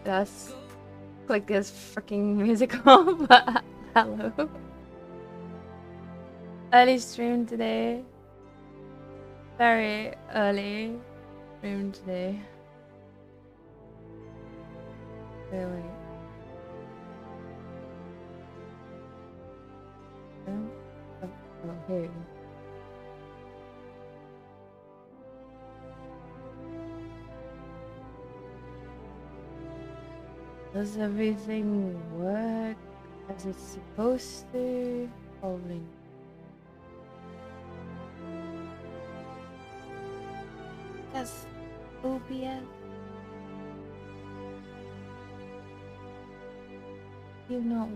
That's click this freaking musical, but hello. Early stream today. Very early stream today. Wait. Oh, here you go. Does everything work as it's supposed to? Probably. Yes, OBS. You're not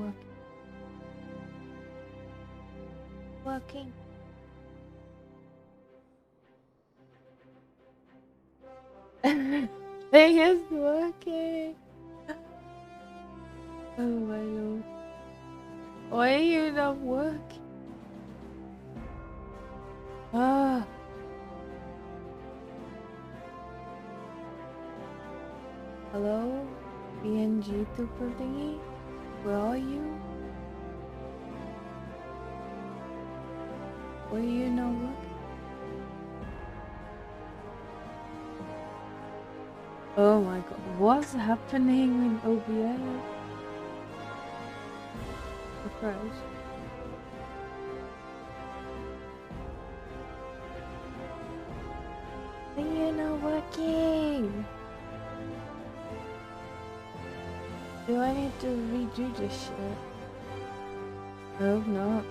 working. Thing is working. Oh my god. Why are you not working? Ah. Hello? BNG tuber thingy? Where are you? Why are you not working? Oh my god, what's happening in OBS? Surprise. Why are you not working? Do I need to redo this shit? I hope not.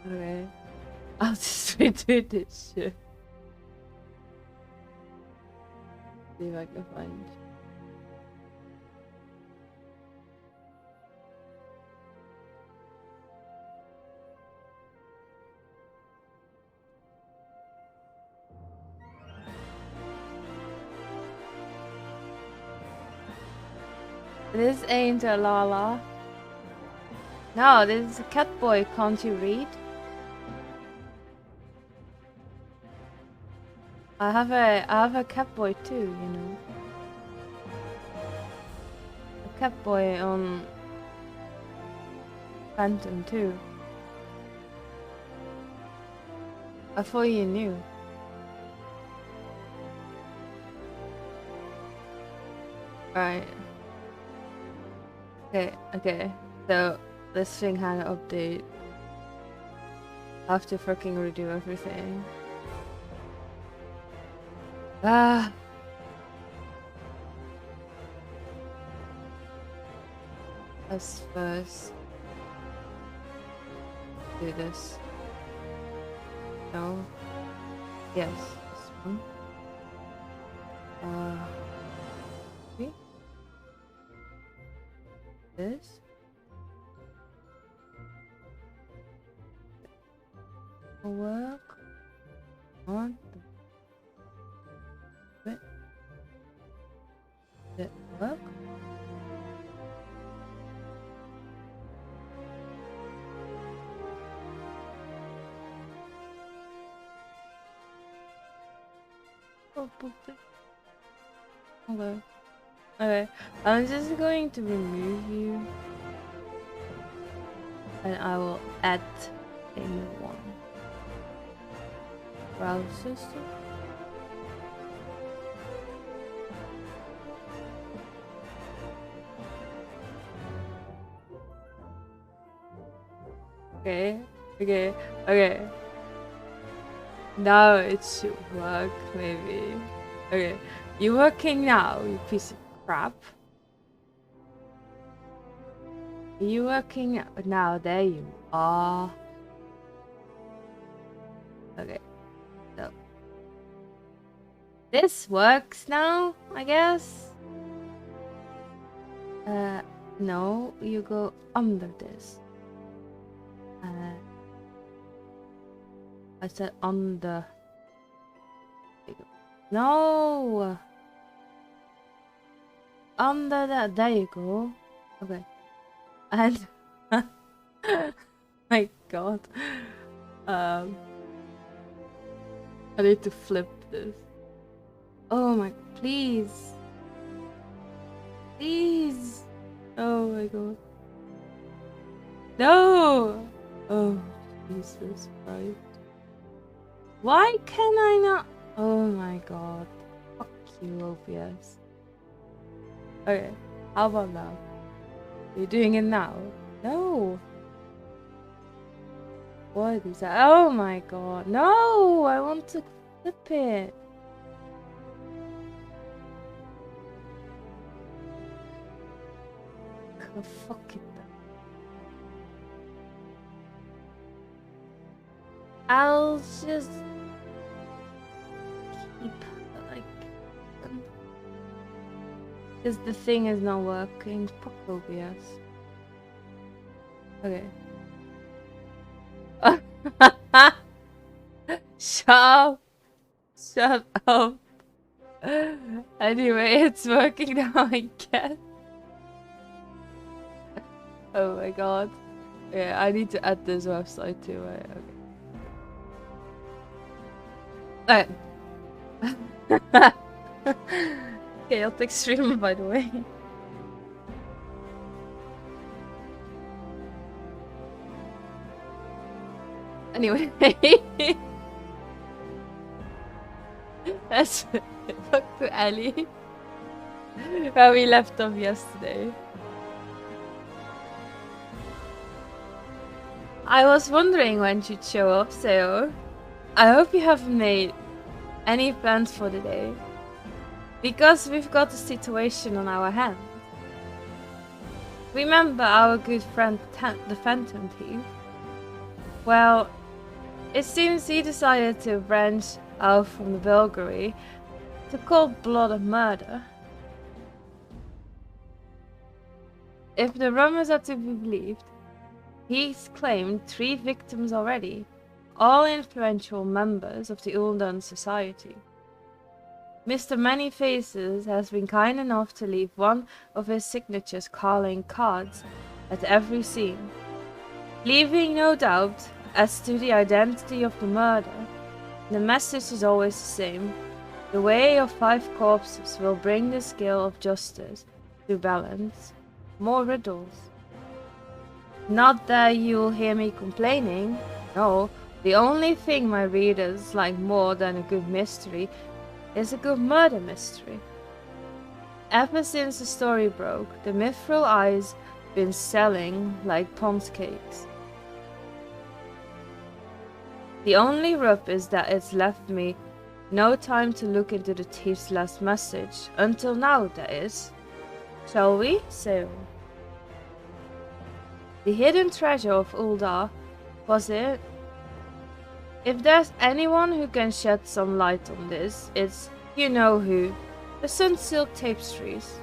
Okay. I'll just redo this shit. See if I can find. This ain't a Lala. No, this is a cat boy. Can't you read? I have a cat boy too, you know. A cat boy on Phantom too. I thought you knew. Right. Okay. So this thing had an update. I have to freaking redo everything. Ah. Let's first do this. No. Yes. This one. Okay. This. Work on the work. Okay. I'm just going to remove you, and I will add a new one. Browser system. Okay. Now it should work, maybe. Okay, you working now, you piece of crap. Are you working now? There you are. Okay, so this works now, I guess. No, you go under this. I said under No! Under that, there you go. Okay. And... my god. I need to flip this. Oh my... please. Please. Oh my god. No! Oh, Jesus Christ. Why can I not? Oh my god. Fuck you, OBS. Okay, how about now? Are you doing it now? No! What is that? Oh my god. No! I want to flip it. Oh, fuck it. I'll just keep like because the thing is not working. Fuck OBS. Okay. Shut up. Shut up. Anyway, it's working now, I guess. Oh my god. Yeah, I need to add this website too. Right? Okay. Chaotic stream, by the way. Anyway. Let's talk to Ali. Where we left off yesterday. I was wondering when she'd show up, so I hope you haven't made any plans for the day. Because we've got a situation on our hands. Remember our good friend the Phantom Thief? Well, it seems he decided to branch out from the burglary to cold-blooded murder. If the rumors are to be believed, he's claimed 3 victims already, all influential members of the Uldan Society. Mr. Many Faces has been kind enough to leave one of his signatures calling cards at every scene, leaving no doubt as to the identity of the murder. The message is always the same: the way of 5 corpses will bring the scale of justice to balance. More riddles. Not that you'll hear me complaining. No, the only thing my readers like more than a good mystery is a good murder mystery. Ever since the story broke, the Mithril Eye's been selling like pond cakes. The only rub is that it's left me no time to look into the thief's last message. Until now, that is. Shall we? So, the hidden treasure of Uldar, was it? If there's anyone who can shed some light on this, it's you know who, the Sunsilk Tapestries.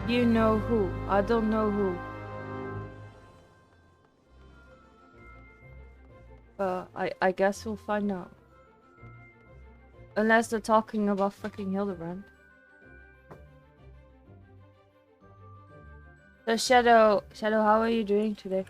You know who, I don't know who. I guess we'll find out. Unless they're talking about fucking Hildibrand. So Shadow, how are you doing today?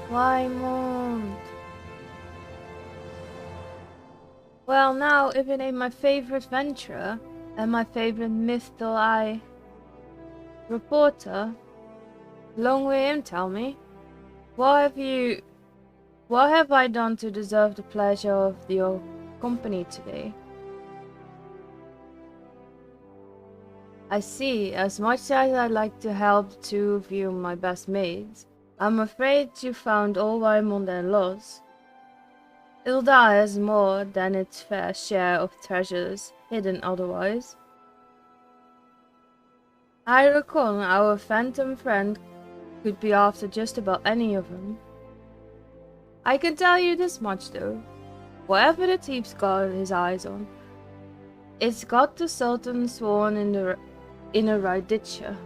Why, Mond? Well, now, if it ain't my favorite venture and my favorite Mythal Eye reporter, long way him, tell me. What have I done to deserve the pleasure of your company today? I see. As much as I'd like to help two of you my best mates, I'm afraid you found all Wymondale lost. Hilda has more than its fair share of treasures hidden otherwise. I reckon our phantom friend could be after just about any of them. I can tell you this much though. Whatever the thief's got his eyes on, it's got the Sultan sworn in a right ditcher.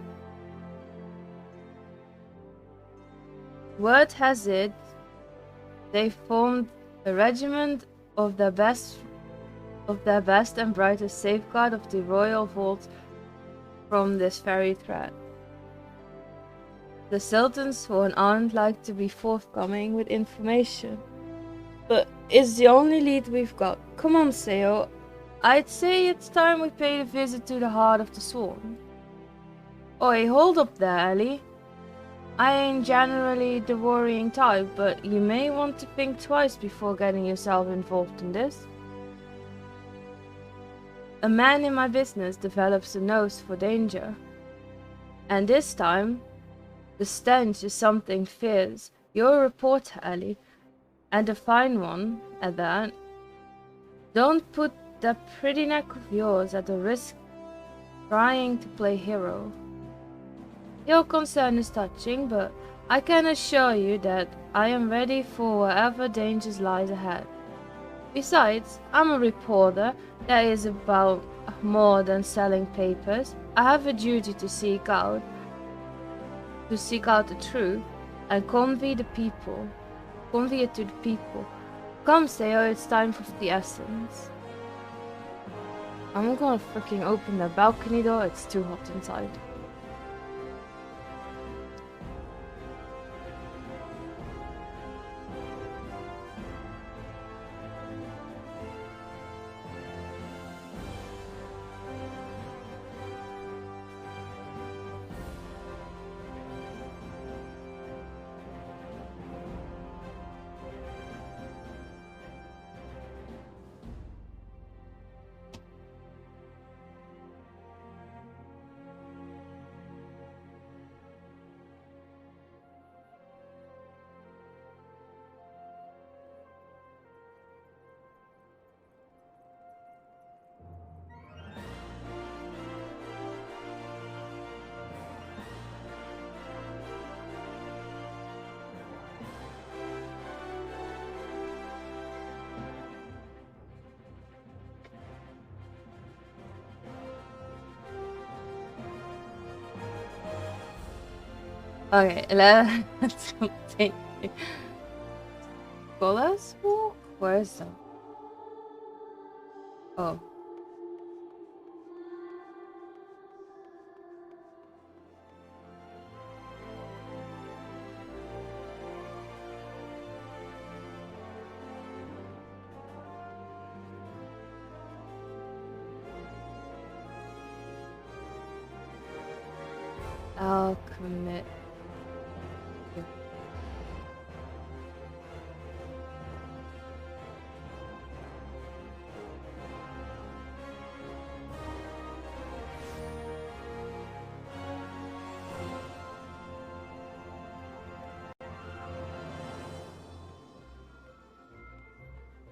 Word has it, they formed a regiment of their best and brightest safeguard of the royal vault from this very threat. The Sultan's sworn aren't like to be forthcoming with information, but it's the only lead we've got. Come on, Seo. I'd say it's time we paid a visit to the heart of the sworn. Oi, hold up there, Ellie. I ain't generally the worrying type, but you may want to think twice before getting yourself involved in this. A man in my business develops a nose for danger. And this time, the stench is something fierce. You're a reporter, Ellie, and a fine one at that. Don't put that pretty neck of yours at the risk trying to play hero. Your concern is touching, but I can assure you that I am ready for whatever dangers lies ahead. Besides, I'm a reporter. That is about more than selling papers. I have a duty to seek out the truth and convey it to the people. Come, Theo, it's time for the essence. I'm gonna freaking open the balcony door, it's too hot inside. Okay, let's continue. Scholars Walk? Where is that? Oh. I'll commit.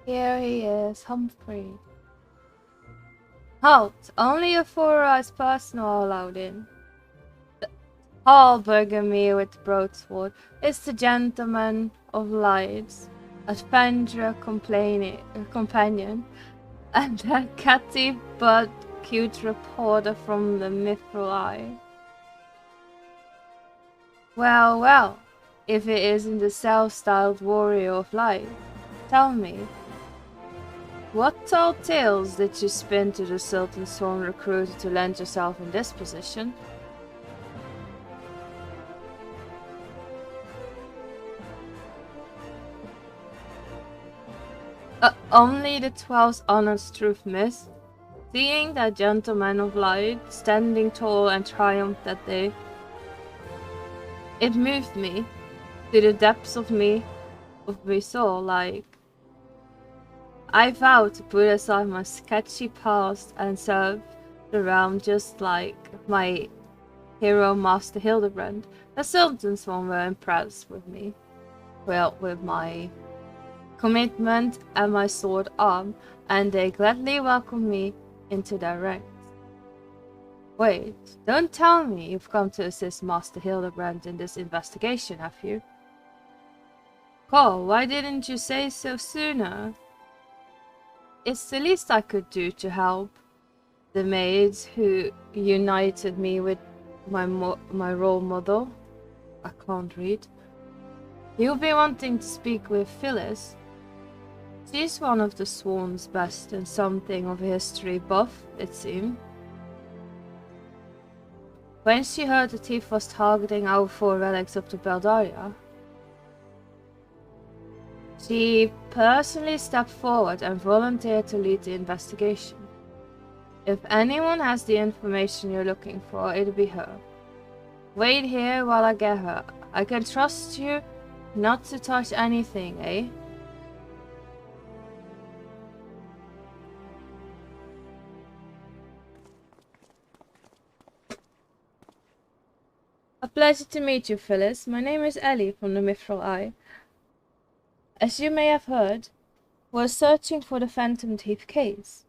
Here he is, Humphrey. Halt! Only a four-eyed person are allowed in. The tall burgomaster with the broadsword is the gentleman of lights, adventurer companion, and that catty but cute reporter from the Mithril Eye. Well, well, if it isn't the self-styled warrior of light, tell me, what tall tales did you spin to the Sultan's sworn recruiter to land yourself in this position? Only the 12th honest truth, miss. Seeing that gentleman of light standing tall and triumph that day, it moved me to the depths of my soul, like I vowed to put aside my sketchy past and serve the realm just like my hero Master Hildibrand. The Sultan's one were impressed with me. Well, with my commitment and my sword arm, and they gladly welcomed me into their ranks. Wait, don't tell me you've come to assist Master Hildibrand in this investigation, have you? Cole, why didn't you say so sooner? It's the least I could do to help the maids who united me with my role model. I can't read. You'll be wanting to speak with Phyllis. She's one of the Swan's best and something of a history buff, it seemed. When she heard the thief was targeting our 4 relics of the Beldaria, she personally stepped forward and volunteered to lead the investigation. If anyone has the information you're looking for, it'll be her. Wait here while I get her. I can trust you not to touch anything, eh? A pleasure to meet you, Phyllis. My name is Ellie from the Mithril Eye. As you may have heard, we're searching for the Phantom Thief case.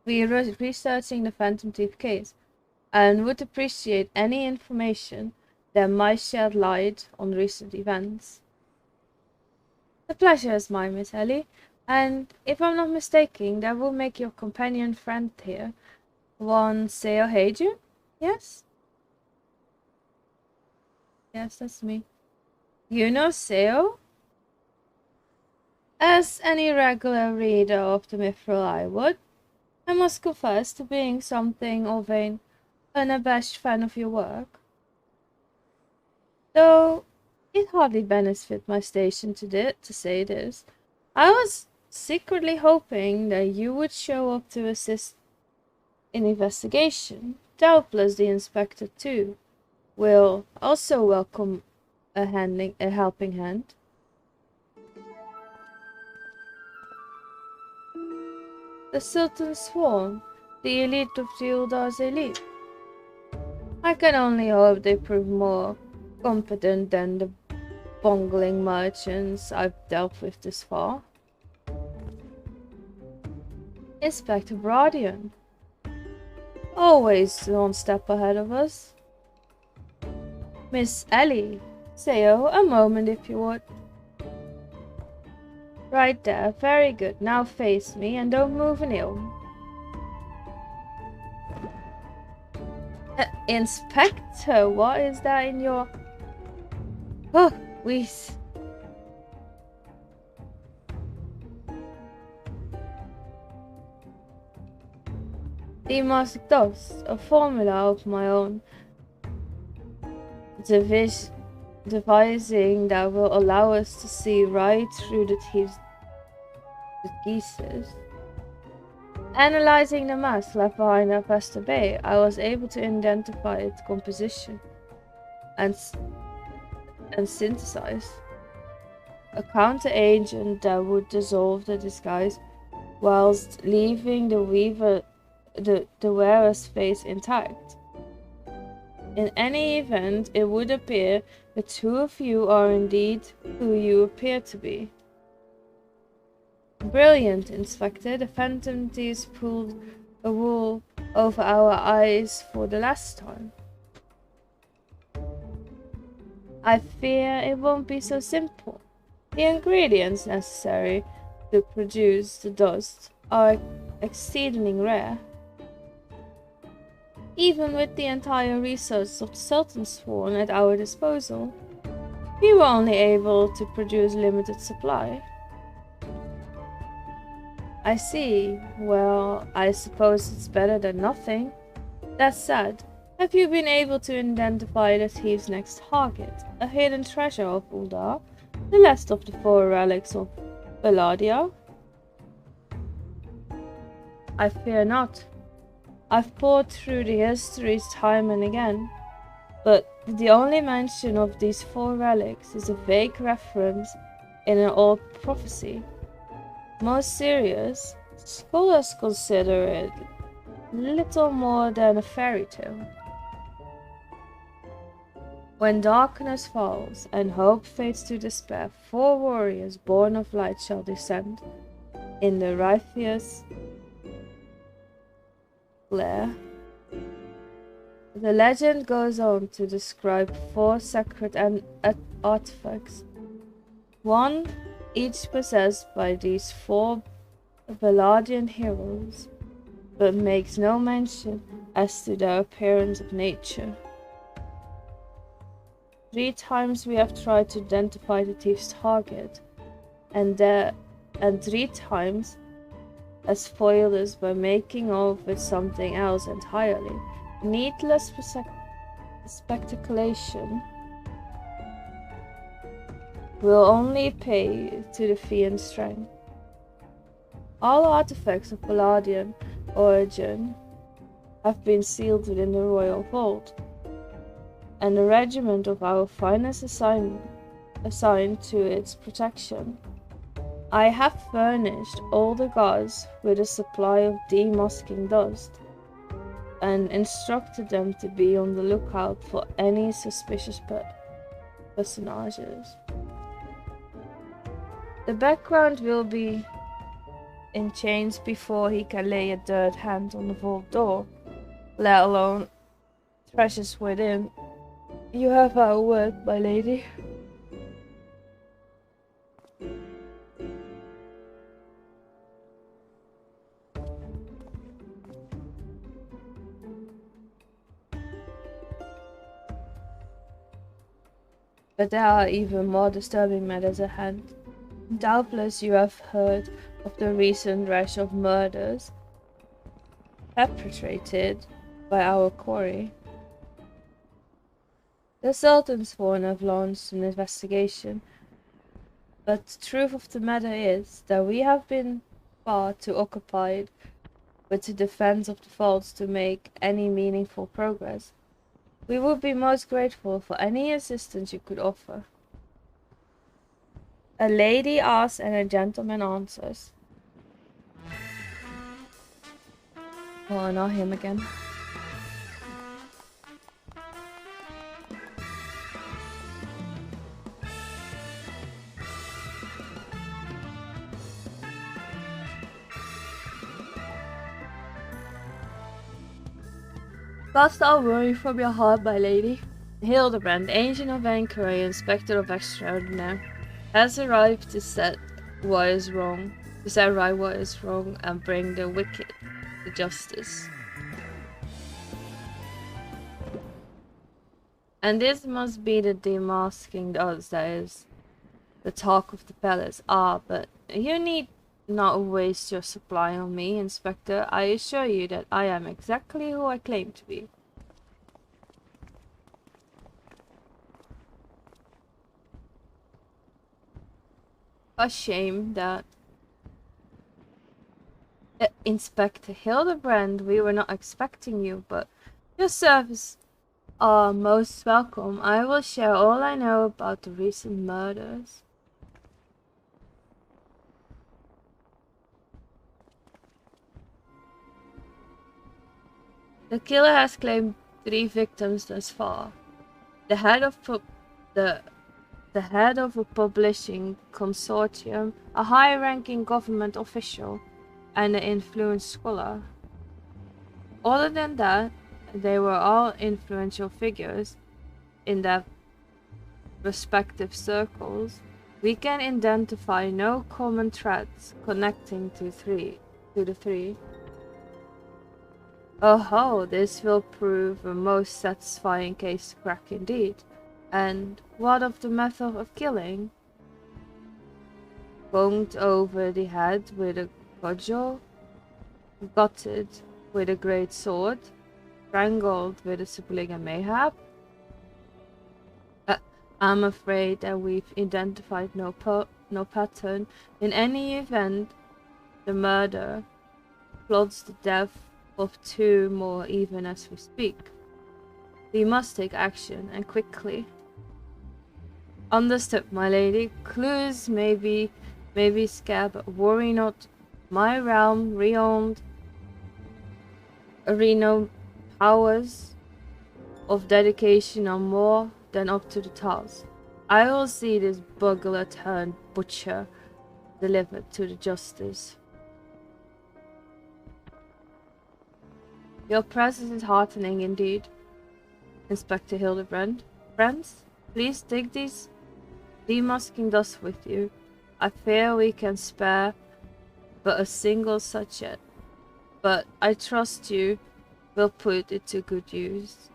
We are researching the Phantom Thief case and would appreciate any information that might shed light on recent events. The pleasure is mine, Miss Ellie, and if I'm not mistaken, that will make your companion friend here one Seo Heiju? Yes? Yes, that's me. You know Seo? As any regular reader of the Mithril Eye would, I must confess to being something of an unabashed fan of your work. Though it hardly benefits my station to say this, I was secretly hoping that you would show up to assist in investigation. Doubtless the inspector too will also welcome a helping hand. The Sultan's Sworn, the elite of the Uldar's elite. I can only hope they prove more competent than the bungling merchants I've dealt with this far. Inspector Brodian, always one step ahead of us. Miss Ellie, Seo, a moment if you would. Right there, very good. Now face me and don't move an ill. Inspector, what is that in your... Oh, wheeze. The Master Dust, a formula of my own. Devising that will allow us to see right through the geeses. Analyzing the mask left behind at Pester Bay, I was able to identify its composition and synthesize a counter-agent that would dissolve the disguise whilst leaving the wearer's face intact. In any event, it would appear the two of you are indeed who you appear to be. Brilliant, Inspector. The Phantom Thieves pulled a wool over our eyes for the last time. I fear it won't be so simple. The ingredients necessary to produce the dust are exceedingly rare. Even with the entire research of the Sultan's Sworn at our disposal, we were only able to produce limited supply. I see. Well, I suppose it's better than nothing. That said, have you been able to identify the thief's next target, a hidden treasure of Uldar, the last of the 4 relics of Belladia? I fear not. I've poured through the histories time and again, but the only mention of these 4 relics is a vague reference in an old prophecy. Most serious, scholars consider it little more than a fairy tale. When darkness falls and hope fades to despair, 4 warriors born of light shall descend in the righteous glare. The legend goes on to describe 4 sacred artifacts, one each possessed by these 4 Valadian heroes, but makes no mention as to their appearance of nature. 3 times we have tried to identify the thief's target, and 3 times has foiled us by making off with something else entirely. Needless speculation will only pay to the fiend's strength. All artifacts of Palladian origin have been sealed within the royal vault, and a regiment of our finest assigned to its protection. I have furnished all the guards with a supply of demasking dust, and instructed them to be on the lookout for any suspicious personages. The background will be in chains before he can lay a dirt hand on the vault door, let alone treasures within. You have our word, my lady. But there are even more disturbing matters at hand. Doubtless you have heard of the recent rash of murders perpetrated by our quarry. The Sultan's sworn have launched an investigation, but the truth of the matter is that we have been far too occupied with the defense of the vaults to make any meaningful progress. We would be most grateful for any assistance you could offer. A lady asks and a gentleman answers. Oh, not him again. Cast all worry from your heart, my lady. Hildibrand, Ancient of Inquiry, Inspector of Extraordinaire, has arrived to set right what is wrong, and bring the wicked to justice. And this must be the demasking dust that is the talk of the palace. But you need not waste your supply on me, Inspector. I assure you that I am exactly who I claim to be. A shame that... Inspector Hildibrand, we were not expecting you, but your services are most welcome. I will share all I know about the recent murders. The killer has claimed 3 victims thus far. The head of a publishing consortium, a high-ranking government official, and an influential scholar. Other than that, they were all influential figures in their respective circles. We can identify no common threads connecting to the three. Oh, this will prove a most satisfying case to crack indeed. And what of the method of killing? Combed over the head with a cudgel, gutted with a great sword, strangled with a sibling and mayhap? I'm afraid that we've identified no pattern. In any event, the murder plots the death of 2 more even as we speak. We must take action, and quickly. Understood, my lady. Clues may be scarce, but worry not. My realm, Arena powers of dedication are more than up to the task. I will see this burglar turned butcher delivered to the justice. Your presence is heartening indeed, Inspector Hildibrand. Friends, please take these demasking dust with you. I fear we can spare but a single such yet, but I trust you will put it to good use.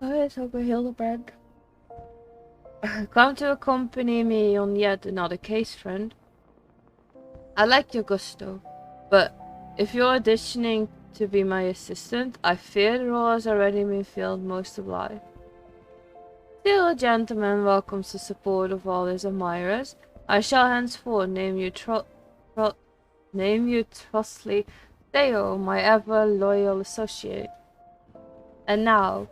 Oh, it's over Hildibrand. Come to accompany me on yet another case, friend. I like your gusto, but if you're auditioning to be my assistant, I fear the role has already been filled most of life. Still, a gentleman welcomes the support of all his admirers. I shall henceforth name you Trustly Theo, my ever loyal associate. And now,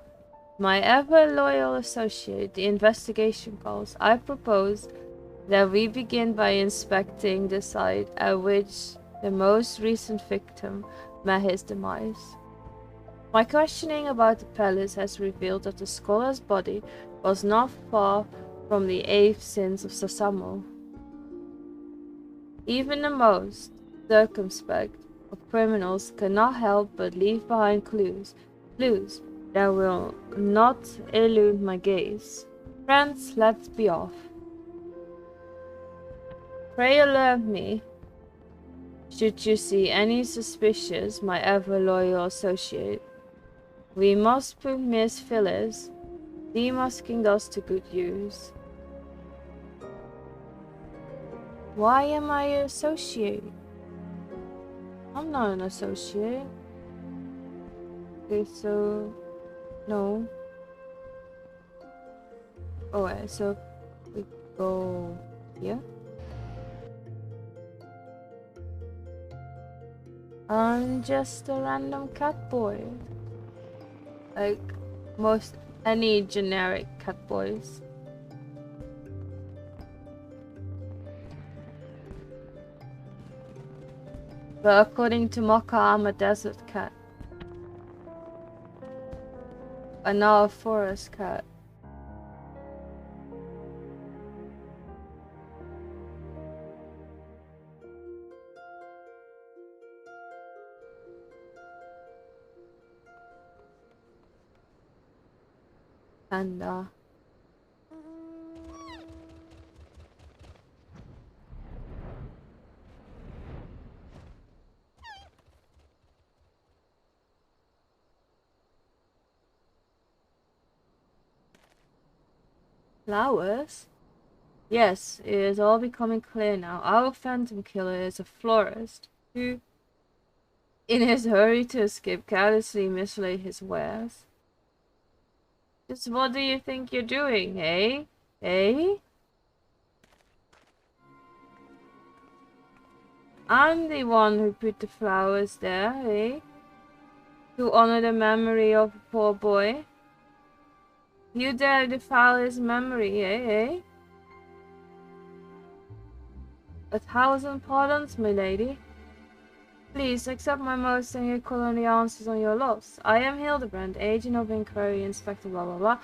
my ever loyal associate, the investigation calls. I propose that we begin by inspecting the site at which the most recent victim met his demise. My questioning about the palace has revealed that the scholar's body was not far from the 8th sins of Sasamo. Even the most circumspect of criminals cannot help but leave behind clues that will not elude my gaze. Friends, let's be off. Pray alert me, should you see any suspicious, my ever-loyal associate. We must put Miss Phyllis demasking dust to good use. Why am I an associate? I'm not an associate. Okay, so... no. Alright, so we go here. I'm just a random cat boy. Like most any generic cat boys. But according to Mocha, I'm a desert cat. And now a forest cat. And flowers? Yes, it is all becoming clear now. Our phantom killer is a florist who, in his hurry to escape, carelessly mislaid his wares. Just what do you think you're doing, eh? Eh? I'm the one who put the flowers there, eh? To honor the memory of a poor boy. You dare defile his memory, eh? 1,000 pardons, my lady. Please accept my most and you call on the answers on your loss. I am Hildibrand, agent of inquiry, inspector, blah blah blah.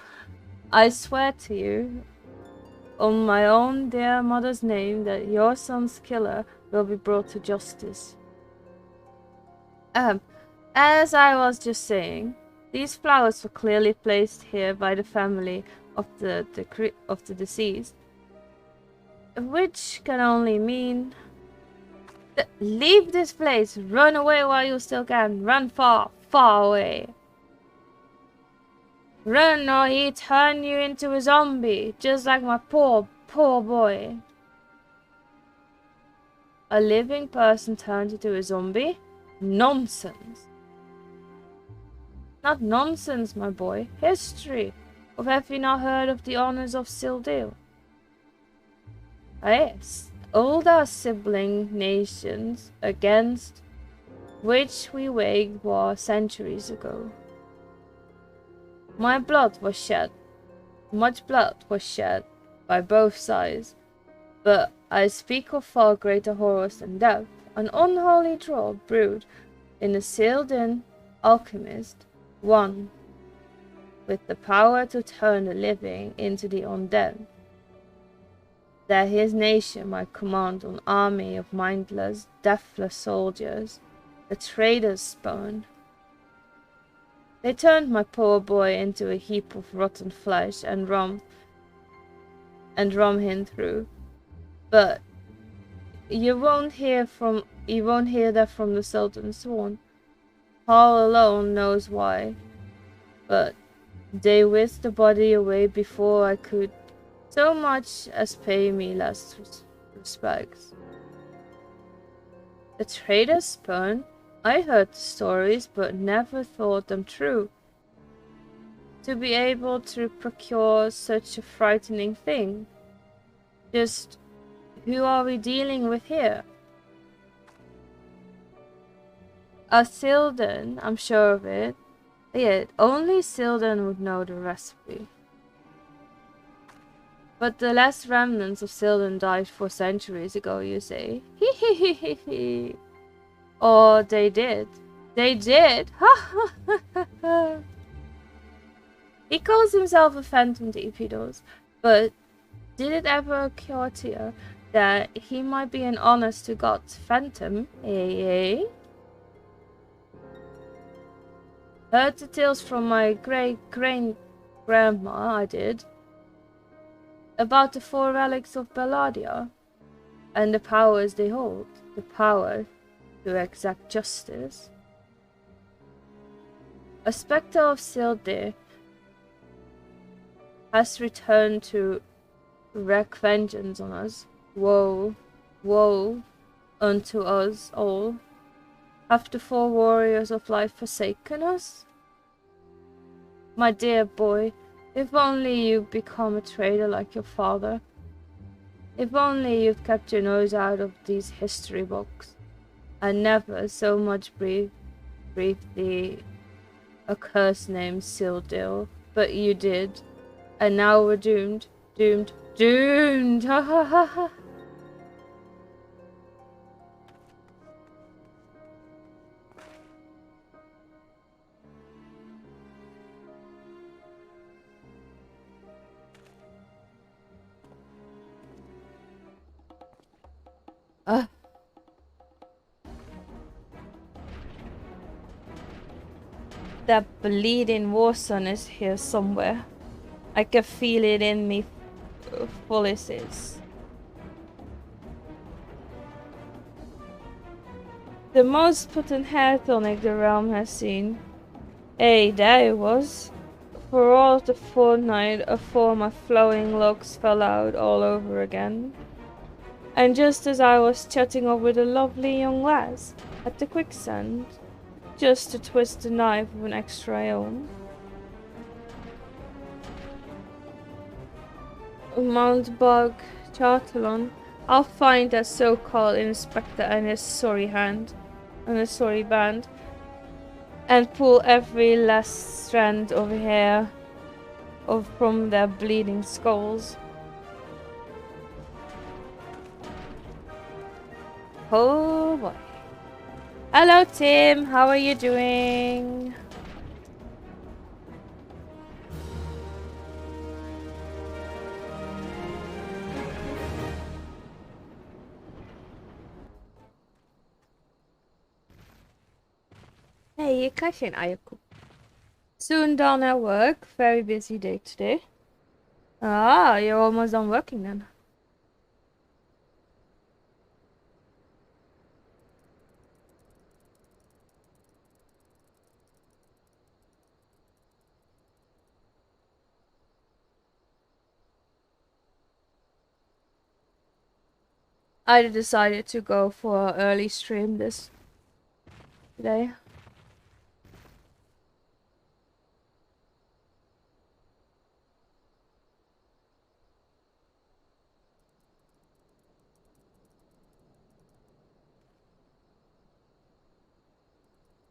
I swear to you, on my own dear mother's name, that your son's killer will be brought to justice. As I was just saying, these flowers were clearly placed here by the family of the deceased, which can only mean... Leave this place! Run away while you still can! Run far, far away! Run or he turn you into a zombie, just like my poor, poor boy. A living person turned into a zombie? Nonsense! Not nonsense, my boy. History! Or have you not heard of the honors of Sildale? Yes. Older sibling nations against which we waged war centuries ago. My blood was shed. Much blood was shed by both sides, but I speak of far greater horrors than death. An unholy draught brewed in a sealed-in alchemist, one with the power to turn the living into the undead, that his nation might command an army of mindless, deathless soldiers, the traitors spawn. They turned my poor boy into a heap of rotten flesh and rum him through. But you won't hear that from the Sultan's sworn. Hall alone knows why. But they whisked the body away before I could so much as pay me last respects. The traitors spurn? I heard the stories, but never thought them true. To be able to procure such a frightening thing. Just who are we dealing with here? A Sildan, I'm sure of it. Yet only Sildan would know the recipe. But the last remnants of Sildan died 4 centuries ago, you say? Hehehehe. Or they did. They did! Ha ha ha ha! He calls himself a phantom thief, he does. But did it ever occur to you that he might be an honest to God phantom? Eh? Heard the tales from my great-grandma, I did. About the 4 relics of Belladia. And the powers they hold. The power to exact justice. A spectre of Sildir has returned to wreak vengeance on us. Woe, woe unto us all. Have the 4 warriors of life forsaken us? My dear boy, if only you'd become a traitor like your father. If only you'd kept your nose out of these history books, and never so much breathed the accursed name Sildir. But you did, and now we're doomed, doomed, doomed! Ha ha ha ha! That bleeding war sun is here somewhere. I can feel it in me, Fullises. The most potent hair tonic the realm has seen. Hey, there it was. For all of the fortnight afore my flowing locks fell out all over again. And just as I was chatting up with a lovely young lass at the quicksand, just to twist the knife of an extra iron. Mountbug Chartelon, I'll find that so-called inspector and his sorry hand, and his sorry band, and pull every last strand of hair from their bleeding skulls. Oh boy. Hello Tim, how are you doing? Hey, je krijgt geen eierkoek. Soon done at work. Very busy day today. Ah, you're almost done working then. I decided to go for an early stream today.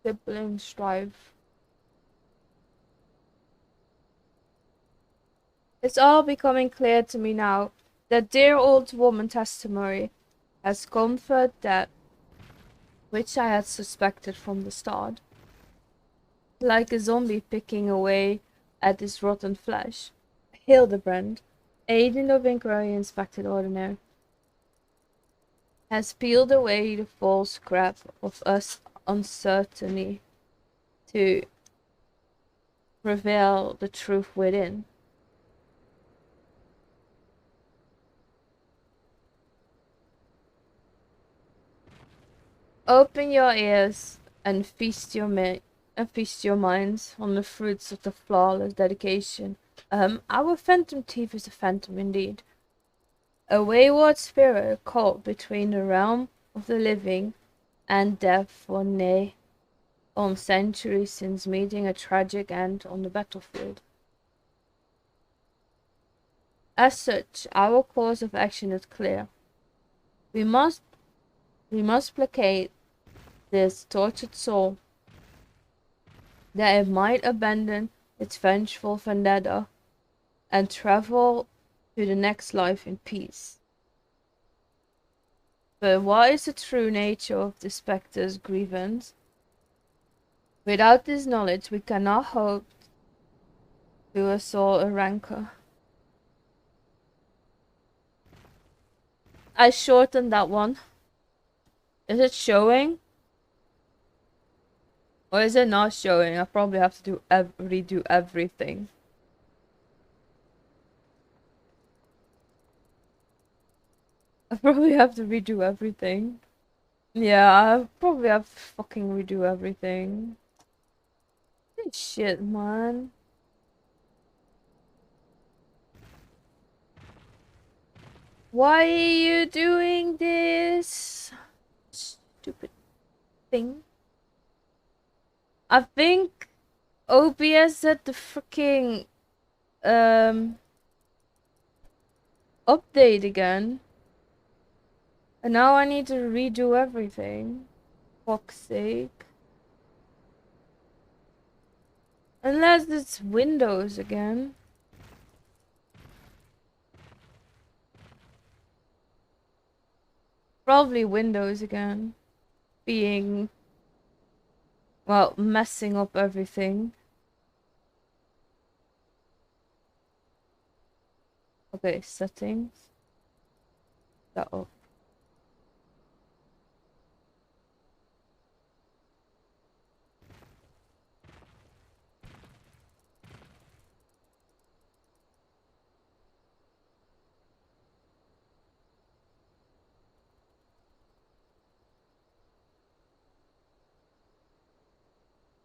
Sibling strife. It's all becoming clear to me now. That dear old woman testimony has confirmed that which I had suspected from the start. Like a zombie picking away at his rotten flesh. Hildibrand, agent of inquiry inspected ordinary, has peeled away the false scrap of us uncertainty to reveal the truth within. Open your ears and feast your minds on the fruits of the flawless dedication. Our phantom thief is a phantom indeed. A wayward spirit caught between the realm of the living and death for nigh on centuries since meeting a tragic end on the battlefield. As such, our course of action is clear. We must placate this tortured soul, that it might abandon its vengeful vendetta and travel to the next life in peace. But what is the true nature of the spectre's grievance? Without this knowledge, we cannot hope to assault a rancor. I shortened that one. Is it showing? Or is it not showing? I probably have to redo everything. I probably have to redo everything. Yeah, I probably have to fucking redo everything. Shit, man. Why are you doing this? Stupid thing. I think OBS said the freaking update again. And now I need to redo everything. Fuck's sake. Unless it's Windows again. Probably Windows again. Being, well, messing up everything. Okay, settings. That up.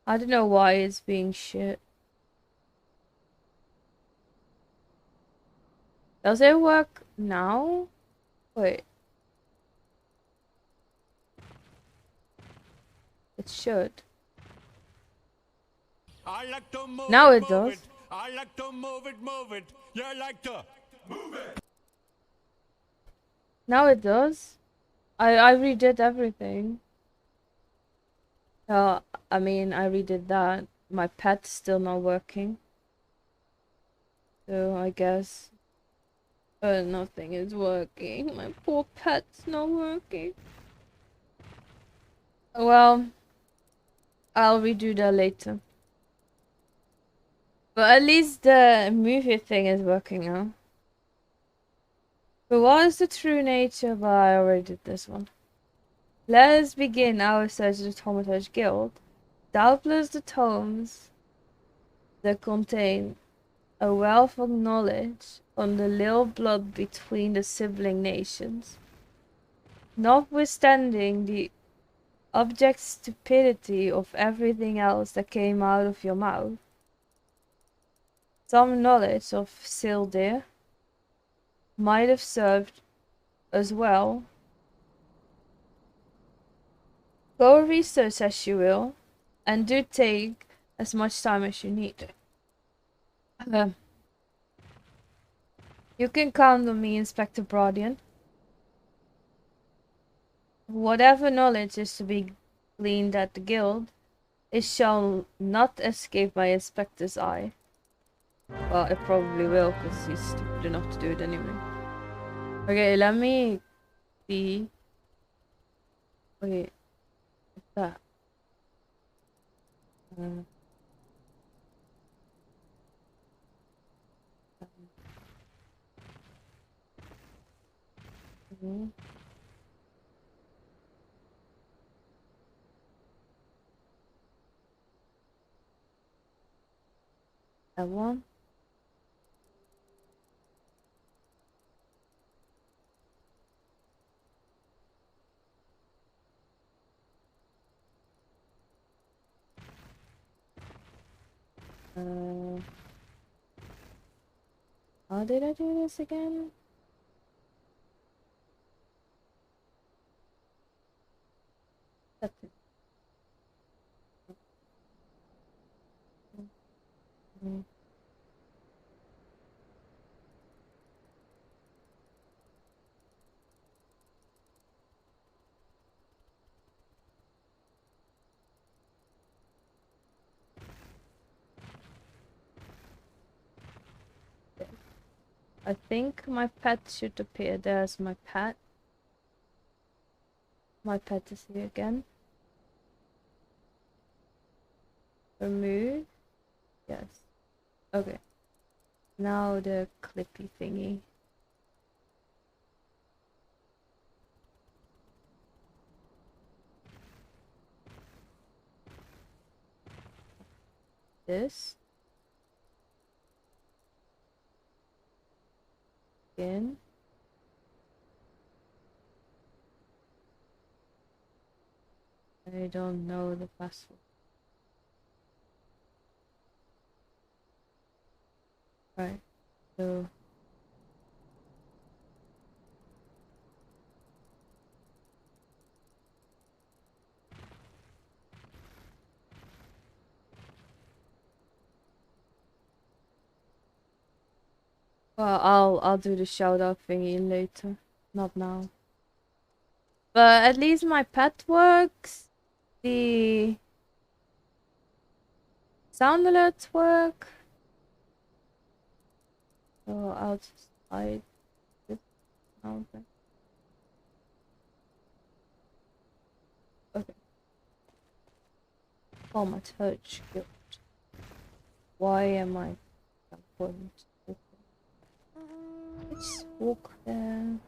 I don't know why it's being shit. Does it work now? Wait. It should. I like to move Now it, it does. I like to move it. You like to move it. Now it does. I redid everything. I mean, I redid that. My pet's still not working. So I guess nothing is working. My poor pet's not working. Well, I'll redo that later. But at least the movie thing is working now. But what is the true nature? But I already did this one. Let us begin our search of the Tomatage Guild. Doubtless the tomes that contain a wealth of knowledge on the little blood between the sibling nations. Notwithstanding the abject stupidity of everything else that came out of your mouth, some knowledge of Sildir might have served as well. Go research as you will, and do take as much time as you need. You can count on me, Inspector Brodian. Whatever knowledge is to be gleaned at the guild, it shall not escape my inspector's eye. Well, it probably will, because he's stupid enough to do it anyway. Okay, let me see. Wait, what's that? Uh, mhm. That one. How did I do this again? That's it. Mhm. I think my pet should appear. There's my pet. My pet is here again. Remove. Yes. Okay. Now the clippy thingy. This. Again. I don't know the password. Right. So. Well, I'll do the shout out thingy later. Not now. But at least my pet works. The sound alerts work. So I'll just hide this now then. Okay. Oh, my touch. Good. Why am I important? Let's walk there.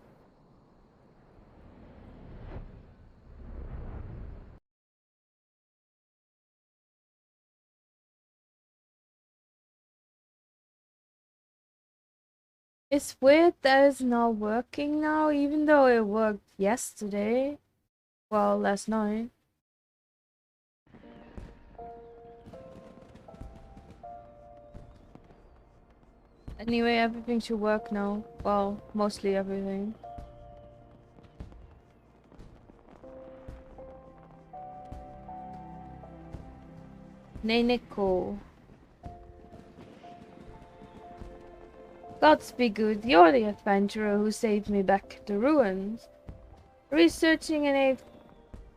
It's weird that it's not working now, even though it worked yesterday. Well, last night. Anyway, everything should work now. Well, mostly everything. Neineko. Gods be good, you're the adventurer who saved me back at the ruins. Researching an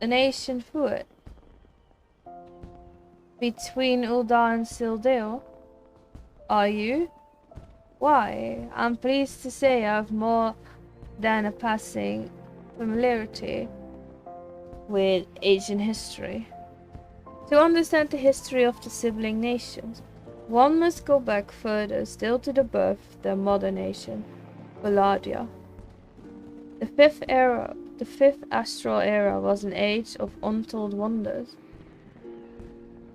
ancient fort between Ulda and Sildale. Are you? Why, I'm pleased to say I've more than a passing familiarity with ancient history. To understand the history of the sibling nations, one must go back further still to the birth of their mother nation, Valadia. The fifth astral era was an age of untold wonders,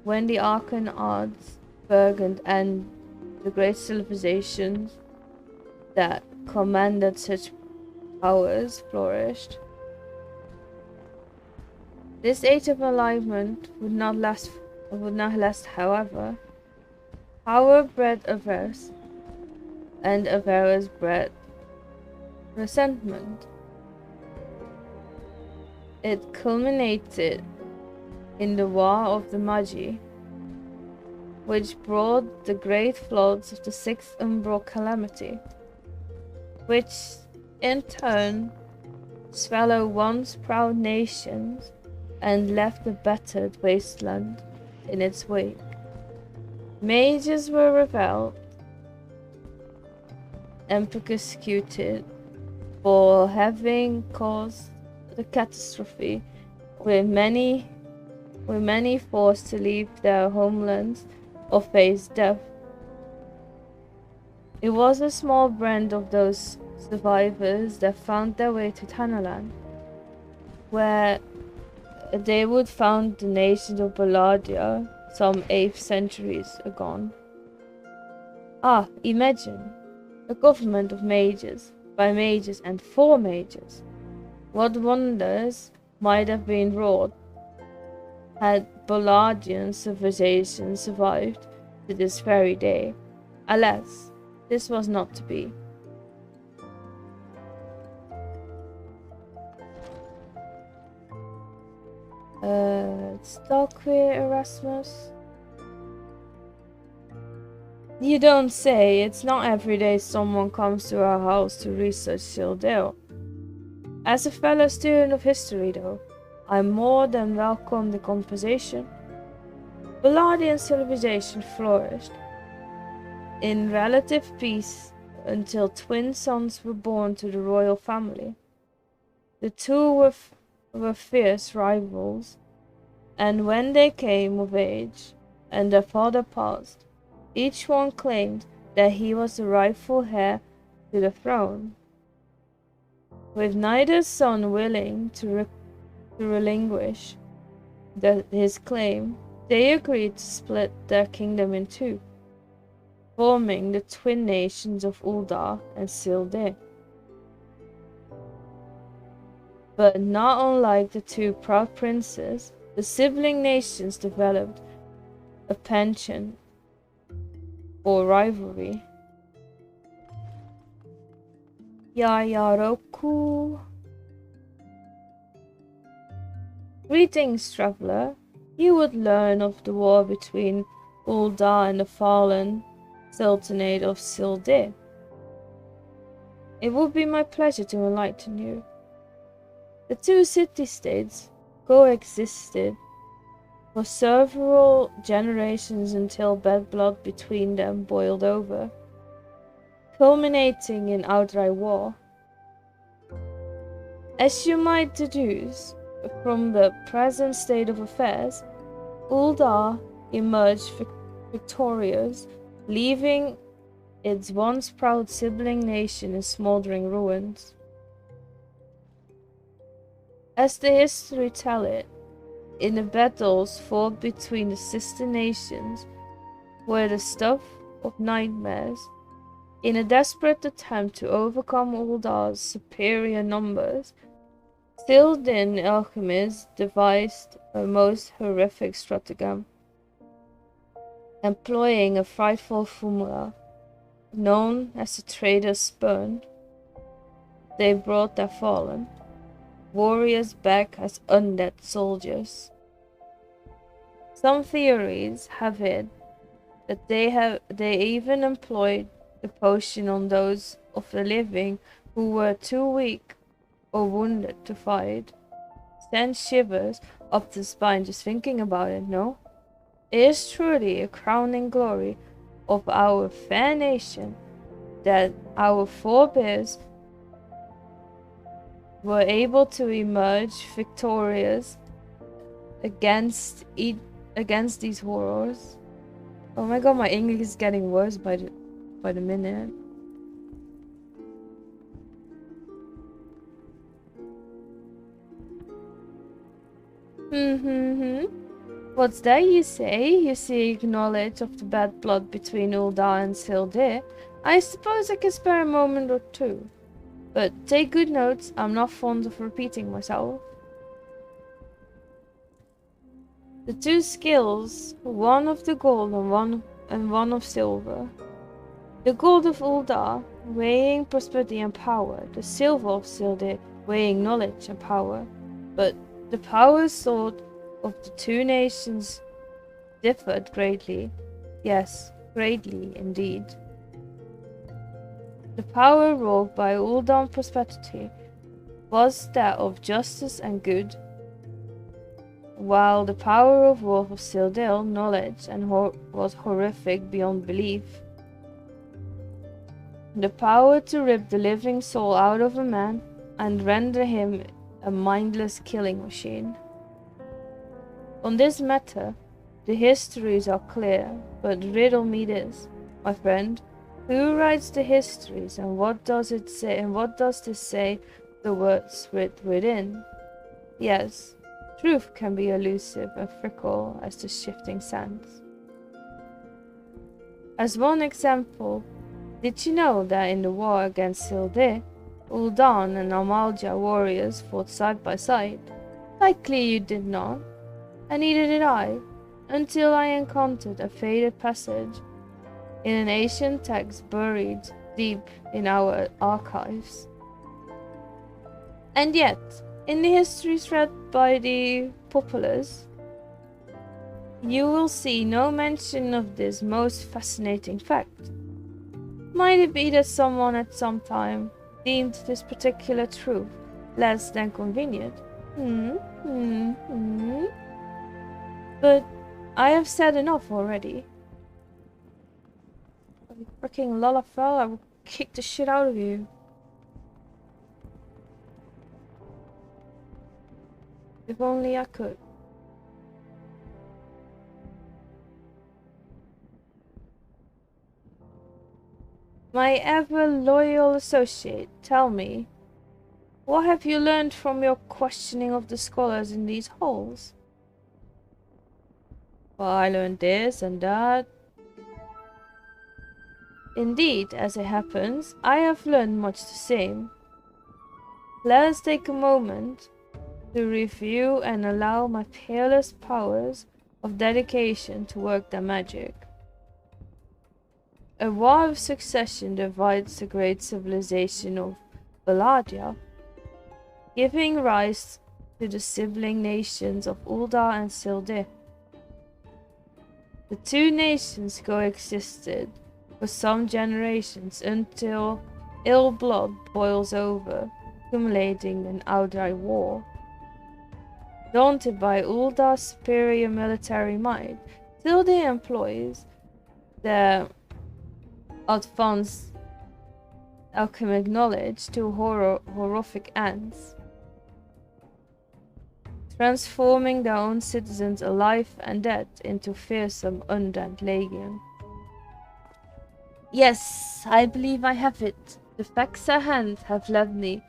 when the Archon arts, Burgund, and the great civilizations that commanded such powers flourished. This age of enlightenment would not last, however. Power bred avarice, and avarice bred resentment. It culminated in the War of the Magi, which brought the great floods of the Sixth Umbral Calamity, which in turn swallowed once proud nations and left a battered wasteland in its wake. Mages were reviled, executed for having caused the catastrophe, with many forced to leave their homelands or face death. It was a small band of those survivors that found their way to Tanaland, where they would found the nation of Balladia some 8 centuries agone. Ah, imagine a government of mages, by mages and for mages. What wonders might have been wrought had Balladian civilization survived to this very day. Alas, this was not to be. Stuck with Erasmus? You don't say. It's not every day someone comes to our house to research Sildale. As a fellow student of history, though, I more than welcome the conversation. Balladian civilization flourished in relative peace until twin sons were born to the royal family. The two were fierce rivals, and when they came of age and their father passed, each one claimed that he was the rightful heir to the throne. With neither son willing to relinquish his claim, they agreed to split their kingdom in 2, forming the twin nations of Uldar and Sildar. But not unlike the 2 proud princes, the sibling nations developed a penchant or rivalry. Yayaroku. Greetings, traveler. You would learn of the war between Uldar and the fallen Sultanate of Sildar. It would be my pleasure to enlighten you. The 2 city-states coexisted for several generations until bad blood between them boiled over, culminating in outright war. As you might deduce from the present state of affairs, Uldar emerged victorious, leaving its once proud sibling nation in smoldering ruins. As the history tell it, in the battles fought between the sister nations were the stuff of nightmares. In a desperate attempt to overcome Uldar's superior numbers, Sildin alchemists devised a most horrific stratagem. Employing a frightful formula known as the Trader's Spurn, they brought their fallen warriors back as undead soldiers. Some theories have it that they even employed the potion on those of the living who were too weak or wounded to fight. Sends shivers up the spine just thinking about it, no? It is truly a crowning glory of our fair nation that our forebears were able to emerge victorious against these horrors. Oh my god, my English is getting worse by the minute. What's that you say? You seek knowledge of the bad blood between Uldar and Sildar? I suppose I can spare a moment or 2. But take good notes, I'm not fond of repeating myself. The 2 skills, one of the gold and one of silver. The gold of Uldar, weighing prosperity and power. The silver of Sildar, weighing knowledge and power. But the power sought of the 2 nations differed greatly. Yes, greatly indeed. The power wrought by Uldar prosperity was that of justice and good, while the power of wrath of Sildar, knowledge, and was horrific beyond belief. the power to rip the living soul out of a man and render him a mindless killing machine. On this matter, the histories are clear, but riddle me this, my friend. Who writes the histories, and what does it say, and what does this say the words within? Yes, truth can be elusive and fickle as the shifting sands. As one example, did you know that in the war against Sildir, Uldan and Amalja warriors fought side by side? Likely you did not, and neither did I, until I encountered a faded passage in an ancient text buried deep in our archives. And yet, in the histories read by the populace, you will see no mention of this most fascinating fact. Might it be that someone at some time deemed this particular truth less than convenient? But I have said enough already. You freaking Lalafell, I will kick the shit out of you. If only I could. My ever loyal associate, tell me, what have you learned from your questioning of the scholars in these halls? Well, I learned this and that. Indeed, as it happens, I have learned much the same. Let us take a moment to review and allow my peerless powers of dedication to work their magic. A war of succession divides the great civilization of Valadia, giving rise to the sibling nations of Ulda and Sildir. The two nations coexisted for some generations until ill blood boils over, accumulating an outright war. Daunted by Ulda's superior military might, Sildir employs their advanced alchemic knowledge to horrific ends, transforming their own citizens alive and dead into fearsome undead legion. Yes, I believe I have it. The facts at hand have led me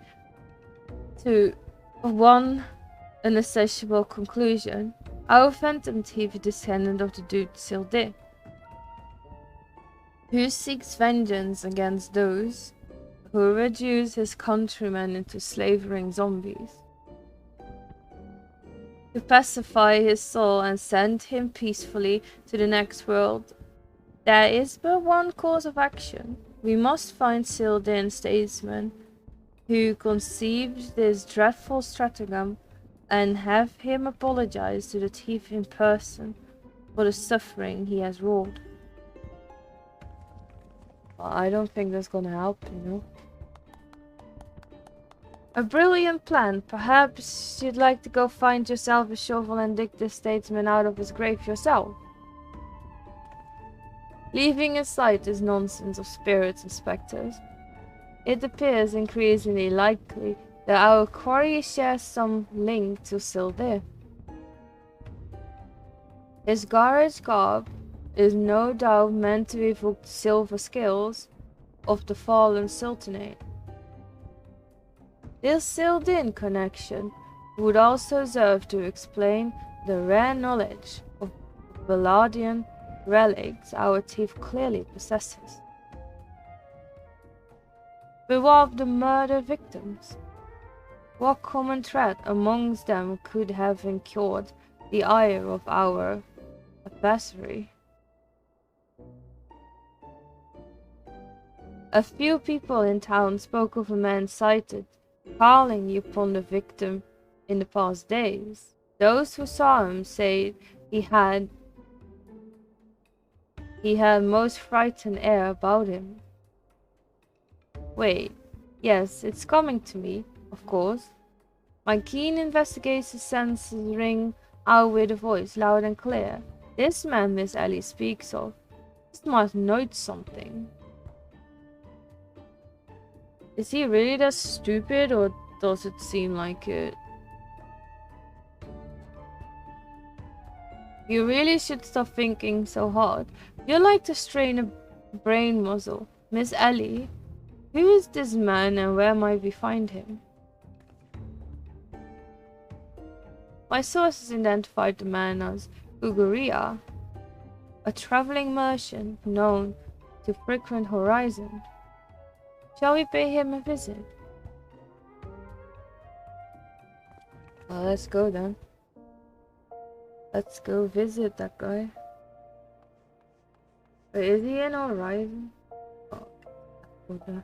to one unassociable conclusion. Our phantom thief is descendant of the dude Sildir, who seeks vengeance against those who reduce his countrymen into slavering zombies. To pacify his soul and send him peacefully to the next world, there is but one course of action. We must find Sildir statesman who conceived this dreadful stratagem and have him apologize to the thief in person for the suffering he has wrought. Well, I don't think that's gonna help, you know. A brilliant plan. Perhaps you'd like to go find yourself a shovel and dig this statesman out of his grave yourself. Leaving aside this nonsense of spirits and specters, it appears increasingly likely that our quarry shares some link to Sildir. His garage garb is no doubt meant to evoke the silver scales of the fallen sultanate. This Sildir connection would also serve to explain the rare knowledge of Valadian relics our thief clearly possesses. But what of the murder victims? What common thread amongst them could have incurred the ire of our adversary? A few people in town spoke of a man sighted calling upon the victim in the past days. Those who saw him say he had most frightened air about him. Wait, yes, it's coming to me, of course. My keen investigative senses ring out with a voice loud and clear. This man Miss Ellie speaks of must know something. Is he really that stupid, or does it seem like it? You really should stop thinking so hard. You're like to strain a brain muscle. Miss Ellie, who is this man and where might we find him? My sources identified the man as Uguria, a traveling merchant known to frequent Horizon. Shall we pay him a visit? Well, let's go then. Let's go visit that guy. Wait, is he in Horizon? Oh, okay.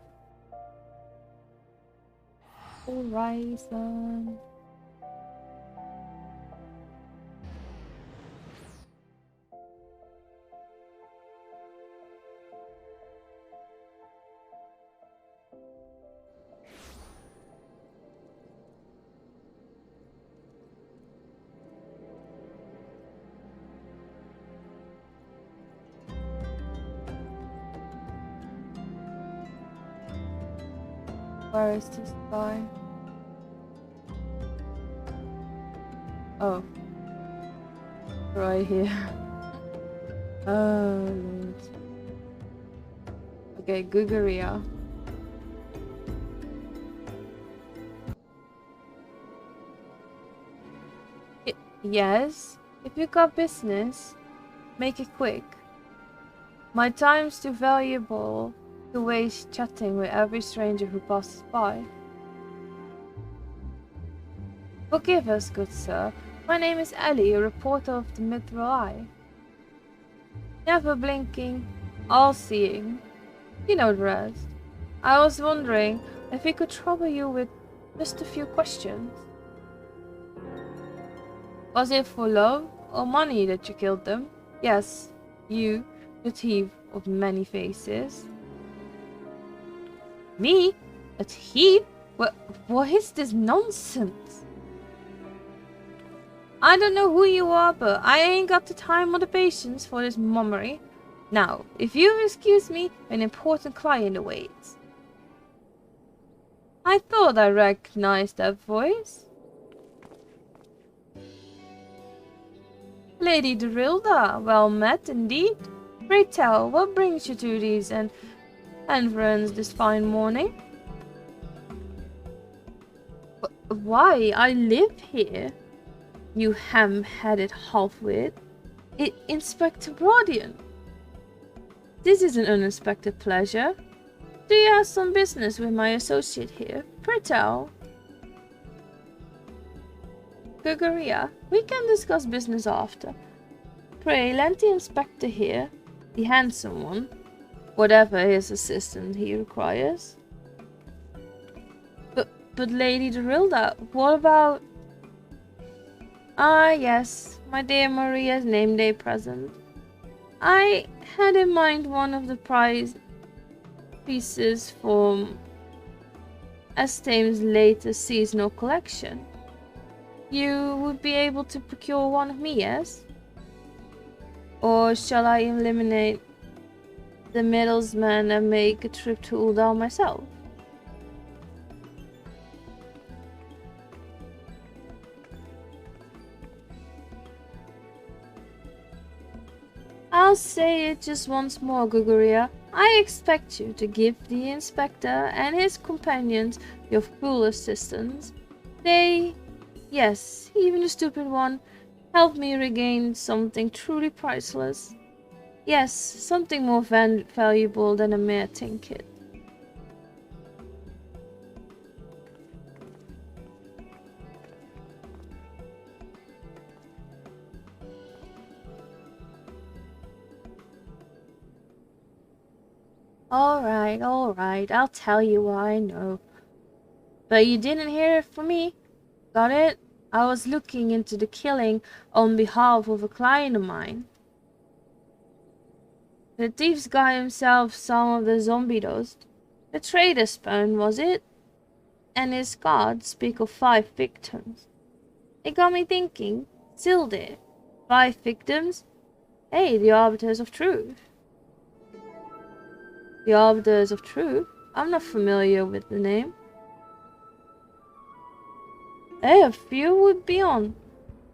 Horizon. Where is this guy? Oh. Right here. Oh, Lord. Okay, Guguria. Yes? If you got business, make it quick. My time's too valuable to waste chatting with every stranger who passes by. Forgive us, good sir. My name is Ellie, a reporter of the Mithril Eye. Never blinking, all-seeing. You know the rest. I was wondering if we could trouble you with just a few questions. Was it for love or money that you killed them? Yes, you, the thief of many faces. Me? A thief? What is this nonsense? I don't know who you are, but I ain't got the time or the patience for this mummery. Now, if you'll excuse me, an important client awaits. I thought I recognized that voice. Lady Dorilda, well met indeed. Pray tell, what brings you to these environs this fine morning? Why, I live here. You ham-headed half-wit. Inspector Brodian. This is an unexpected pleasure. Do you have some business with my associate here? Pray tell. Guguria, we can discuss business after. Pray lend the inspector here, the handsome one, whatever his assistant he requires. But Lady Dorilda, what about... Ah, yes, my dear Maria's name day present. I had in mind one of the prize pieces from Estame's latest seasonal collection. You would be able to procure one of me, yes? Or shall I eliminate the middleman and make a trip to Uldal myself? I'll say it just once more, Guguria. I expect you to give the inspector and his companions your full assistance. They, yes, even the stupid one, helped me regain something truly priceless. Yes, something more valuable than a mere trinket. Alright, I'll tell you what I know. But you didn't hear it from me. Got it? I was looking into the killing on behalf of a client of mine. The thief's got himself some of the zombie dust. The trader spawn, was it? And his cards speak of 5 victims. It got me thinking, still there. 5 victims? Hey, the arbiters of truth. The arbiters of truth? I'm not familiar with the name. If you would be on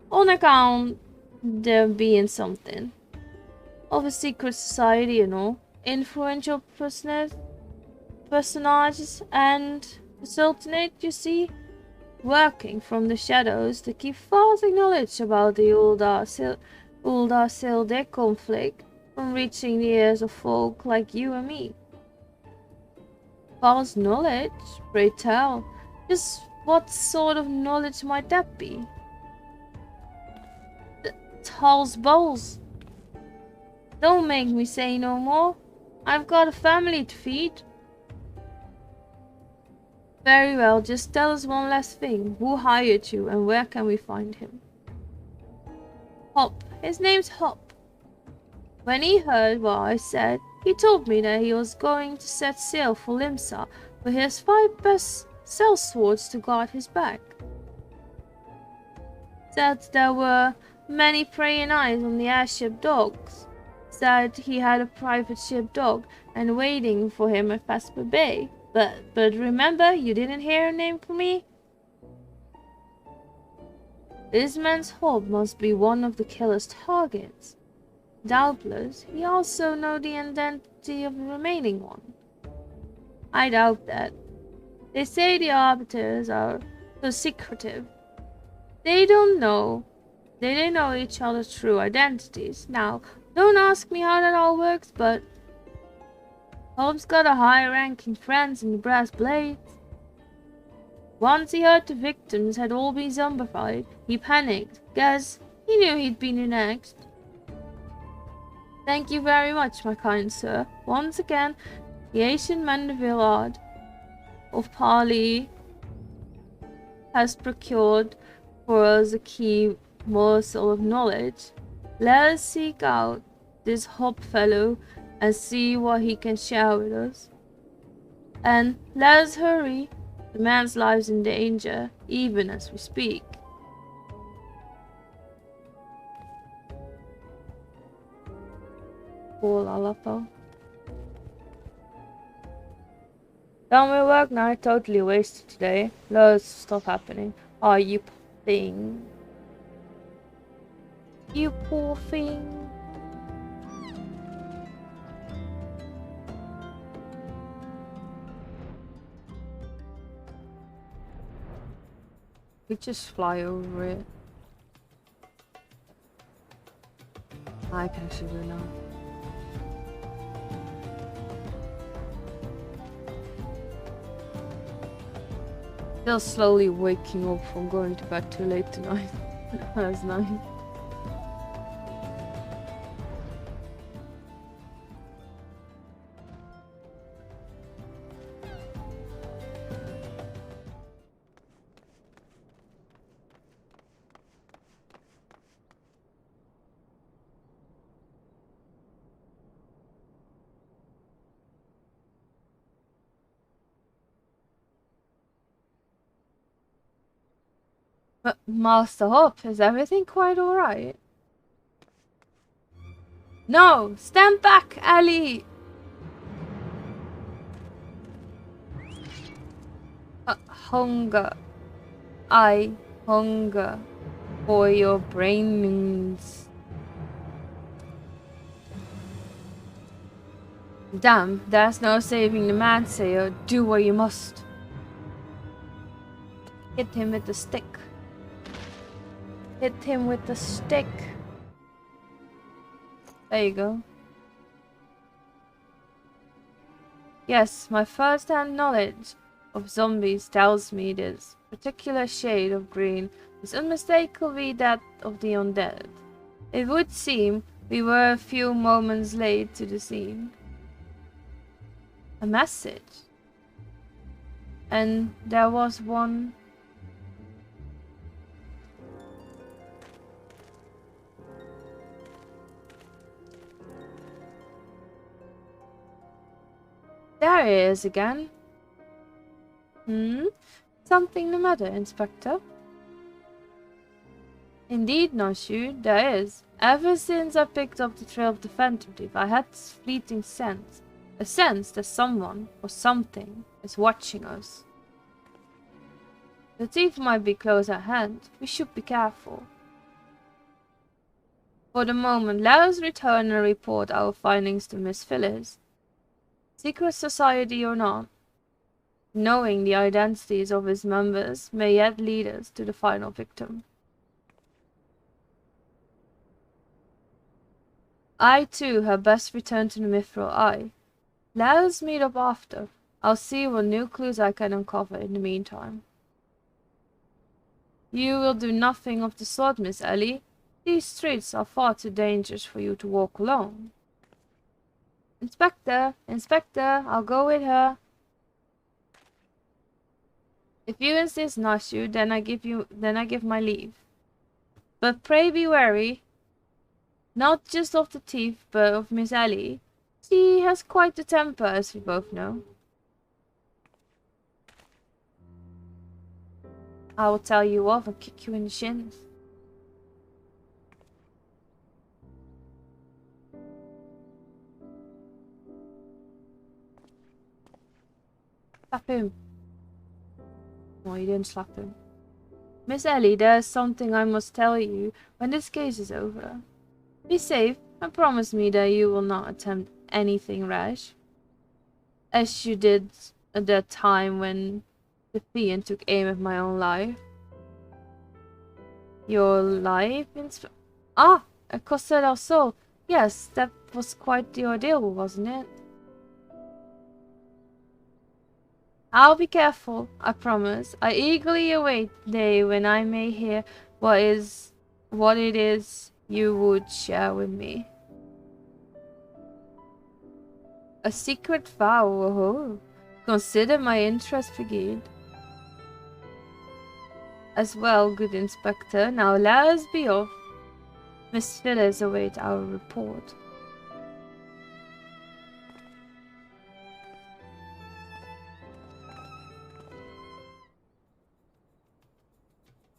account there being something of a secret society, you know, influential personages and the Sultanate, you see, working from the shadows to keep passing knowledge about the Ulda-Silde conflict from reaching the ears of folk like you and me. False knowledge? Pray tell. Just what sort of knowledge might that be? Tall's bowls. Don't make me say no more. I've got a family to feed. Very well, just tell us one last thing. Who hired you and where can we find him? Hop. His name's Hop. When he heard what I said, he told me that he was going to set sail for Limsa with his 5 best sellswords to guard his back. Said there were many praying eyes on the airship docks. Said he had a private ship dog and waiting for him at Vesper Bay. But remember, you didn't hear a name from me? This man's Hob must be one of the killer's targets. Doubtless, he also knows the identity of the remaining one. I doubt that. They say the arbiters are so secretive. They don't know each other's true identities. Now, don't ask me how that all works, but Holmes got a high-ranking friends in the Brass Blades. Once he heard the victims had all been zombified, he panicked, guess he knew he'd been next. Thank you very much, my kind sir. Once again, the ancient Mandeville art of parley has procured for us a key morsel of knowledge. Let us seek out this Hop fellow and see what he can share with us. And let us hurry. The man's life's in danger, even as we speak. Poor Lalapo. Done with work now, totally wasted today. Loads of stuff happening. Oh, you poor thing. You poor thing. We just fly over it. I can actually do now. Still slowly waking up from going to bed too late tonight. That's nice. But Master Hop, is everything quite alright? No! Stand back, Ellie! Hunger. I hunger for your brains. Damn, there's no saving the mansayer. Do what you must. Hit him with the stick. Hit him with the stick. There you go. Yes, my first-hand knowledge of zombies tells me this particular shade of green is unmistakably that of the undead. It would seem we were a few moments late to the scene. A message. And there was one. There he is again. Something the matter, Inspector? Indeed, Noshu, there is. Ever since I picked up the trail of the Phantom Thief, I had this fleeting sense A sense that someone or something is watching us. The thief might be close at hand. We should be careful. For the moment, let us return and report our findings to Miss Phyllis. Secret society or not, knowing the identities of its members may yet lead us to the final victim. I too had best return to the Mithril Eye. Let us meet up after. I'll see what new clues I can uncover in the meantime. You will do nothing of the sort, Miss Ellie. These streets are far too dangerous for you to walk alone. Inspector, Inspector, I'll go with her. If you insist, Nashu, then I give my leave. But pray be wary, not just of the thief, but of Miss Ellie. She has quite a temper, as we both know. I will tell you off and kick you in the shins. Slap him. No, you didn't slap him. Miss Ellie, there's something I must tell you when this case is over. Be safe and promise me that you will not attempt anything rash, as you did at that time when the fiend took aim at my own life. Your life? Ah, a Costa del Sol. Yes, that was quite the ordeal, wasn't it? I'll be careful, I promise. I eagerly await the day when I may hear what it is you would share with me. A secret vow, oh. Consider my interest forget. As well, good Inspector. Now let us be off. Miss Phyllis awaits our report.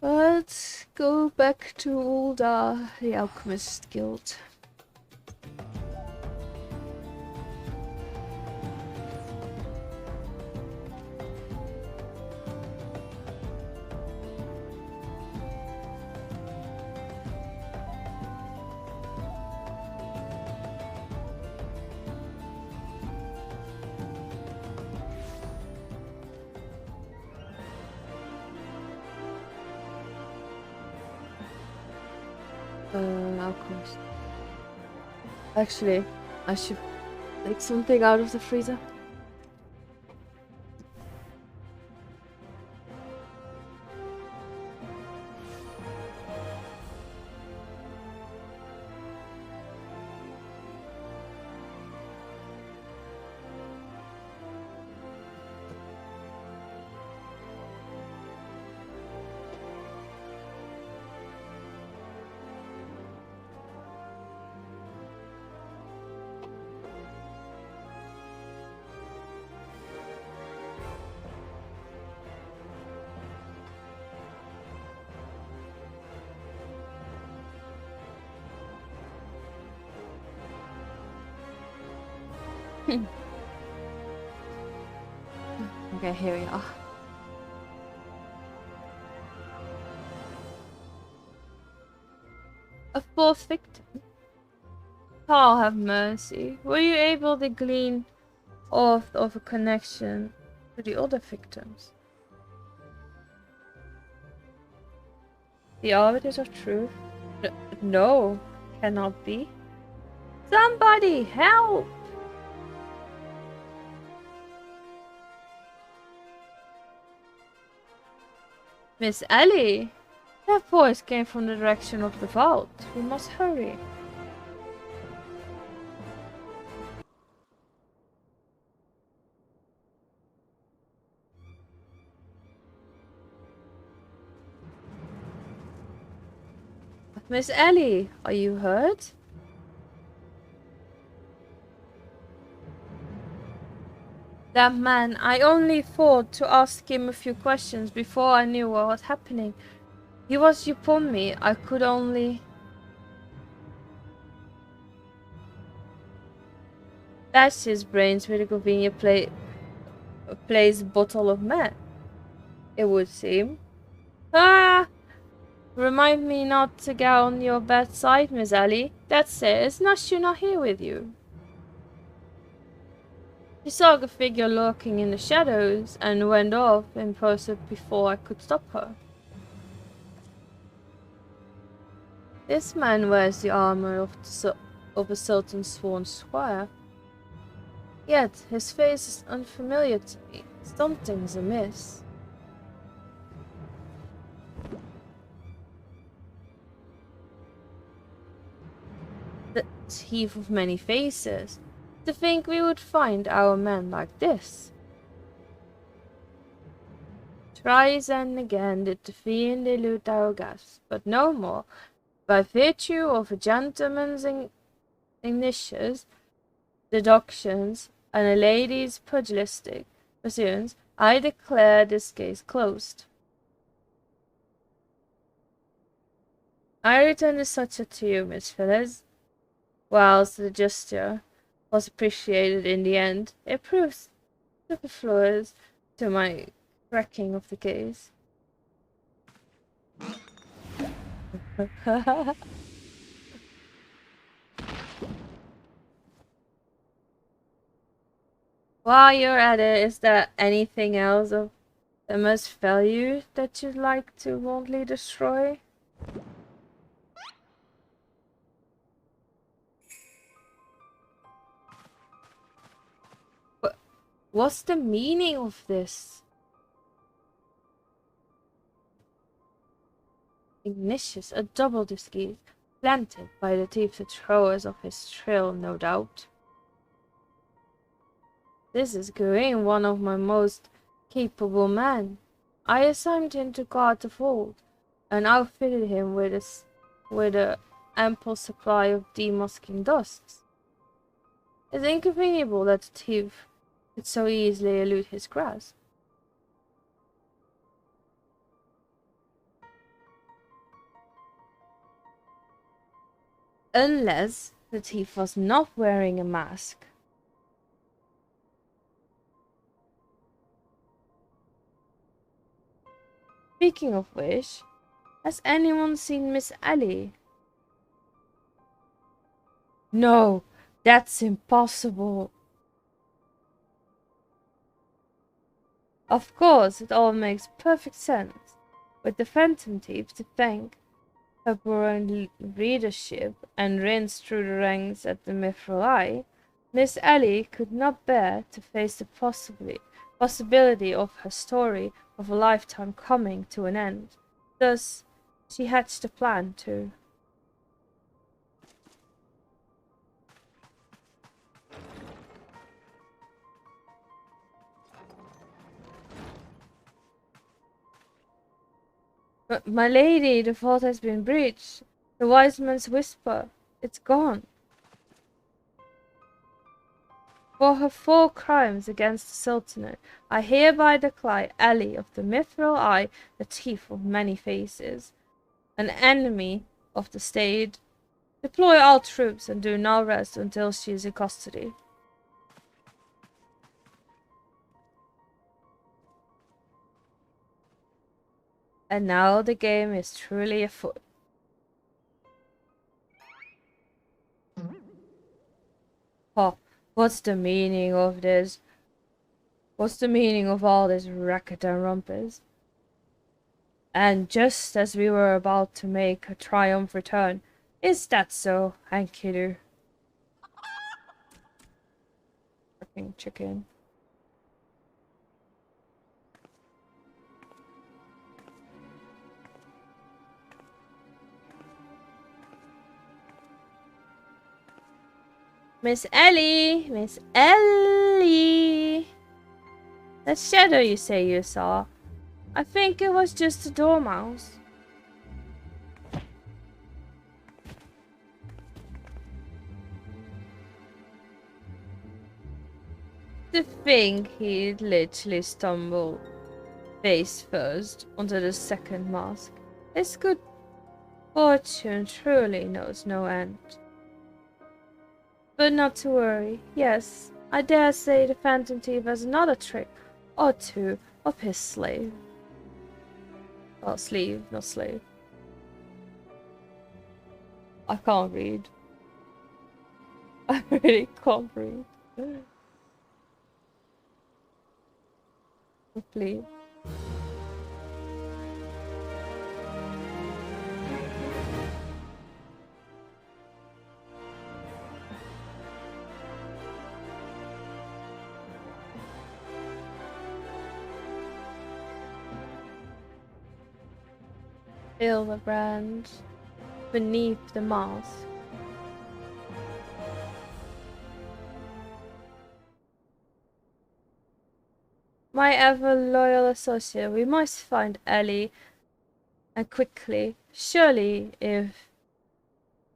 Let's go back to old the Alchemist Guild. Alchemist. Actually, I should take something out of the freezer. Okay, here we are. A fourth victim? Oh, have mercy. Were you able to glean of a connection to the other victims? The arbiters of truth? No, cannot be. Somebody help! Miss Ellie! That voice came from the direction of the vault. We must hurry. Miss Ellie, are you hurt? That man, I only thought to ask him a few questions before I knew what was happening. He was upon me, I could only... bash his brains with a convenient placed bottle of meth, it would seem. Ah! Remind me not to get on your bad side, Miss Ellie. That's it. It's not she not here with you. She saw a figure lurking in the shadows and went off impulsive before I could stop her. This man wears the armor of a certain sworn squire. Yet his face is unfamiliar to me. Something's amiss. The thief of many faces. To think we would find our man like this. Twice and again did the fiend elude our grasp, but no more. By virtue of a gentleman's initials, deductions, and a lady's pugilistic pursuance, I declare this case closed. I return the suture to you, Miss Phyllis. Whilst the gesture was appreciated in the end, it proves superfluous to my cracking of the case. While you're at it, is there anything else of the most value that you'd like to boldly destroy? What's the meaning of this? Ignatius, a double disguise, planted by the thief to throwers of his trail, no doubt. This is Gawain, one of my most capable men. I assigned him to guard the vault, and outfitted him with a ample supply of demasking dusks. It's inconceivable that the thief could so easily elude his grasp. Unless the thief was not wearing a mask. Speaking of which, has anyone seen Miss Ellie? No, that's impossible. Of course, it all makes perfect sense. With the Phantom Thief to thank her growing readership and rinse through the ranks at the Mithril Eye, Miss Ellie could not bear to face the possibility of her story of a lifetime coming to an end. Thus, she hatched a plan to My lady, the vault has been breached. The wise man's whisper, it's gone. For her 4 crimes against the Sultanate, I hereby declare Ellie of the Mithril Eye the thief of many faces, an enemy of the state. Deploy all troops and do not rest until she is in custody. And now the game is truly afoot. Oh, what's the meaning of this? What's the meaning of all this racket and rumpus? And just as we were about to make a triumph return, is that so, Hankidu? Fucking chicken. Miss Ellie! Miss Ellie! That shadow you say you saw, I think it was just a dormouse. To think he'd literally stumbled face first onto the second mask. His good fortune truly knows no end. But not to worry. Yes, I dare say the Phantom Thief has another trick or two up his slave. Well, sleeve, not slave. I can't read. I really can't read. Please. Hildibrand beneath the mask. My ever loyal associate, we must find Ellie, and quickly. Surely, if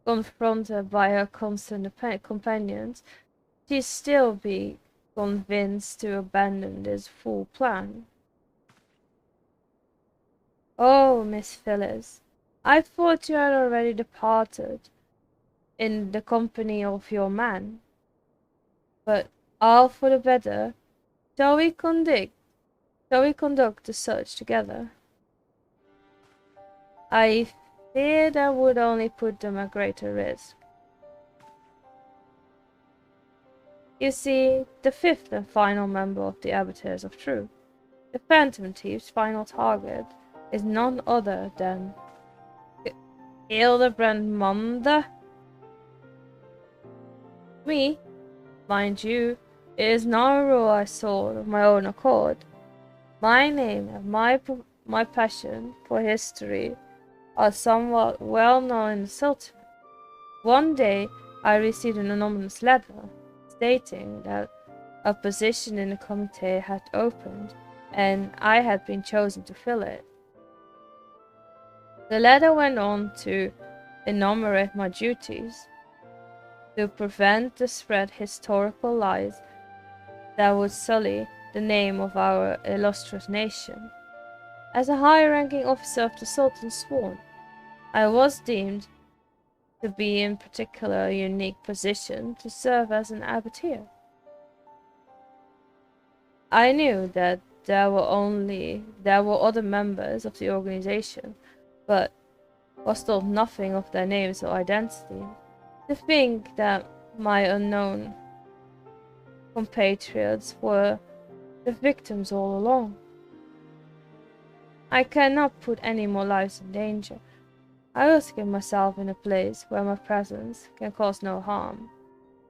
confronted by her constant companions, she'd still be convinced to abandon this fool plan. Oh, Miss Phyllis, I thought you had already departed in the company of your man. But all for the better. Shall we conduct the search together? I fear that would only put them at greater risk. You see, the fifth and final member of the Arbiters of Truth, the Phantom Thief's final target, is none other than Hildibrand Manda. Me, mind you, it is not a rule I sought of my own accord. My name and my passion for history are somewhat well known in the Sultanate. One day I received an anonymous letter stating that a position in the committee had opened and I had been chosen to fill it. The letter went on to enumerate my duties: to prevent the spread historical lies that would sully the name of our illustrious nation. As a high-ranking officer of the Sultan's sworn, I was deemed to be in particular a unique position to serve as an abbatier. I knew that there were other members of the organization, but was told nothing of their names or identity. To think that my unknown compatriots were the victims all along. I cannot put any more lives in danger. I will keep myself in a place where my presence can cause no harm,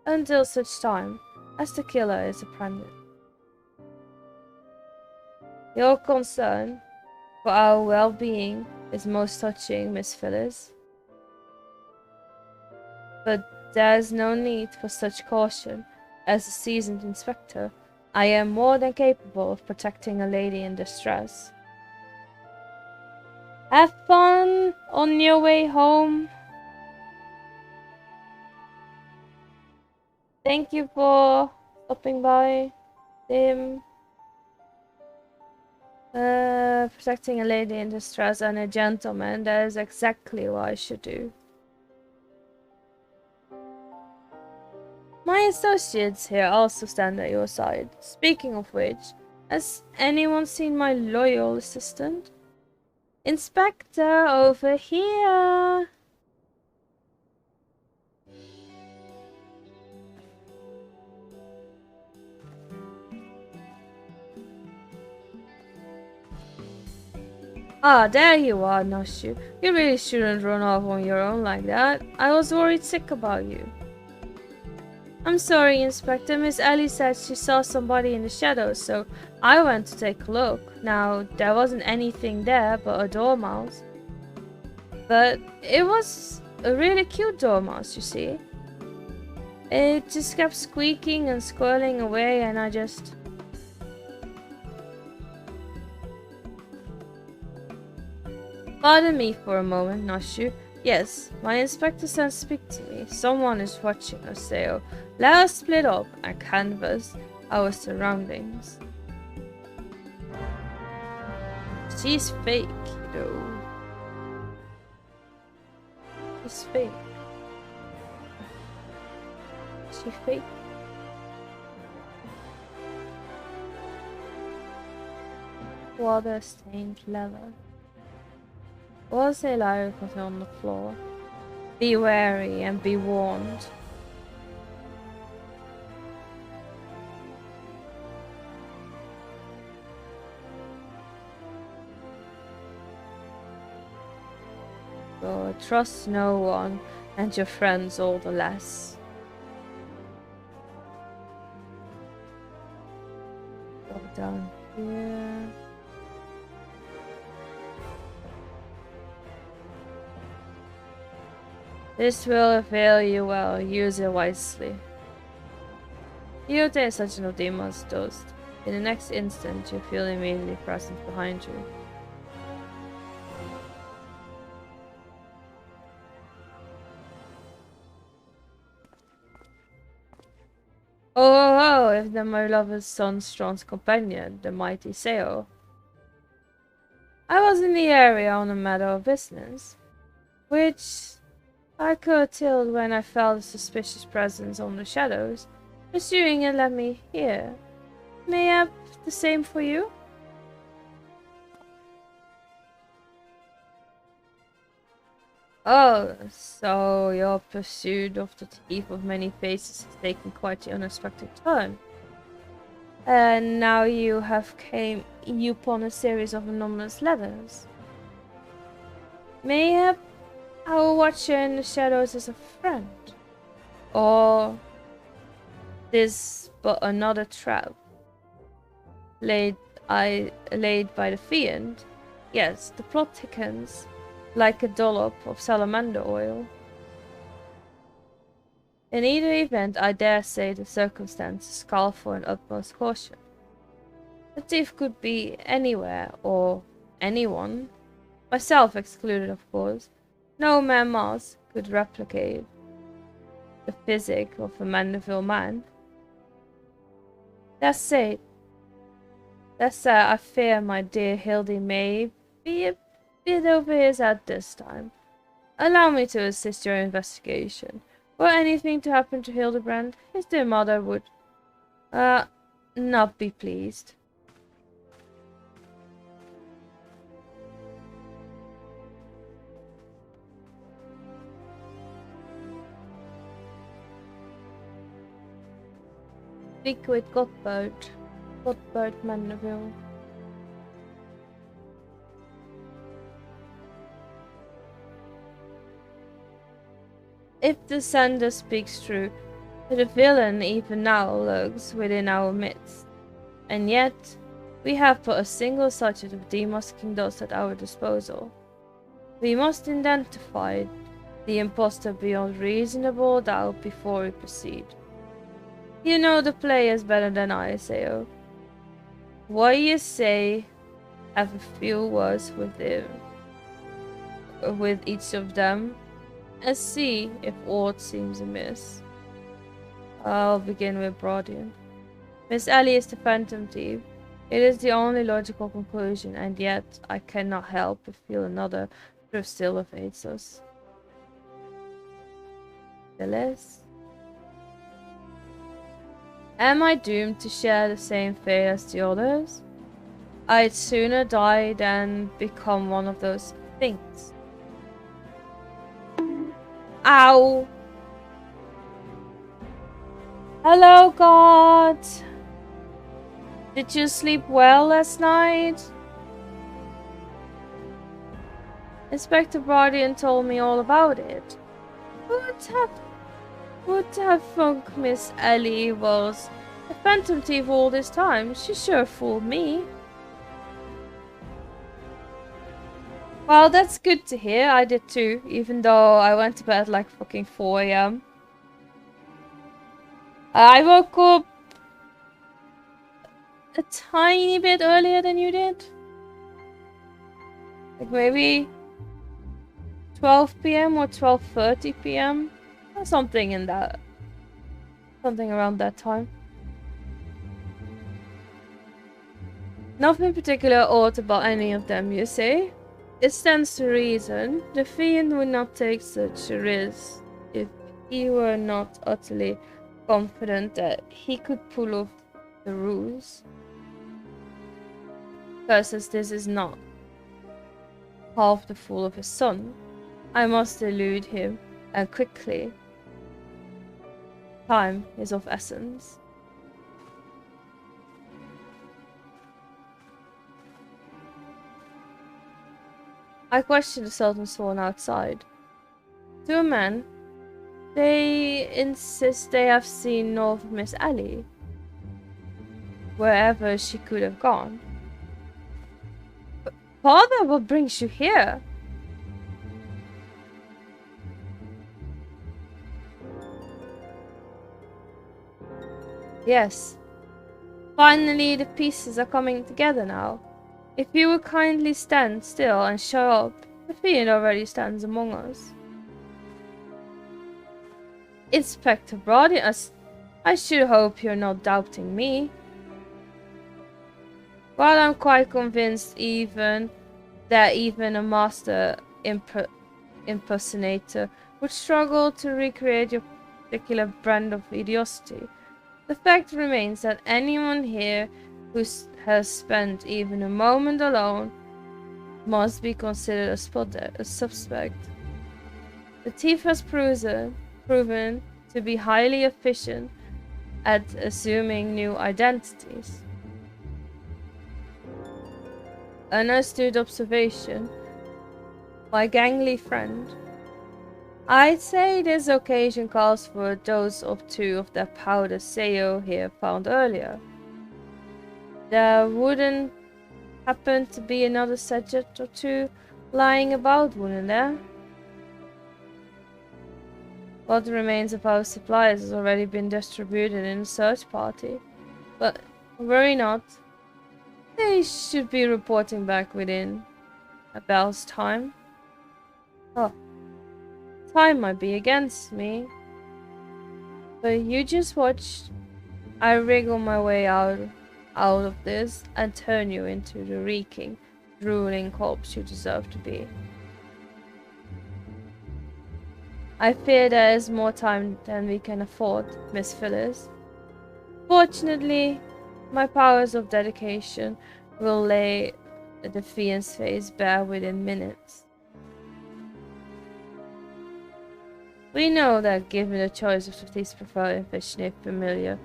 until such time as the killer is apprehended. Your concern for our well-being is most touching, Miss Phyllis. But there is no need for such caution. As a seasoned inspector, I am more than capable of protecting a lady in distress. Have fun on your way home. Thank you for stopping by, Tim. Protecting a lady in distress and a gentleman, that is exactly what I should do. My associates here also stand at your side. Speaking of which, has anyone seen my loyal assistant? Inspector, over here! Ah, there you are, Nashu. You really shouldn't run off on your own like that. I was worried sick about you. I'm sorry, Inspector. Miss Ellie said she saw somebody in the shadows, so I went to take a look. Now, there wasn't anything there but a dormouse. But it was a really cute dormouse, you see. It just kept squeaking and squirreling away, and I just... Pardon me for a moment, Nashu. Yes, my inspector said speak to me. Someone is watching us, so let us split up and canvass our surroundings. She's fake, though. She's fake. Lucky fate. Water-stained leather. Was a lyre on the floor. Be wary and be warned. So trust no one, and your friends all the less. Go down here. This will avail you well. Use it wisely. You obtain such an demon's dust. In the next instant, you feel immediately present behind you. Oh, if then my lover's son's strong companion, the mighty Seo. I was in the area on a matter of business, which I curtailed when I felt a suspicious presence on the shadows. Pursuing it led me here. May I have the same for you? Oh, so your pursuit of the thief of many faces has taken quite an unexpected turn. And now you have came upon a series of anonymous letters. Mayhap our watcher in the shadows is a friend. Or this but another trap laid by the fiend. Yes, the plot thickens like a dollop of salamander oil. In either event, I dare say the circumstances call for an utmost caution. The thief could be anywhere or anyone, myself excluded of course. No man mask could replicate the physique of a Mandeville man. That said, I fear my dear Hildy may be a bit over his head this time. Allow me to assist your investigation. Were anything to happen to Hildibrand, his dear mother would not be pleased. Speak with Godbert Mandeville. If the sender speaks true, the villain even now lurks within our midst, and yet we have but a single sachet of demasking dust at our disposal. We must identify the impostor beyond reasonable doubt before we proceed. You know the players better than I, Seo. What you say, have a few words with each of them, and see if aught seems amiss. I'll begin with Brodian. Miss Ellie is the phantom thief. It is the only logical conclusion, and yet I cannot help but feel another truth still evades us. Phyllis? Am I doomed to share the same fate as the others? I'd sooner die than become one of those things. Ow! Hello, God! Did you sleep well last night? Inspector Brodian told me all about it. Would have thunk Miss Ellie was a phantom thief all this time. She sure fooled me. Well, that's good to hear. I did too, even though I went to bed like fucking 4 AM. I woke up a tiny bit earlier than you did. Like maybe 12 PM or 12:30 PM. Or something in that. Something around that time. Nothing particular odd about any of them, you say? It stands to reason the fiend would not take such a risk if he were not utterly confident that he could pull off the ruse. Because as this is not half the fool of his son, I must elude him, and quickly. Time is of essence. I question the Sultan's sworn outside. Two men. They insist they have seen north of Miss Ellie, wherever she could have gone. But father, what brings you here? Yes. Finally, the pieces are coming together now. If you would kindly stand still and show up, the fiend already stands among us. Inspector Brody, I should hope you're not doubting me. Well, I'm quite convinced that even a master impersonator would struggle to recreate your particular brand of idiocy. The fact remains that anyone here who has spent even a moment alone must be considered a suspect. The thief has proven to be highly efficient at assuming new identities. An astute observation, my gangly friend. I'd say this occasion calls for a dose or two of that powder Seo here found earlier. There wouldn't happen to be another sachet or two lying about, wouldn't there? What remains of our supplies has already been distributed in a search party. But worry not. They should be reporting back within a bell's time. Oh, time might be against me. But you just watch. I wriggle my way out of this and turn you into the reeking, drooling corpse you deserve to be. I fear there is more time than we can afford, Miss Phyllis. Fortunately, my powers of dedication will lay the fiend's face bare within minutes. We know that given the choice of these preferred and familiar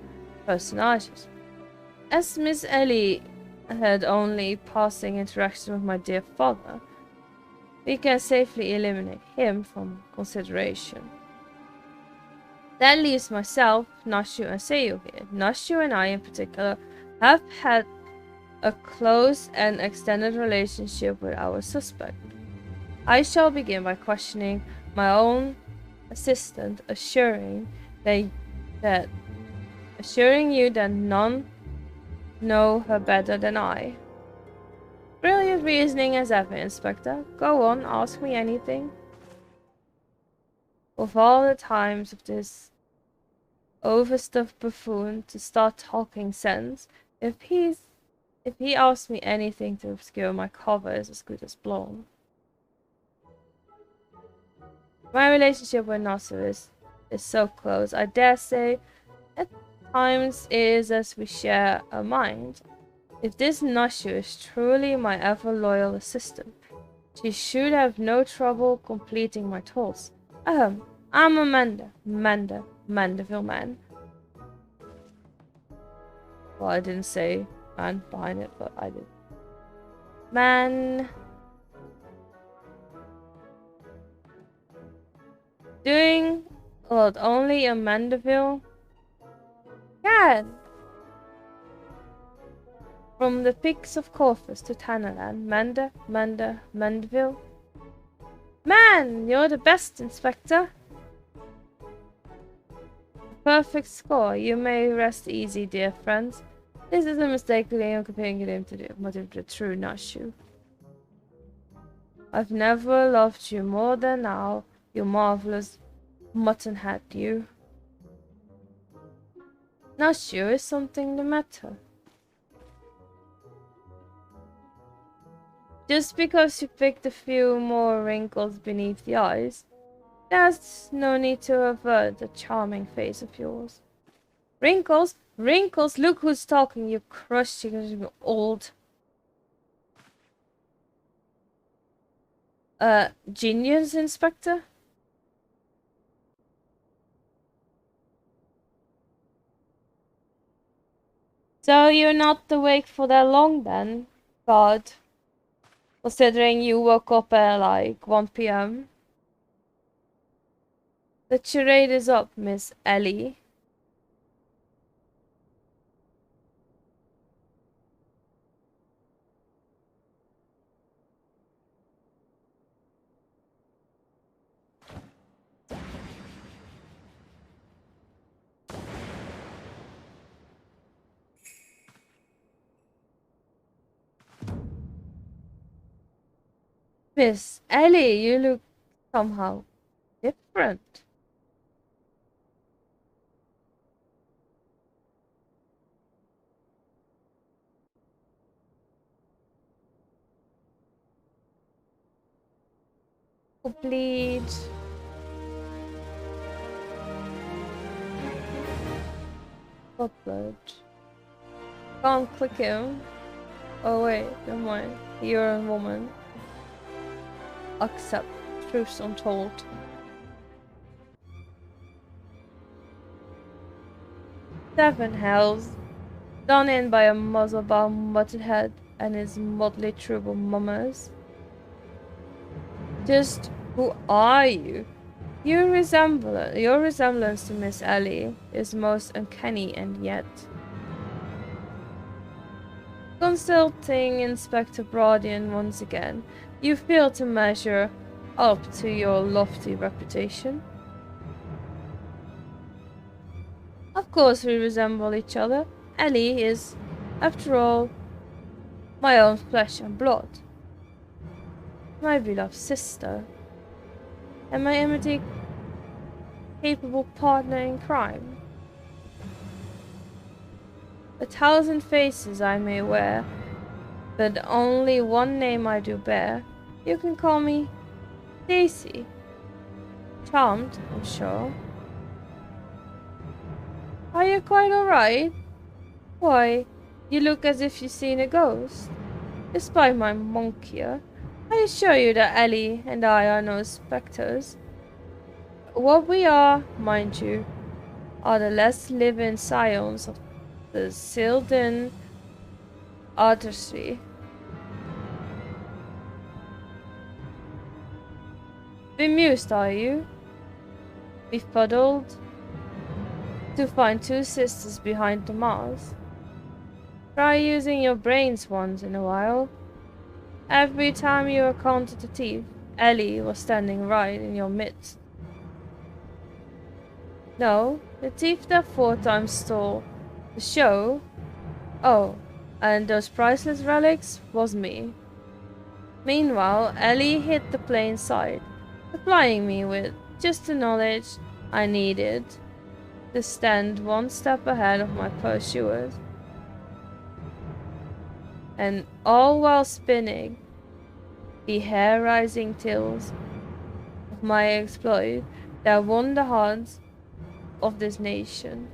personages, as Miss Ellie had only passing interaction with my dear father, we can safely eliminate him from consideration. That leaves myself, Nashu and Seiyu here. Nashu and I in particular have had a close and extended relationship with our suspect. I shall begin by questioning my own assistant, assuring you that none know her better than I. Brilliant reasoning as ever, Inspector. Go on, ask me anything. Of all the times of this overstuffed buffoon to start talking sense, if he asks me anything to obscure my cover is as good as blown. My relationship with Nasser is so close. I dare say at times it is as we share a mind. If this Nashu is truly my ever-loyal assistant, she should have no trouble completing my tours. I'm a Mandeville man. Well, I didn't say man behind it, but I did. Man. Doing what only a Mandeville can. From the peaks of Corpus to Tanaland, Mandeville. Man, you're the best, Inspector. Perfect score. You may rest easy, dear friends. This is a mistake I'm comparing him to the true Nashu. I've never loved you more than now, you marvelous muttonhead, you. Nashu, is something the matter? Just because you picked a few more wrinkles beneath the eyes, there's no need to avert the charming face of yours. Wrinkles? Wrinkles? Look who's talking, you crusty, you old. Genius, Inspector? So you're not awake for that long then? God. Considering you woke up at like 1 p.m. The charade is up, Miss Ellie. Miss Ellie, you look somehow different. Bleed. Blood. Can't click him. Oh wait, never mind. You're a woman. Accept truths untold. Seven hells. Done in by a muzzle-bound mutted head and his motley troop of mummers. Just who are you? Your resemblance to Miss Ellie is most uncanny, and yet. Consulting Inspector Brodian once again, you fail to measure up to your lofty reputation. Of course we resemble each other. Ellie is, after all, my own flesh and blood. My beloved sister. And my enmity capable partner in crime. 1,000 faces I may wear, but only one name I do bear. You can call me Daisy. Charmed, I'm sure. Are you quite alright? Why, you look as if you've seen a ghost. Despite my monkia, I assure you that Ellie and I are no spectres. What we are, mind you, are the less living scions of the Sylvan artistry. Bemused, are you? Befuddled? To find two sisters behind the mask? Try using your brains once in a while. Every time you encountered a thief, Ellie was standing right in your midst. No, the thief that 4 times stole the show. Oh, and those priceless relics was me. Meanwhile, Ellie hit the plain sight, supplying me with just the knowledge I needed to stand one step ahead of my pursuers. And all while spinning the hair-raising tales of my exploit that won the hearts of this nation.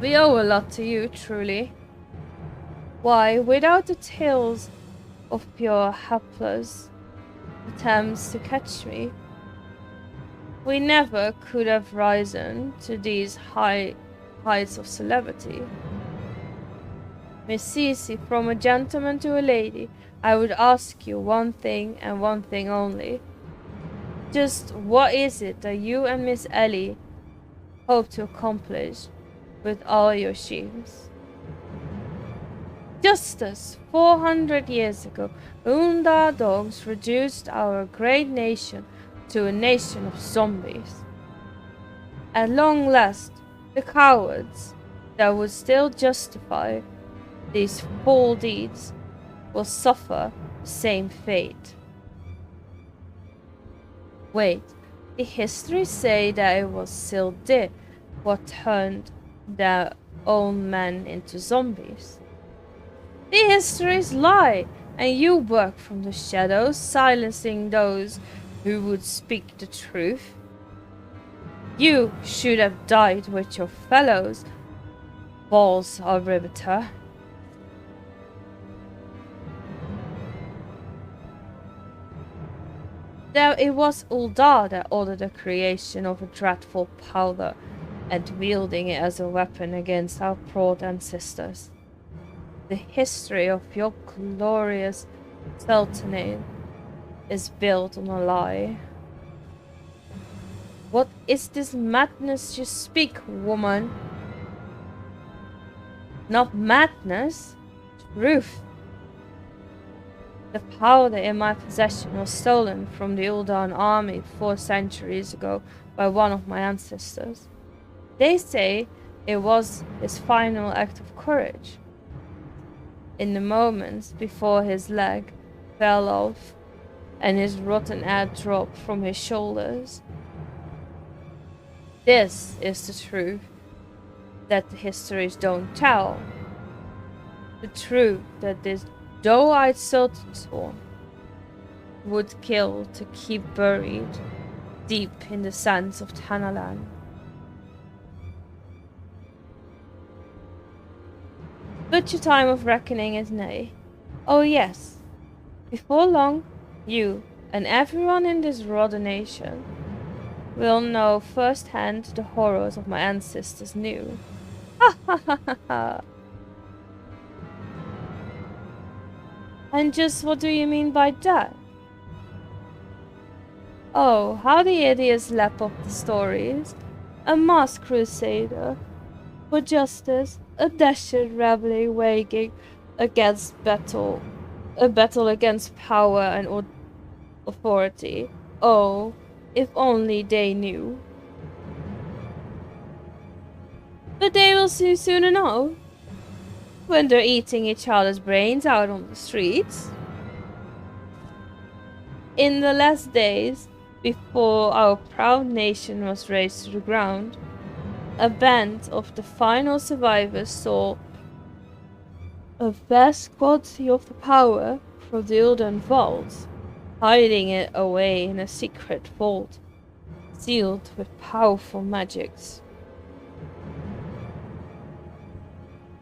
We owe a lot to you, truly. Why, without the tales of pure hapless attempts to catch me, we never could have risen to these heights of celebrity. Miss Cece, from a gentleman to a lady, I would ask you one thing and one thing only. Just what is it that you and Miss Ellie hope to accomplish with all your schemes? Justice! 400 years ago, Unda dogs reduced our great nation to a nation of zombies. At long last, the cowards that would still justify these foul deeds will suffer the same fate. Wait, the histories say that it was Sildir what turned their own men into zombies. The histories lie, and you work from the shadows, silencing those who would speak the truth. You should have died with your fellows, false arbiter. Though it was Uldar that ordered the creation of a dreadful powder and wielding it as a weapon against our proud ancestors. The history of your glorious sultanate is built on a lie. What is this madness you speak, woman? Not madness, truth. The powder in my possession was stolen from the Uldan army 4 centuries ago by one of my ancestors. They say it was his final act of courage. In the moments before his leg fell off and his rotten head dropped from his shoulders. This is the truth that the histories don't tell. The truth that this doe-eyed sultan's horn would kill to keep buried deep in the sands of Tanalan. But your time of reckoning is nigh. Oh yes, before long, you and everyone in this Rhoda nation will know firsthand the horrors of my ancestors knew. Ha ha ha ha ha! And just what do you mean by that? Oh, how the idiots lap up the stories. A masked crusader for justice, a desperate rebel waging against a battle against power and authority. Oh, if only they knew. But they will soon know. When they're eating each other's brains out on the streets. In the last days, before our proud nation was razed to the ground, a band of the final survivors saw a vast quantity of the power from the Uldan vault, hiding it away in a secret vault, sealed with powerful magics.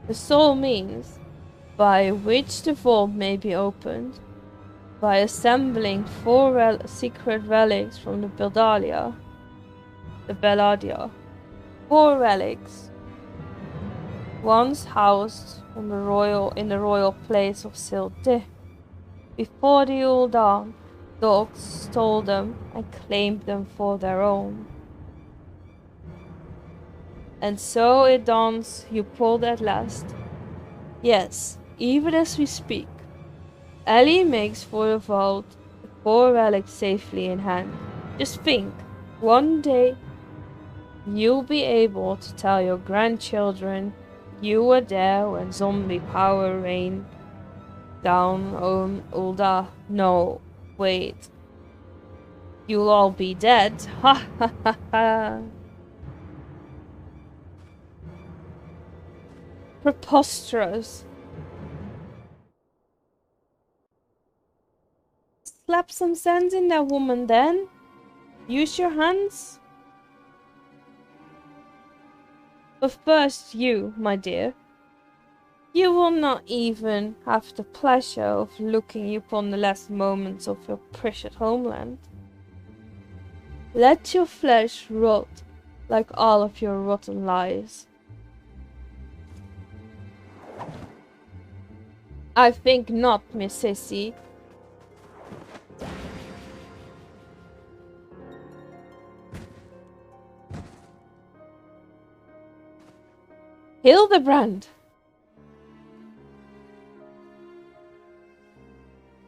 The sole means by which the vault may be opened, by assembling 4 secret relics from the Belladia. 4 relics, once housed on in the royal place of Silde. Before the Uldan dogs stole them and claimed them for their own. And so it dawns you pulled at last. Yes, even as we speak. Ellie makes for the vault, the 4 relics safely in hand. Just think, one day you'll be able to tell your grandchildren you were there when zombie power rained down on Ulda. No, wait. You'll all be dead. Ha ha ha ha. Preposterous. Slap some sense in that woman then. Use your hands. But first you, my dear. You will not even have the pleasure of looking upon the last moments of your precious homeland. Let your flesh rot like all of your rotten lies. I think not, Miss Sissy. Hildibrand!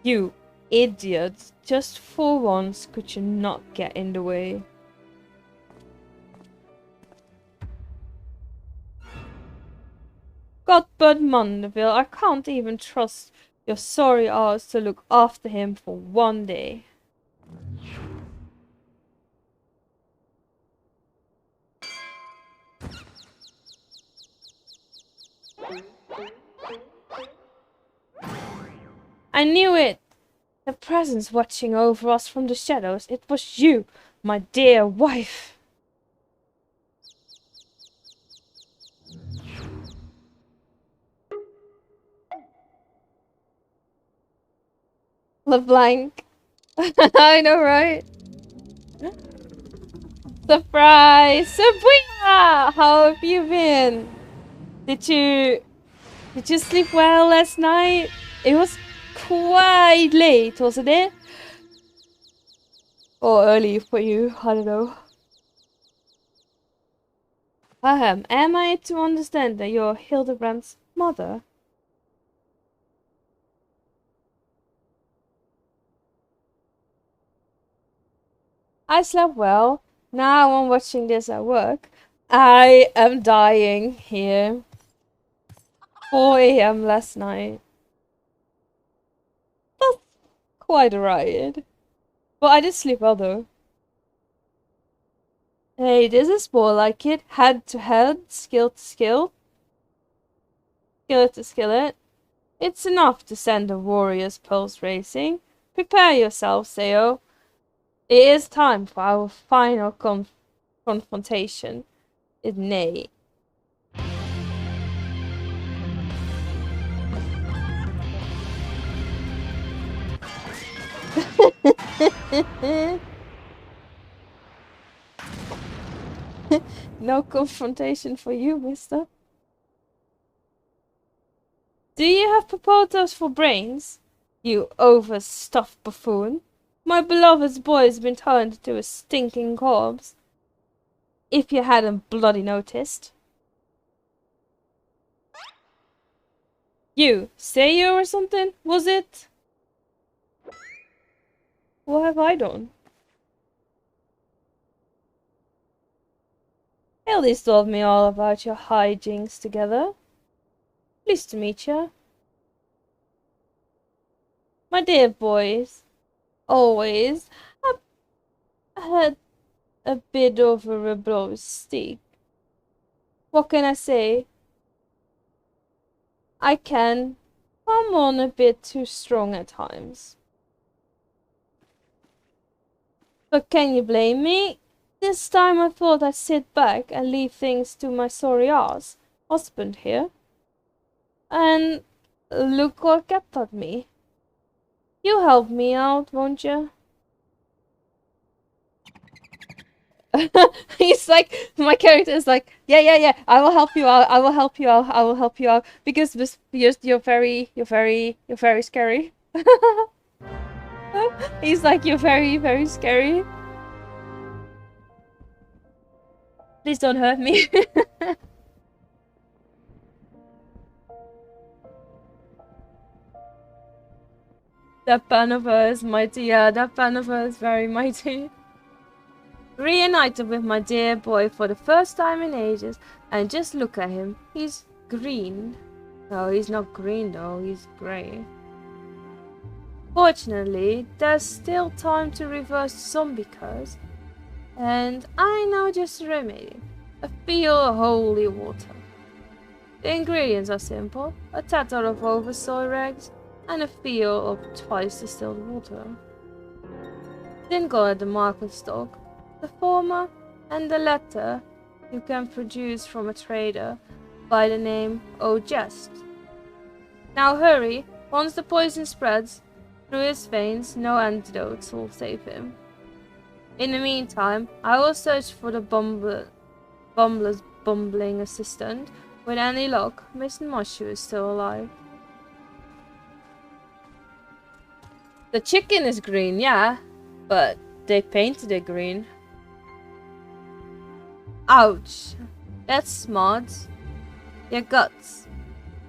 You idiot! Just for once could you not get in the way? Godbud Mandeville, I can't even trust your sorry ass to look after him for one day. I knew it! The presence watching over us from the shadows. It was you, my dear wife. LeBlanc. I know, right? Surprise! Sabrina! How have you been? Did you sleep well last night? It was quite late, wasn't it? Or early for you, I don't know. Am I to understand that you're Hildibrand's mother? I slept well. Now I'm watching this at work. I am dying here. 4 a.m. last night. That's quite a riot. But I did sleep well though. Hey, this is more like it. Head to head, skill to skill. Skillet to skillet. It's enough to send the warriors pulse racing. Prepare yourself, Seo. It is time for our final confrontation. It nay. No confrontation for you, mister. Do you have proposals for brains? You overstuffed buffoon. My beloved's boy's been turned into a stinking corpse. If you hadn't bloody noticed. You, say you or something, was it? What have I done? Hildy's told me all about your hijinks together. Pleased to meet you. My dear boys, always had a bit of a rebel stick. What can I say? I can come on a bit too strong at times. But can you blame me? This time I thought I'd sit back and leave things to my sorry ass husband here. And look what kept at me. You help me out, won't you? He's like, my character is like, yeah, I will help you out, I will help you out, I will help you out, because this, you're very scary. He's like, you're very scary. Please don't hurt me. That Panova is mighty, yeah, that Panova is very mighty. Reunited with my dear boy for the first time in ages, and just look at him, he's green. No, he's not green though, he's grey. Fortunately, there's still time to reverse the zombie curse, and I know just a remedy. A feel of holy water. The ingredients are simple, a tatter of oversoy rags, and a feel of twice distilled water. Then go at the market stock. The former and the latter you can produce from a trader by the name O Jest. Now hurry, once the poison spreads through his veins, no antidotes will save him. In the meantime, I will search for the bumbler's bumbling assistant. With any luck, Miss Mushu is still alive. The chicken is green, yeah, but they painted it green. Ouch, that's smart. Your guts.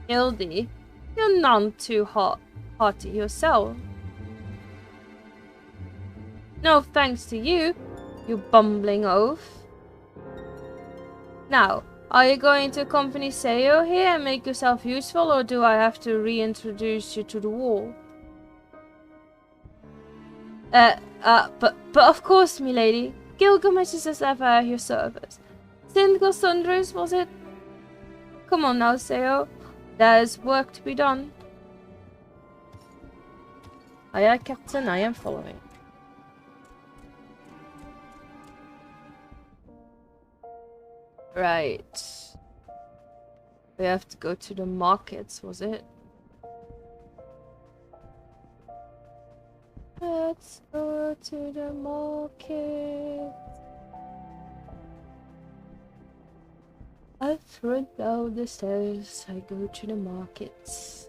Hildy, you're none too hearty yourself. No thanks to you, you bumbling oaf. Now, are you going to accompany Seo here and make yourself useful, or do I have to reintroduce you to the wall? But of course, milady. Gilgamesh is as ever at your service. Single Sundries, was it? Come on now, Seo. There's work to be done. Aye, Captain, I am following. Right. We have to go to the markets, was it? Let's go to the market. I run down the stairs, I go to the markets.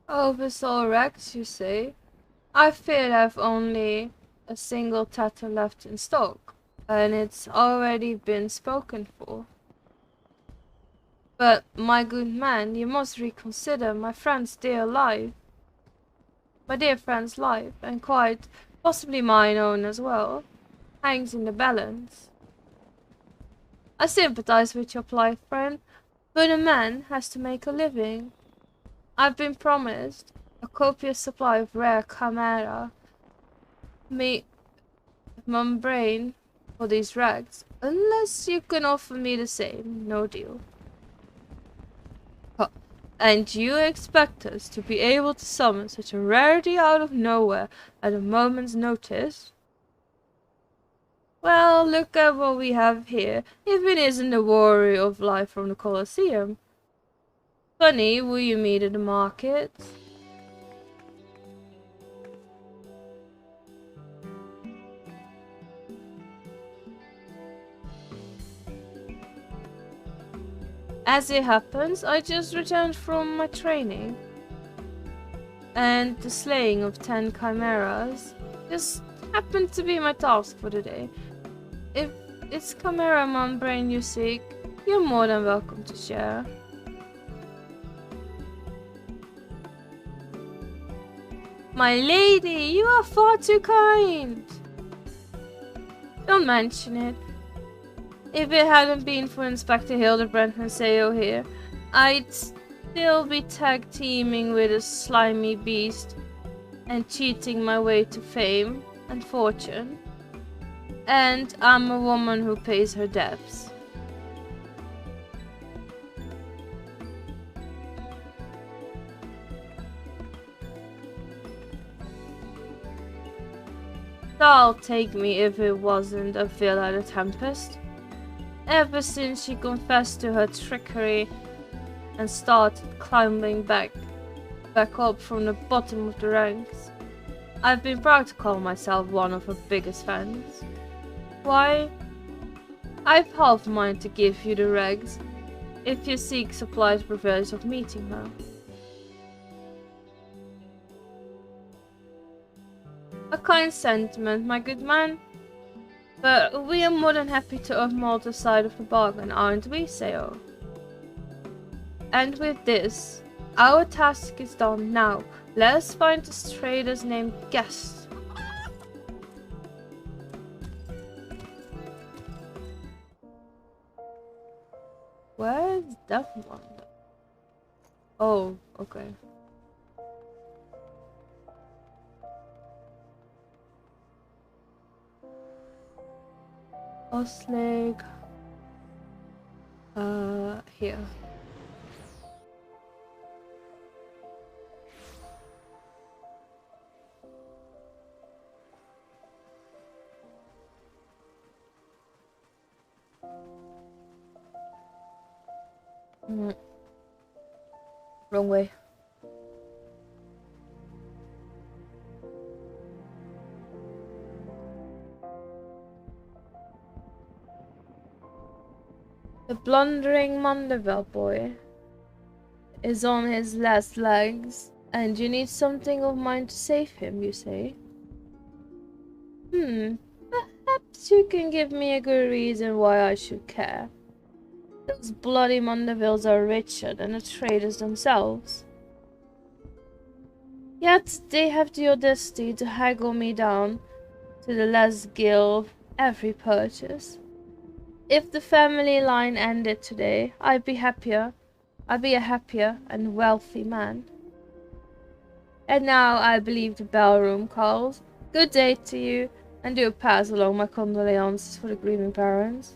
Oversaw rags, you say? I fear I've only a single tatter left in stock, and it's already been spoken for. But, my good man, you must reconsider my friend's dear life. My dear friend's life, and quite possibly mine own as well, hangs in the balance. I sympathize with your plight, friend, but a man has to make a living. I've been promised a copious supply of rare chimera membrane for these rags, unless you can offer me the same, no deal. Huh. And you expect us to be able to summon such a rarity out of nowhere at a moment's notice? Well, look at what we have here, if it isn't the warrior of life from the Colosseum. Funny, will you meet at the market? As it happens, I just returned from my training. And the slaying of 10 chimeras just happened to be my task for the day. If it's chimera membrane you seek, you're more than welcome to share. My lady, you are far too kind. Don't mention it. If it hadn't been for Inspector Hildibrand and Sayo here, I'd still be tag teaming with a slimy beast and cheating my way to fame and fortune. And I'm a woman who pays her debts. I'll take me if it wasn't a Villa the Tempest. Ever since she confessed to her trickery and started climbing back up from the bottom of the ranks, I've been proud to call myself one of her biggest fans. Why? I've half a mind to give you the regs, if you seek supplies privilege of meeting her. A kind sentiment, my good man. But we are more than happy to uphold the side of the bargain, aren't we, Sayo? And with this, our task is done now. Let us find this trader's named Guest. Where is that one? Oh, okay. Osleg. Here. Wrong way. The blundering Mandeville boy is on his last legs, and you need something of mine to save him, you say? Perhaps you can give me a good reason why I should care. Those bloody Mandevilles are richer than the traders themselves. Yet they have the audacity to haggle me down to the last gill every purchase. If the family line ended today, I'd be happier. I'd be a happier and wealthy man. And now I believe the bellroom calls. Good day to you, and do pass along my condolences for the grieving parents.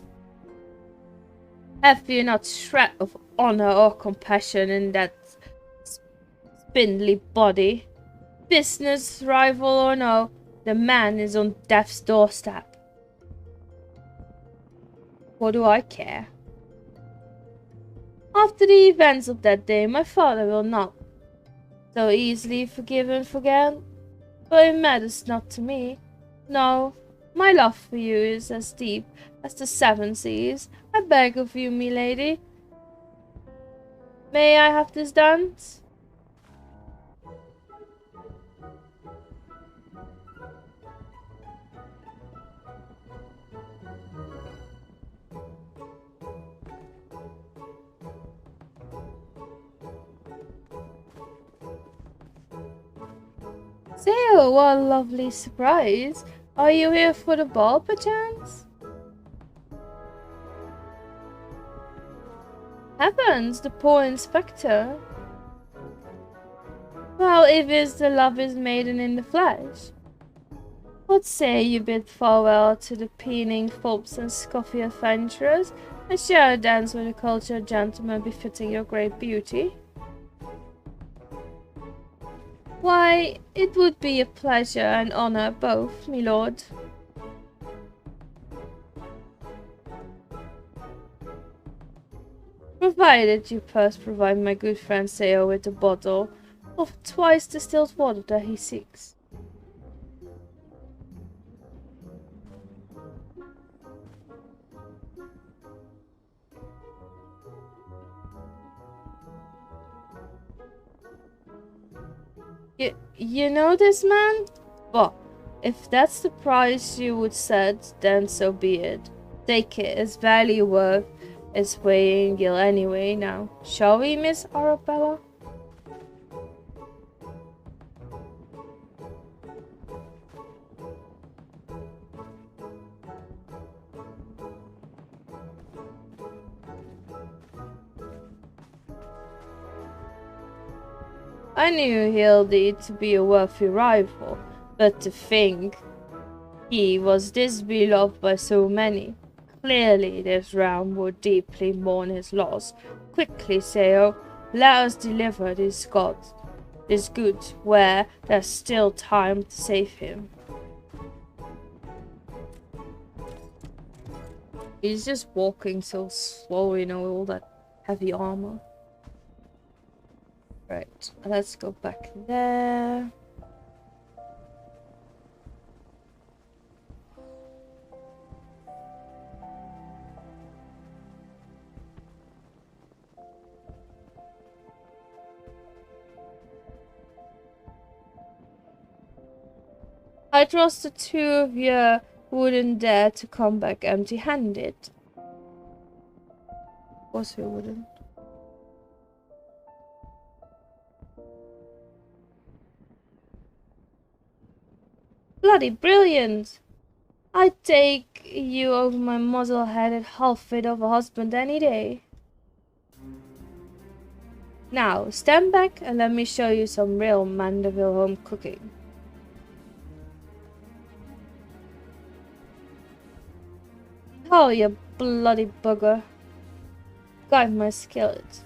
Have you not shred of honor or compassion in that spindly body? Business rival or no, the man is on death's doorstep. What do I care? After the events of that day, my father will not so easily forgive and forget, but it matters not to me. No, my love for you is as deep as the seven seas. I beg of you, milady. May I have this dance? Theo, what a lovely surprise. Are you here for the ball, perchance? Heavens, the poor inspector. Well, if it's the lovers maiden in the flesh. What say you bid farewell to the peening fopes and scoffy adventurers, and share a dance with a cultured gentleman befitting your great beauty? Why, it would be a pleasure and honor both, my lord. Provided you first provide my good friend Theo with a bottle of twice distilled water that he seeks. You know this man? Well, if that's the price you would set, then so be it. Take it, it's value worth its weight in gill anyway. Now, shall we, Miss Arabella? I knew Hildy to be a worthy rival, but to think he was this beloved by so many. Clearly this realm would deeply mourn his loss. Quickly, Theo, let us deliver this good, where there's still time to save him. He's just walking so slow, you know, all that heavy armor. Right, let's go back there. I trust the two of you wouldn't dare to come back empty-handed. Of course we wouldn't. Bloody brilliant! I'd take you over my muzzle-headed half-wit of a husband any day. Now, stand back and let me show you some real Mandeville home cooking. Oh, you bloody bugger. Got my skillet.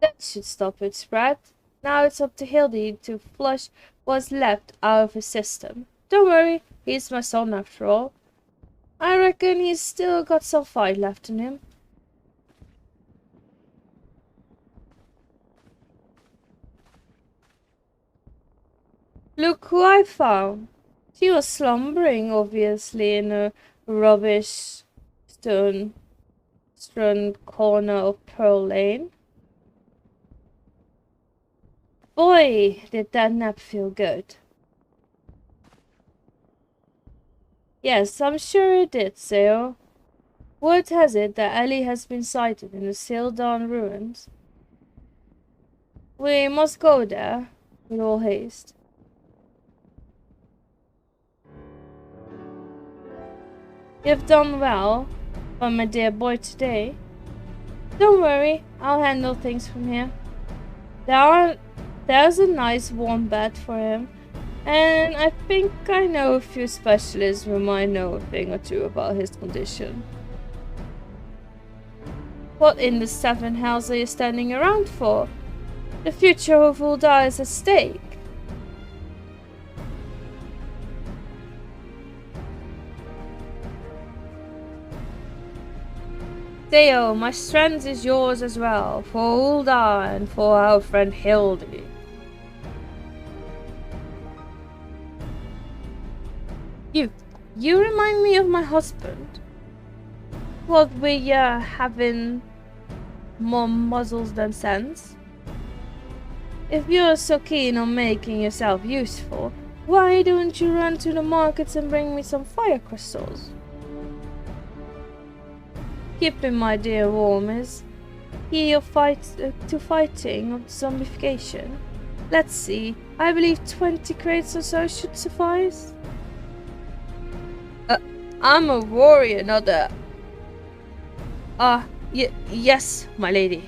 That should stop it, Sprat. Now it's up to Hildy to flush what's left out of his system. Don't worry, he's my son after all. I reckon he's still got some fight left in him. Look who I found. She was slumbering, obviously, in a rubbish-strewn corner of Pearl Lane. Boy, did that nap feel good. Yes, I'm sure it did, Theo. Word has it that Ellie has been sighted in the Sildan ruins. We must go there. with all haste. You've done well by my dear boy today. Don't worry, I'll handle things from here. There's a nice warm bed for him, and I think I know a few specialists who might know a thing or two about his condition. What in the seven hells are you standing around for? The future of Ulda is at stake. Theo, my strength is yours as well, for Ulda and for our friend Hildi. You remind me of my husband. What we having more muzzles than sense? If you're so keen on making yourself useful, why don't you run to the markets and bring me some fire crystals? Keeping my dear warm is key of fighting of zombification. Let's see, I believe 20 crates or so should suffice. I'm a warrior, not a... yes, my lady.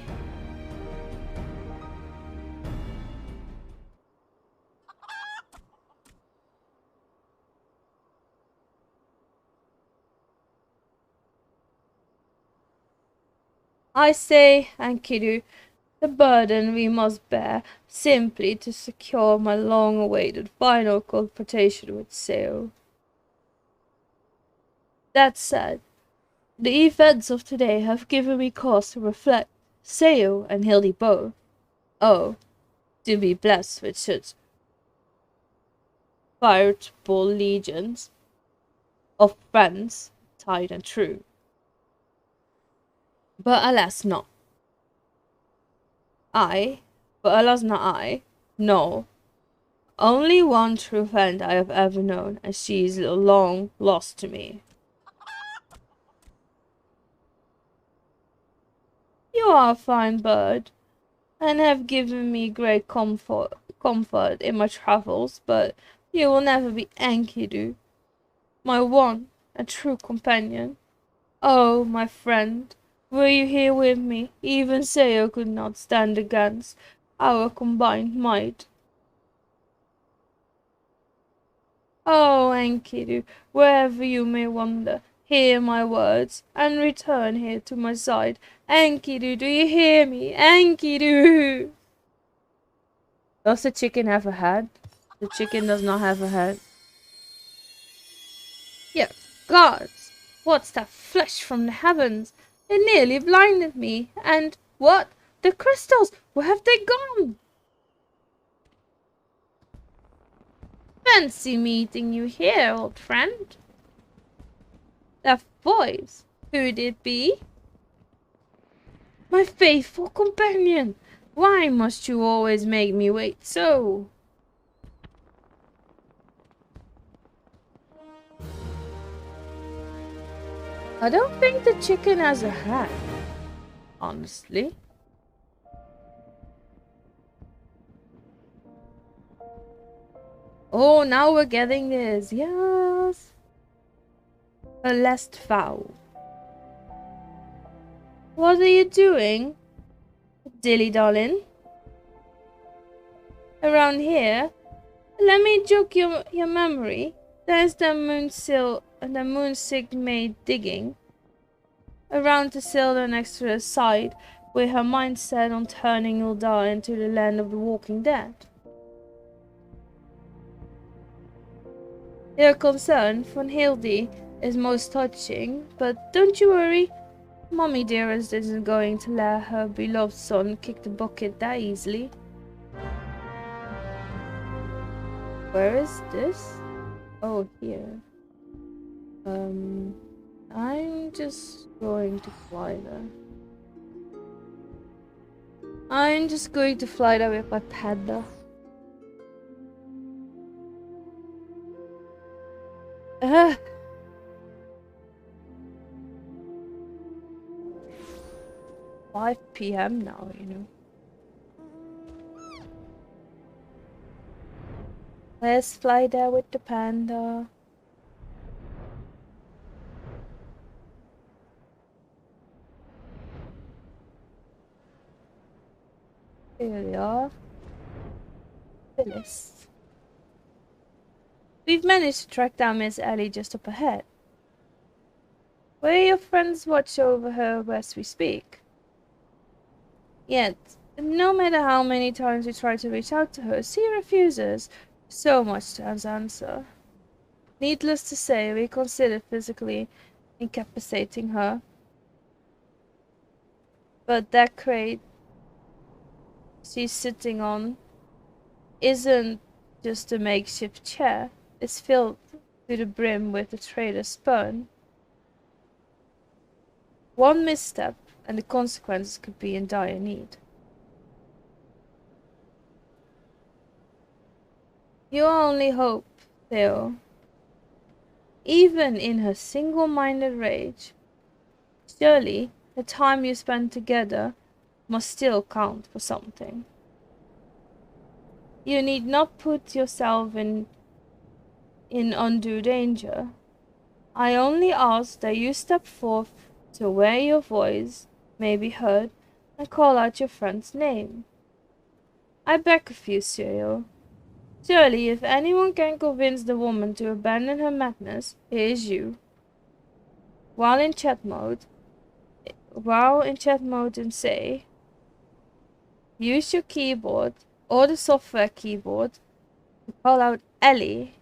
I say, Enkidu, the burden we must bear simply to secure my long-awaited final confrontation with Seo. That said, the events of today have given me cause to reflect. Seo and Hildy both. Oh, to be blessed with such veritable legions of friends, tied and true. But alas not. But alas not I. No. Only one true friend I have ever known, and she is long lost to me. You are a fine bird, and have given me great comfort in my travels, but you will never be Enkidu, my one and true companion. Oh, my friend, were you here with me, even Seo could not stand against our combined might. Oh, Enkidu, wherever you may wander, hear my words, and return here to my side. Enkidu, do you hear me? Enkidu! Does the chicken have a head? The chicken does not have a head. Yeah, gods! What's that flash from the heavens? It nearly blinded me. And what? The crystals! Where have they gone? Fancy meeting you here, old friend. That voice, who'd it be? My faithful companion! Why must you always make me wait so? I don't think the chicken has a hat, honestly. Oh, now we're getting this. Yes. A last vow. What are you doing, dilly darling? Around here? Let me jog your memory. There's the moonsig maid digging around the cylinder next to the side, with her mind set on turning Ulda into the land of the walking dead. Your concern for Hildy is most touching, but don't you worry. Mommy dearest isn't going to let her beloved son kick the bucket that easily. Where is this? Oh, here. I'm just going to fly there. I'm just going to fly there with my panda. Ah! 5 PM now, you know. Let's fly there with the panda. Here we are. Phyllis. We've managed to track down Miss Ellie just up ahead. Will your friends watch over her as we speak? Yet, no matter how many times we try to reach out to her, she refuses so much to answer. Needless to say, we considered physically incapacitating her. But that crate she's sitting on isn't just a makeshift chair. It's filled to the brim with the trader's sperm. One misstep and the consequences could be in dire need. Your only hope, Theo, even in her single-minded rage, surely the time you spend together must still count for something. You need not put yourself in undue danger. I only ask that you step forth to where your voice may be heard and call out your friend's name. I beg of you, Cyril. Surely, if anyone can convince the woman to abandon her madness, it is you. While in chat mode and say, use your keyboard or the software keyboard to call out Ellie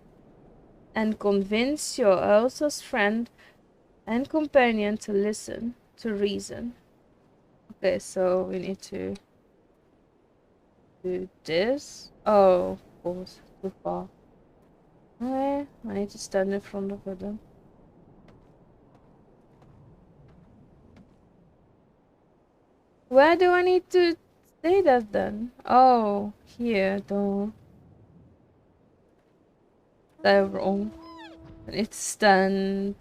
and convince your Elsa's friend and companion to listen, to reason. Okay, so we need to do this. Oh, of course, too far. Okay, I need to stand in front of her then. Where do I need to say that then? Oh, here, though. They're wrong. I need to stand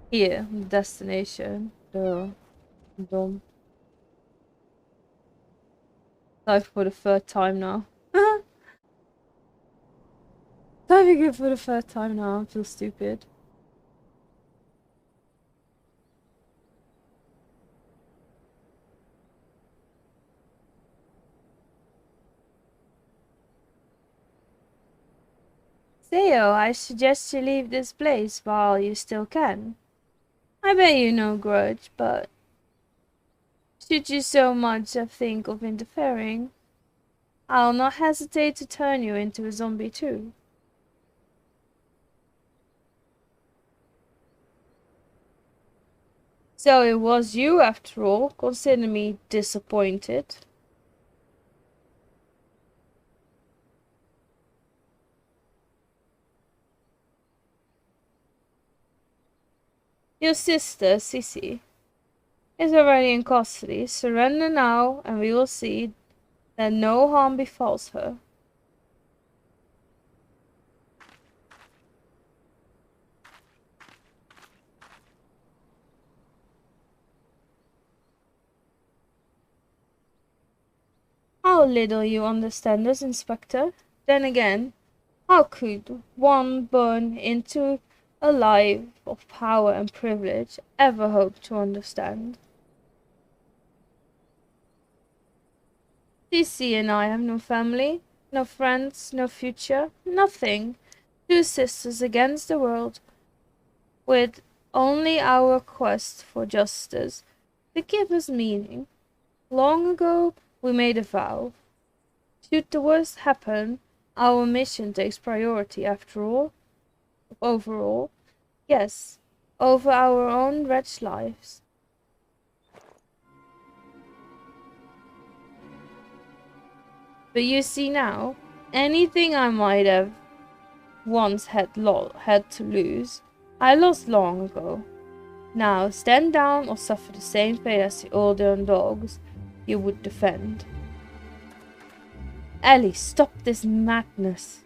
here, destination. Duh. Dumb. Type for the third time now. Typing it for the third time now. I feel stupid. Theo, I suggest you leave this place while you still can. I bear you no grudge, but should you so much think of interfering, I'll not hesitate to turn you into a zombie too. So it was you after all. Consider me disappointed. Your sister, Sissy, is already in custody. Surrender now, and we will see that no harm befalls her. How little you understand us, Inspector. Then again, how could one born into a life of power and privilege ever hope to understand? Cece and I have no family, no friends, no future, nothing. Two sisters against the world, with only our quest for justice to give us meaning. Long ago, we made a vow. Should the worst happen, our mission takes priority after all. Overall, yes, over our own wretched lives. But you see now, anything I might have once had to lose, I lost long ago. Now stand down or suffer the same fate as the older dogs you would defend. Ellie, stop this madness.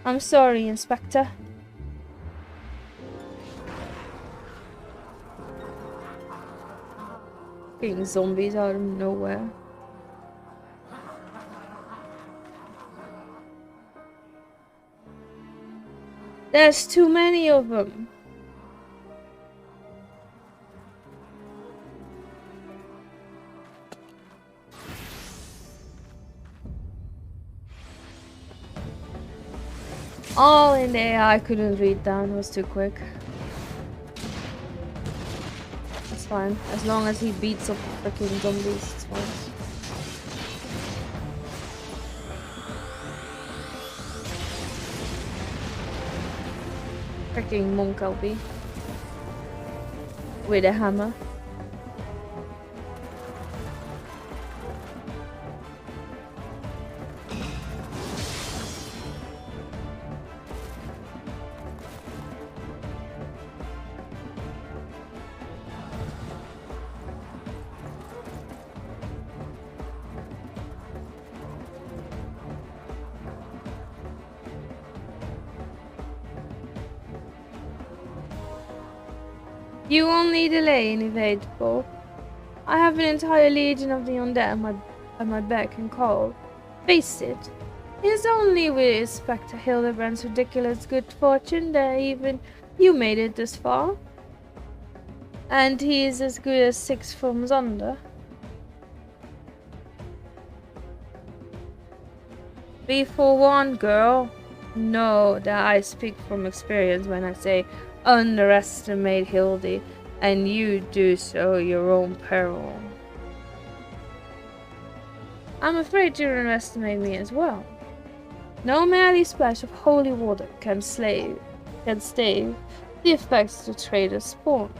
I'm sorry, Inspector. Fucking zombies out of nowhere. There's too many of them. All in the air, I couldn't read down, it was too quick. It's fine, as long as he beats up freaking zombies, it's fine. Freaking monk I'll be. With a hammer. You only delay in evadable. I have an entire legion of the undead at my beck and call. Face it, it is only with respect to Hildibrand's ridiculous good fortune that even you made it this far. And he is as good as 6 forms under. Be forewarned, girl. Know that I speak from experience when I say underestimate Hildy, and you do so your own peril. I'm afraid you underestimate me as well. No merely splash of holy water can stave the effects of trader's spawn.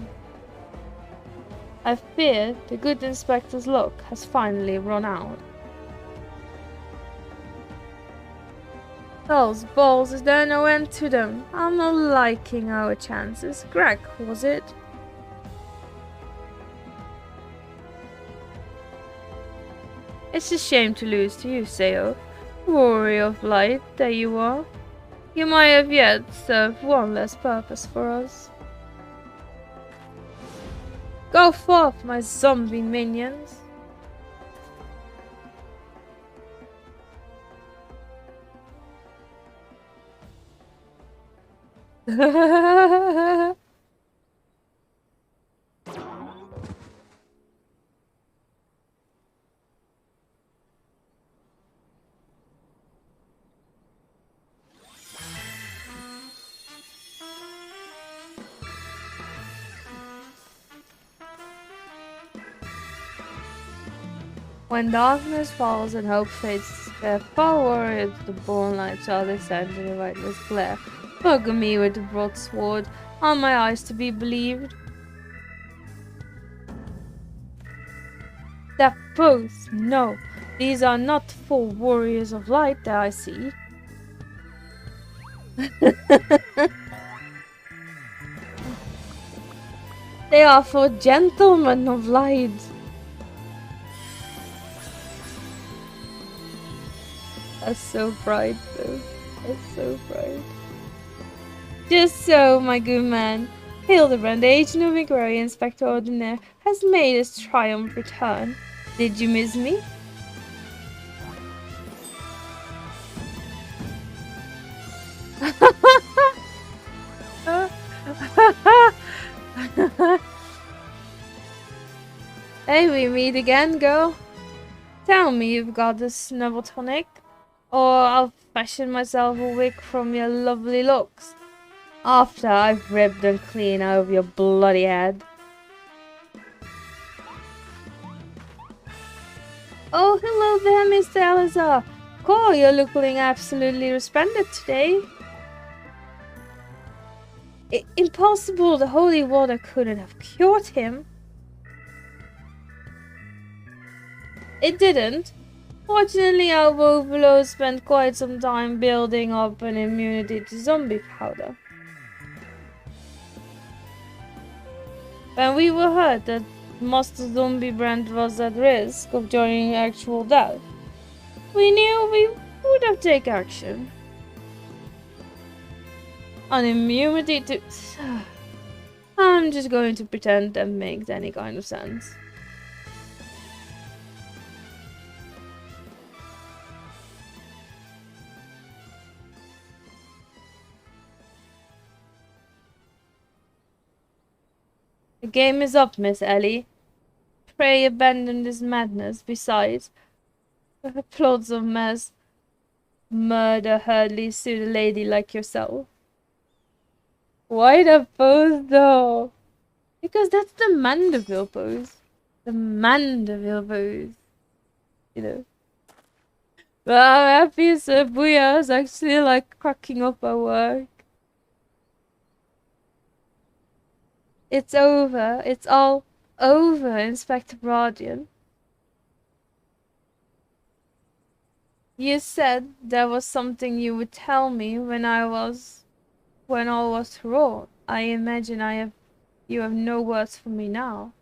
I fear the good inspector's luck has finally run out. Those balls, is there no end to them? I'm not liking our chances. Greg, was it? It's a shame to lose to you, Seo. Warrior of light that you are. You might have yet served one less purpose for us. Go forth, my zombie minions. When darkness falls and hope fades, their far warriors the born light shall descend in the lightless glare. Bugger me with the broadsword, are my eyes to be believed? That both, no, these are not full warriors of light that I see. They are for gentlemen of light. That's so bright though. That's so bright. Just so, my good man. Hildibrand, the agent of Inquiry Inspector Ordinaire, has made his triumph return. Did you miss me? Hey, we meet again, girl. Tell me you've got the snubble tonic, or I'll fashion myself a wig from your lovely looks, after I've ripped them clean out of your bloody head. Oh, hello there, Mr. Elazar. Cool, you're looking absolutely resplendent today. Impossible, the holy water couldn't have cured him. It didn't. Fortunately, our overlord spent quite some time building up an immunity to zombie powder. When we were heard that Master Hildibrand was at risk of joining actual death, we knew we would have taken action. An immunity to... I'm just going to pretend that makes any kind of sense. The game is up, Miss Ellie. Pray abandon this madness. Besides, plots of mass murder hardly suit a lady like yourself. Why the pose, though? Because that's the Mandeville pose. The Mandeville pose. You know. But I'm happy Sir Boii is actually like cracking up at work. It's over. It's all over, Inspector Brodian. You said there was something you would tell me when all was wrong. I imagine you have no words for me now.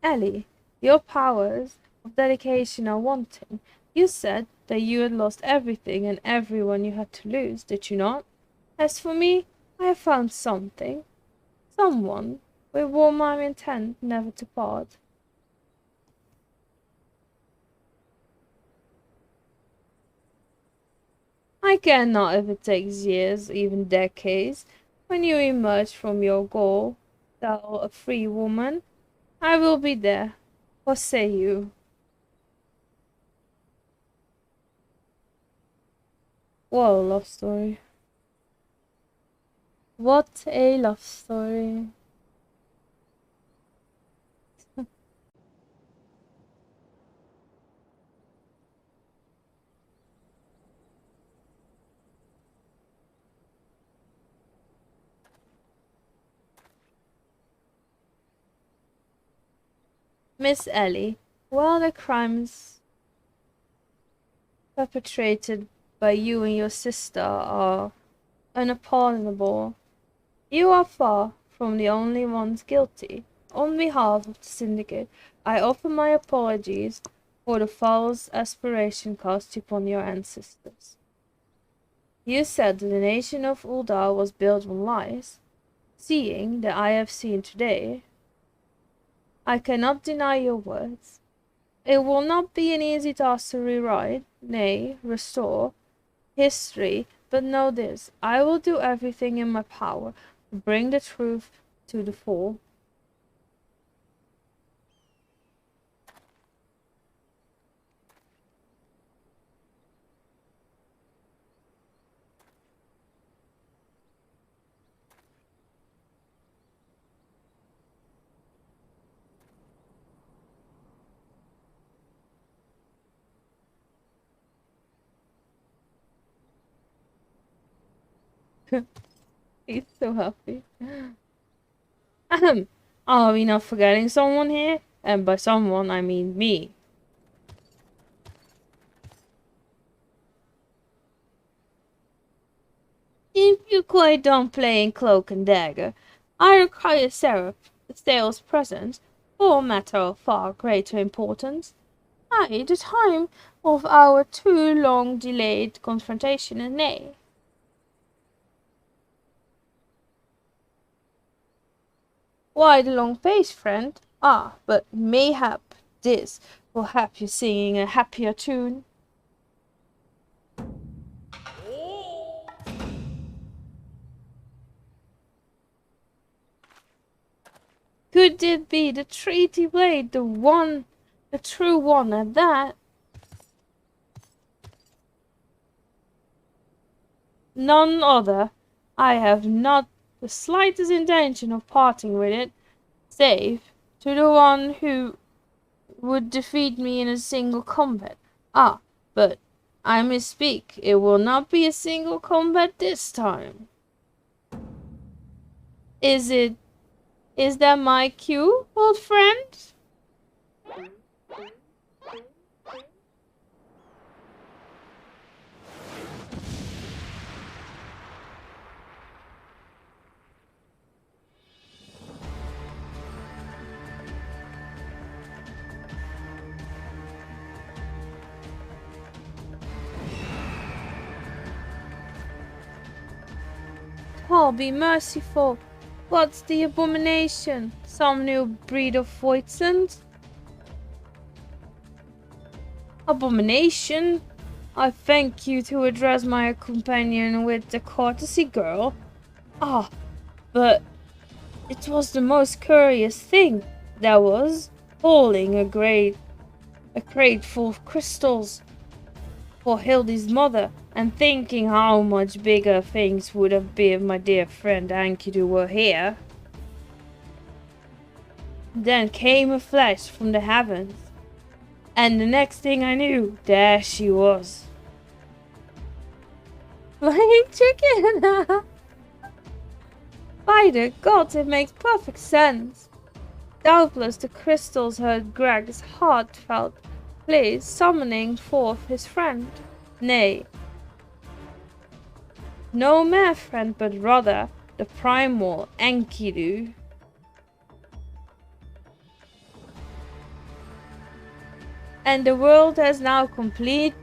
Ellie, your powers of dedication are wanting. You said that you had lost everything and everyone you had to lose, did you not? As for me, I have found something. Someone with whom I intend never to part. I care not if it takes years, even decades. When you emerge from your goal, thou a free woman, I will be there. What say you? What a love story. What a love story. Miss Ellie, while the crimes perpetrated by you and your sister are unpardonable, you are far from the only ones guilty. On behalf of the syndicate, I offer my apologies for the false aspiration cast upon your ancestors. You said that the nation of Uldar was built on lies. Seeing that I have seen today, I cannot deny your words. It will not be an easy task to rewrite, nay, restore, history, but know this, I will do everything in my power to bring the truth to the fore. He's so happy. Ahem. Are we not forgetting someone here? And by someone, I mean me. If you quite done playing cloak and dagger, I require Sarah's presence for a matter of far greater importance. Aye, the time of our too long delayed confrontation is nigh. Why the long face, friend? Ah, but mayhap this will have you singing a happier tune. Could it be the treaty blade, the true one at that? None other. I have not the slightest intention of parting with it, save to the one who would defeat me in a single combat. Ah, but I misspeak. It will not be a single combat this time. Is that my cue, old friend? Oh, be merciful. What's the abomination? Some new breed of Voidsent? Abomination? I thank you to address my companion with the courtesy, girl. Ah, but it was the most curious thing. There was holding a crate full of crystals for Hildy's mother, and thinking how much bigger things would have been if my dear friend Enkidu were here. Then came a flash from the heavens, and the next thing I knew, there she was. Flying chicken! By the gods, it makes perfect sense. Doubtless the crystals heard Greg's heartfelt plea summoning forth his friend. Nay, no mere friend, but rather the primal Enkidu. And the world has now completely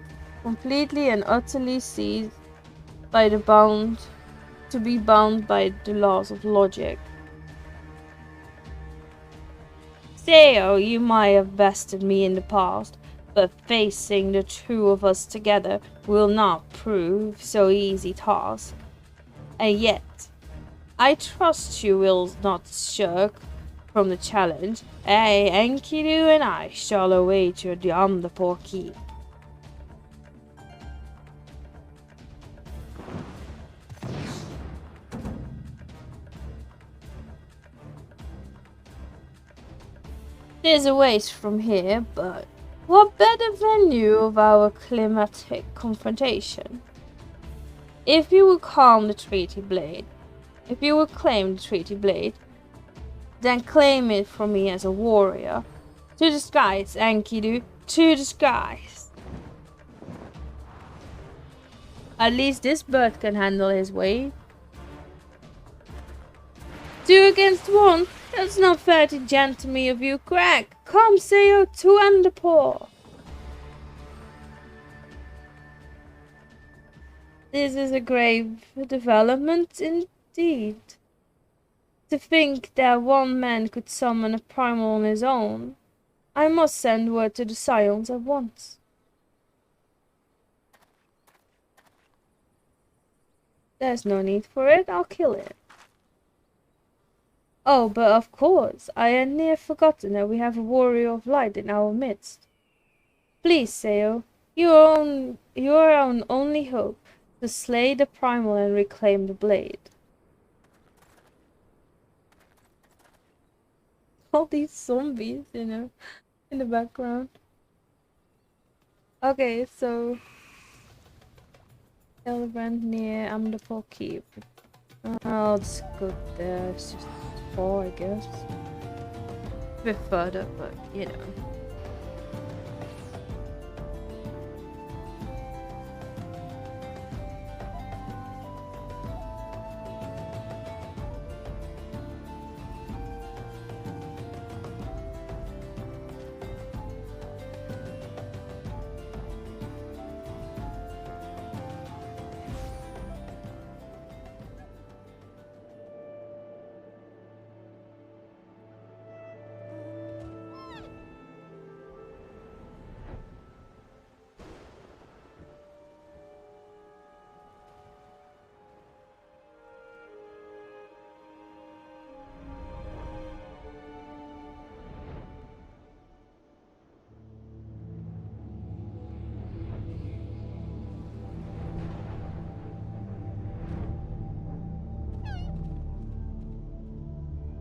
and utterly ceased by the to be bound by the laws of logic. Theo, you might have bested me in the past, but facing the two of us together will not prove so easy task. And yet, I trust you will not shirk from the challenge. Enkidu and I shall await your Diamdapur keep. There's a ways from here, but what better venue of our climatic confrontation? If you will claim the treaty blade, then claim it from me as a warrior. To the skies, Enkidu, to the skies. At least this bird can handle his weight. 2 against 1? That's not fair to gentlemen of you, Greg. Come, say you to Endapur. This is a grave development indeed. To think that one man could summon a primal on his own. I must send word to the Scions at once. There's no need for it, I'll kill it. Oh, but of course, I had near forgotten that we have a warrior of light in our midst. Please, Seo, your own only hope, to slay the primal and reclaim the blade. All these zombies, you know, in the background. Okay, so Hildibrand near Amdapur Keep. I'll just go there. It's just 4, I guess. A bit further, but you know.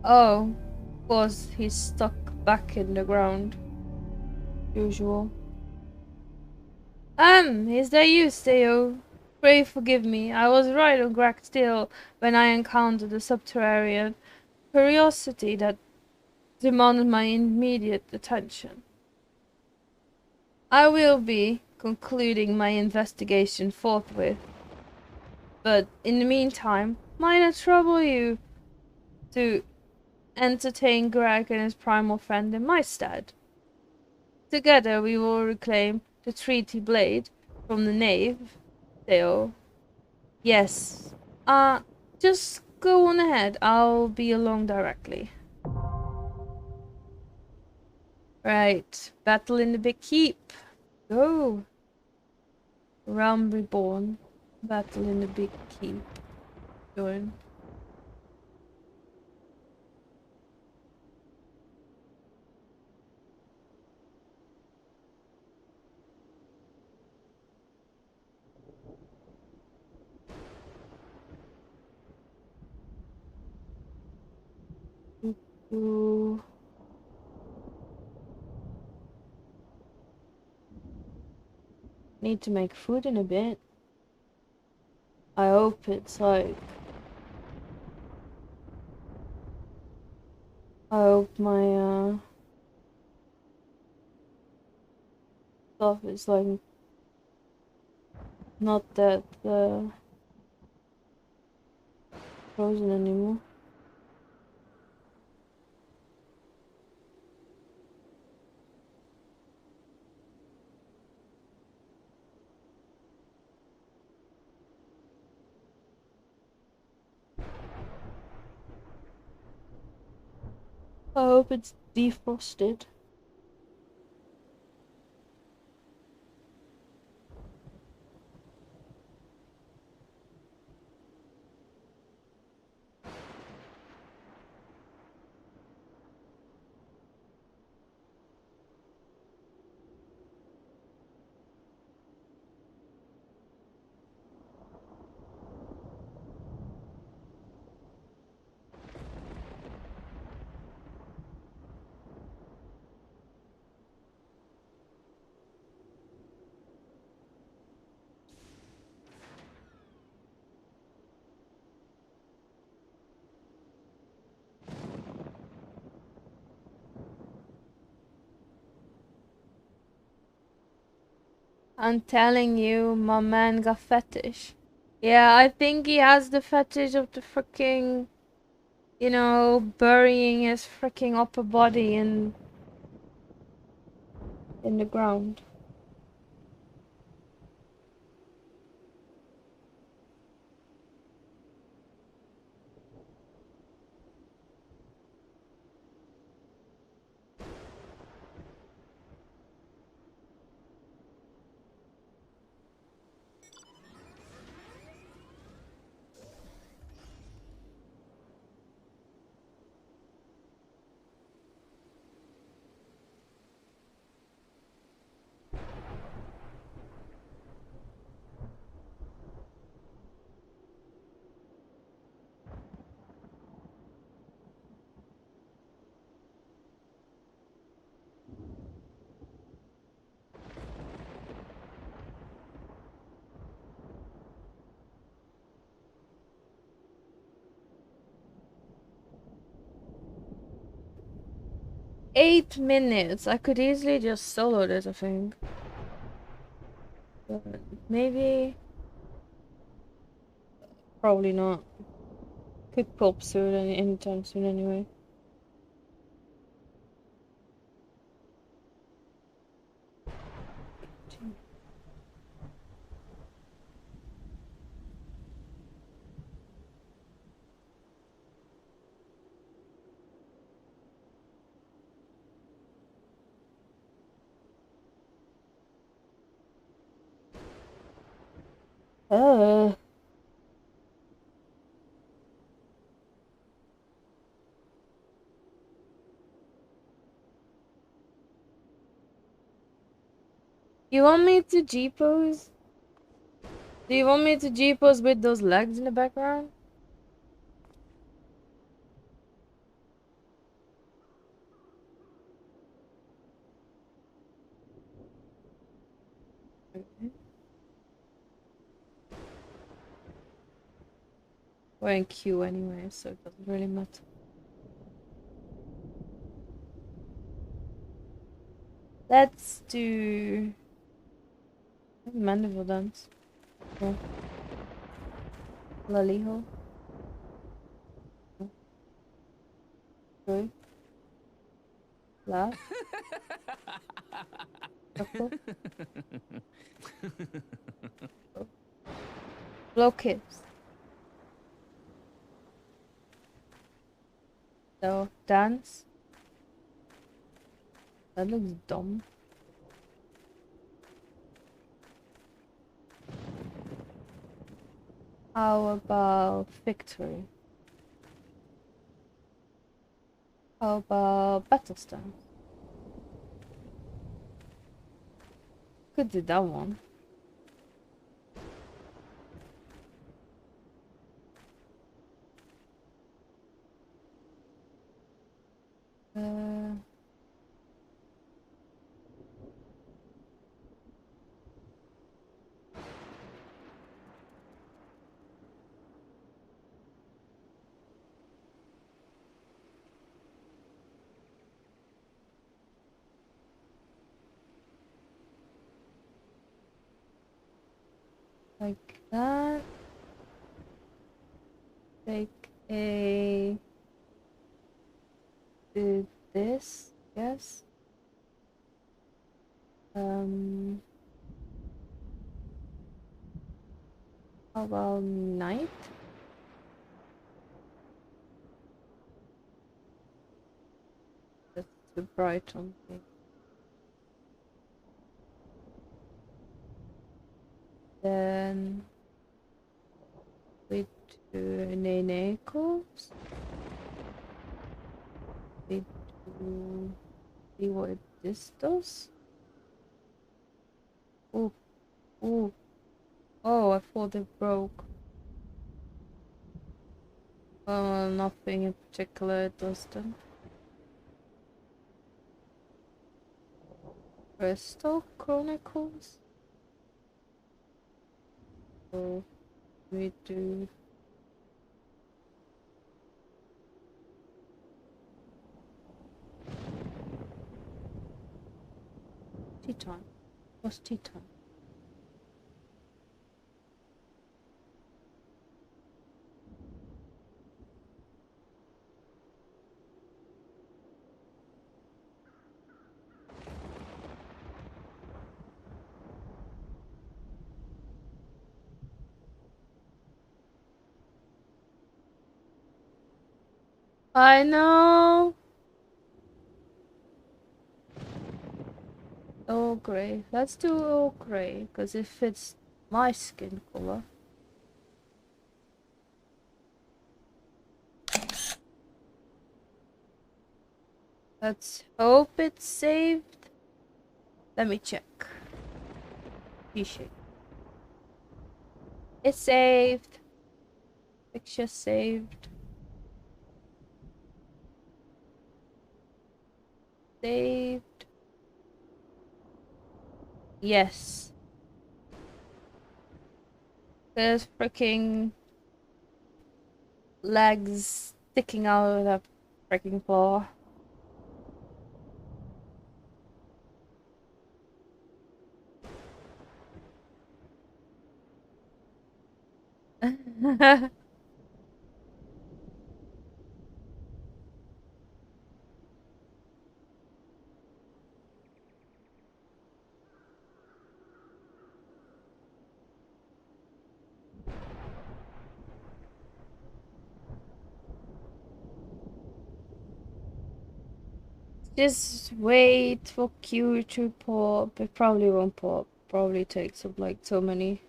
Oh, of course he's stuck back in the ground. Usual. Is that you, Theo? Pray forgive me. I was right on Greg's tail when I encountered the subterranean curiosity that demanded my immediate attention. I will be concluding my investigation forthwith. But in the meantime, might I trouble you to entertain Greg and his primal friend in my stead? Together we will reclaim the treaty blade from the knave. Theo. Yes. Just go on ahead. I'll be along directly. Right. Battle in the big keep. Go. Realm reborn. Battle in the big keep. Join. Ooh. Need to make food in a bit. I hope it's like... I hope my stuff is like not that frozen anymore. I hope it's defrosted. I'm telling you, my man got fetish. Yeah, I think he has the fetish of the freaking, you know, burying his freaking upper body in the ground. Eight minutes. I could easily just solo this, I think. But maybe... Probably not. Could pop soon, anytime soon anyway. Uh... You want me to G-pose? Do you want me to G-pose with those legs in the background? We're in queue anyway, so it doesn't really matter. Let's do... Mandible dance. Oh. Laliho. Good. Laugh. Chuckle. Blow kiss. So, dance. That looks dumb. How about victory? How about battle stance? Could do that one. Like that. Take a... do this, yes. How about night? That's too bright on me. Then we do Nenekos. We do see what this does. Oh, oh, oh! I thought it broke. Nothing in particular it does then. Crystal Chronicles. So we do tea time. What's tea time? I know. Oh, grey. Let's do all grey, because it fits my skin color. Let's hope it's saved. Let me check. T-shirt. It's saved. Picture saved. Saved. Yes. There's freaking legs sticking out of that freaking floor. Just wait for Q to pop. It probably won't pop. Probably takes up like so many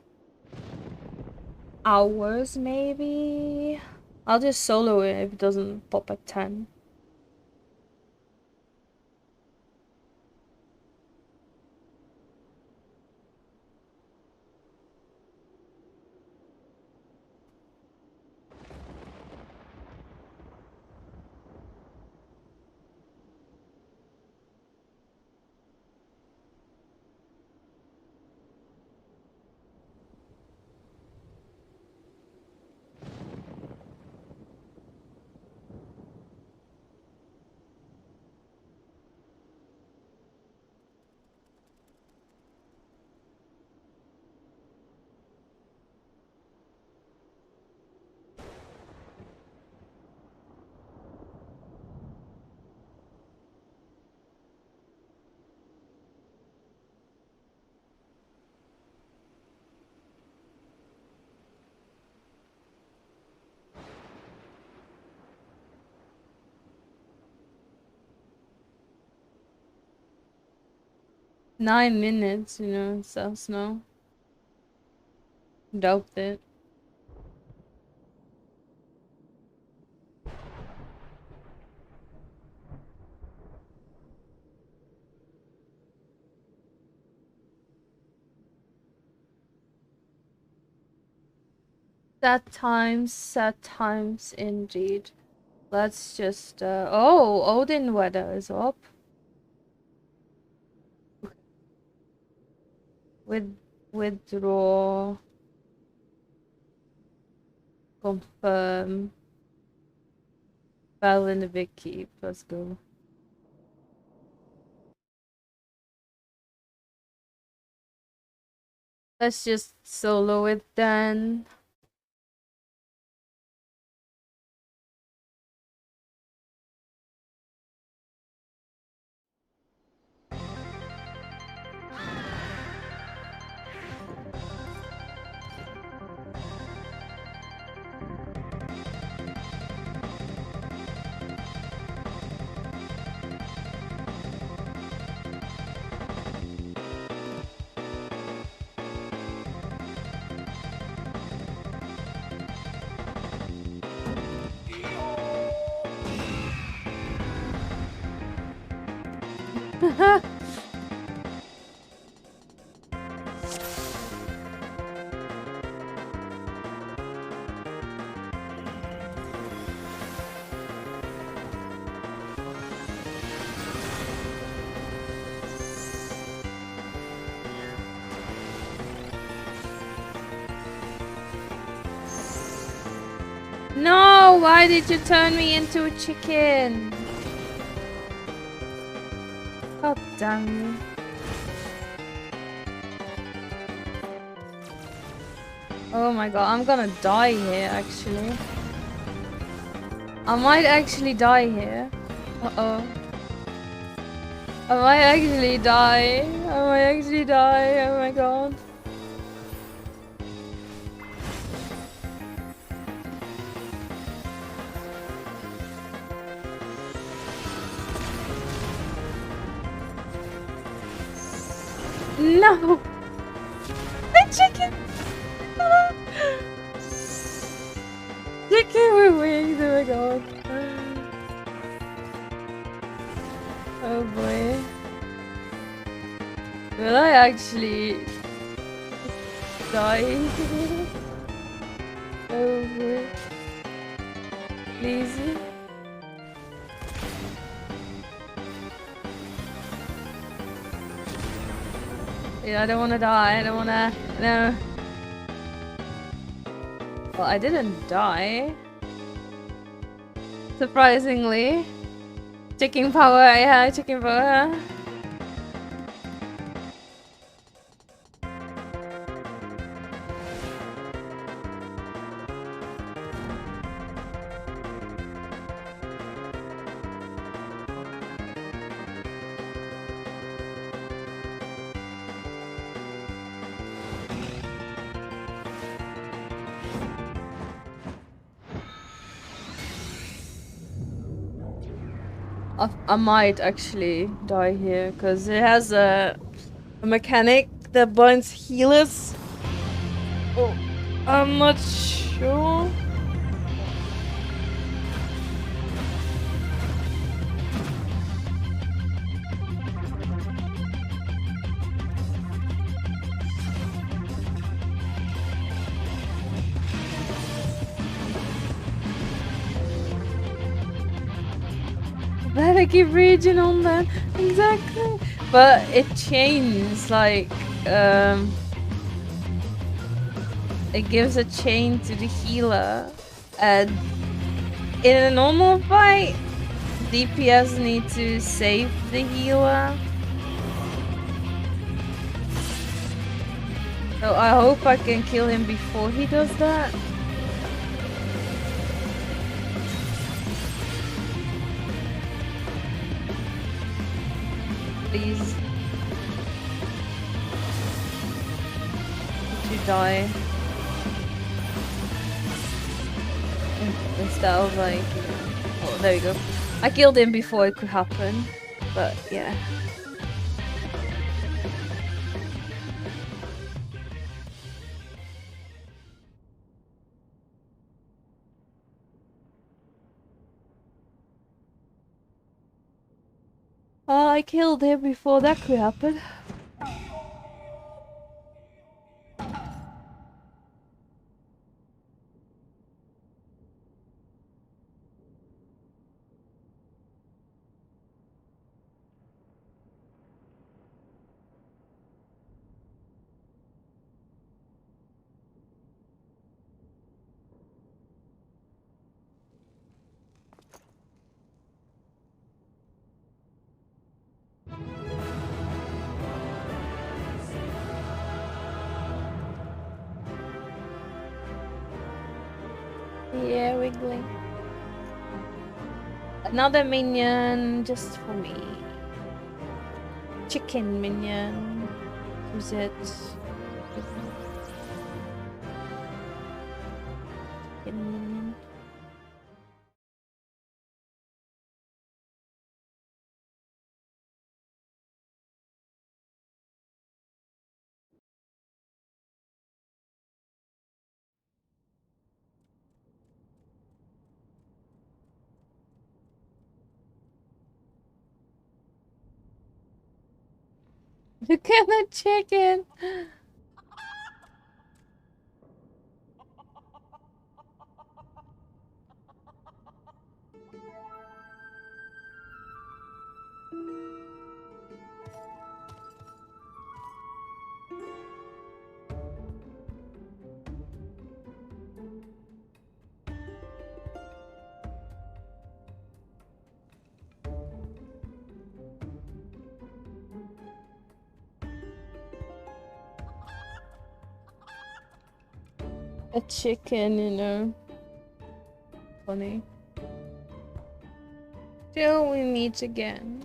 hours, maybe. I'll just solo it if it doesn't pop at 10. $9 minutes, so no. Doubt it. Sad times indeed. Let's just, oh, Odin weather is up. Withdraw. Confirm. Battle in the big keep. Let's go. Let's just solo it then. No, why did you turn me into a chicken? God damn you. Oh my god, I'm gonna die here actually. I might actually die here. Uh-oh. I might actually die. I might actually die. Oh my god. No! The chicken! Chicken with wings, oh my god. Oh boy. Will I actually die? Oh boy. Please. Yeah, I don't wanna die, I don't wanna... No. Well, I didn't die. Surprisingly. Chicken power, yeah, chicken power. I might actually die here because it has a mechanic that binds healers. Oh, I'm not sure. Better keep raging on that. Exactly. But it chains like it gives a chain to the healer, and in a normal fight DPS need to save the healer. So I hope I can kill him before he does that. Please. Did you die? Instead of like... Oh, there we go. I killed him before it could happen. But yeah. Oh, I killed him before that could happen. Yeah, wiggling. Another minion just for me. Chicken minion. Who's it? Chicken minion. Look at the chicken. A chicken, you know. Funny. Till we meet again.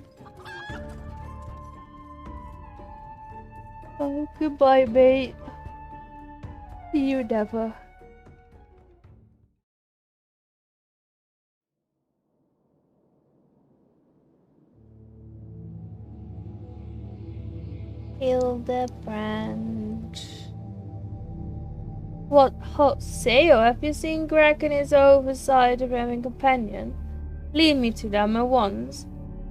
Oh, goodbye, mate. See you never. Hildibrand. What hot sail? Have you seen Greg and his oversized Roman companion? Lead me to them at once,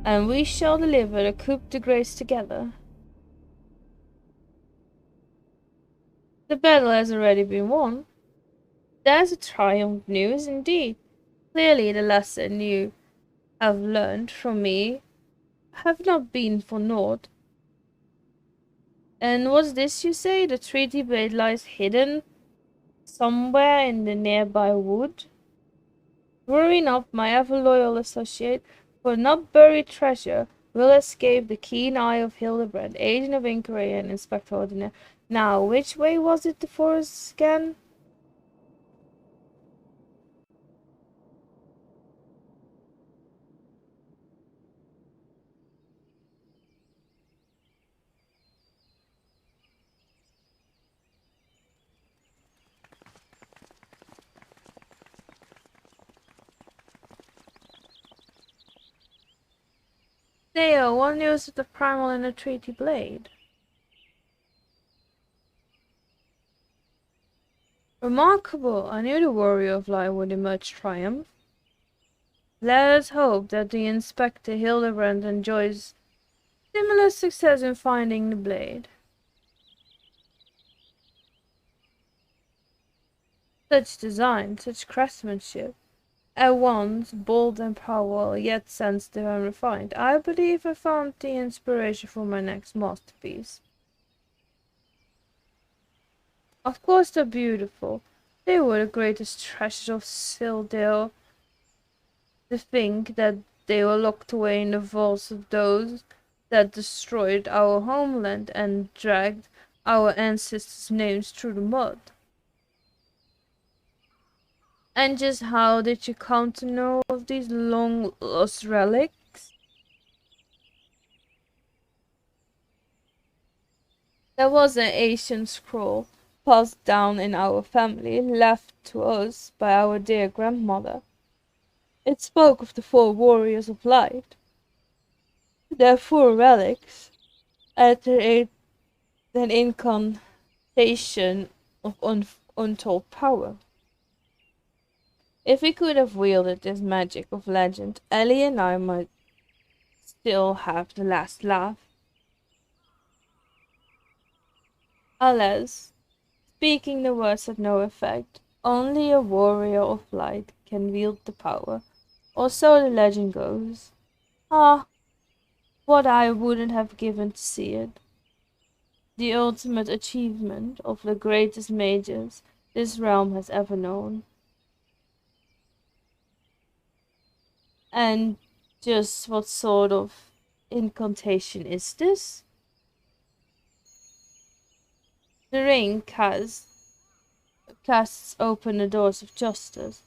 and we shall deliver the coup de grace together. The battle has already been won. There's a triumph news indeed. Clearly the lesson you have learned from me have not been for naught. And what's this you say? The treaty blade lies hidden somewhere in the nearby wood? Worry not, my ever-loyal associate, for not buried treasure will escape the keen eye of Hildibrand, agent of inquiry and inspector ordinary. Now, which way was it the forest again? Theo, what news of the primal and the treaty blade? Remarkable! I knew the warrior of light would emerge triumph. Let us hope that the Inspector Hildibrand enjoys similar success in finding the blade. Such design, such craftsmanship, at once bold and powerful, yet sensitive and refined. I believe I found the inspiration for my next masterpiece. Of course they're beautiful. They were the greatest treasures of Sildale. To think that they were locked away in the vaults of those that destroyed our homeland and dragged our ancestors' names through the mud. And just how did you come to know of these long lost relics? There was an ancient scroll passed down in our family, left to us by our dear grandmother. It spoke of the four warriors of light, their four relics, and an incantation of untold power. If we could have wielded this magic of legend, Ellie and I might still have the last laugh. Alas, speaking the words had no effect. Only a warrior of light can wield the power, or so the legend goes. Ah, what I wouldn't have given to see it. The ultimate achievement of the greatest mages this realm has ever known. And just what sort of incantation is this? The ring casts open the doors of justice.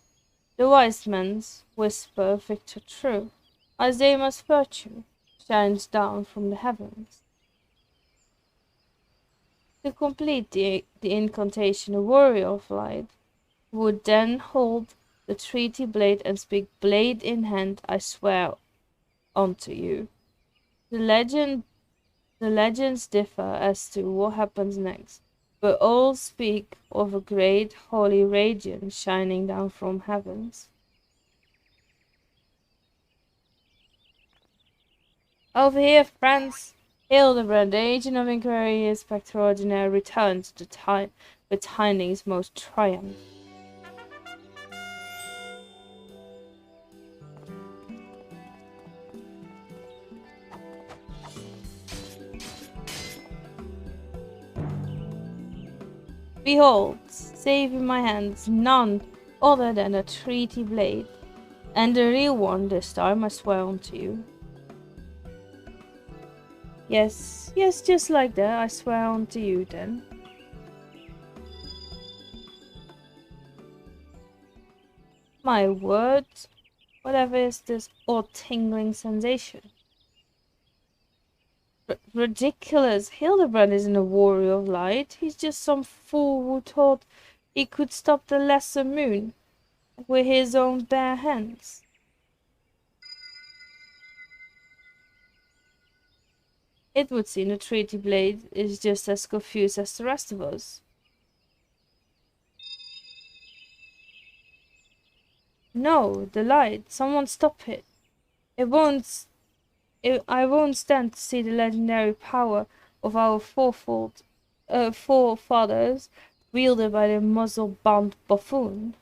The wise men's whisper Victor true, as Damon's virtue shines down from the heavens. To complete the incantation, a warrior of light would then hold the treaty blade and speak, "Blade in hand, I swear unto you." The legends differ as to what happens next, but all speak of a great holy radiance shining down from heavens. Over here, friends! Hildibrand, the agent of inquiry inspector ordinary, returned to the time with tidings most triumph. Behold, safe in my hands, none other than a treaty blade, and the real one this time, I swear unto you. Yes, just like that, I swear unto you then. My word, whatever is this odd tingling sensation? Ridiculous, Hildibrand isn't a warrior of light, he's just some fool who thought he could stop the lesser moon with his own bare hands. It would seem the treaty blade is just as confused as the rest of us. No, the light. Someone stop it. I won't stand to see the legendary power of our forefathers wielded by the muzzle-bound buffoon.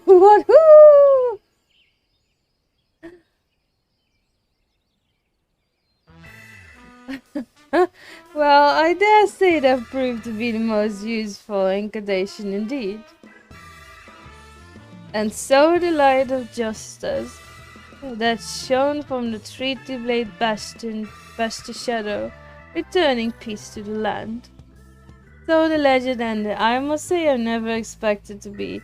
Woohoo! Well, I dare say that proved to be the most useful incantation indeed. And so the light of justice that shone from the treaty blade bastion bashed the shadow, returning peace to the land. So the legend ended. I must say I never expected to be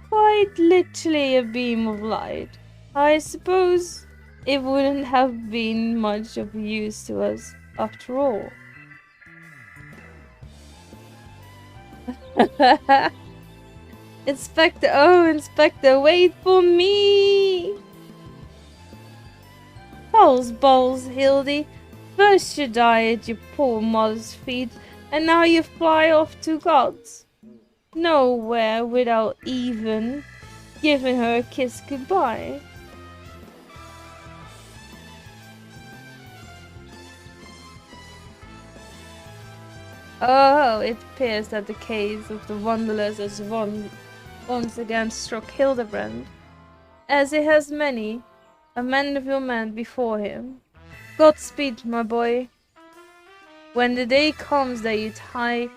quite literally a beam of light. I suppose it wouldn't have been much of use to us after all. Inspector, oh Inspector, wait for me! Balls, Hildy. First you die at your poor mother's feet, and now you fly off to God's. Nowhere without even giving her a kiss goodbye. Oh, it appears that the case of the Wanderers has once again struck Hildibrand, as it has many a Mandeville man before him. Godspeed, my boy. When the day comes that you tire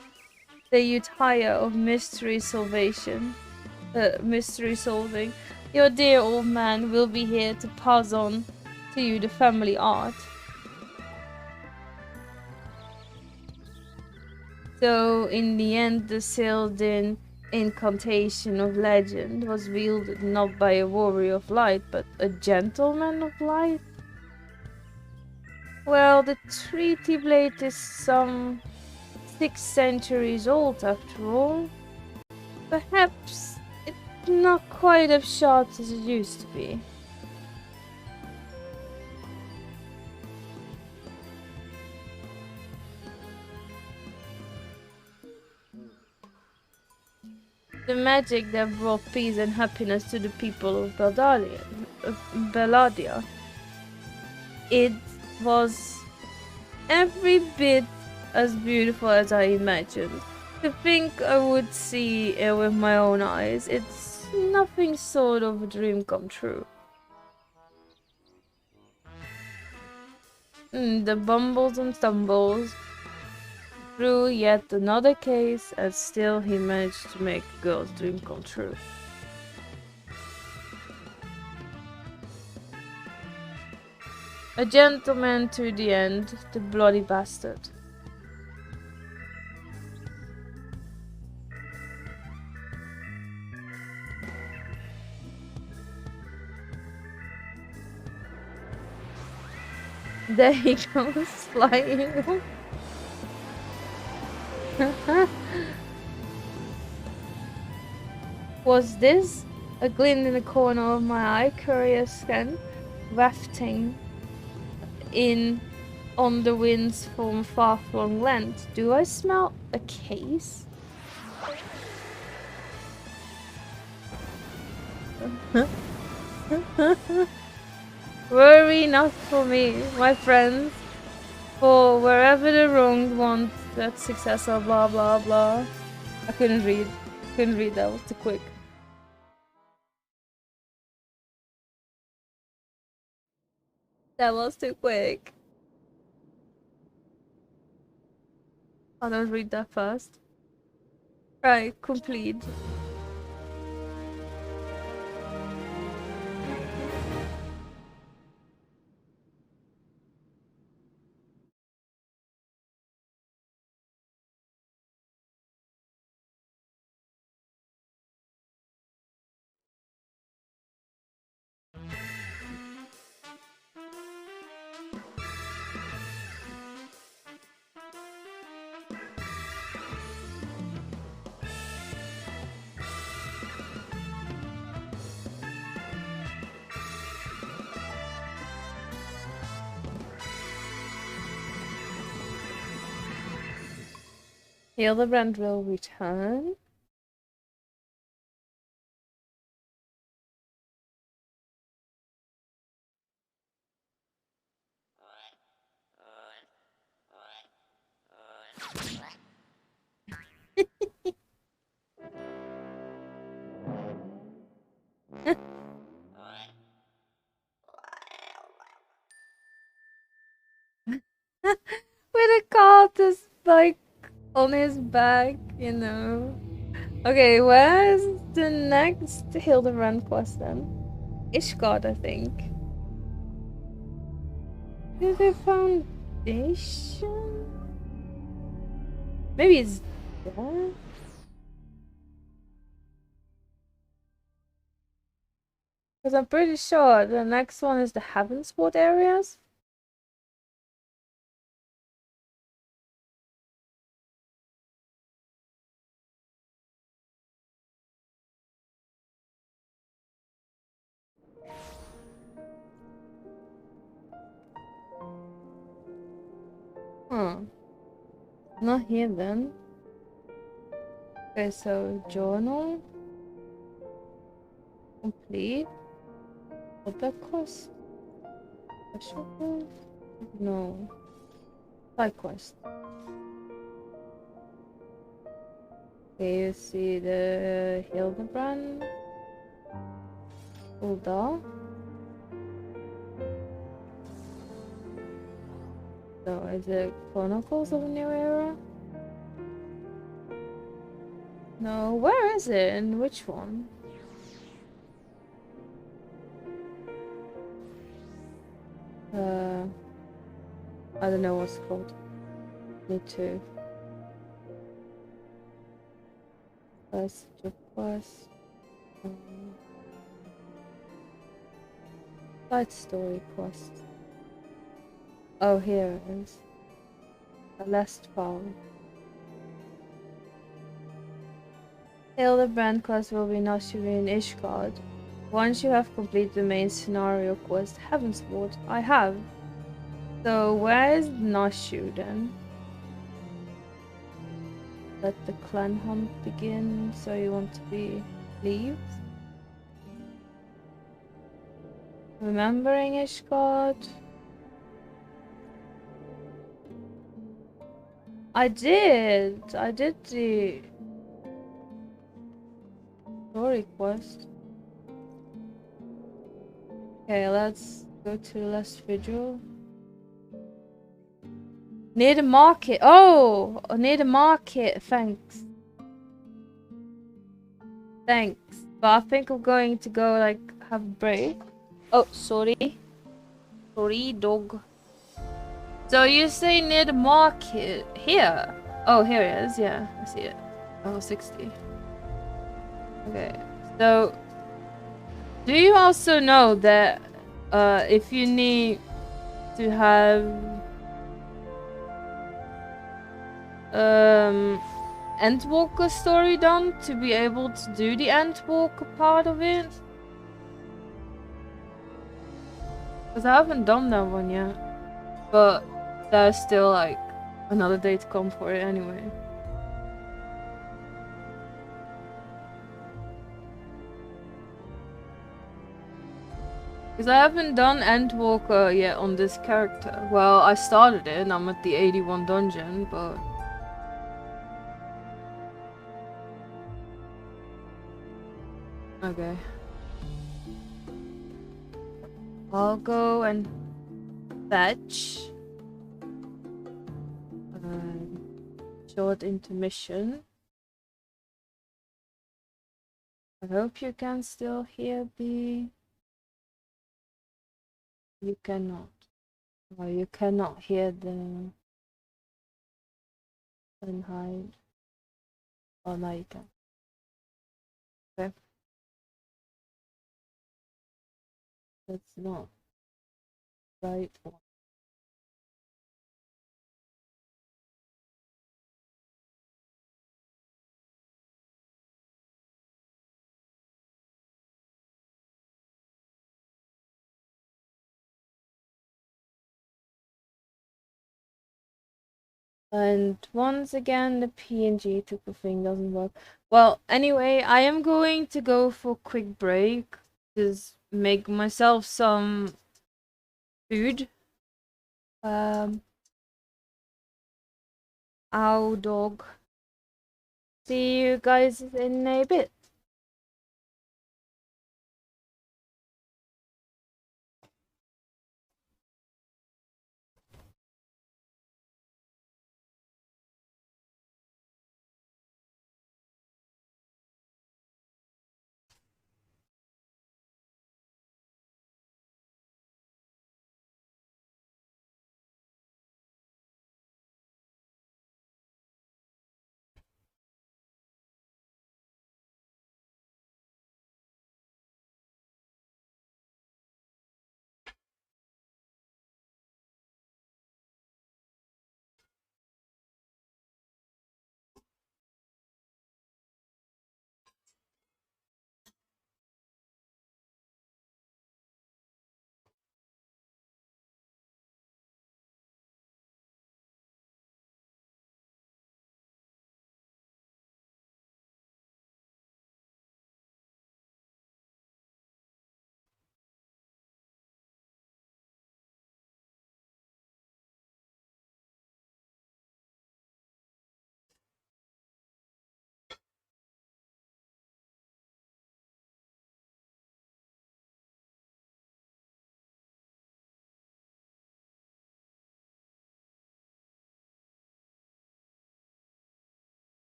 of mystery solving, your dear old man will be here to pass on to you the family art. So in the end, the sealed-in incantation of legend was wielded not by a warrior of light, but a gentleman of light. Well, the treaty blade is some 6 centuries old after all. Perhaps it's not quite as sharp as it used to be. The magic that brought peace and happiness to the people of Belladia. It was every bit as beautiful as I imagined. To think I would see it with my own eyes, it's nothing sort of a dream come true. The bumbles and stumbles, through yet another case, and still he managed to make a girl's dream come true. A gentleman to the end, the bloody bastard. There he goes, flying. Was this a glint in the corner of my eye, curious scan, wafting in on the winds from far-flung land? Do I smell a case? Worry not for me, my friends, for wherever the wronged want that success or blah blah blah. I couldn't read, that was too quick. That was too quick. I don't read that fast. Right, complete. Hildibrand will return. With a cactus like on his back, you know. Okay, where's the next Hildibrand quest then? Ishgard, I think. Is it foundation? Maybe it's that? Because I'm pretty sure the next one is the Heavensport areas. Huh. Not here then. Okay, so journal. Complete. What that cost? Special quest? No. Side quest. Okay, you see the Hildibrand. Ulda. So is it Chronicles of a New Era? No, where is it? And which one? I don't know what's called. Me too. Quest, job quest. Side story quest. Oh, here it is. The last farm. Hildibrand quest will be Nashiri in Ishgard. Once you have completed the main scenario quest, Heavensport, I have. So where is Nashu then? Let the clan hunt begin. So you want to be leaves? Remembering Ishgard. I did the story quest. Okay, let's go to the last video. Near the market. Oh, near the market. Thanks. Thanks. But I think I'm going to go like have a break. Oh, sorry. Sorry, dog. So you say near the market here? Oh, here it is. Yeah, I see it. Oh, 60. Okay. So, do you also know that if you need to have Endwalker story done to be able to do the Endwalker part of it? Because I haven't done that one yet. But there's still like another day to come for it anyway. Because I haven't done Endwalker yet on this character. Well, I started it and I'm at the 81 dungeon, but... Okay. I'll go and fetch. Short intermission. I hope you can still hear the... You cannot. Well, you cannot hear the... And hide. Oh, now you can. Okay. That's not right one. And once again, the PNG tuple thing doesn't work. Well, anyway, I am going to go for a quick break. Just make myself some food. Ow, dog. See you guys in a bit.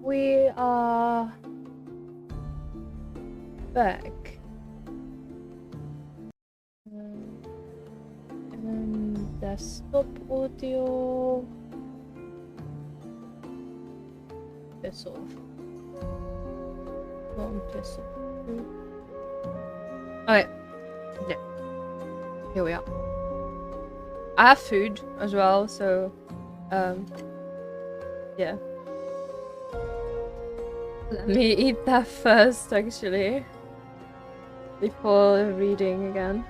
we are back. And desktop audio. Piss off. Don't piss off. Okay. Yeah. Here we are. I have food as well, so yeah. Let me eat that first, actually, before reading again.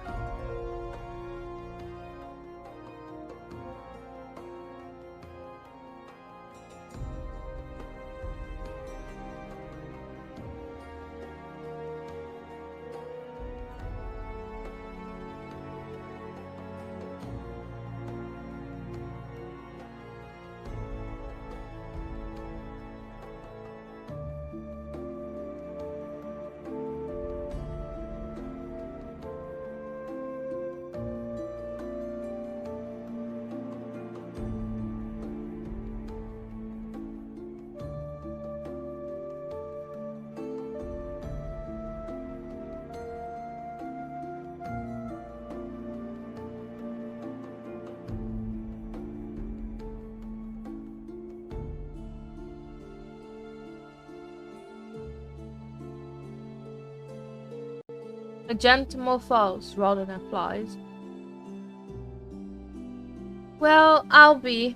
A gentleman falls rather than flies. Well, I'll be.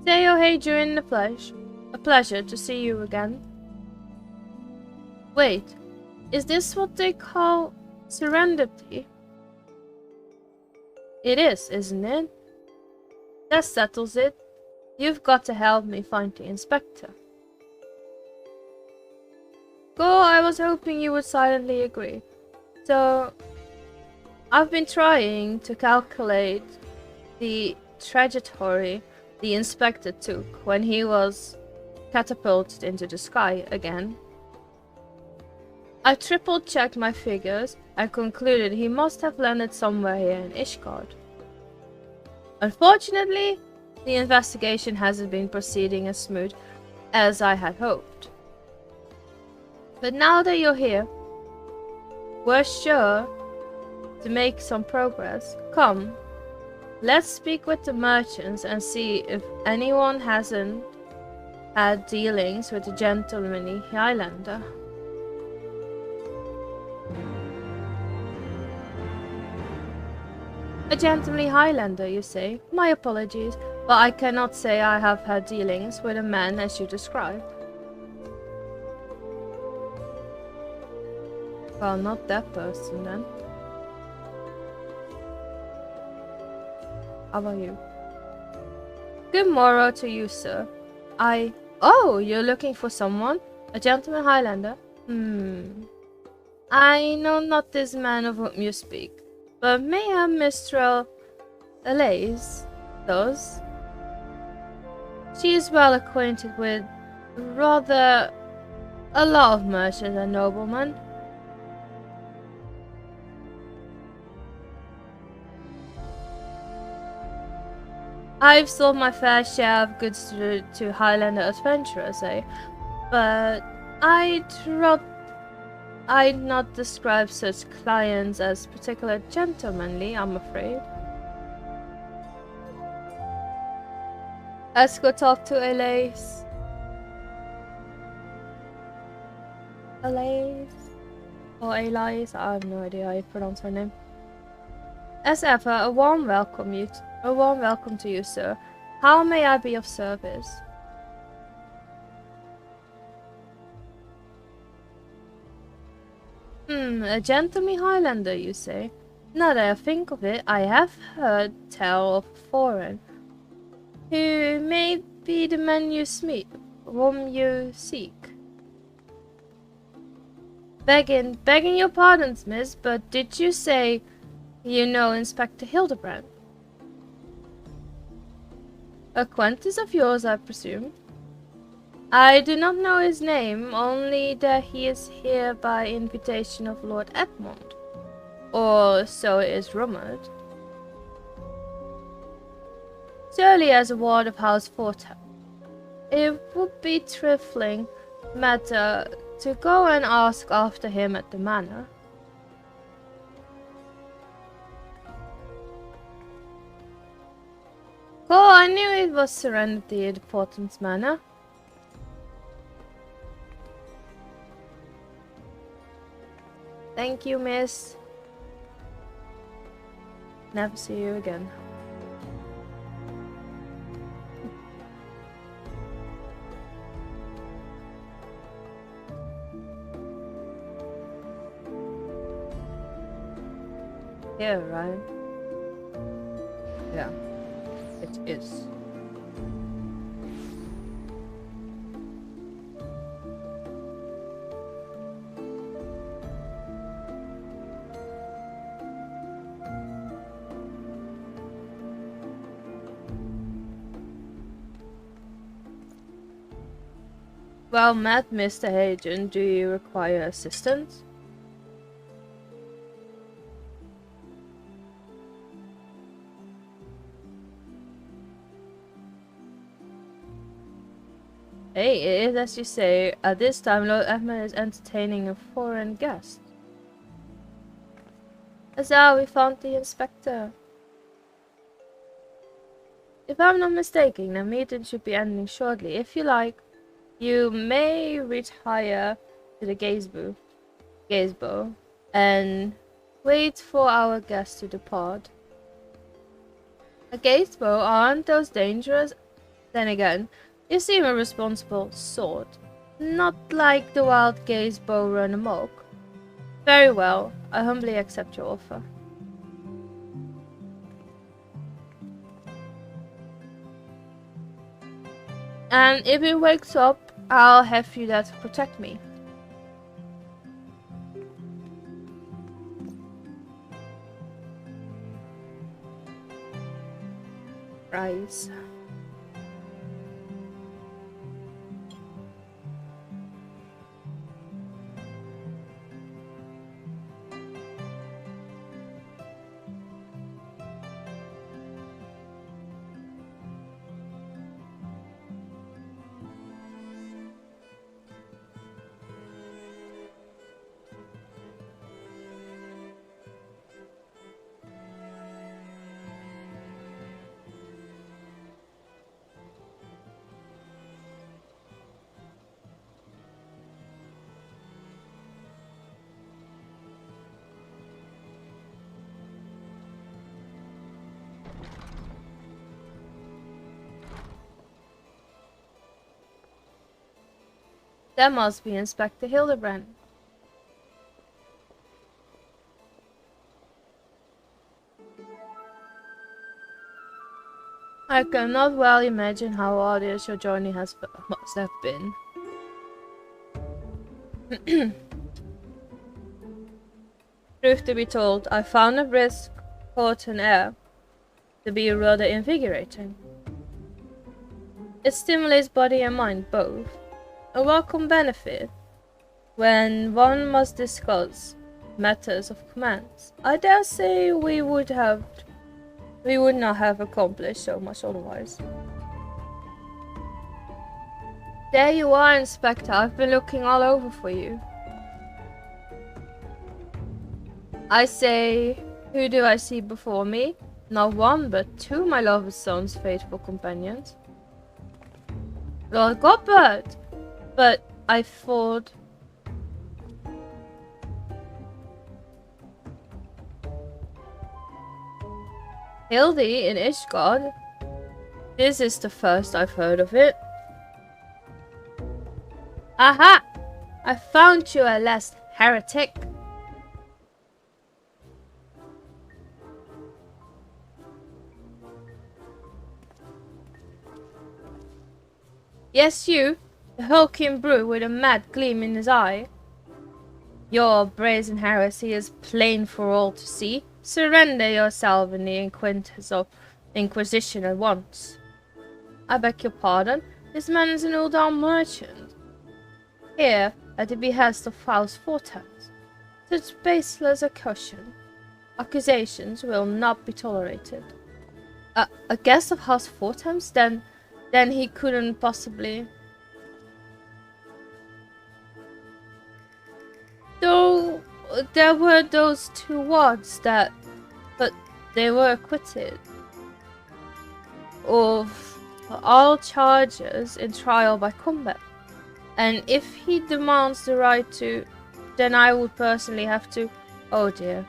Say oh hey during the flesh. A pleasure to see you again. Wait, is this what they call serenity? It is, isn't it? That settles it. You've got to help me find the inspector. Go, I was hoping you would silently agree. So, I've been trying to calculate the trajectory the inspector took when he was catapulted into the sky again. I triple-checked my figures and concluded he must have landed somewhere here in Ishgard. Unfortunately, the investigation hasn't been proceeding as smooth as I had hoped. But now that you're here, we're sure to make some progress. Come, let's speak with the merchants and see if anyone hasn't had dealings with the gentlemanly Highlander. A gentlemanly Highlander, you say? My apologies, but I cannot say I have had dealings with a man as you describe. Well, not that person then. How about you? Good morrow to you, sir. Oh, you're looking for someone? A gentleman Highlander? I know not this man of whom you speak, but mayhap Mistress Elise does. She is well acquainted with rather a lot of merchants and noblemen. I've sold my fair share of goods to Highlander adventurers, but I'd not describe such clients as particularly gentlemanly, I'm afraid. Let's go talk to Elise. Elise? Or Elise? I have no idea how you pronounce her name. As ever, a warm welcome to you, sir. How may I be of service? A gentlemanly Highlander, you say? Now that I think of it, I have heard tell of foreign, who may be the man whom you seek. Begging your pardons, miss, but did you say you know Inspector Hildibrand? Acquaintance of yours, I presume? I do not know his name, only that he is here by invitation of Lord Edmund. Or so it is rumored. Surely as a ward of House Forte. It would be trifling matter to go and ask after him at the manor. Oh, I knew it was Serenity at Portland's Manor. Thank you, miss. Never see you again. Yeah, right? Yeah, it is. Well met, Mr. Agent. Do you require assistance? Hey, it is as you say. At this time, Lord Edmund is entertaining a foreign guest. Huzzah, we found the inspector. If I'm not mistaken, the meeting should be ending shortly. If you like, you may retire to the gazebo and wait for our guest to depart. A gazebo, aren't those dangerous? Then again, you seem a responsible sort. Not like the wild gazebo run amok. Very well, I humbly accept your offer. And if it wakes up, I'll have you there to protect me. Rise. That must be Inspector Hildibrand. I cannot well imagine how arduous your journey must have been. Truth to be told, I found a brisk, cotton air to be rather invigorating. It stimulates body and mind both. A welcome benefit when one must discuss matters of command. I dare say we would not have accomplished so much otherwise. There you are, Inspector. I've been looking all over for you. I say, who do I see before me? Not one, but two, my lover's son's faithful companions. Lord Godbert! But I thought... Hildy in Ishgard? This is the first I've heard of it. Aha! I found you at last, heretic! Yes, you, the hulking brute with a mad gleam in his eye. Your brazen heresy is plain for all to see. Surrender yourself in the Inquisition at once. I beg your pardon, this man is an old armed merchant. Here, at the behest of House Fortams. Such baseless accusations will not be tolerated. A guest of House Fortams? Then Then he couldn't possibly. Though there were those 2 wards but they were acquitted of all charges in trial by combat. And if he demands the right to, then I would personally have to. Oh dear.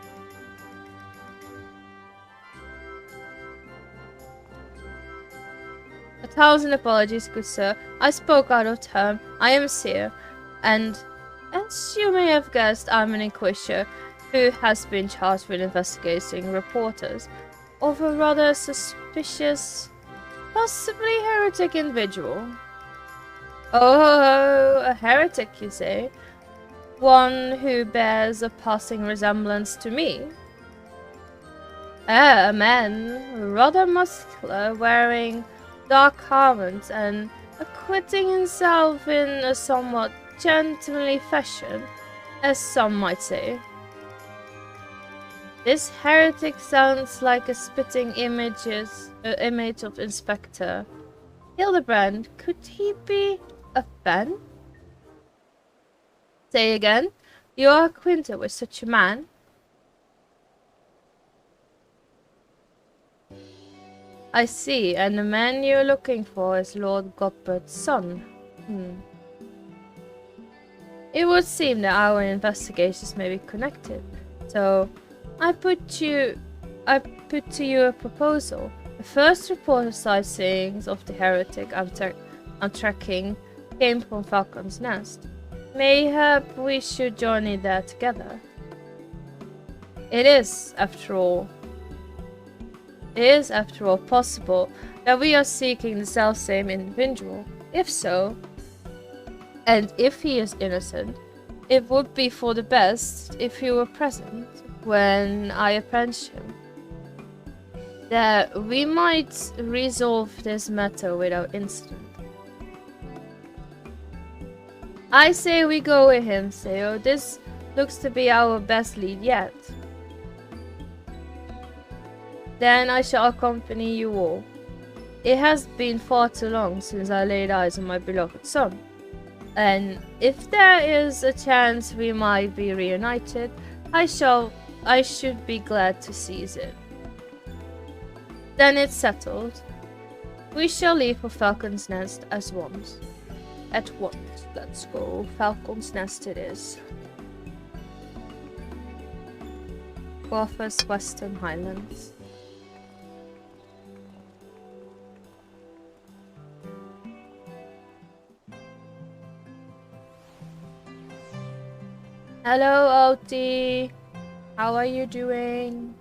A thousand apologies, good sir. I spoke out of turn. I am Seer, and as you may have guessed, I'm an inquisitor who has been charged with investigating reporters of a rather suspicious, possibly heretic individual. Oh, a heretic, you say? One who bears a passing resemblance to me? A man, rather muscular, wearing dark garments and acquitting himself in a somewhat gentlemanly fashion, as some might say. This heretic sounds like a spitting image of Inspector Hildibrand. Could he be a fan? Say again, you are acquainted with such a man? I see, and the man you're looking for is Lord Godbert's son. It would seem that our investigations may be connected, so I put to you a proposal. The first report of sightseeings of the heretic I'm tracking came from Falcon's Nest. Mayhap we should journey there together. It is, after all, possible that we are seeking the selfsame individual. If so, and if he is innocent, it would be for the best if you were present when I apprehended him, that we might resolve this matter without incident. I say we go with him, Seo. This looks to be our best lead yet. Then I shall accompany you all. It has been far too long since I laid eyes on my beloved son, and if there is a chance we might be reunited, I should be glad to seize it. Then it's settled. We shall leave for Falcon's Nest at once. Let's go. Falcon's Nest it is. Corfus, Western Highlands. Hello, Oti. How are you doing?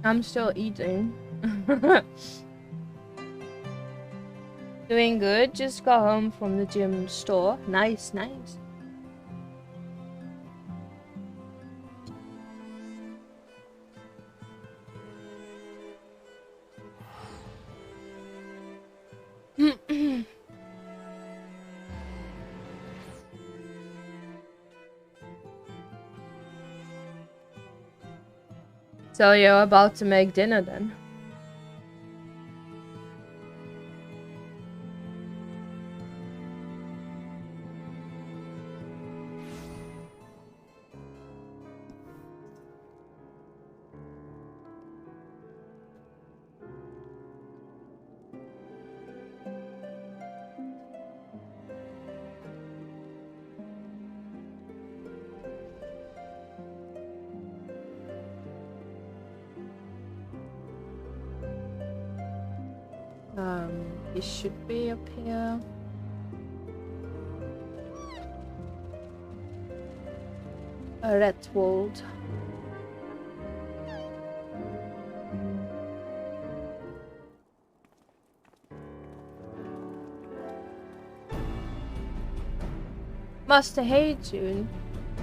I'm still eating. Doing good. Just got home from the gym store. Nice, nice. So you're about to make dinner then? It should be up here. A red walled. Master Heijun,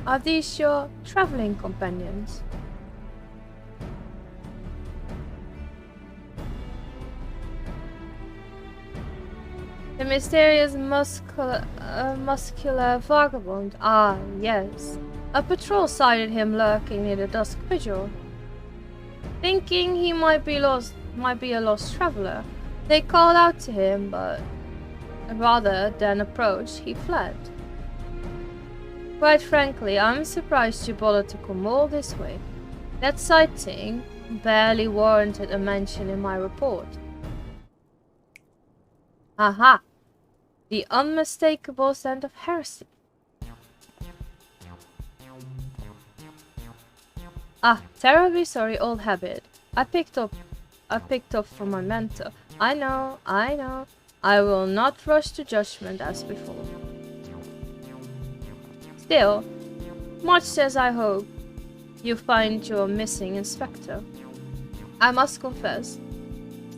Are these your traveling companions? The mysterious muscular vagabond? Ah, yes. A patrol sighted him lurking near the dusk vigil. Thinking he might be a lost traveler, they called out to him, but rather than approach, he fled. Quite frankly, I'm surprised you bothered to come all this way. That sighting barely warranted a mention in my report. Aha! The unmistakable scent of heresy. Ah, terribly sorry old habit. I picked up from my mentor. I know. I will not rush to judgment as before. Still, much as I hope you find your missing inspector, I must confess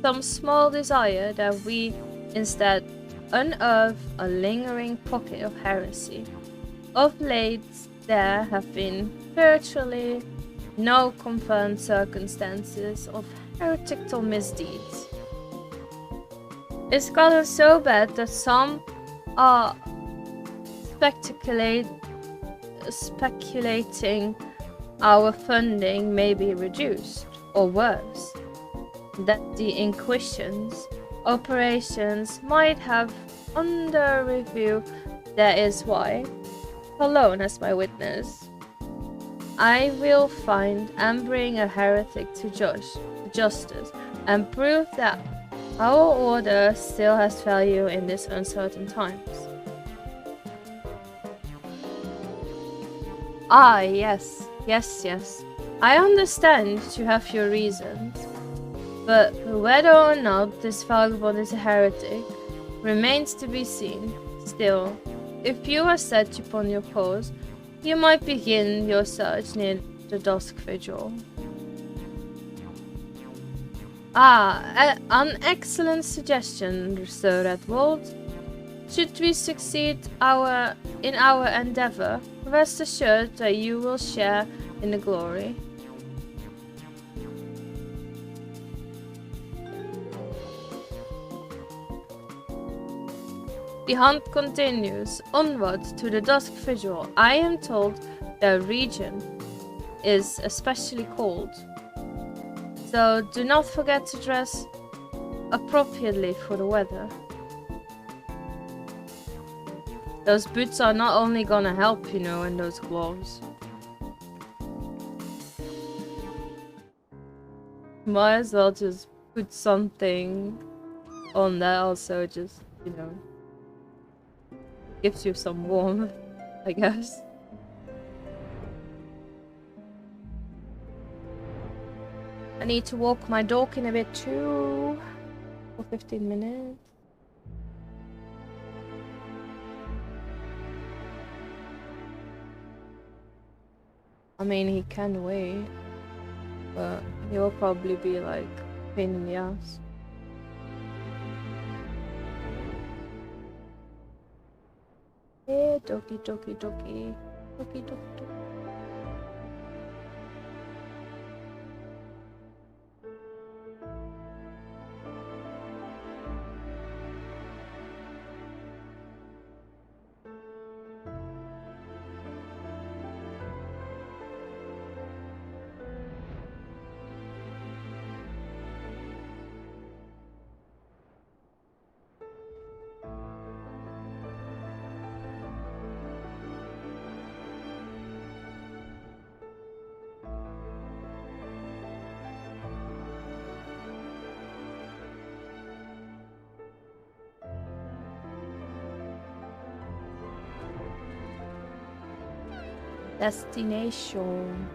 some small desire that we instead unearth a lingering pocket of heresy. Of late, there have been virtually no confirmed circumstances of heretical misdeeds. It's gotten so bad that some are speculating our funding may be reduced, or worse, that the Inquisition's operations might have under review. That is why, alone as my witness, I will find and bring a heretic to justice and prove that our order still has value in these uncertain times. Ah, yes. I understand you have your reasons, but whether or not this vagabond is a heretic remains to be seen. Still, if you are set upon your course, you might begin your search near the dusk vigil. Ah, an excellent suggestion, Sir Redwald. Should we succeed in our endeavor, rest assured that you will share in the glory. The hunt continues, onward to the dusk vigil. I am told the region is especially cold, so do not forget to dress appropriately for the weather. Those boots are not only gonna help, you know, and those gloves. Might as well just put something on there also, just, you know, gives you some warmth, I guess. I need to walk my dog in a bit too, for 15 minutes. I mean, he can wait, but he will probably be like a pain in the ass. Hey, doggy. Destination.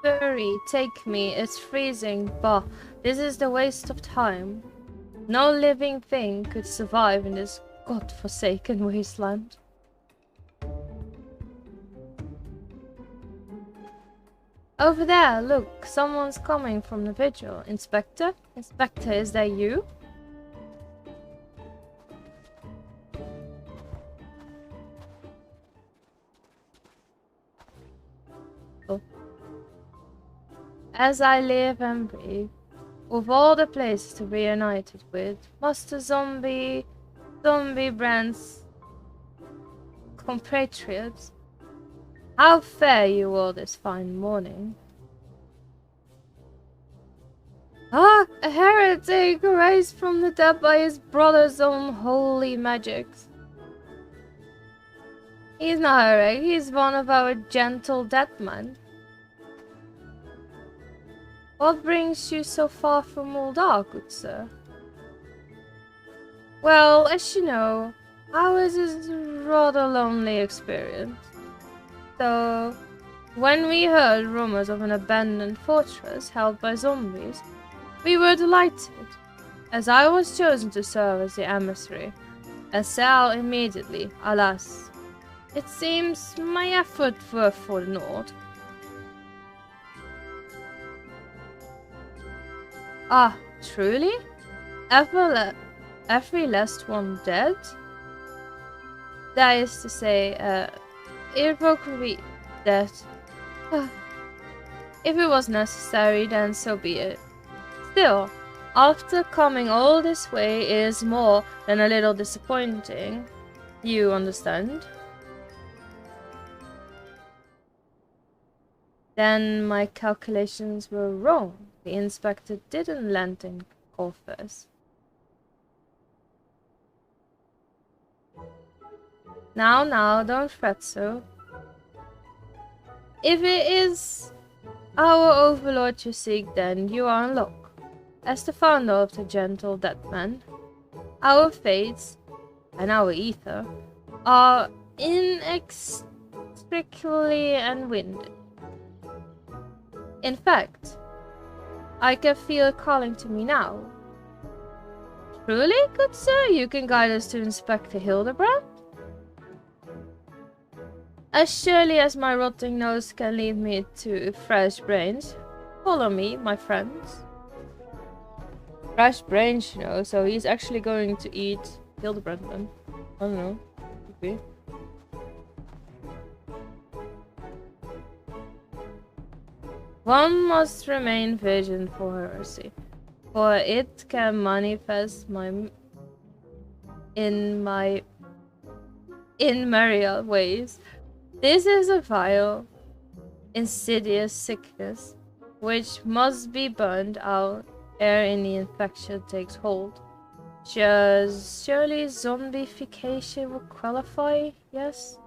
Hurry, take me, it's freezing, bah, this is the waste of time. No living thing could survive in this godforsaken wasteland. Over there, look, someone's coming from the vigil. Inspector? Inspector, is that you? Oh. As I live and breathe, of all the places to be united with, Master Hildibrand's compatriots, how fare you all this fine morning? Ah, a heretic raised from the dead by his brother's own holy magics. He's not a heretic, he's one of our gentle dead men. What brings you so far from Uldar, good sir? Well, as you know, ours is a rather lonely experience. So, when we heard rumors of an abandoned fortress held by zombies, we were delighted, as I was chosen to serve as the emissary, and set out immediately. Alas, it seems my efforts were for naught. Ah, truly? Every last one dead? That is to say, irrevocably dead. If it was necessary, then so be it. Still, after coming all this way, it is more than a little disappointing. You understand? Then my calculations were wrong. The inspector didn't land in coffers. Now, don't fret so. If it is our overlord you seek, then you are in luck. As the founder of the gentle dead man, our fates and our ether are inextricably entwined. In fact, I can feel it calling to me now. Truly, good sir, you can guide us to Inspector Hildibrand? As surely as my rotting nose can lead me to fresh brains. Follow me, my friends. Fresh brains, you know, so he's actually going to eat Hildibrand then. I don't know. Could be. One must remain vigilant for heresy, for it can manifest in myriad ways. This is a vile, insidious sickness, which must be burned out ere any infection takes hold. Surely zombification will qualify, yes?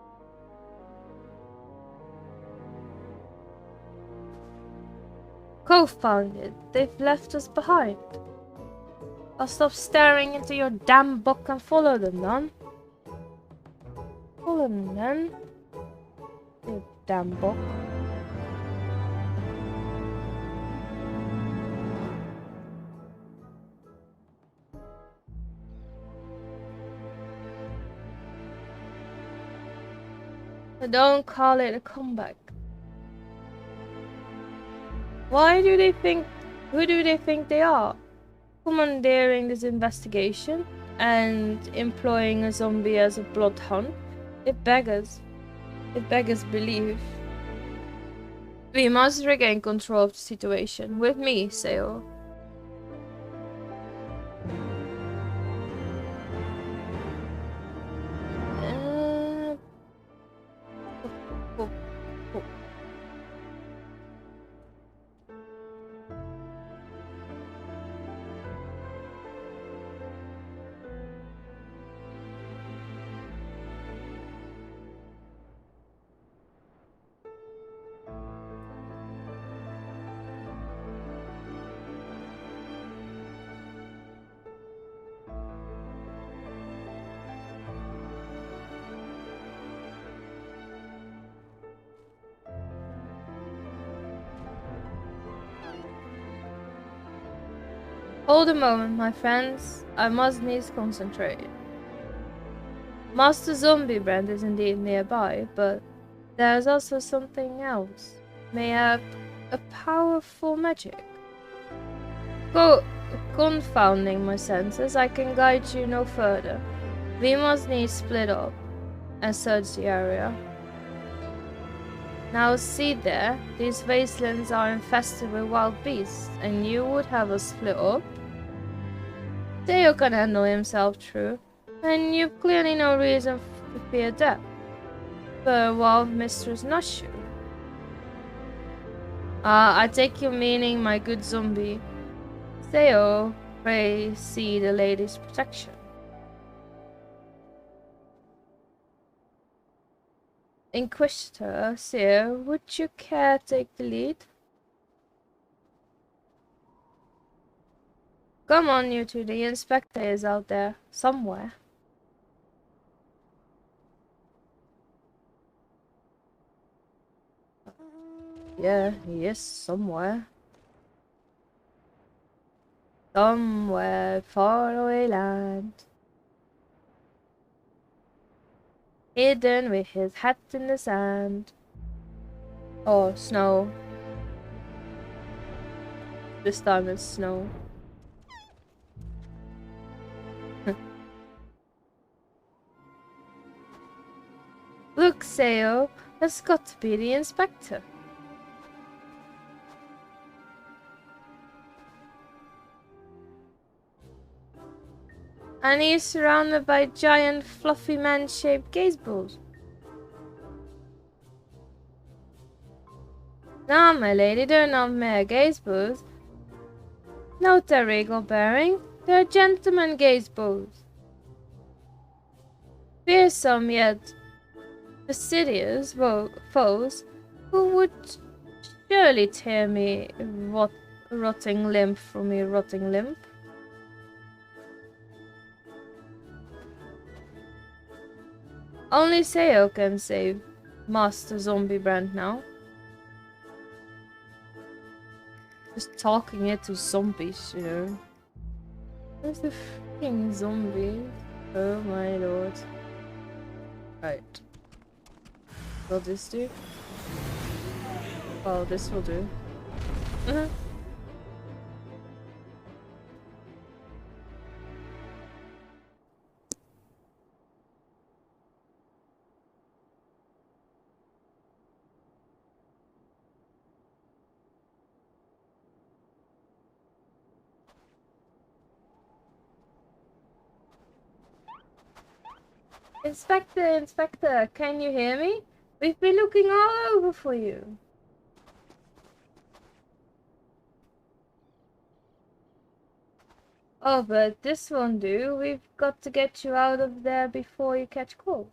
Confounded, they've left us behind. I'll stop staring into your damn book and follow them then. Follow them then. You damn book. But don't call it a comeback. Who do they think they are? Commandeering this investigation and employing a zombie as a bloodhound? It beggars belief. We must regain control of the situation. With me, Seo. Hold a moment, my friends. I must needs concentrate. Master Hildibrand is indeed nearby, but there's also something else. Mayhap A powerful magic. Go, confounding my senses, I can guide you no further. We must needs split up and search the area. Now see there, these wastelands are infested with wild beasts, and you would have us split up? Theo can handle himself, true, and you've clearly no reason to fear death. But wild mistress Nushu. I take your meaning, my good zombie. Theo, pray see the lady's protection. Inquisitor, sir, would you care to take the lead? Come on, you two, the inspector is out there, somewhere. Yeah, he is somewhere. Somewhere far away land. Hidden with his hat in the sand. Or snow. This time it's snow. Look, Sayo, that's got to be the inspector. And he's surrounded by giant, fluffy man-shaped gaze balls. Nah, my lady, they're not mere gaze balls. Note their regal bearing. They're gentlemen gaze balls. Fearsome yet fastidious foes who would surely tear me rotting limb from me rotting limb. Only Sayo can save Master Zombiebrand now. Just talking it to zombies, you know. Where's the freaking zombie? Oh my lord. Right. Will this do? Oh, this will do. Inspector, can you hear me? We've been looking all over for you. Oh, but this won't do. We've got to get you out of there before you catch cold.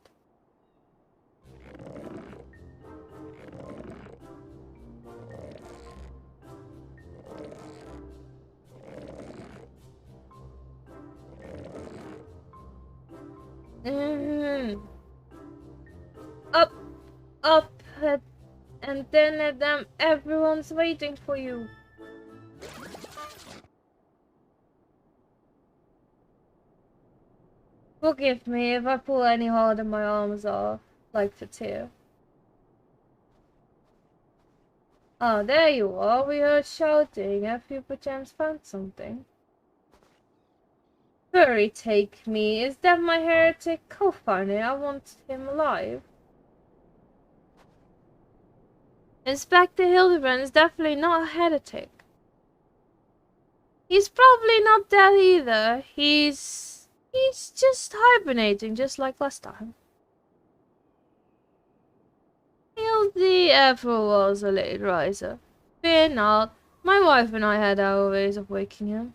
Up, and then at them, everyone's waiting for you. Forgive me if I pull any harder, my arms are like for tear. Oh, there you are. We heard shouting. Have you perchance found something? Furry take me. Is that my heretic co-founder? I want him alive. Inspector Hildibrand is definitely not a heretic. He's probably not dead either. He's just hibernating, just like last time. Hildy ever was a late riser. Fear not. My wife and I had our ways of waking him.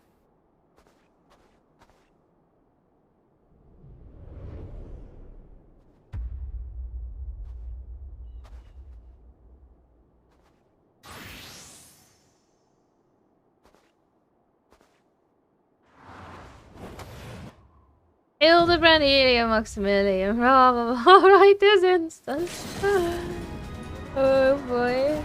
Hildibrand, Helium, Maximilian, blah blah blah. Right this instance. Oh boy.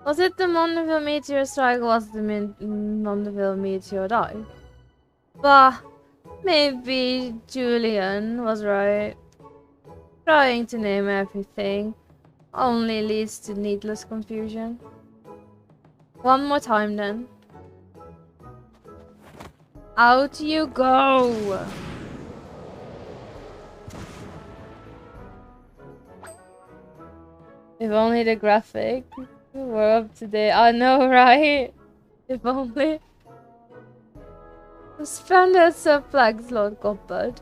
Was it the Mondeville meteor strike or was the Mondeville meteor dive? Bah, maybe Julian was right. Trying to name everything only leads to needless confusion. One more time then. Out you go! If only the graphics were up to date. I know, right? If only. The standards of flags, Lord Godbud.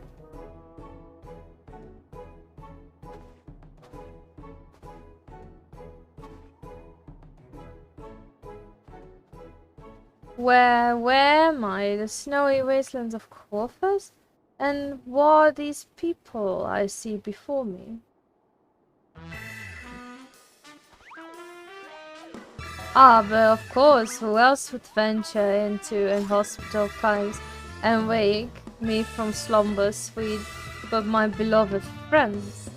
Where am I? The snowy wastelands of Corvus? And what are these people I see before me? Ah, but of course, who else would venture into inhospitable times and wake me from slumber sweet but my beloved friends?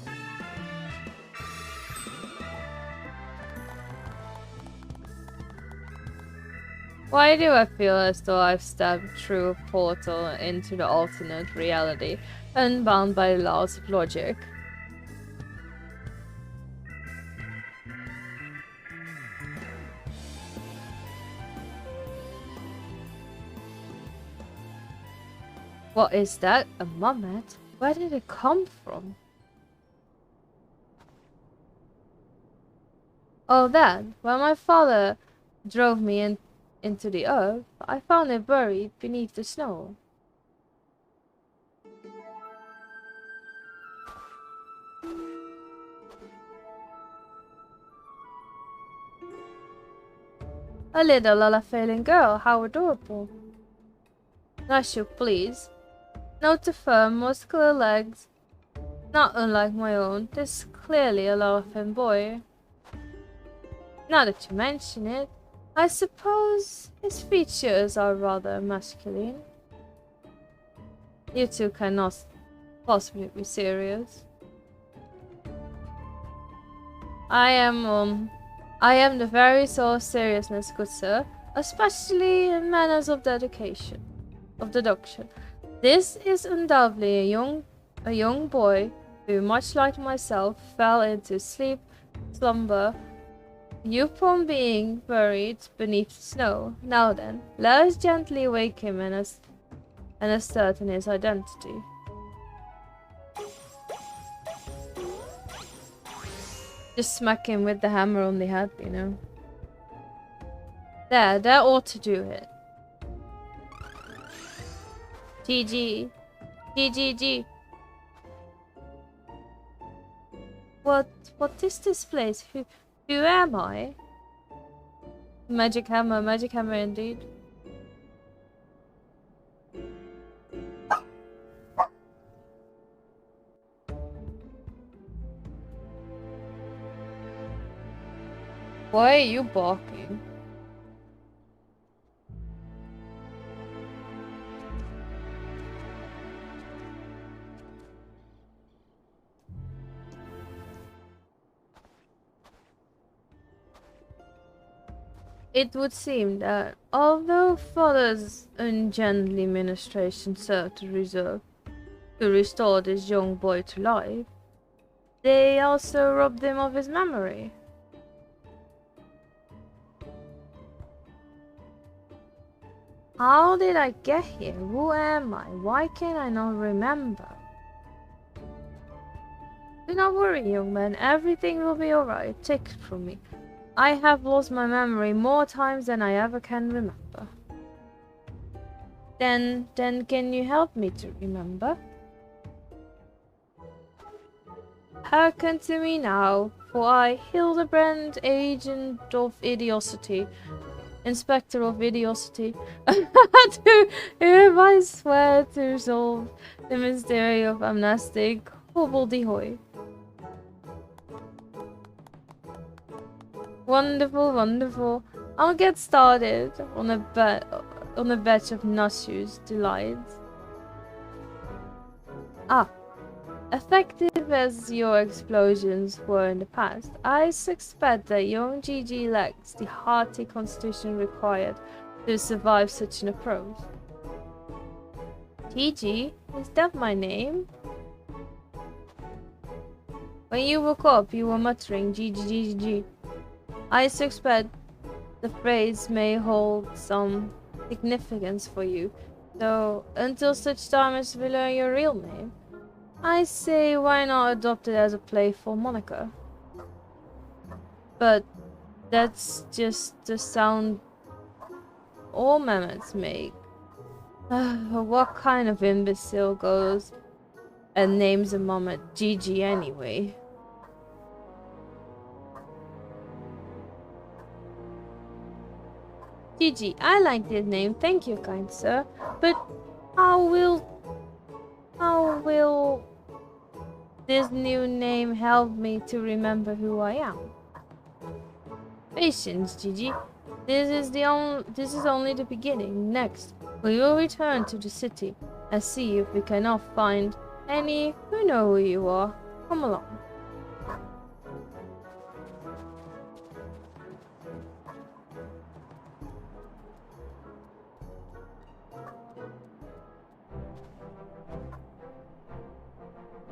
Why do I feel as though I've stepped through a portal into the alternate reality, unbound by the laws of logic? What is that? A mummet? Where did it come from? Oh, that. When my father drove me into the earth, I found it buried beneath the snow. A little Lalafalian girl, how adorable. Nashu, please. Note the firm, muscular legs, not unlike my own. This is clearly a Lalafalian boy. Now that you mention it, I suppose his features are rather masculine. You two cannot possibly be serious. I am the very soul of seriousness, good sir, especially in matters of deduction. This is undoubtedly a young boy who, much like myself, fell into slumber, upon being buried beneath snow. Now then, let us gently wake him and ascertain his identity. Just smack him with the hammer on the head, you know. That ought to do it. GG. GGG. What is this place? Who am I? Magic hammer indeed. Why are you barking? It would seem that, although Father's ungently ministration served to restore this young boy to life, they also robbed him of his memory. How did I get here? Who am I? Why can I not remember? Do not worry, young man. Everything will be alright. Take it from me. I have lost my memory more times than I ever can remember. Then can you help me to remember? Hearken to me now, For I, Hildibrand, agent of idiocity, inspector of idiocity, to hereby swear to solve the mystery of amnestic hobbledehoy. Wonderful, wonderful. I'll get started on a batch of Nushu's delights. Ah, effective as your explosions were in the past, I suspect that young Gigi lacks the hearty constitution required to survive such an approach. Gigi? Is that my name? When you woke up, you were muttering Gigi, Gigi, Gigi. I suspect the phrase may hold some significance for you, though until such time as we learn your real name, I say why not adopt it as a playful moniker? But that's just the sound all mammoths make. What kind of imbecile goes and names a mammoth Gigi anyway? Gigi, I like this name, thank you, kind sir. But how will this new name help me to remember who I am? Patience, Gigi. This is only the beginning. Next, we will return to the city and see if we cannot find any who know who you are. Come along.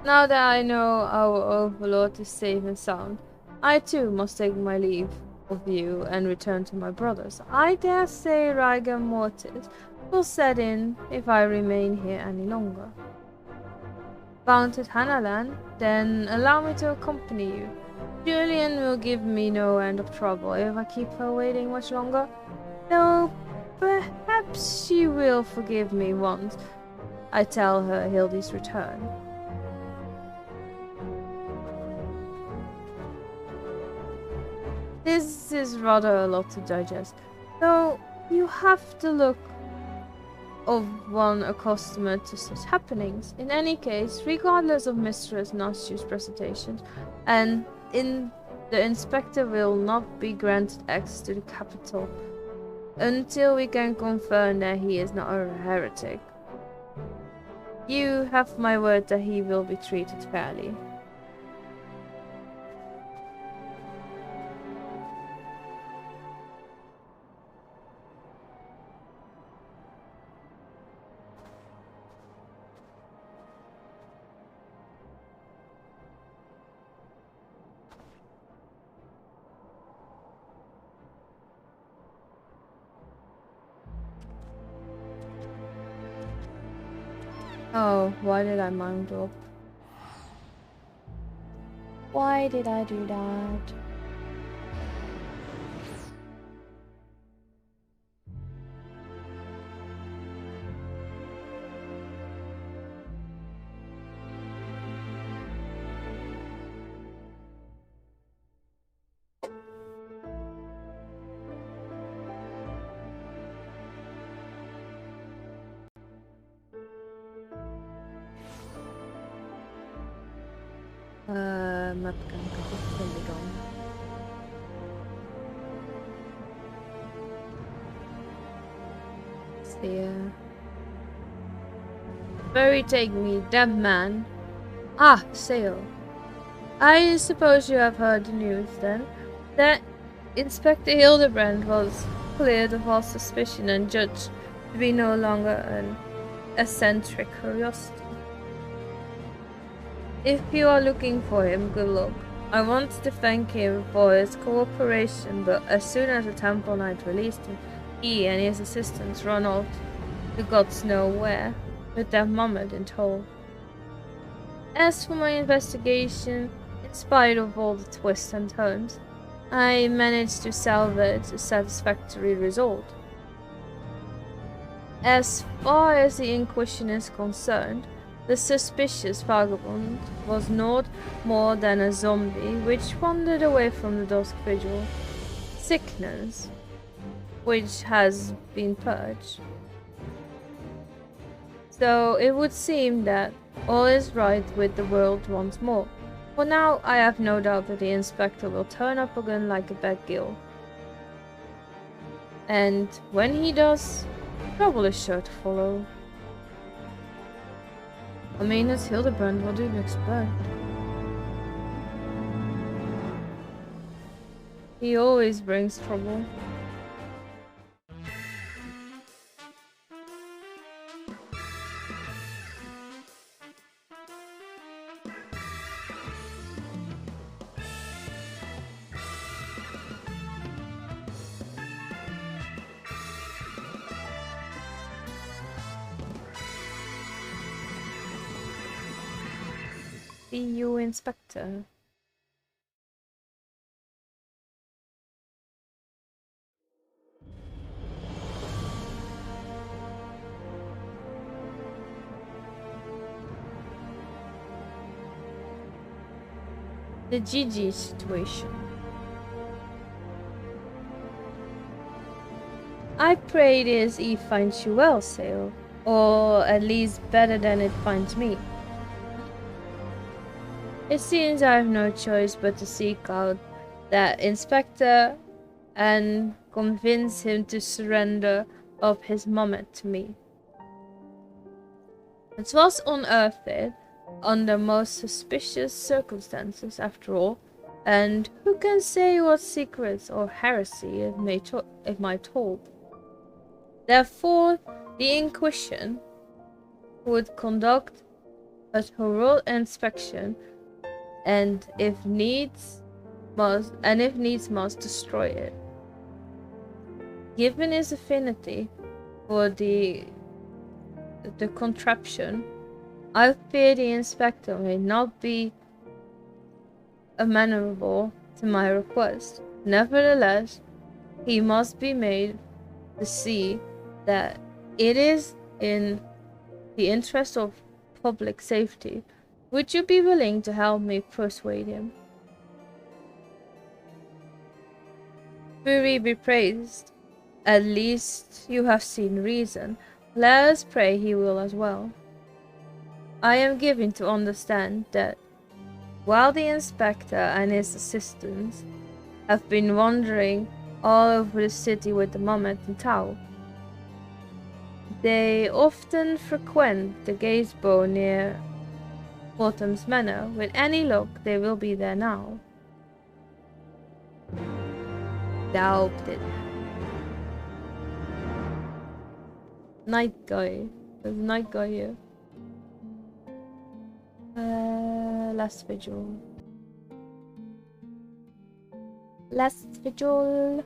Now that I know our overlord is safe and sound, I too must take my leave of you and return to my brothers. I dare say rigor mortis will set in if I remain here any longer. Bound to Hanalan, then allow me to accompany you. Julian will give me no end of trouble if I keep her waiting much longer, though perhaps she will forgive me once I tell her Hildy's return. This is rather a lot to digest, though you have to look of one accustomed to such happenings. In any case, regardless of Mistress Nashu's presentations, and the inspector will not be granted access to the capital until we can confirm that he is not a heretic. You have my word that he will be treated fairly. Oh, why did I mount up? Why did I do that? Map kan kapit kan. There. Bury take me, that man. Ah, Sale. I suppose you have heard the news then, that Inspector Hildibrand was cleared of all suspicion and judged to be no longer an eccentric curiosity. If you are looking for him, good luck. I wanted to thank him for his cooperation, but as soon as the Temple Knight released him, he and his assistants ran off to gods know where, with their mammoth in tow. As for my investigation, in spite of all the twists and turns, I managed to salvage a satisfactory result. As far as the Inquisition is concerned, The suspicious vagabond was naught more than a zombie which wandered away from the dusk vigil. Sickness, which has been purged. So it would seem that all is right with the world once more. For now, I have no doubt that the inspector will turn up again like a bad gill. And when he does, trouble is sure to follow. I mean, it's Hildibrand, what do you expect? He always brings trouble. See you, Inspector. The Gigi situation. I pray this Eve finds you well, Sale, or at least better than it finds me. It seems I have no choice but to seek out that inspector and convince him to surrender of his moment to me. It was unearthed under most suspicious circumstances, after all, and who can say what secrets or heresy it might hold? Therefore, the Inquisition would conduct a thorough inspection, and if needs must destroy it. Given his affinity for the contraption, I fear the inspector may not be amenable to my request. Nevertheless, he must be made to see that it is in the interest of public safety. Would you be willing to help me persuade him? Fury be praised. At least you have seen reason. Let us pray he will as well. I am given to understand that while the inspector and his assistants have been wandering all over the city with the Mummet and Tau, they often frequent the gazebo near Autumn's Manor. With any luck, they will be there now. Doubt it. Night guy. There's a night guy here. Last vigil. Last vigil.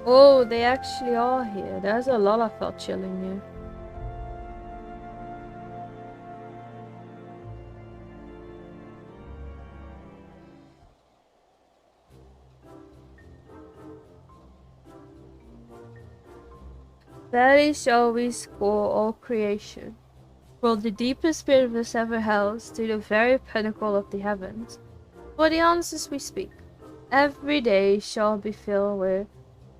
Oh, they actually are here. There's a lot I felt chilling here. Barely shall we score all creation, from the deepest rivers ever held to the very pinnacle of the heavens. For the answers we speak, every day shall be filled with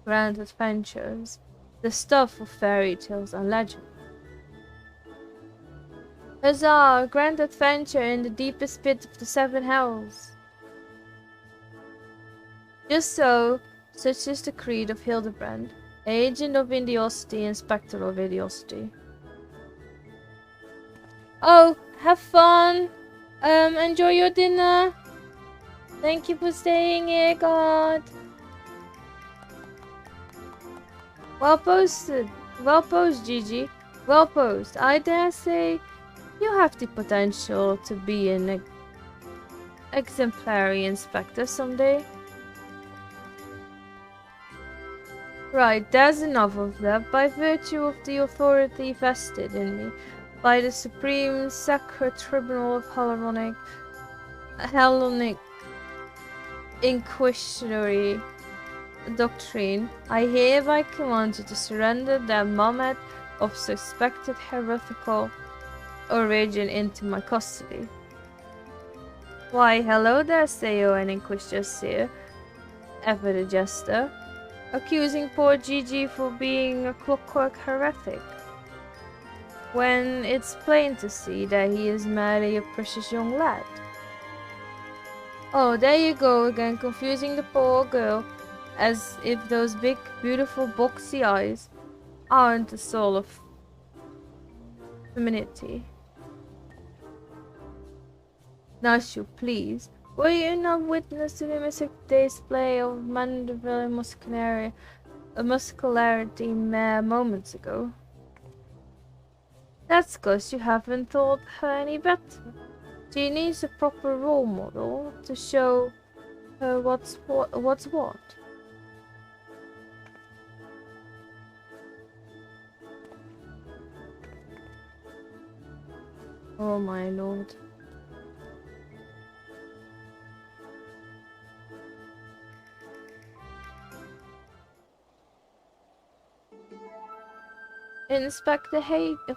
grand adventures, the stuff of fairy tales and legend. Huzzah! Grand adventure in the deepest pit of the seven hells! Just so, such is the creed of Hildibrand, agent of Idiosity, inspector of Idiosity. Oh, have fun! Enjoy your dinner! Thank you for staying here, God! Well posted. Well posed, Gigi. Well posed. I dare say you have the potential to be an exemplary inspector someday. Right, there's enough of that. By virtue of the authority vested in me by the Supreme Sacred Tribunal of Holoronic, Hellenic Inquisitory doctrine, I hereby command you to surrender the Mahomet of suspected heretical origin into my custody. Why, hello there, Seo and Inquisitor Seer, ever the jester, accusing poor Gigi for being a clockwork heretic, when it's plain to see that he is merely a precious young lad. Oh, there you go again, confusing the poor girl, as if those big, beautiful, boxy eyes aren't the soul of femininity. Now, you please, were you not witness to the mystic display of mandibule muscularity mere moments ago? That's 'cause you haven't taught her any better. She needs a proper role model to show her what's what. Oh my lord.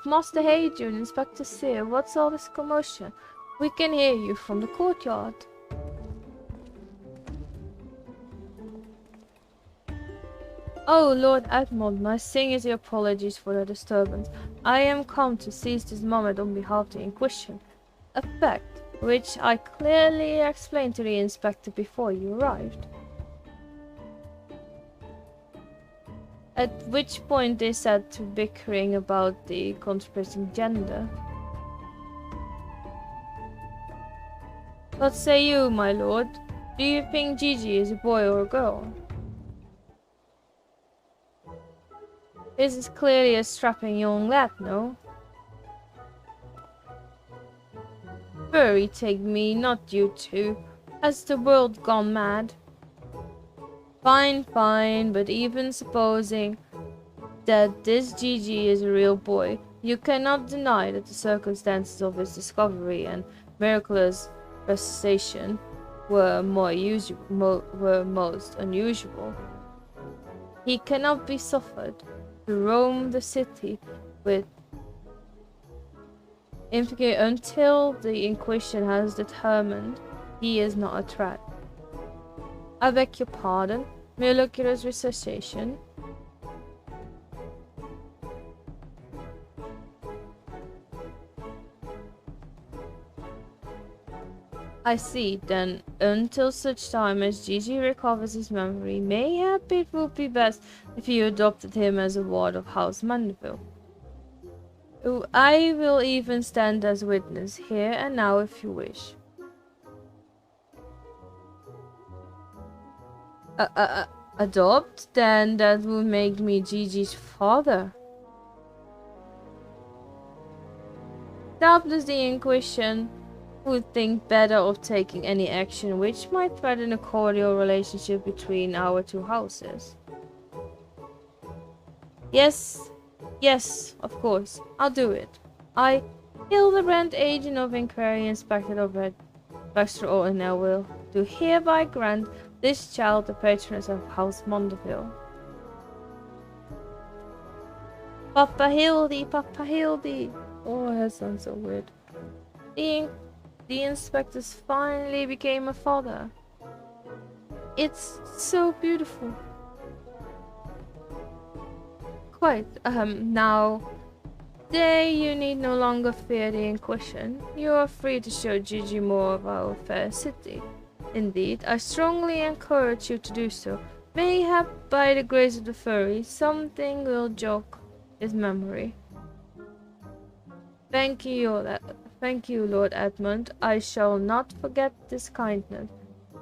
Master Hadrian, Inspector Seer, what's all this commotion? We can hear you from the courtyard. Oh, Lord Edmund, my sincere apologies for the disturbance. I am come to seize this moment on behalf of the Inquisition, a fact which I clearly explained to the Inspector before you arrived. At which point they set to bickering about the contrasting gender. What say you, my lord? Do you think Gigi is a boy or a girl? This is clearly a strapping young lad, no? Furry take me, not you two. Has the world gone mad? Fine, fine, but even supposing that this Gigi is a real boy, you cannot deny that the circumstances of his discovery and miraculous resuscitation were most unusual. He cannot be suffered to roam the city with impunity until the Inquisition has determined he is not a threat. I beg your pardon, miraculous resuscitation. I see, then, until such time as Gigi recovers his memory, mayhap it would be best if you adopted him as a ward of House Mandeville. I will even stand as witness here and now if you wish. Adopt? Then that would make me Gigi's father. Doubtless the Inquisition would think better of taking any action which might threaten a cordial relationship between our two houses. Yes, of course, I'll do it. I, Hildibrand, agent of inquiry, inspector of Red Extraordinary, will do hereby grant this child the patroness of House Mondeville. Papa Hildy! Oh, that sounds so weird. The inspectors finally became a father. It's so beautiful. Quite. Now, there you need no longer fear the Inquisition. You are free to show Gigi more of our fair city. Indeed, I strongly encourage you to do so. Mayhap, by the grace of the furry, something will jog his memory. Thank you, Lord Edmund. I shall not forget this kindness.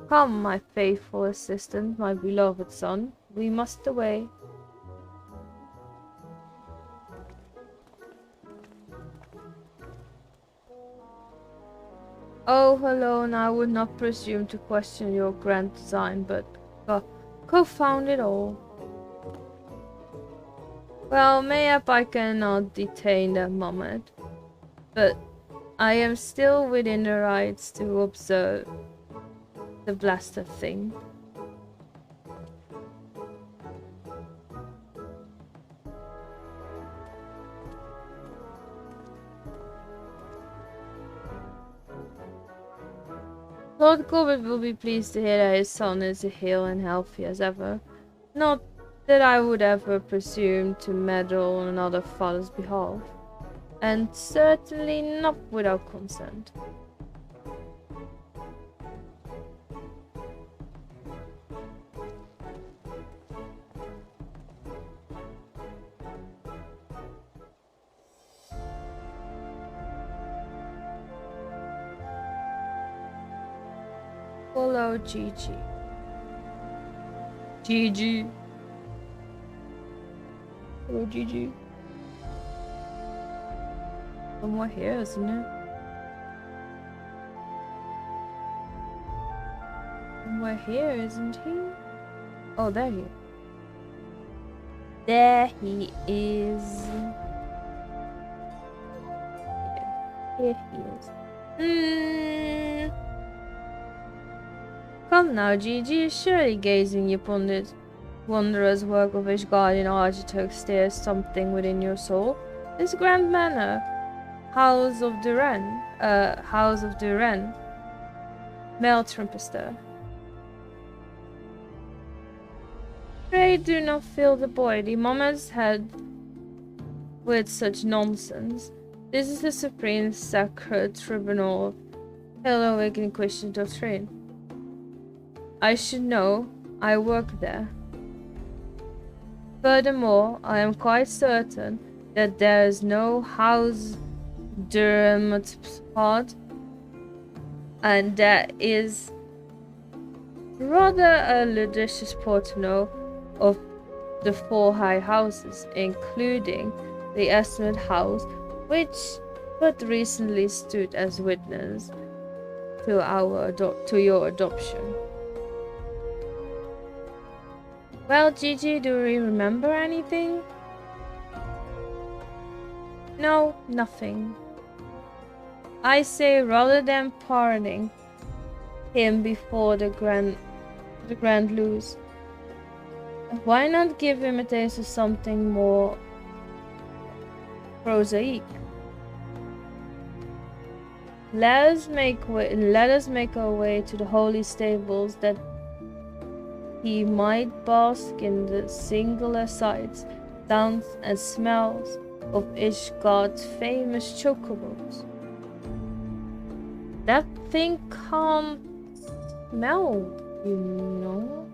Come, my faithful assistant, my beloved son. We must away. Oh, alone, I would not presume to question your grand design, but confound it all. Well, mayhap I cannot detain that moment, but I am still within the rights to observe the blasted thing. Lord Corbett will be pleased to hear that his son is hale and healthy as ever. Not that I would ever presume to meddle on another father's behalf, and certainly not without consent. Follow Gigi. Gigi. Hello, Gigi. Somewhere here, isn't it? Somewhere here, isn't he? Oh, there he is. There he is. Here he is. Come now, Gigi, surely gazing upon this wondrous work of Ishgardian architect stirs something within your soul. This grand manor, House of Duran, male Trumpister. Pray do not fill the boy, the mama's head, with such nonsense. This is the supreme sacred tribunal of Heroic Inquisition doctrine. I should know. I work there. Furthermore, I am quite certain that there is no House Dermatpod, and there is rather a ludicrous portmanteau of the 4 high houses, including the Esmond House, which but recently stood as witness to your adoption. Well, Gigi, do you remember anything? No, nothing. I say, rather than pardoning him before the Grand Luz, why not give him a taste of something more prosaic? Let us make our way to the holy stables, that he might bask in the singular sights, sounds, and smells of Ishgard's famous chocobos. That thing can't smell, you know.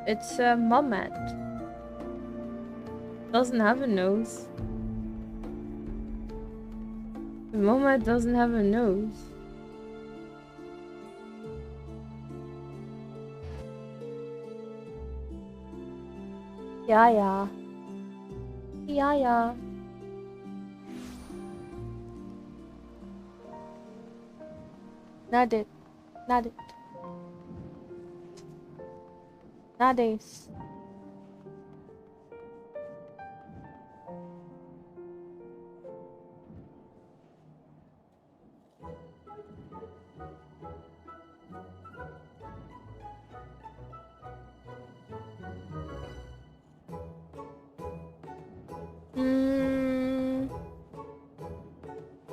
It's a mummet. Doesn't have a nose. The mummet doesn't have a nose. Ja. Not it. Nades.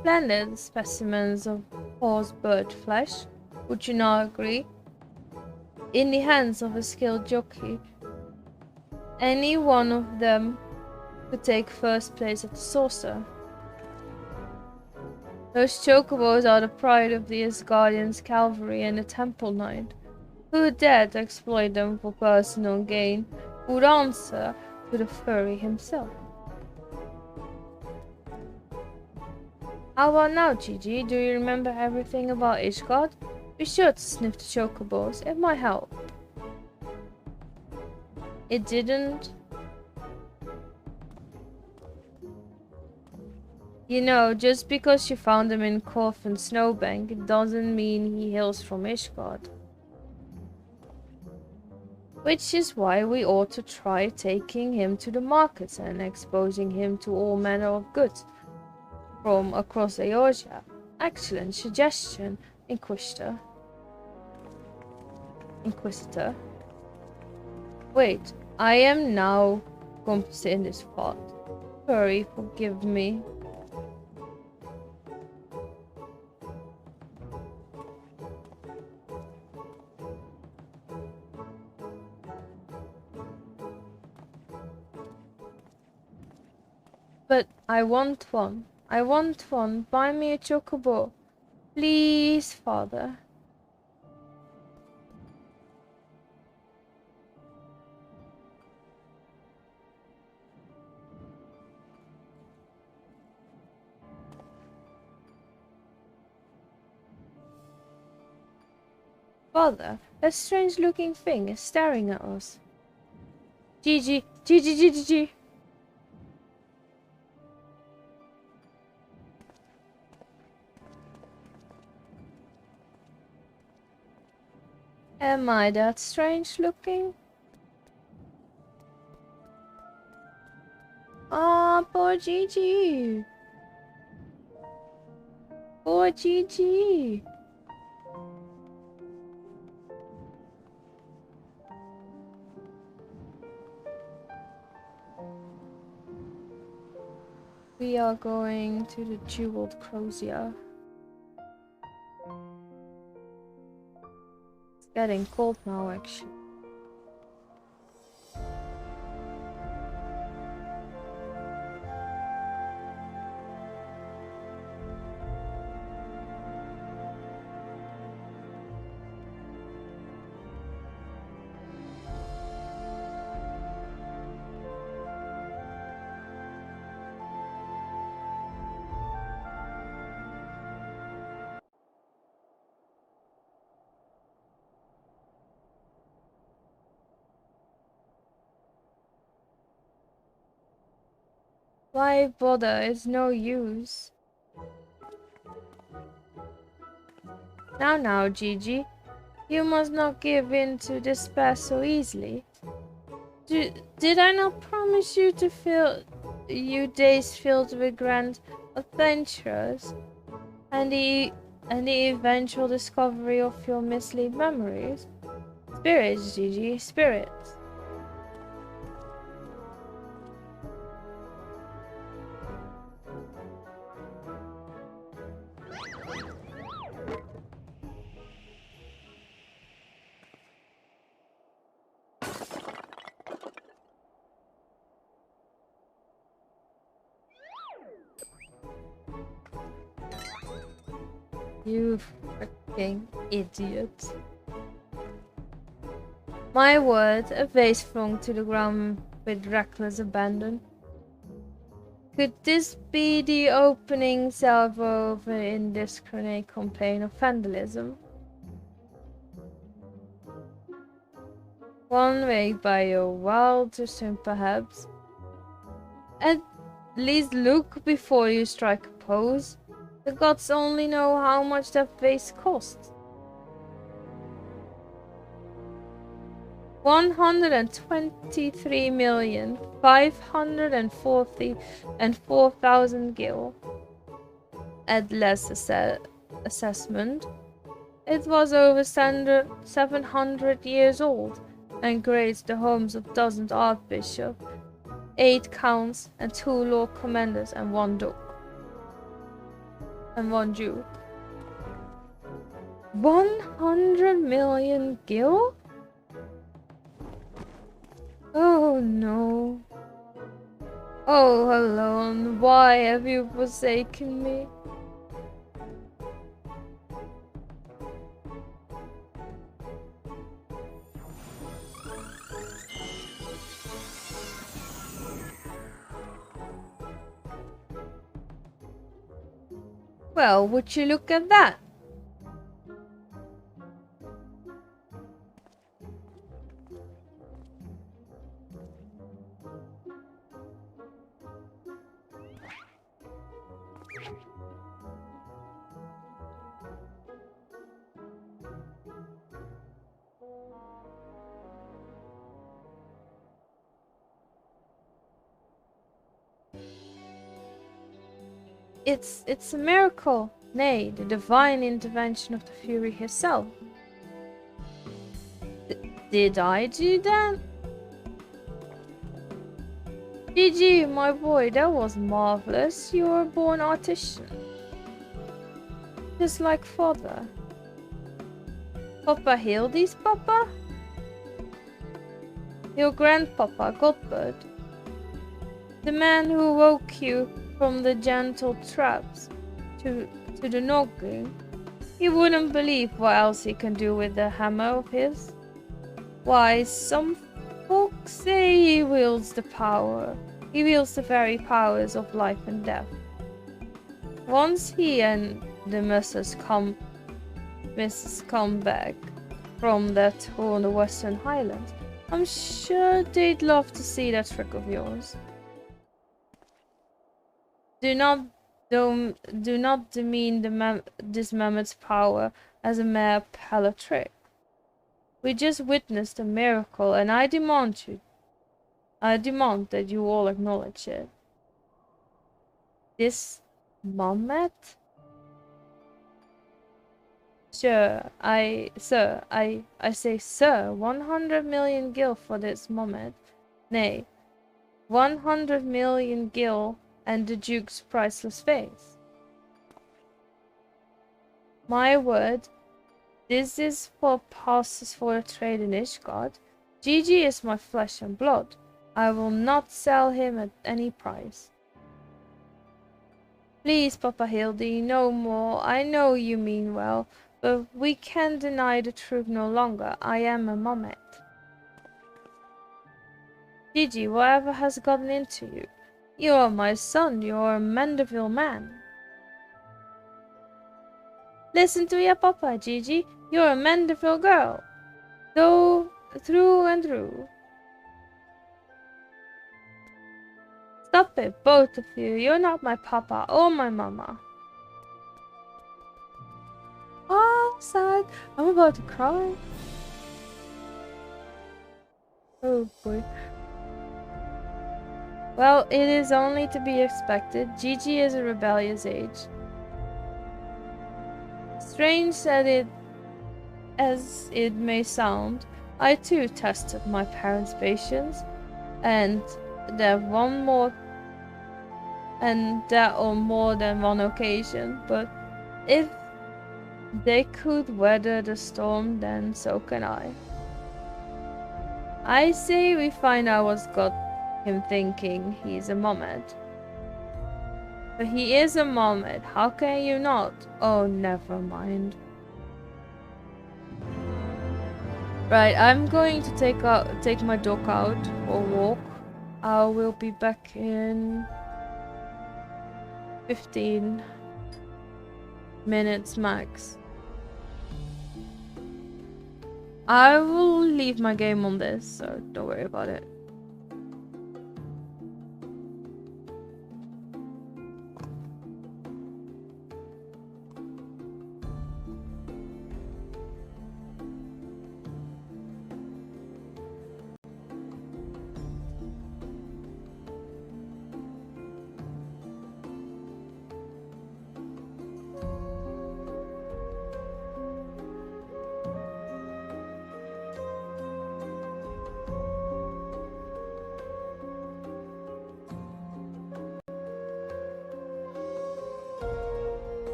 Splendid specimens of horse bird flesh, would you not agree? In the hands of a skilled jockey, any one of them could take first place at the saucer. Those chocobos are the pride of the Asgardians' cavalry and the Temple Knight. Who dared to exploit them for personal gain would answer to the furry himself. How about now, Gigi? Do you remember everything about Ishgard? Be sure to sniff the chocobos. It might help. It didn't. You know, just because you found him in Corfin Snowbank, it doesn't mean he hails from Ishgard. Which is why we ought to try taking him to the markets and exposing him to all manner of goods. from across Eosia. Excellent suggestion, Inquisitor. Wait, I am now complicit in this plot. Sorry, forgive me. But I want one. I want one. Buy me a chocobo. Please, father. Father, a strange looking thing is staring at us. Gigi, Gigi, Gigi, Gigi. Am I that strange looking? Ah, poor Gigi. Poor Gigi. We are going to the jeweled crozier. It's getting cold now, actually. Why bother? It's no use. Now, Gigi. You must not give in to despair so easily. Did I not promise you to fill you days filled with grand adventures and the eventual discovery of your mislaid memories? Spirits, Gigi, spirits. You fucking idiot. My word, a vase flung to the ground with reckless abandon. Could this be the opening salvo of an indiscriminate complaint of vandalism? One way by your wildest sin, perhaps. At least look before you strike a pose. The gods only know how much that vase cost. 123,544,000 gil. At less assessment, it was over 700 years old and graced the homes of dozens archbishops, 8 counts, and 2 lord commanders, and 1 duke. 100 million gil? Oh no. Oh, alone, why have you forsaken me? Well, would you look at that? It's a miracle, nay, the divine intervention of the Fury herself. Did I do that? GG, my boy, that was marvelous. You're a born artisan. Just like father. Papa Hildy's papa? Your grandpapa, Godbird. The man who woke you from the gentle traps to the noggin. He wouldn't believe what else he can do with the hammer of his. Why, some folks say he wields the power. He wields the very powers of life and death. Once he and the Mrs. come back from that tour on the Western Highlands, I'm sure they'd love to see that trick of yours. Do not demean this mammoth's power as a mere parlor trick. We just witnessed a miracle, and I demand that you all acknowledge it. This mammoth? Sir, I say, sir, 100 million gil for this mammoth. Nay, 100 million gil and the Duke's priceless face. My word, this is for passes for a trade in Ishgard. Gigi is my flesh and blood. I will not sell him at any price. Please, Papa Hildy, no more. I know you mean well, but we can deny the truth no longer. I am a mammoth. Gigi, whatever has gotten into you? You are my son. You are a Mandeville man. Listen to your papa, Gigi. You're a Mandeville girl. Though through and through. Stop it, both of you. You're not my papa or my mama. Oh, sad. I'm about to cry. Oh boy. Well, it is only to be expected. Gigi is a rebellious age. Strange as it may sound, I too tested my parents' patience, and that on more than one occasion. But if they could weather the storm, then so can I. I say we find out what's got him thinking he's a mammoth. But he is a mammoth. How can you not? Oh, never mind. Right, I'm going to take my dog out for a walk. I will be back in 15 minutes max. I will leave my game on this, so don't worry about it.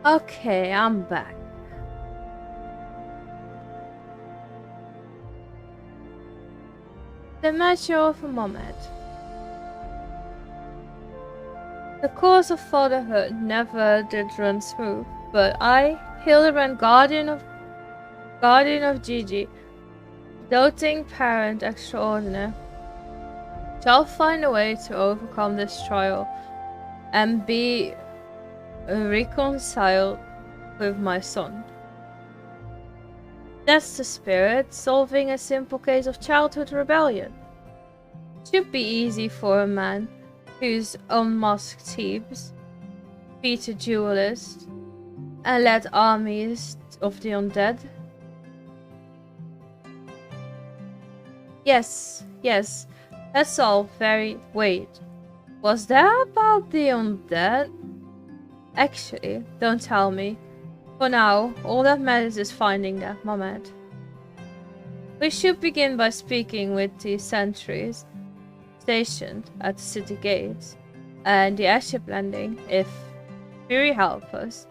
Okay, I'm back. The measure of a moment. The course of fatherhood never did run smooth, but I, Hildibrand, guardian of Gigi, doting parent extraordinaire, shall find a way to overcome this trial and be reconciled with my son. That's the spirit, solving a simple case of childhood rebellion. Should be easy for a man who's unmasked thieves, beat a duelist, and led armies of the undead. Yes, that's all very... Wait, was that about the undead? Actually, don't tell me. For now, all that matters is finding that moment. We should begin by speaking with the sentries stationed at the city gates and the airship landing, if Fury help us.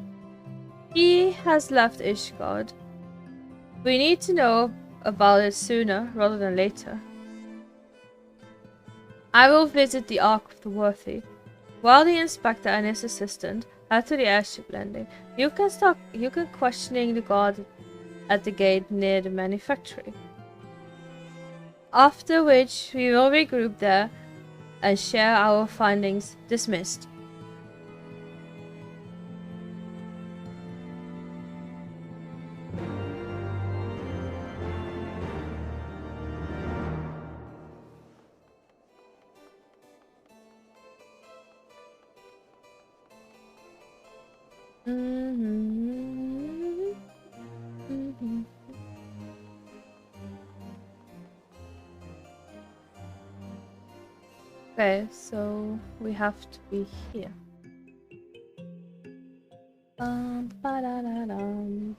He has left Ishgard. We need to know about it sooner rather than later. I will visit the Ark of the Worthy, while the inspector and his assistant head to the airship landing. You can questioning the guard at the gate near the manufactory. After which we will regroup there and share our findings. Dismissed. Okay, so we have to be here. Ba-da-da-dum.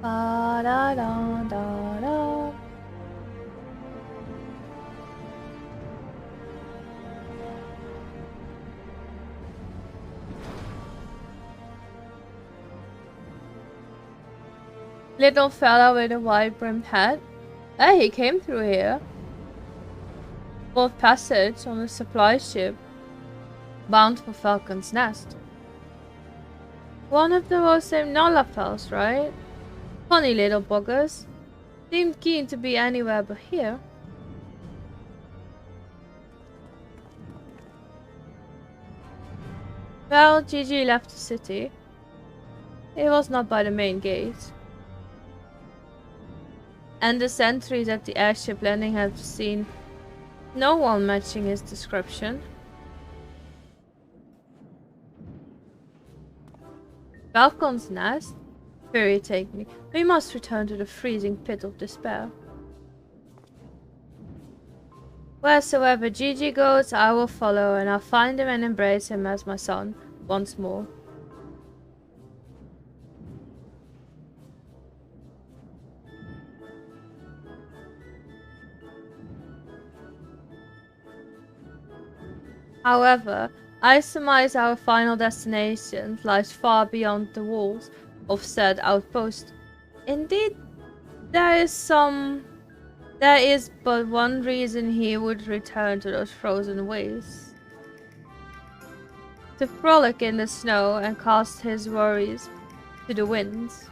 Ba-da-da-da-da. Little fella with a wide-brimmed hat. Hey, he came through here. Both passage on a supply ship bound for Falcon's Nest. One of the most named Nallafels, right? Funny little buggers. Seemed keen to be anywhere but here. Well, Gigi left the city. It was not by the main gate. And the sentries at the airship landing have seen no one matching his description. Falcon's Nest? Fury take me. We must return to the freezing pit of despair. Wheresoever Gigi goes, I will follow, and I'll find him and embrace him as my son once more. However, I surmise our final destination lies far beyond the walls of said outpost. Indeed, there is but one reason he would return to those frozen wastes. To frolic in the snow and cast his worries to the winds.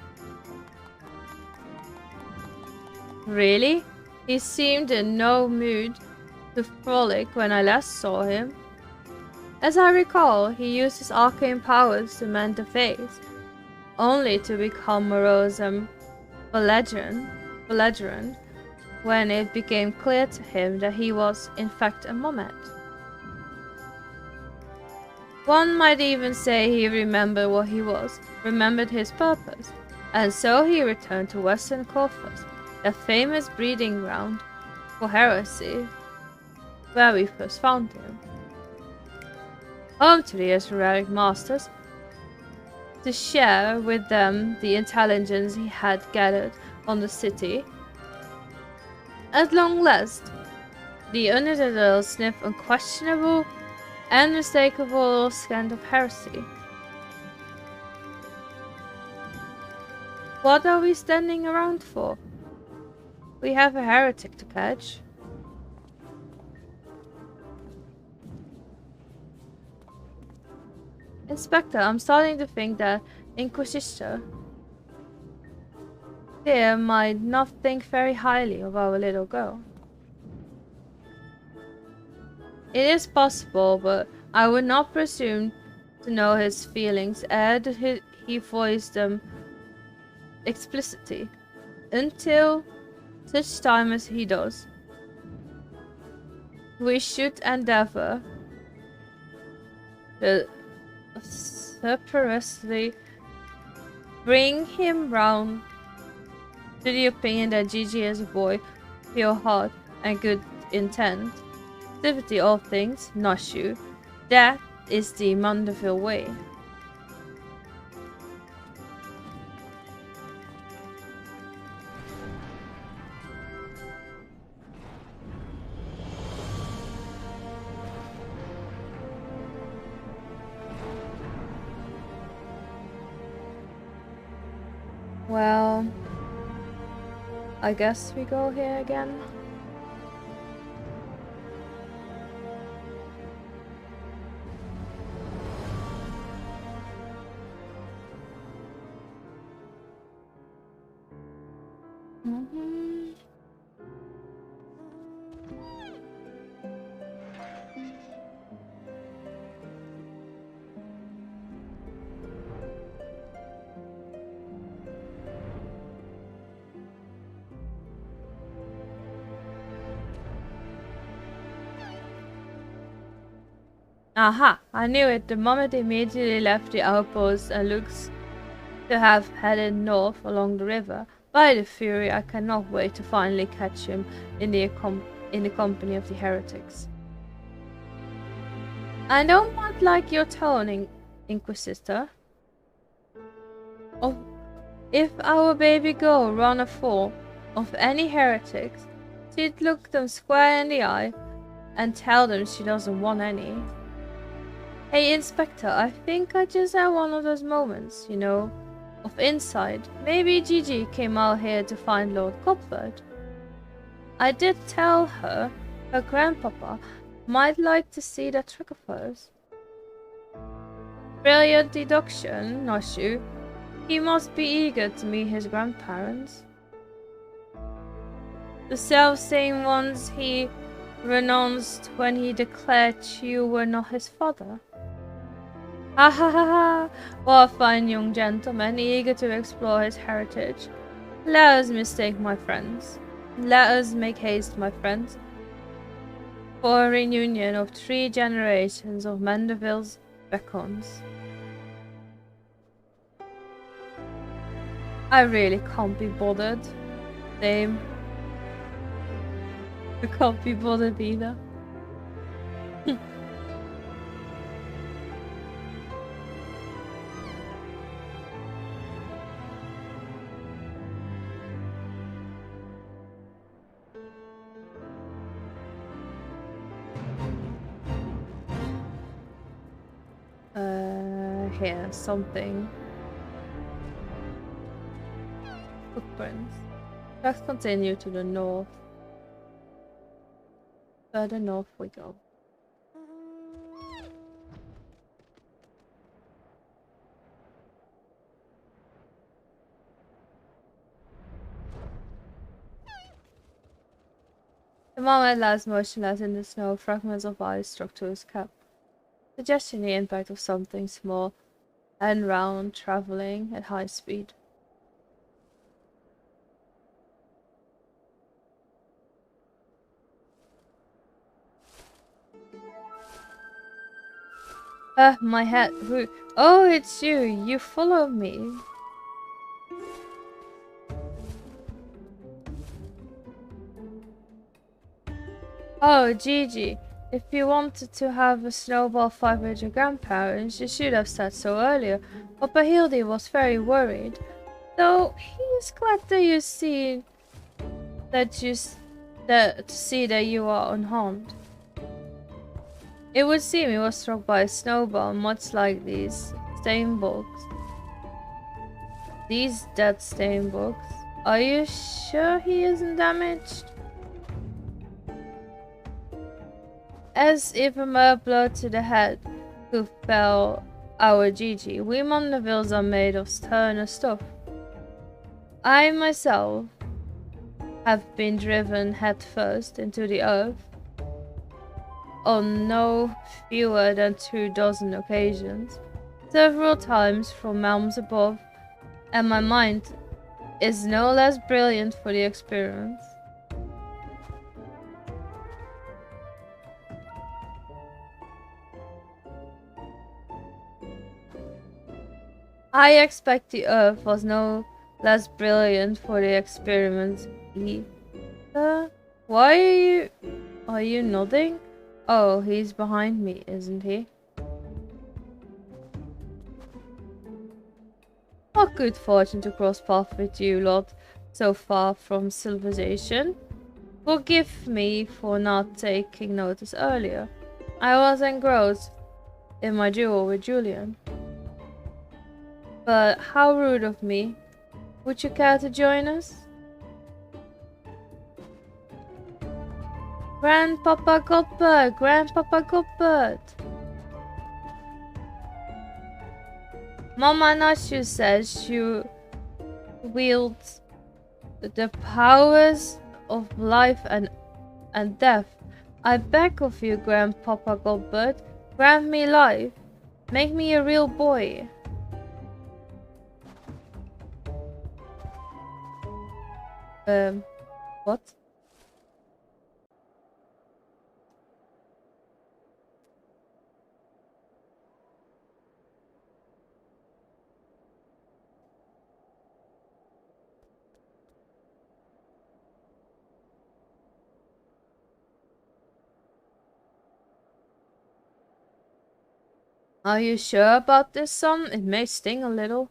Really? He seemed in no mood to frolic when I last saw him. As I recall, he used his arcane powers to mend the face, only to become morose and belligerent when it became clear to him that he was, in fact, a moment. One might even say he remembered what he was, remembered his purpose, and so he returned to Western Corfus, the famous breeding ground for heresy, where we first found him. Home to the Esoteric Masters, to share with them the intelligence he had gathered on the city. At long last, the Undertale sniffed unquestionable and unmistakable scent of heresy. What are we standing around for? We have a heretic to catch. Inspector, I'm starting to think that Inquisitor here might not think very highly of our little girl. It is possible, but I would not presume to know his feelings ere he voiced them explicitly, until such time as he does. We should endeavor to suppressively bring him round to the opinion that Gigi is a boy, pure heart and good intent. Activity all things, not you. That is the Mandeville way. Well, I guess we go here again. Aha! I knew it the moment he immediately left the outpost and looks to have headed north along the river. By the Fury, I cannot wait to finally catch him in the company of the heretics. I don't want like your tone, Inquisitor. If our baby girl ran afoul of any heretics, she'd look them square in the eye and tell them she doesn't want any. Hey Inspector, I think I just had one of those moments, you know, of insight. Maybe Gigi came out here to find Lord Copford. I did tell her grandpapa might like to see that trick of hers. Brilliant deduction, not you? He must be eager to meet his grandparents. The self-same ones he renounced when he declared you were not his father. Ha ha ha ha! What a fine young gentleman, eager to explore his heritage. Let us mistake, my friends. Let us make haste, my friends, for a reunion of 3 generations of Mandeville's beacons. I really can't be bothered. Same. I can't be bothered either. Here, something. Footprints. Let's continue to the north. Further north we go. The moment lies motionless in the snow, fragments of ice struck to his cap, suggesting the impact of something small and round traveling at high speed. My head. Oh, it's you. You follow me. Oh, Gigi. If you wanted to have a snowball fight with your grandparents, you should have said so earlier. Papa Hildy was very worried, though he is glad that you see that you are unharmed. It would seem he was struck by a snowball, much like these steinbugs. These dead steinbugs. Are you sure he isn't damaged? As if a mere blow to the head could fell our Gigi. We Mondevilles are made of sterner stuff. I myself have been driven headfirst into the earth on no fewer than 24 occasions, several times from realms above, and my mind is no less brilliant for the experience. I expect the earth was no less brilliant for the experiment either. Why are you nodding? Oh, he's behind me, isn't he? What good fortune to cross paths with you lot so far from civilization. Forgive me for not taking notice earlier. I was engrossed in my duel with Julian. But how rude of me. Would you care to join us? Grandpapa Gobbert! Grandpapa Gobbert! Mama Nashu says she wields the powers of life and death. I beg of you, Grandpapa Gobbert, grant me life. Make me a real boy. What? Are you sure about this, son? It may sting a little.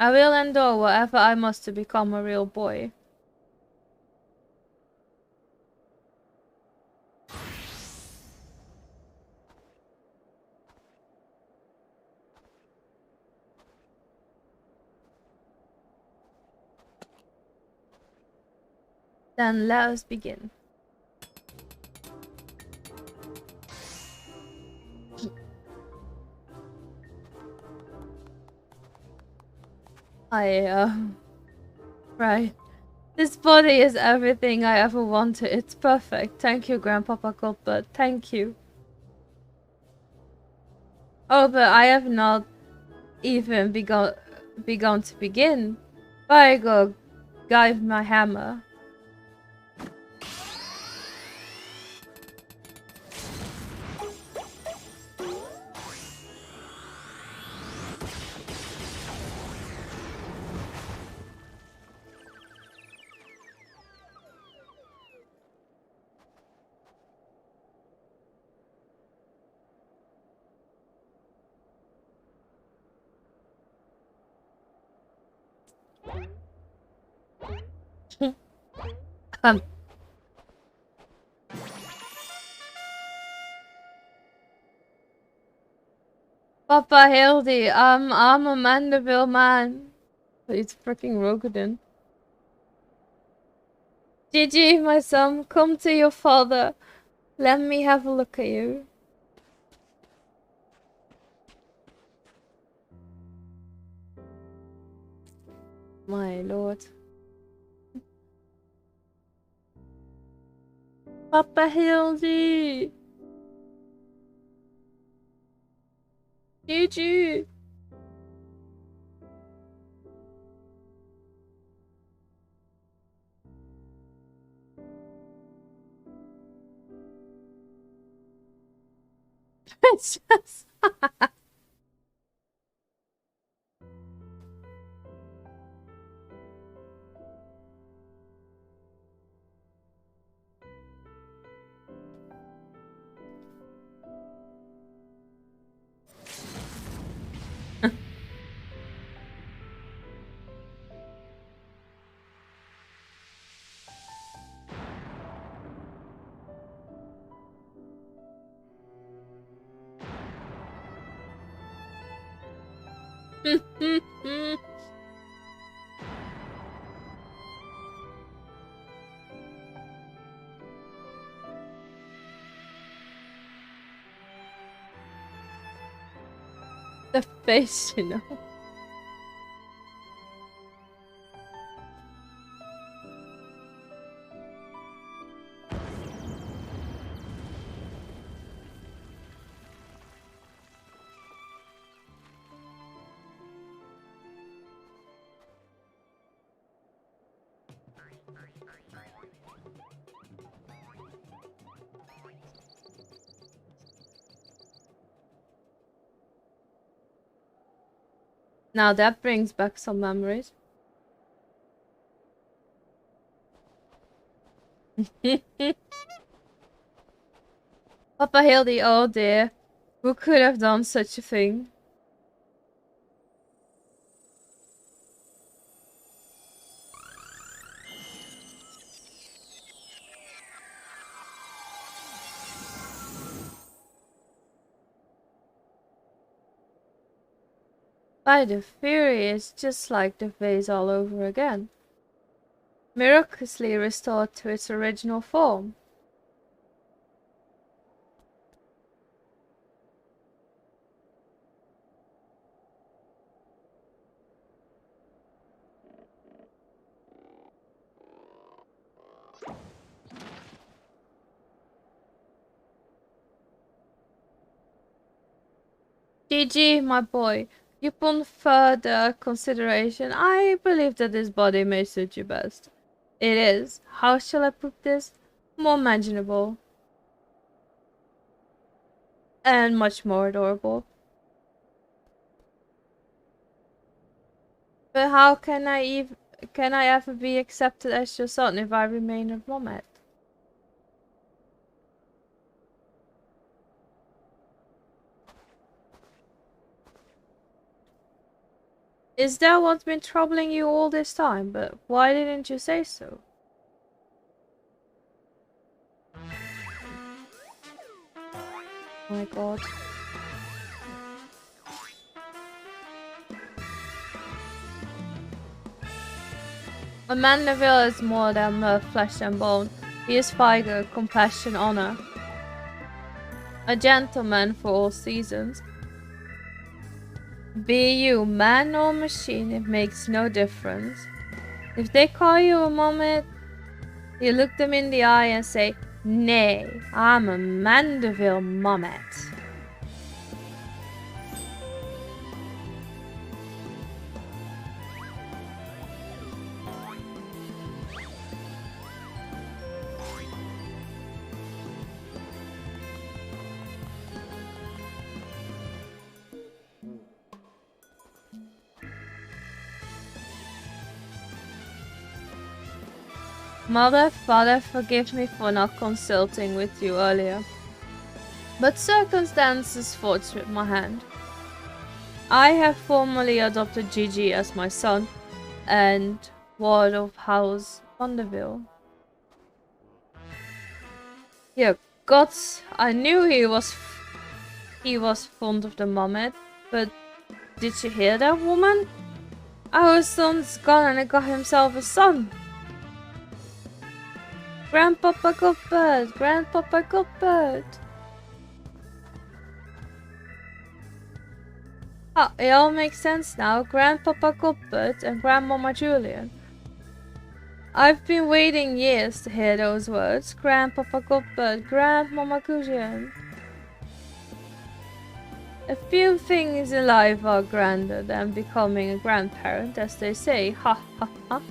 I will endure whatever I must to become a real boy. Then let us begin. Right. This body is everything I ever wanted. It's perfect. Thank you, Grandpapa Cuthbert. Thank you. Oh, but I have not even begun to begin. I go guide my hammer. Papa Hildy, I'm a Mandeville man. But it's freaking Rogadin. Gigi, my son, come to your father. Let me have a look at you. My lord. Papa Hildy! Gigi! Princess! The face, you know. Now that brings back some memories. Papa Hildy, oh dear. Who could have done such a thing? By the Fury is just like the vase all over again. Miraculously restored to its original form. GG, my boy. Upon further consideration, I believe that this body may suit you best. It is, how shall I put this, more manageable. And much more adorable. But how can I ever be accepted as your son if I remain a vomit? Is that what's been troubling you all this time? But why didn't you say so? Oh my god. A Mandeville is more than flesh and bone. He is fire, compassion, honor. A gentleman for all seasons. Be you man or machine, it makes no difference. If they call you a moment, you look them in the eye and say, "Nay, I'm a Mandeville Mummet." Mother, father, forgive me for not consulting with you earlier. But circumstances forced with my hand. I have formally adopted Gigi as my son and ward of House Thunderville. Yeah, gods, I knew he was fond of the Mummet, but did you hear that, woman? Our son's gone and got himself a son. Grandpapa got bird! Grandpapa got bird! Ah, it all makes sense now. Grandpapa got bird and Grandmama Julian. I've been waiting years to hear those words. Grandpapa got bird, Grandmama Julian. A few things in life are grander than becoming a grandparent, as they say. Ha ha ha.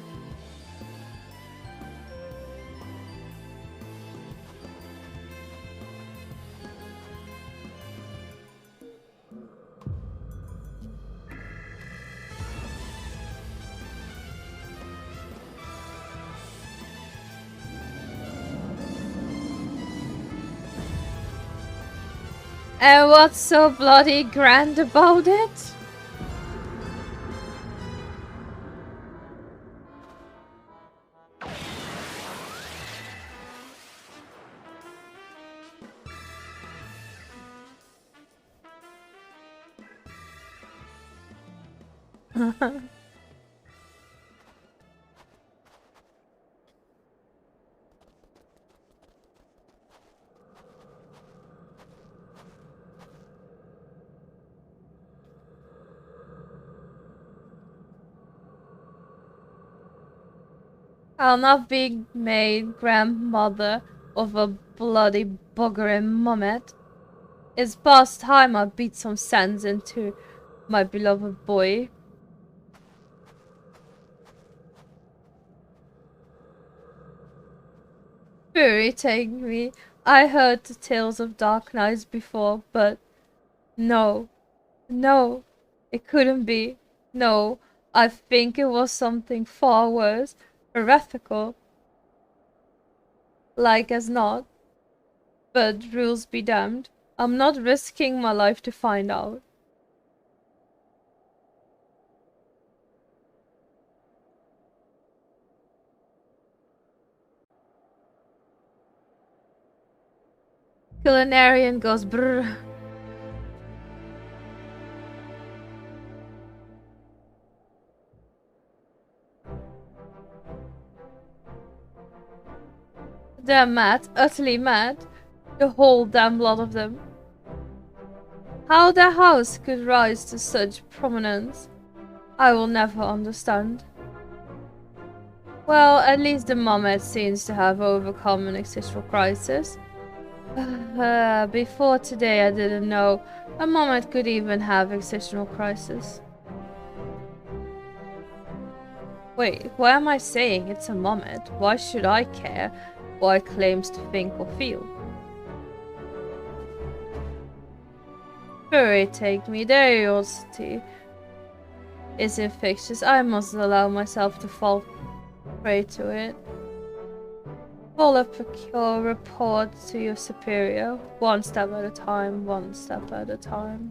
And what's so bloody grand about it? I'll not be made grandmother of a bloody buggering mummet. It's past time I beat some sense into my beloved boy. Fury take me. I heard the tales of dark nights before, but no, no, it couldn't be. No, I think it was something far worse, heretical, like as not. But rules be damned. I'm not risking my life to find out. Culinarian goes brrr. They're mad, utterly mad. The whole damn lot of them. How their house could rise to such prominence, I will never understand. Well, at least the Mummet seems to have overcome an existential crisis. Before today I didn't know a Mummet could even have existential crisis. Wait, why am I saying it's a Mummet? Why should I care what it claims to think or feel? Fury take me, their curiosity is infectious. I must allow myself to fall prey to it. Follow procure report to your superior. One step at a time, one step at a time.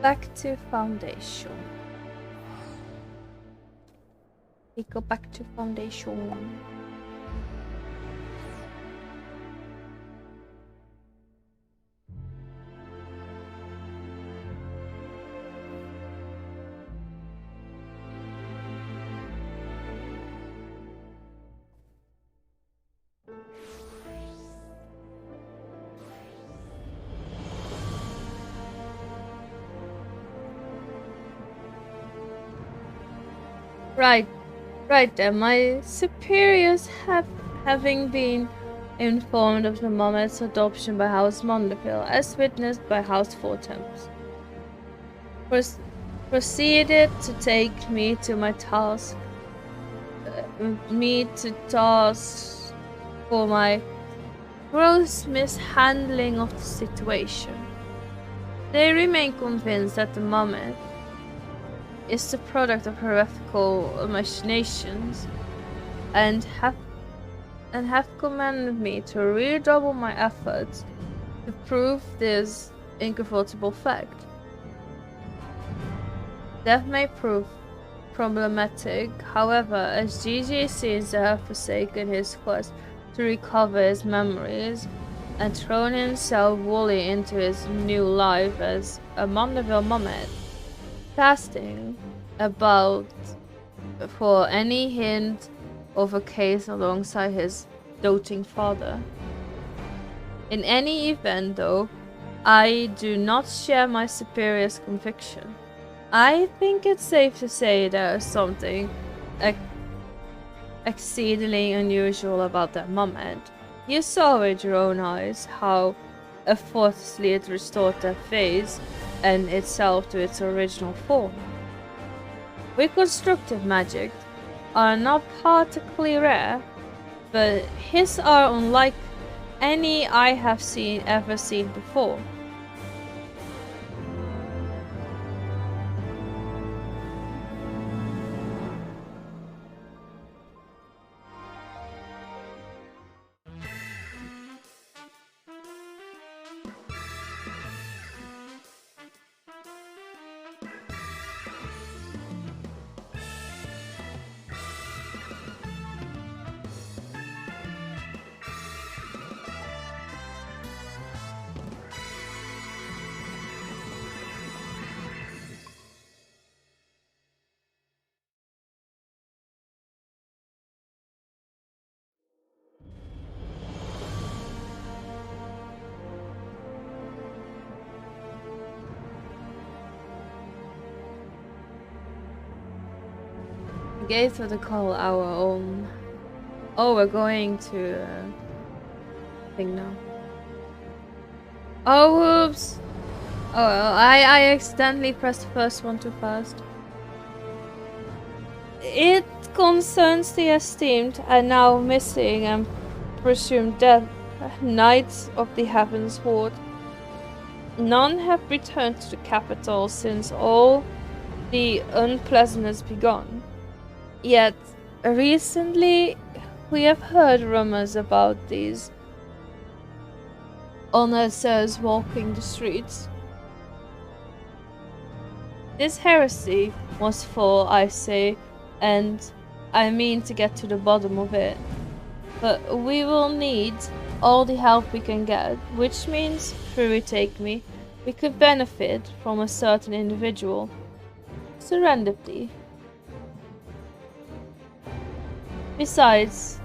Back to foundation. We go back to foundation. Right then, my superiors having been informed of the Mummet's adoption by House Mondeville, as witnessed by House Fortemps, proceeded to take me to my task. For my gross mishandling of the situation. They remain convinced that the Mummet is the product of heretical machinations, and have commanded me to redouble my efforts to prove this incontrovertible fact. Death may prove problematic, however, as Gigi seems to have forsaken his quest to recover his memories and thrown himself wholly into his new life as a Mondeville Mummet, casting about for any hint of a case alongside his doting father. In any event, though, I do not share my superior's conviction. I think it's safe to say there is something exceedingly unusual about that Mummet. You saw with your own eyes how effortlessly it restored that face and itself to its original form. Reconstructive magic are not particularly rare, but his are unlike any I have ever seen before. Gates of the call our own. Oh, we're going to thing now. Oh, whoops! Oh, well, I accidentally pressed the first one too fast. It concerns the esteemed and now missing and presumed dead Knights of the Heavens Horde. None have returned to the capital since all the unpleasantness begun. Yet, recently, we have heard rumors about these unassessed walking the streets. This heresy was full, I say, and I mean to get to the bottom of it. But we will need all the help we can get, which means, through it take me, we could benefit from a certain individual. Serendipity. Besides,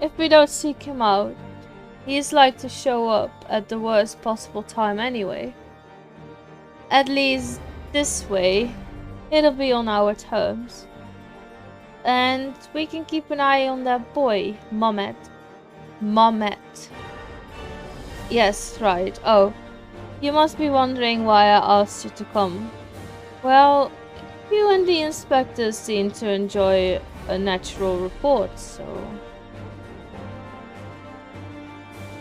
if we don't seek him out, he is like to show up at the worst possible time anyway. At least this way, it'll be on our terms. And we can keep an eye on that boy, Momet. Yes, right. Oh, you must be wondering why I asked you to come. Well, you and the inspectors seem to enjoy a natural report, so...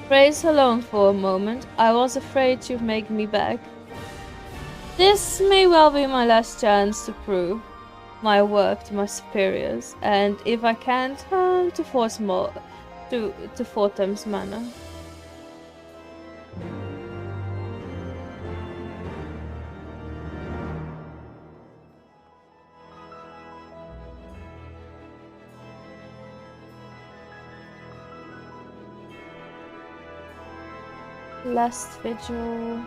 Praise alone for a moment. I was afraid you'd make me beg. This may well be my last chance to prove my work to my superiors, and if I can't, to Fortem's Manor. Last vigil.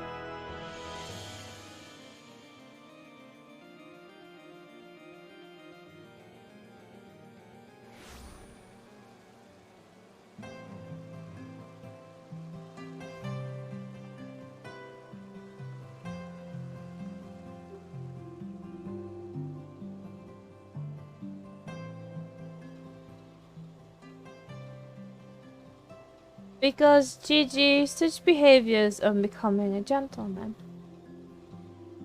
Because, Gigi, such behavior is unbecoming a gentleman.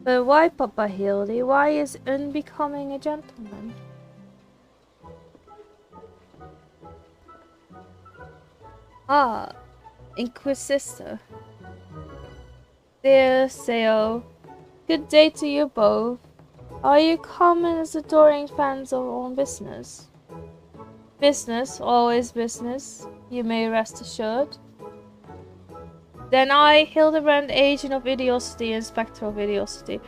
But why, Papa Hildy? Why is unbecoming a gentleman? Ah, Inquisitor. Dear Seo, good day to you both. Are you common as adoring fans of own business? Business, always business, you may rest assured. Then I, Hildibrand, agent of Idiocity, inspector of Idiocity,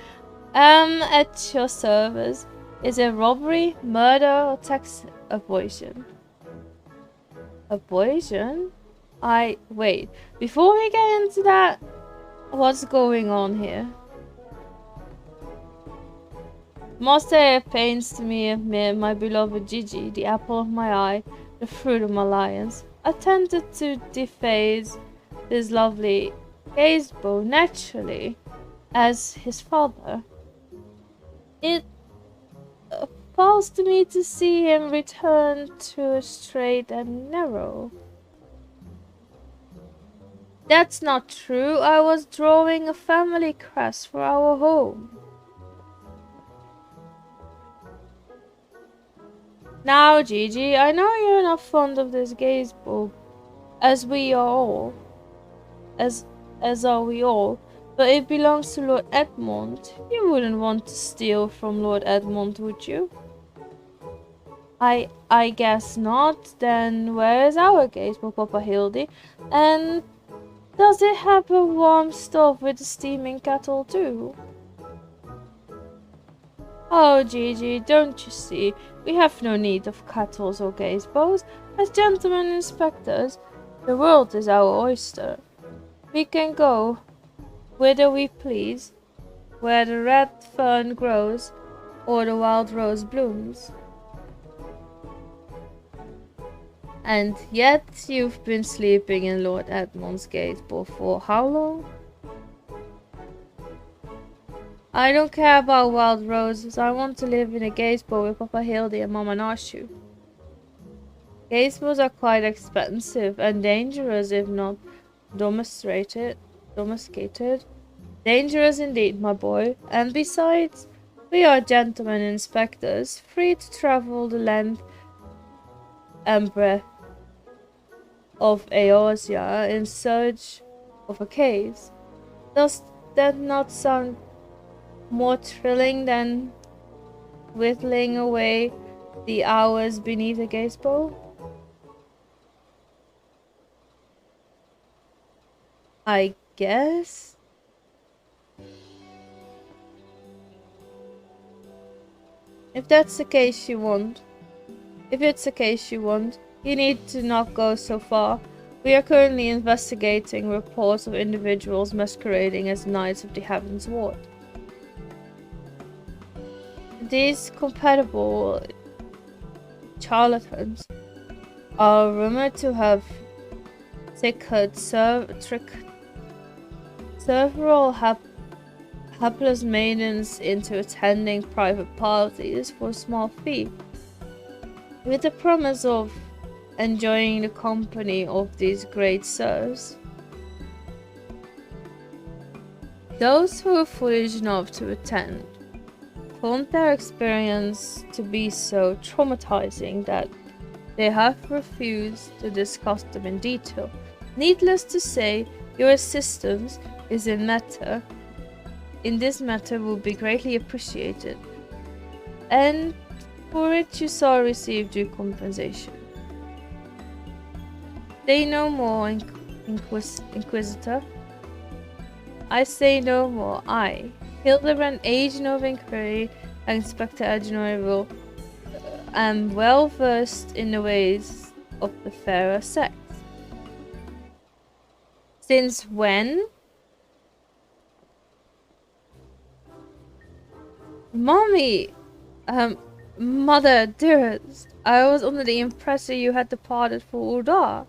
am at your service. Is it robbery, murder, or tax evasion? Evasion? Wait, before we get into that, what's going on here? Must say it pains to me, my beloved Gigi, the apple of my eye, the fruit of my alliance, attempted to deface this lovely Gazebo naturally, as his father. It falls to me to see him return to a straight and narrow. That's not true. I was drawing a family crest for our home. Now, Gigi, I know you're not fond of this Gazebo, as we are all. As are we all. But it belongs to Lord Edmund. You wouldn't want to steal from Lord Edmund, would you? I guess not. Then where is our Gazebo, Papa Hildy? And does it have a warm stove with a steaming kettle too? Oh, Gigi, don't you see? We have no need of kettles or gazebos. As gentlemen inspectors, the world is our oyster. We can go whither we please, where the red fern grows, or the wild rose blooms. And yet you've been sleeping in Lord Edmund's gazebo for how long? I don't care about wild roses. I want to live in a gazebo with Papa Hildy and Mama Nashu. Gazebos are quite expensive and dangerous if not domesticated. Dangerous indeed, my boy. And besides, we are gentlemen inspectors, free to travel the length and breadth of Eosia in search of a case. Does that not sound more thrilling than whittling away the hours beneath a gazebo? I guess. If it's the case you want, you need to not go so far. We are currently investigating reports of individuals masquerading as Knights of the Heavens Ward. These compatible charlatans are rumored to have trickered several hapless maidens into attending private parties for a small fee, with the promise of enjoying the company of these great sirs. Those who are foolish enough to attend found their experience to be so traumatizing that they have refused to discuss them in detail. Needless to say, your assistance in this matter will be greatly appreciated, and for it you shall receive due compensation. Say no more, Inquisitor. I say no more. I, Hildibrand, Agent of Inquiry, and Inspector Adjunoy, am well versed in the ways of the fairer sex. Since when? Mommy! Mother, dearest, I was under the impression you had departed for Uda.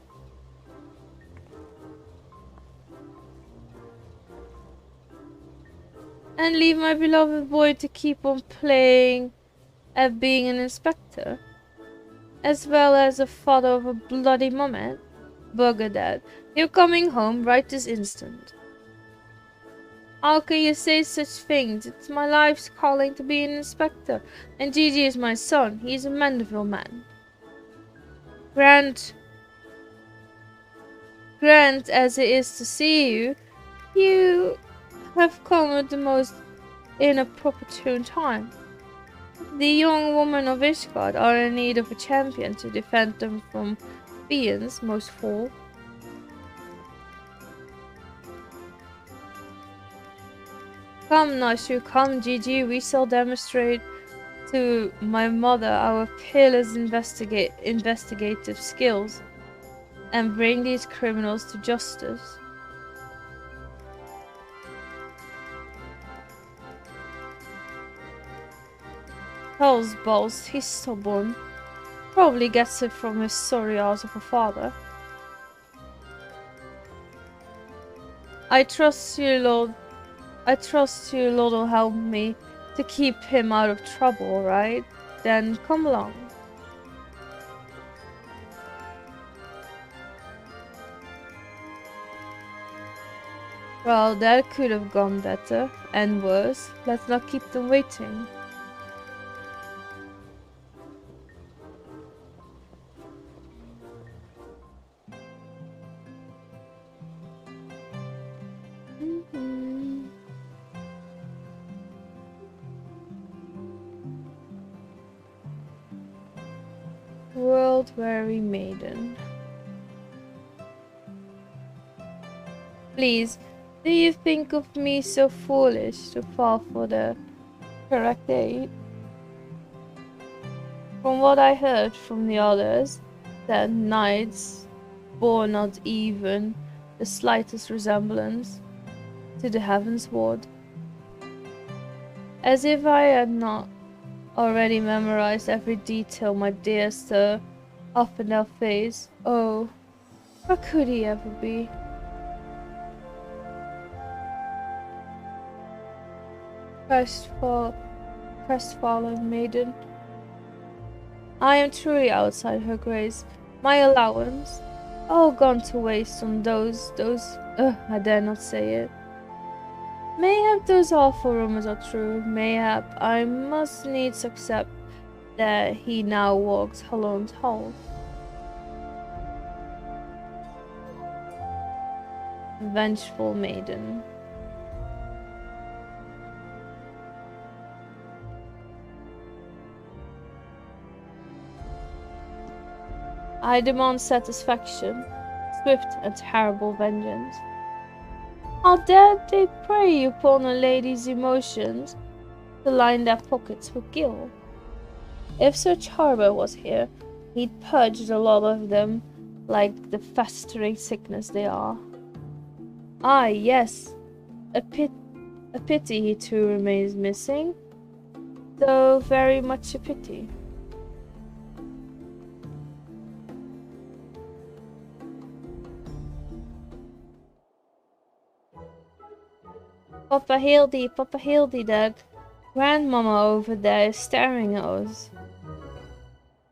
And leave my beloved boy to keep on playing at being an inspector, as well as a father of a bloody moment. Bugger that. You're coming home right this instant. How can you say such things? It's my life's calling to be an inspector, and Gigi is my son. He's a Mandeville man. Grant as it is to see you, you have come at the most inopportune time. The young women of Ishgard are in need of a champion to defend them from fiends most foul. Come, Nashu, come, Gigi, we shall demonstrate to my mother our peerless investigative skills and bring these criminals to justice. Hell's balls, he's stubborn. Probably gets it from his sorry ass of a father. I trust you, Lord will help me to keep him out of trouble, right? Then come along. Well, that could have gone better and worse. Let's not keep them waiting. World-weary maiden. Please, do you think of me so foolish to fall for the correct aid? From what I heard from the others, that knights bore not even the slightest resemblance to the Heavens Ward. As if I had not already memorized every detail, my dear sir, up in their face. Oh, how could he ever be? crestfallen maiden. I am truly outside her grace. My allowance, all gone to waste on I dare not say it. Mayhap those awful rumors are true. Mayhap I must needs accept that he now walks alone halls. Vengeful maiden. I demand satisfaction, swift and terrible vengeance. How dare they prey upon a lady's emotions to line their pockets with guilt? If Sir Charber was here, he'd purge the lot of them like the festering sickness they are. Ah, yes, a pity he too remains missing, though very much a pity. Papa Hildy, that grandmama over there is staring at us.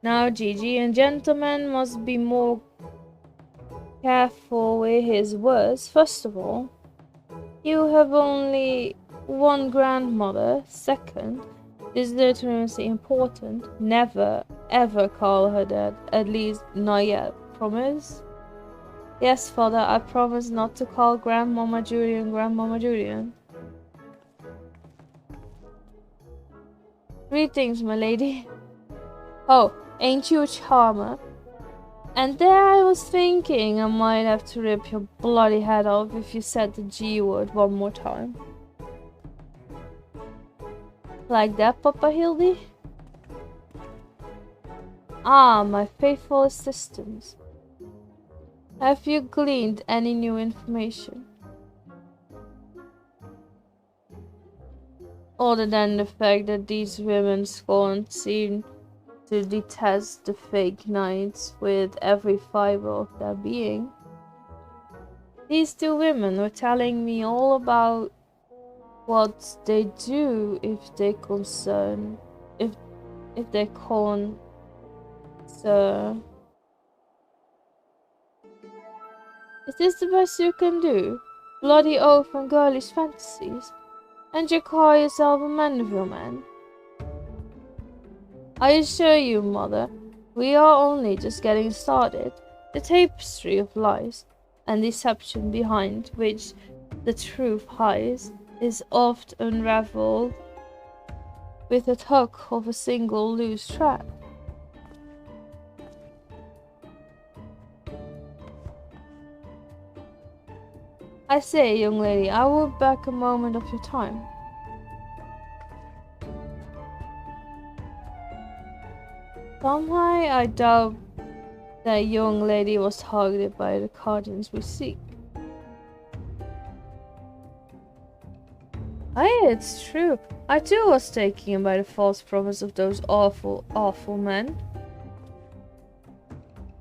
Now Gigi and gentleman must be more careful with his words. First of all, you have only one grandmother. Second, this is literacy important. Never ever call her that, at least not yet. Promise? Yes, father, I promise not to call Grandmama Julian. Greetings, my lady. Oh, ain't you a charmer? And there I was thinking I might have to rip your bloody head off if you said the G word one more time. Like that, Papa Hildy? Ah, my faithful assistants. Have you gleaned any new information? Other than the fact that these women scorn seem to detest the fake knights with every fiber of their being. These two women were telling me all about what they do if they con Is this the best you can do? Bloody oath and girlish fantasies? And you call yourself a Mandeville man? I assure you, mother, we are only just getting started. The tapestry of lies and deception behind which the truth hides is oft unraveled with a tug of a single loose thread. I say, young lady, I will beg a moment of your time. Somehow I doubt that young lady was targeted by the guardians we seek. Aye, it's true. I too was taken by the false promise of those awful, awful men.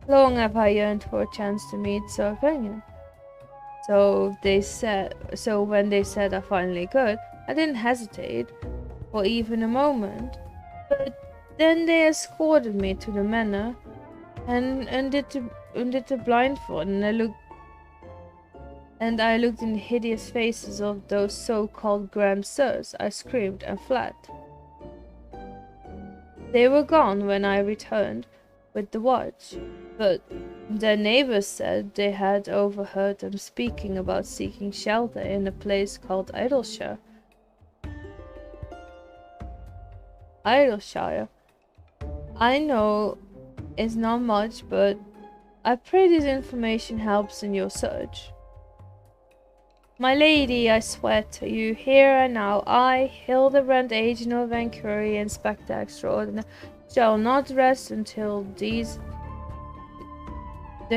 Long have I yearned for a chance to meet Sir Kenyon. So when they said I finally could, I didn't hesitate for even a moment. But then they escorted me to the manor and did the blindfold, and I looked in the hideous faces of those so-called grand sirs. I screamed and fled. They were gone when I returned with the watch, but their neighbors said they had overheard them speaking about seeking shelter in a place called Idleshire. I know it's not much, but I pray this information helps in your search. My lady, I swear to you, here and now, I, Hildibrand, agent of Inquiry, Inspector Extraordinary, shall not rest until the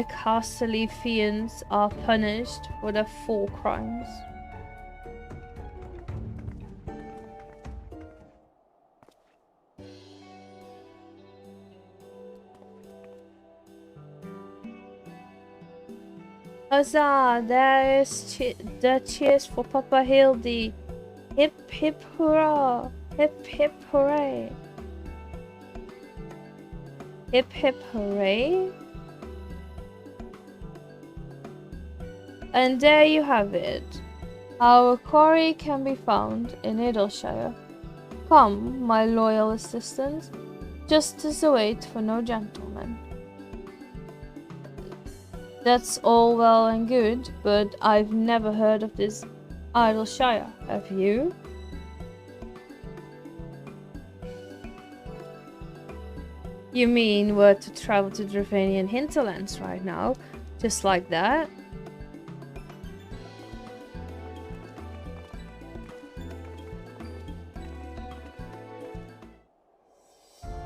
castly fiends are punished for their four crimes. Huzzah! There is the cheers for Papa Hildy. Hip hip hurrah! Hip hip hooray! Hip hip hooray! And there you have it. Our quarry can be found in Idleshire. Come, my loyal assistant. Justice awaits for no gentleman. That's all well and good, but I've never heard of this Idleshire. Have you? You mean we're to travel to Dravanian hinterlands right now? Just like that?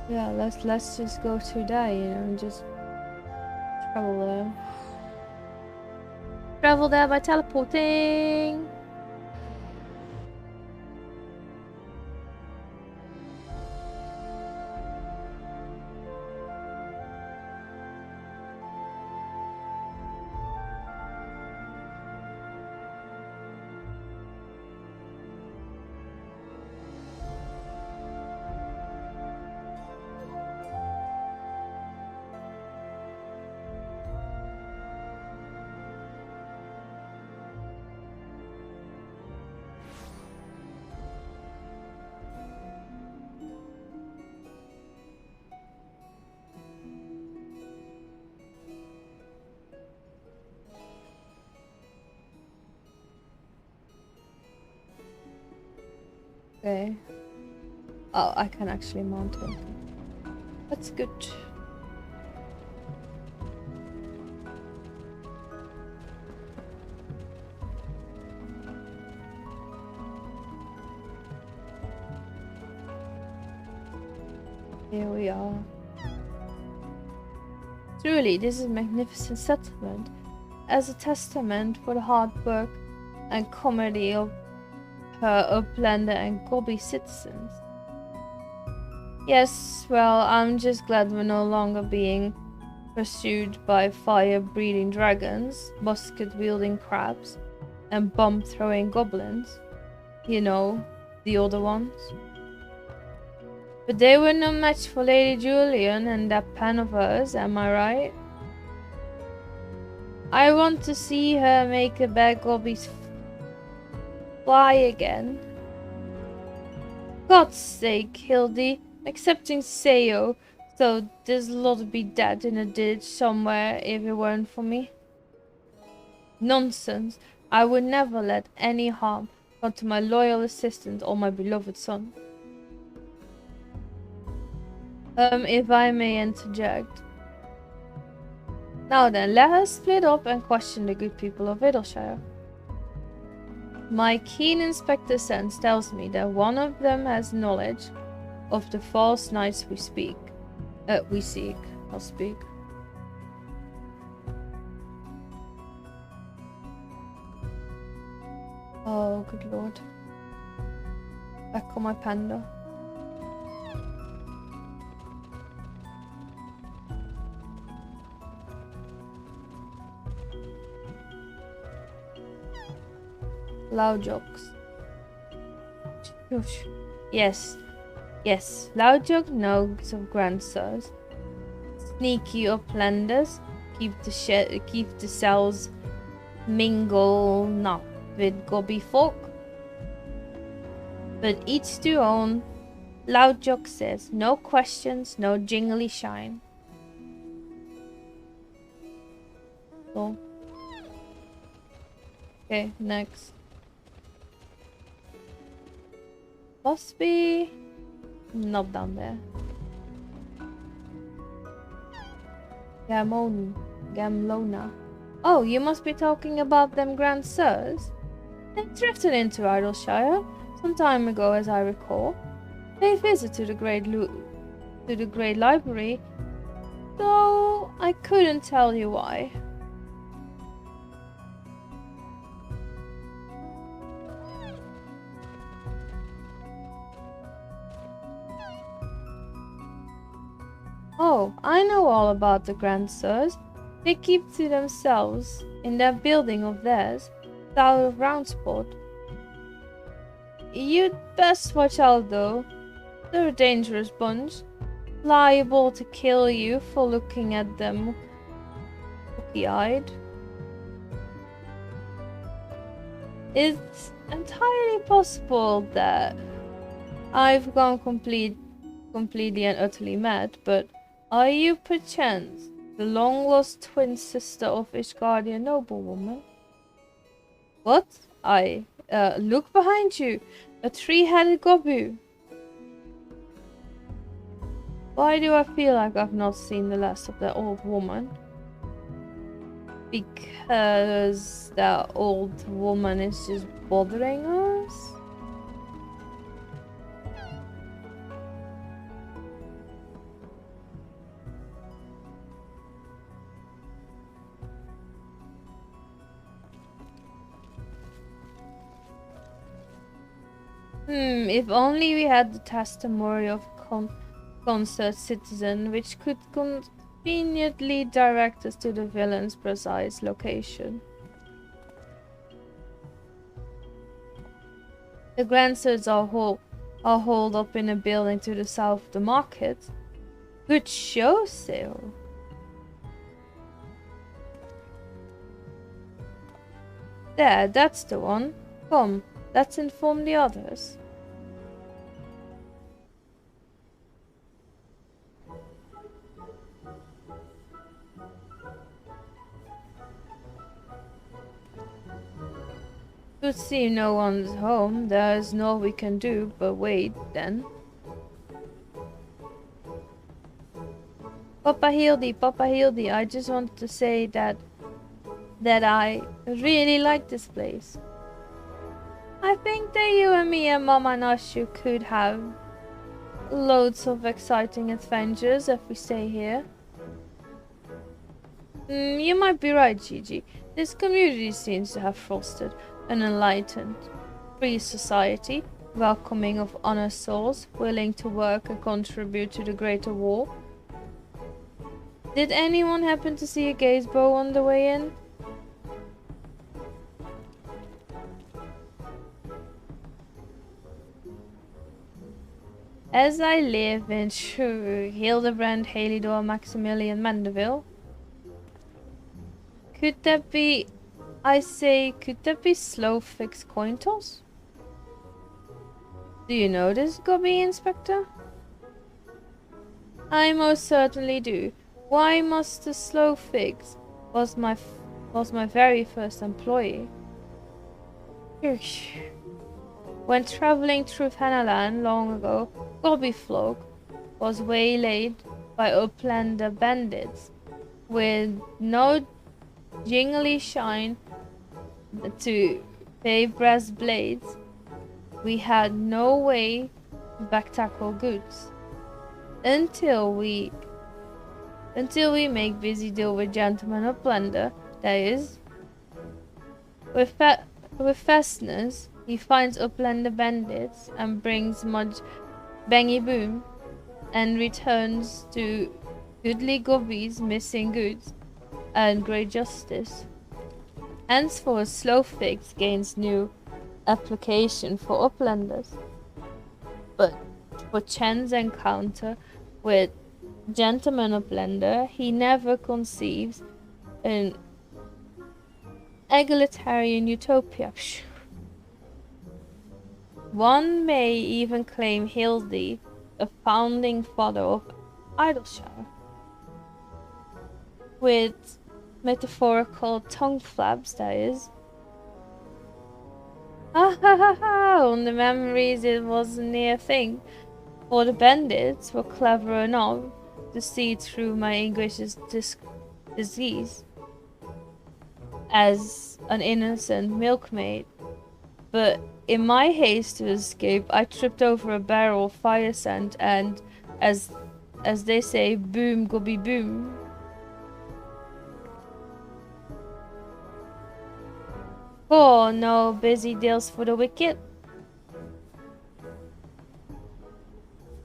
Yeah, let's just go today, you know, and just travel there. Travel there by teleporting. Okay. Oh, I can actually mount it. That's good. Here we are. Truly, this is a magnificent settlement. As a testament for the hard work and comedy of her Uplander and Gobby citizens. Yes, well, I'm just glad we're no longer being pursued by fire-breathing dragons, musket-wielding crabs, and bomb-throwing goblins. You know, the other ones. But they were no match for Lady Julian and that pen of hers, am I right? I want to see her make a bad gobbies fly again. God's sake, Hildy, accepting Sayo, so there's a lot to be dead in a ditch somewhere if it weren't for me. Nonsense, I would never let any harm come to my loyal assistant or my beloved son. If I may interject. Now then, let us split up and question the good people of Idleshire. My keen inspector sense tells me that one of them has knowledge of the false knights we seek. I'll speak. Oh, good lord. Back on my panda. Loud jokes. Yes. Yes. Loud joke nogs of grandsires. Sneaky uplanders. Keep the cells mingle not with gobby folk. But each to own. Loud joke says, no questions, no jingly shine. So. Okay, next. Must be not down there. Gamlona. Oh, you must be talking about them Grand Sirs. They drifted into Idleshire some time ago, as I recall. They visited the Great Library, though I couldn't tell you why. Oh, I know all about the Grand Sirs. They keep to themselves in that building of theirs, south of Roundsport. you'd best watch out though. They're a dangerous bunch, liable to kill you for looking at them hooky-eyed. It's entirely possible that I've gone completely and utterly mad, but are you perchance the long-lost twin sister of Ishgardian noblewoman? What? Look behind you! A three-headed gobu! Why do I feel like I've not seen the last of that old woman? Because that old woman is just bothering us? If only we had the testimony of concert citizen, which could conveniently direct us to the villain's precise location. The grandsons are holed up in a building to the south of the market. Good show, Sale. There, that's the one. Come, let's inform the others. Could see no one's home. There's no we can do but wait then. Papa Hildy, I just wanted to say that I really like this place. I think that you and me and Mama Nashu could have loads of exciting adventures if we stay here. You might be right, Gigi. This community seems to have fostered an enlightened, free society, welcoming of honest souls, willing to work and contribute to the greater war. Did anyone happen to see a gaze bow on the way in? As I live in Hildibrand, Halydor, Maximilian, Mandeville. Could that be... could that be slow fix coin toss? Do you know this, Gobby Inspector? I most certainly do. Why must the slow fix was my very first employee. When traveling through Fanaland long ago, Gobby Flog was waylaid by Uplander bandits with no jingly shine to pay brass blades. We had no way to back tackle goods until we make busy deal with gentlemen of plunder. That is, with fasteners, he finds Uplander bandits and brings much bangy boom, and returns to goodly Gobby's missing goods and great justice. Henceforth, slow fix gains new application for Uplanders, but for chance encounter with gentleman Uplander, he never conceives an egalitarian utopia. One may even claim Hildy a founding father of Idleshire, with metaphorical tongue flaps, that is. On the memories it was a near thing, for the bandits were clever enough to see through my English's disease as an innocent milkmaid, but in my haste to escape, I tripped over a barrel of fire scent and, as they say, boom gobby boom. Oh, no busy deals for the wicked.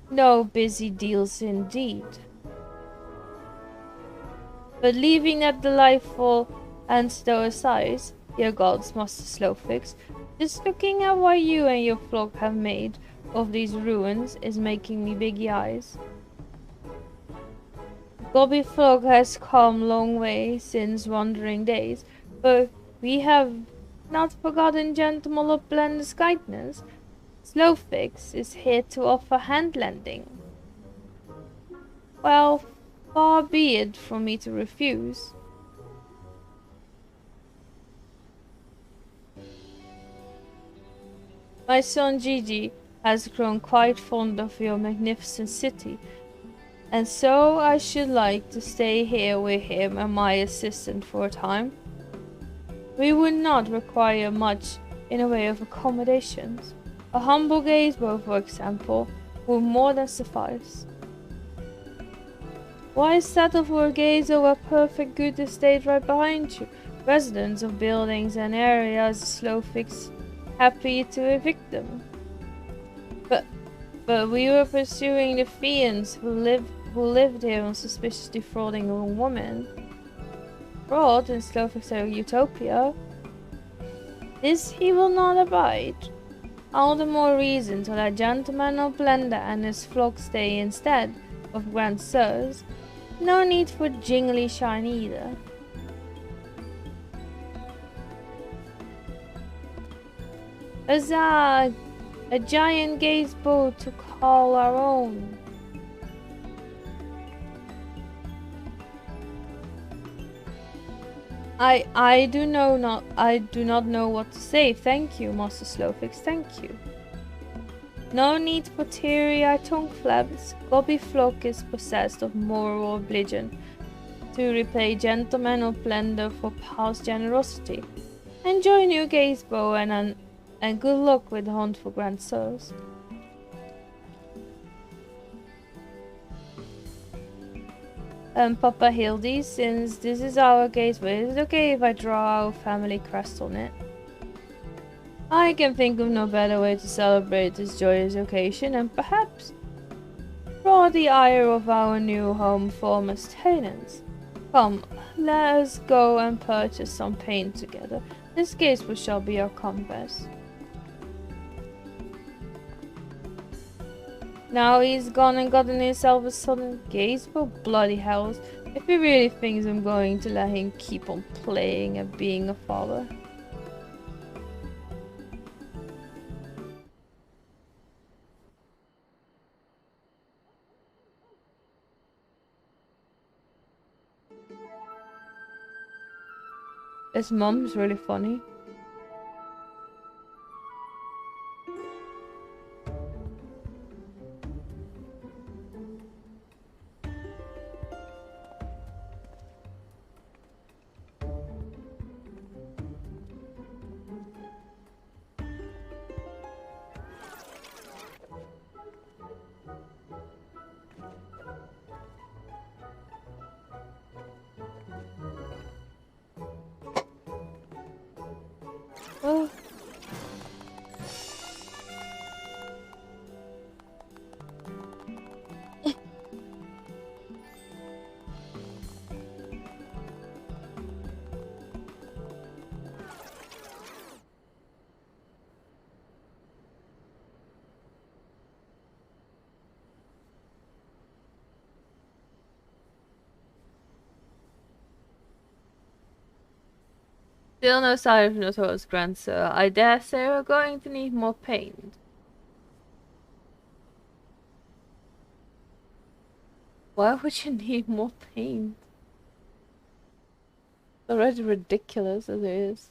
No busy deals indeed. But leaving that delightful anecdote aside, dear gods, Master Slowfix. Just looking at what you and your flock have made of these ruins is making me biggy eyes. Gobby flock has come long way since wandering days, but we have not forgotten Gentleman of Blender's kindness. Slowfix is here to offer hand lending. Well, far be it from me to refuse. My son Gigi has grown quite fond of your magnificent city, and so I should like to stay here with him and my assistant for a time. We would not require much in the way of accommodations. A humble gazebo, for example, would more than suffice. Why settle for a gazebo where perfect good estate right behind you? Residents of buildings and areas Slowfix happy to evict them. But we were pursuing the fiends who lived here on suspicious defrauding a woman. Fraud in Slowfix utopia. This he will not abide. All the more reason to let Gentleman of Blender and his flock stay instead of Grand Sirs. No need for jingly shine either. Huzzah! A giant gazebo to call our own. I do not know what to say. Thank you, Master Slowfix, thank you. No need for teary-eyed tongue flaps. Gobby flock is possessed of moral obligation to repay Gentleman of Blender for past generosity. Enjoy new gazebo and good luck with the hunt for Grand Sirs. Papa Hildy, since this is our gateway, is it okay if I draw our family crest on it? I can think of no better way to celebrate this joyous occasion and perhaps draw the ire of our new home former's tenants. Come, let us go and purchase some paint together. This gateway shall be our compass. Now he's gone and gotten himself a sudden gazebo. Bloody hells. If he really thinks I'm going to let him keep on playing and being a father. His mom's really funny. Oh. Still no sign of Noto's Grand Sir. I dare say we're going to need more paint. Why would you need more paint? It's already ridiculous as it is.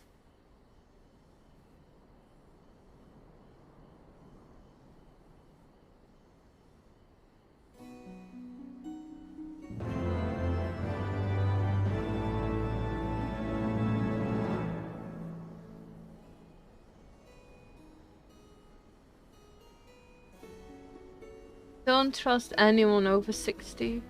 Don't trust anyone over 60.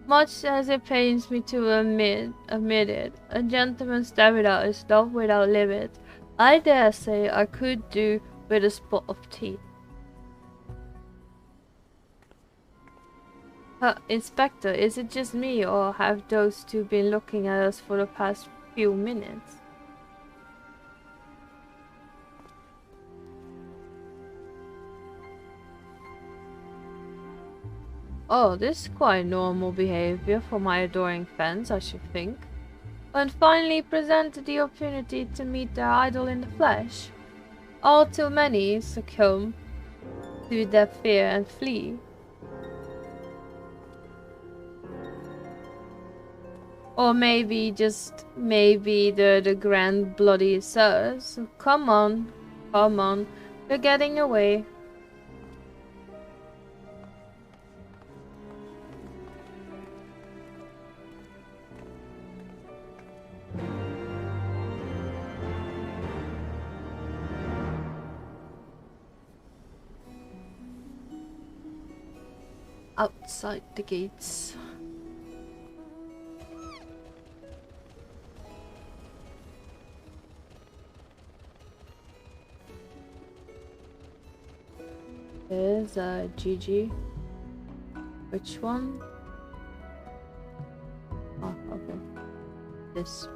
Much as it pains me to admit it, a gentleman's stamina is love without limit. I dare say I could do with a spot of tea. Inspector, is it just me, or have those two been looking at us for the past few minutes? Oh, this is quite normal behavior for my adoring fans, I should think. When finally presented the opportunity to meet their idol in the flesh, all too many succumb to their fear and flee. Or maybe, just maybe, they're the grand bloody sirs. Come on, they're getting away. Outside the gates. There's a GG. Which one? Oh, okay. This.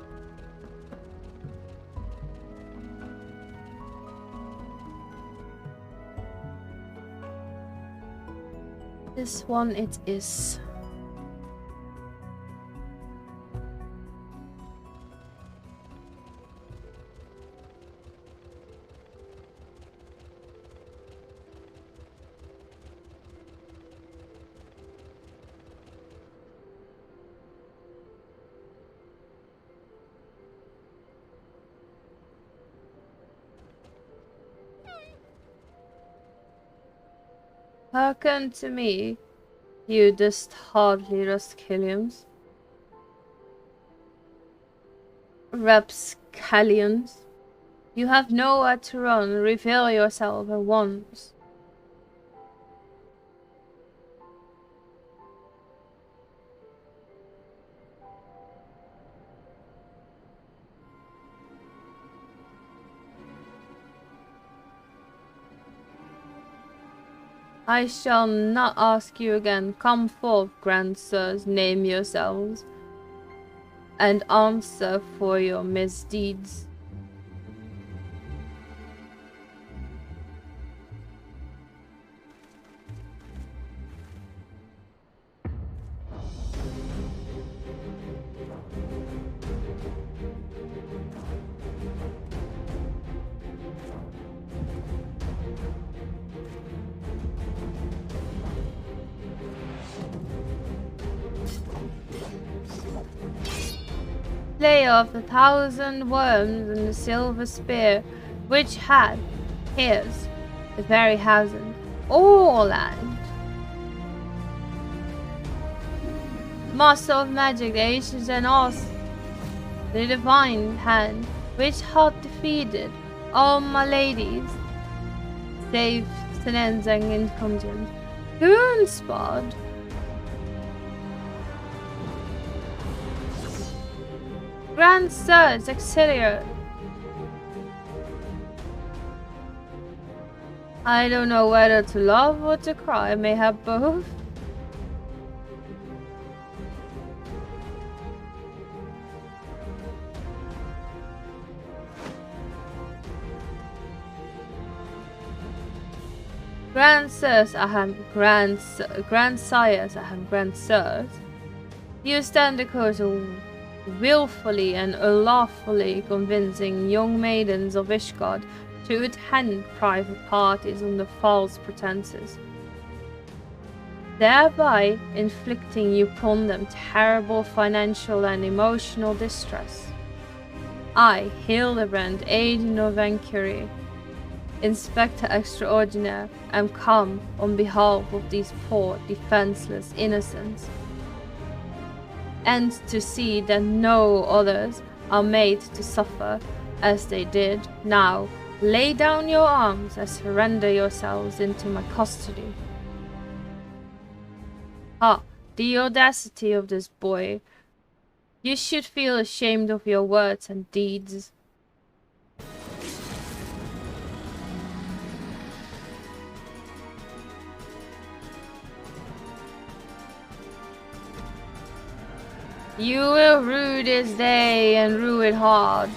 This one it is. Hearken to me, you dastardly rascallions. Rapscallions. You have nowhere to run, reveal yourself at once. I shall not ask you again. Come forth, grand sirs, name yourselves, and answer for your misdeeds. Slayer of the 1,000 worms and the silver spear, which had his the very thousand, all land. Master of magic, the ancients and us, the divine hand, which had defeated all my ladies, save Sinens and Incontinent, Goonspod. Grand Sirs, Auxiliary. I don't know whether to laugh or to cry. I may have both. Grand Sirs, Grandsires, Grand Sirs. You stand the course of willfully and unlawfully convincing young maidens of Ishgard to attend private parties under false pretenses, thereby inflicting upon them terrible financial and emotional distress. I, Hildibrand, agent of Enquiry, Inspector Extraordinaire, am come on behalf of these poor, defenseless innocents, and to see that no others are made to suffer as they did. Now, lay down your arms and surrender yourselves into my custody. Ah, the audacity of this boy. You should feel ashamed of your words and deeds. You will rue this day and rue it hard.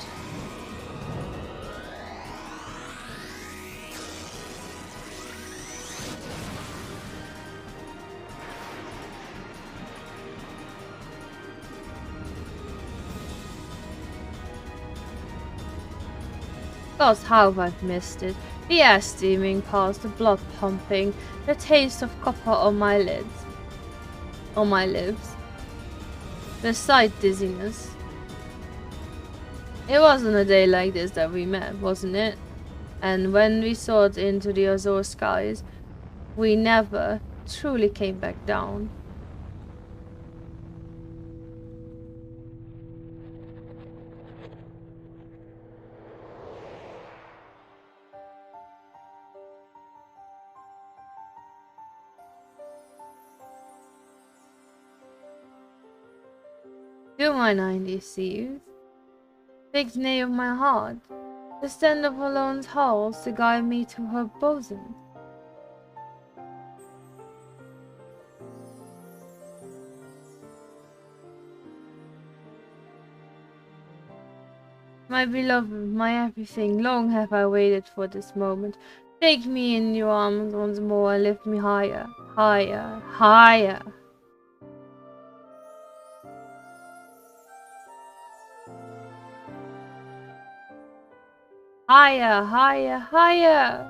God, how I've missed it. The air steaming past, the blood pumping, the taste of copper on my lids. On my lips. The sight dizziness. It wasn't a day like this that we met, wasn't it? And when we soared into the azure skies, we never truly came back down. Do my 90s youth, take the name of my heart, the stand of alone's halls to guide me to her bosom. My beloved, my everything, long have I waited for this moment. Take me in your arms once more and lift me higher, higher, higher. Higher, higher, higher!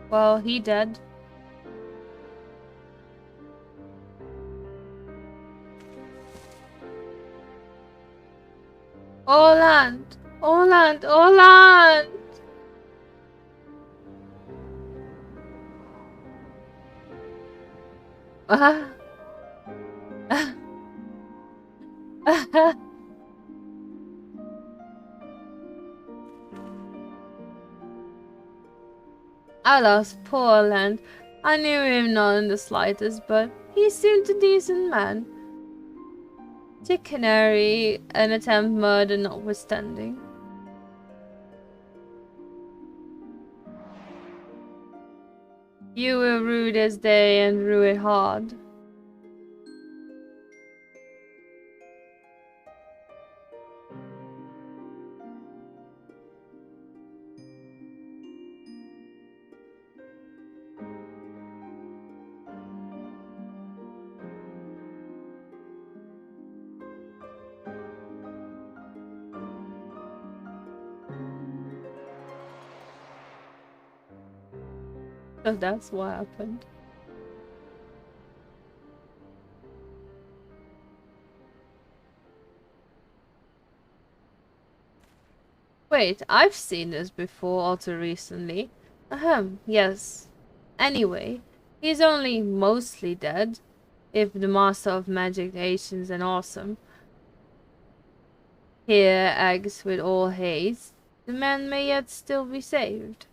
Well, he dead. Orland! Orland! Orland! Alas, poor Orland. I knew him not in the slightest, but he seemed a decent man. Chicanery and attempt murder notwithstanding. You will rue this day and rue it hard. So that's what happened. Wait, I've seen this before, also recently. Ahem, yes. Anyway, he's only mostly dead, if the master of magic ancient and awesome. Here, eggs with all haste, the man may yet still be saved.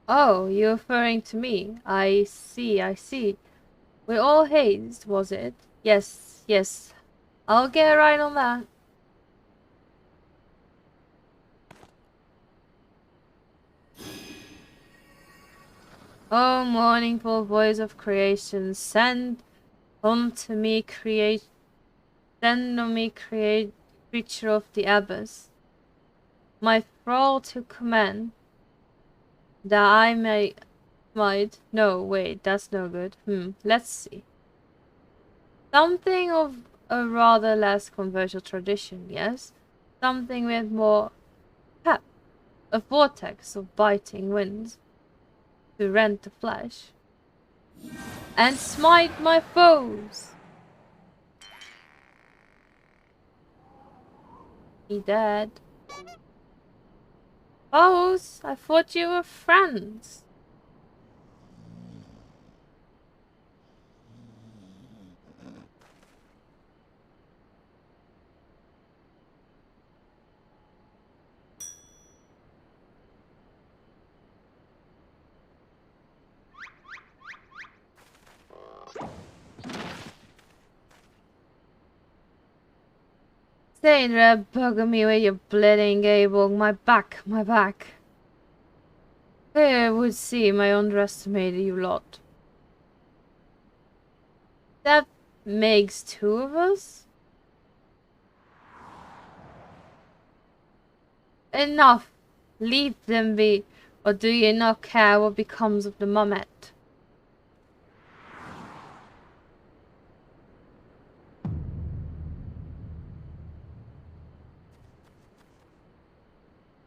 Oh, you're referring to me. I see, I see. With all haste, was it? Yes, yes. I'll get right on that. Oh, mournful voice of creation, send unto me send on me creature of the abyss, my thrall to command, that I might, no, wait, that's no good. Let's see. Something of a rather less controversial tradition, yes? Something with more pep, a vortex of biting winds to rend the flesh and smite my foes. He dead. Foes? I thought you were friends. Stay there, bugging me with your bleeding gable. My back, my back. I would seem I underestimated you lot. That makes two of us? Enough! Leave them be, or do you not care what becomes of the mummet?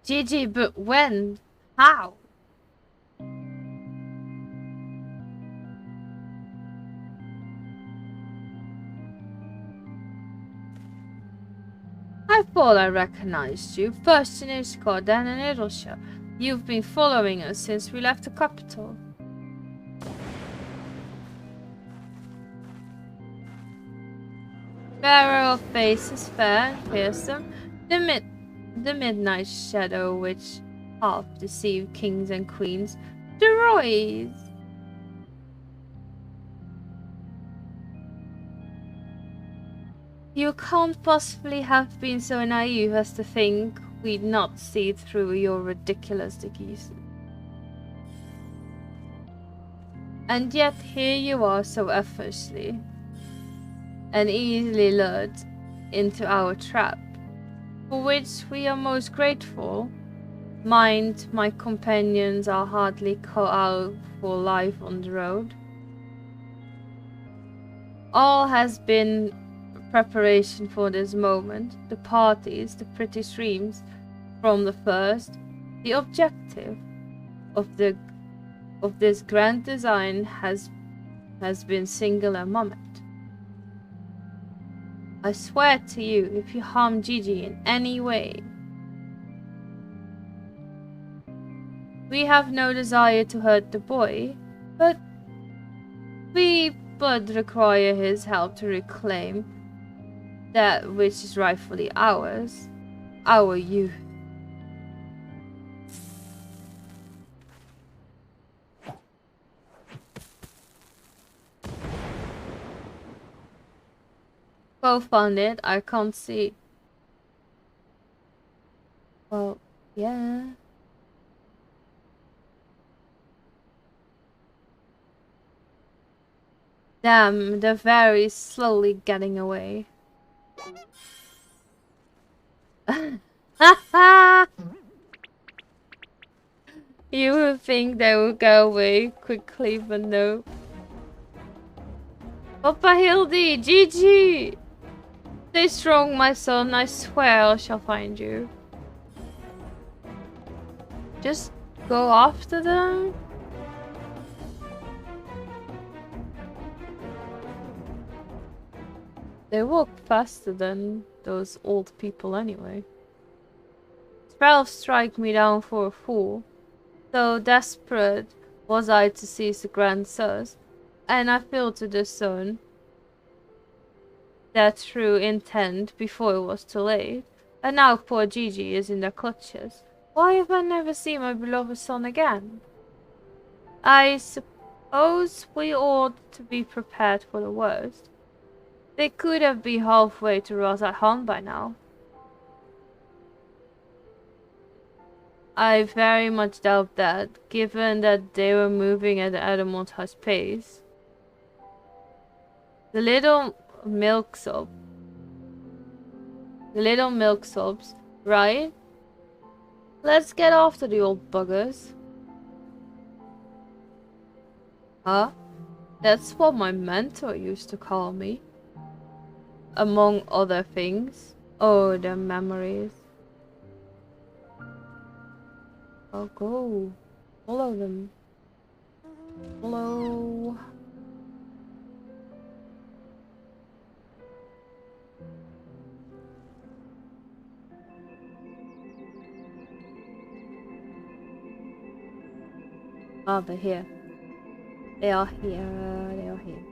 Gigi, but when? How? I thought I recognized you, first in Ishkor, then in Idleshire. You've been following us since we left the capital. Bearer of faces fair and fearsome, the midnight shadow which half deceived kings and queens, the Roys. You can't possibly have been so naive as to think we'd not see through your ridiculous deceit. And yet here you are so effortlessly and easily lured into our trap, for which we are most grateful. Mind, my companions are hardly cut out for life on the road. All has been preparation for this moment, the parties, the pretty streams from the first. The objective of this grand design has been singular moment. I swear to you, if you harm Gigi in any way, we have no desire to hurt the boy, but we require his help to reclaim that which is rightfully ours, our youth. Go fund it, I can't see. Well, yeah. Damn, they're very slowly getting away. You would think they would go away quickly, but no. Papa Hildy, GG! Stay strong, my son. I swear I shall find you. Just go after them? They walk faster than those old people anyway. 12 strike me down for a fool. So desperate was I to seize the grand source, and I failed to discern their true intent before it was too late. And now poor Gigi is in their clutches. Why have I never seen my beloved son again? I suppose we ought to be prepared for the worst. They could have been halfway to Rosathan by now. I very much doubt that, given that they were moving at Adamonta's pace. The little milksops, right? Let's get after the old buggers. Huh? That's what my mentor used to call me. Among other things. Oh, the memories. I'll go. Follow them. Follow. Ah, they're here. They are here. They are here.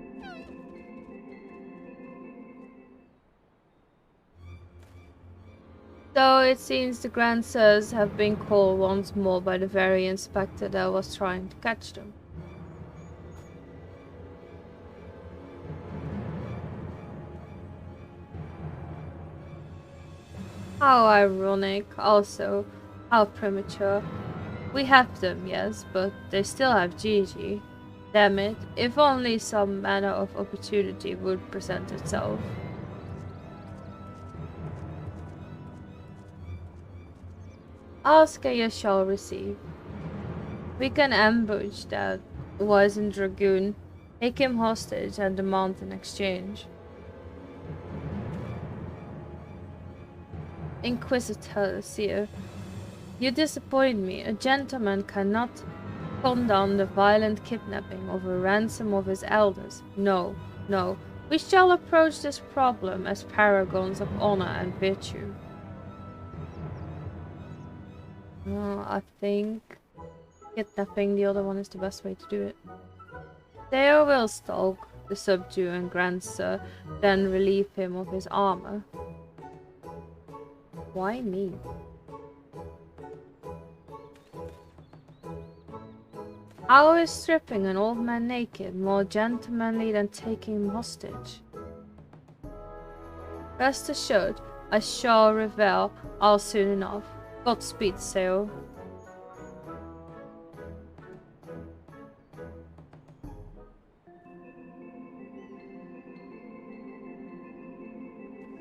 So it seems the Grand Sirs have been called once more by the very inspector that was trying to catch them. How ironic, also, how premature. We have them, yes, but they still have Gigi. Damn it, if only some manner of opportunity would present itself. Ask and you shall receive. We can ambush that wizened dragoon, take him hostage and demand an exchange. Inquisitor, Seer, you disappoint me. A gentleman cannot condone the violent kidnapping of a ransom of his elders. No, no. We shall approach this problem as paragons of honor and virtue. I think kidnapping the other one is the best way to do it. Theo will stalk the subdue and grandson, then relieve him of his armor. Why me? How is stripping an old man naked more gentlemanly than taking him hostage? Rest assured, I shall reveal all soon enough. Godspeed, Theo.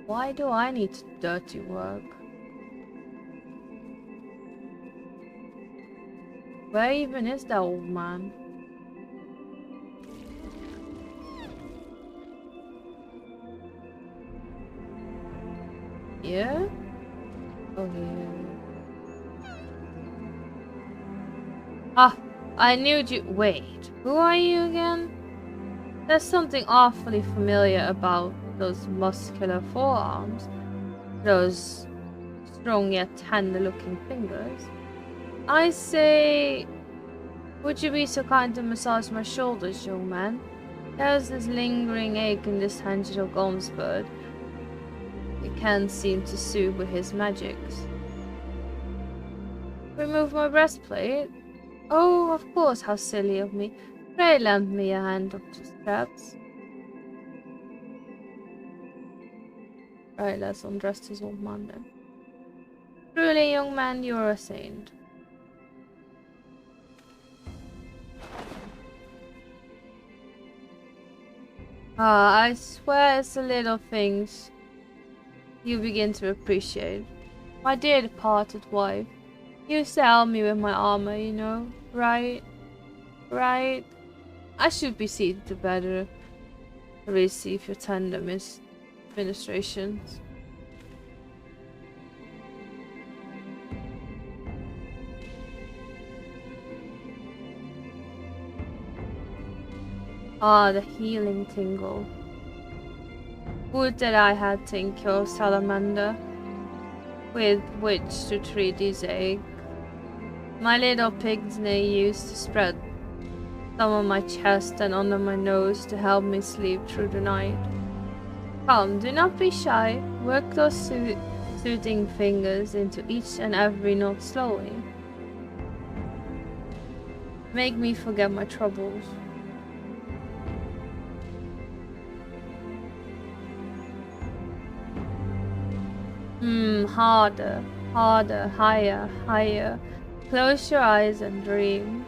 Why do I need dirty work? Where even is that old man? Yeah? Oh, yeah. Ah, I knew you. Wait, who are you again? There's something awfully familiar about those muscular forearms, those strong yet tender-looking fingers. I say, would you be so kind to massage my shoulders, young man? There's this lingering ache in this tangible Gonsbird. It can't seem to soothe with his magics. Remove my breastplate? Oh, of course, how silly of me. Pray lend me a hand of the straps. Right, let's undress this old man then. Truly, young man, you're a saint. Ah, I swear it's the little things you begin to appreciate. My dear departed wife, you used to help me with my armor, you know, right? Right? I should be seated to better receive your tender ministrations. Ah, the healing tingle. Would that I had tincture salamander with which to treat these ache. My little pig's-knee used to spread some on my chest and under my nose to help me sleep through the night. Come, do not be shy. Work those soothing fingers into each and every knot slowly. Make me forget my troubles. Harder, harder, higher, higher. Close your eyes and dream.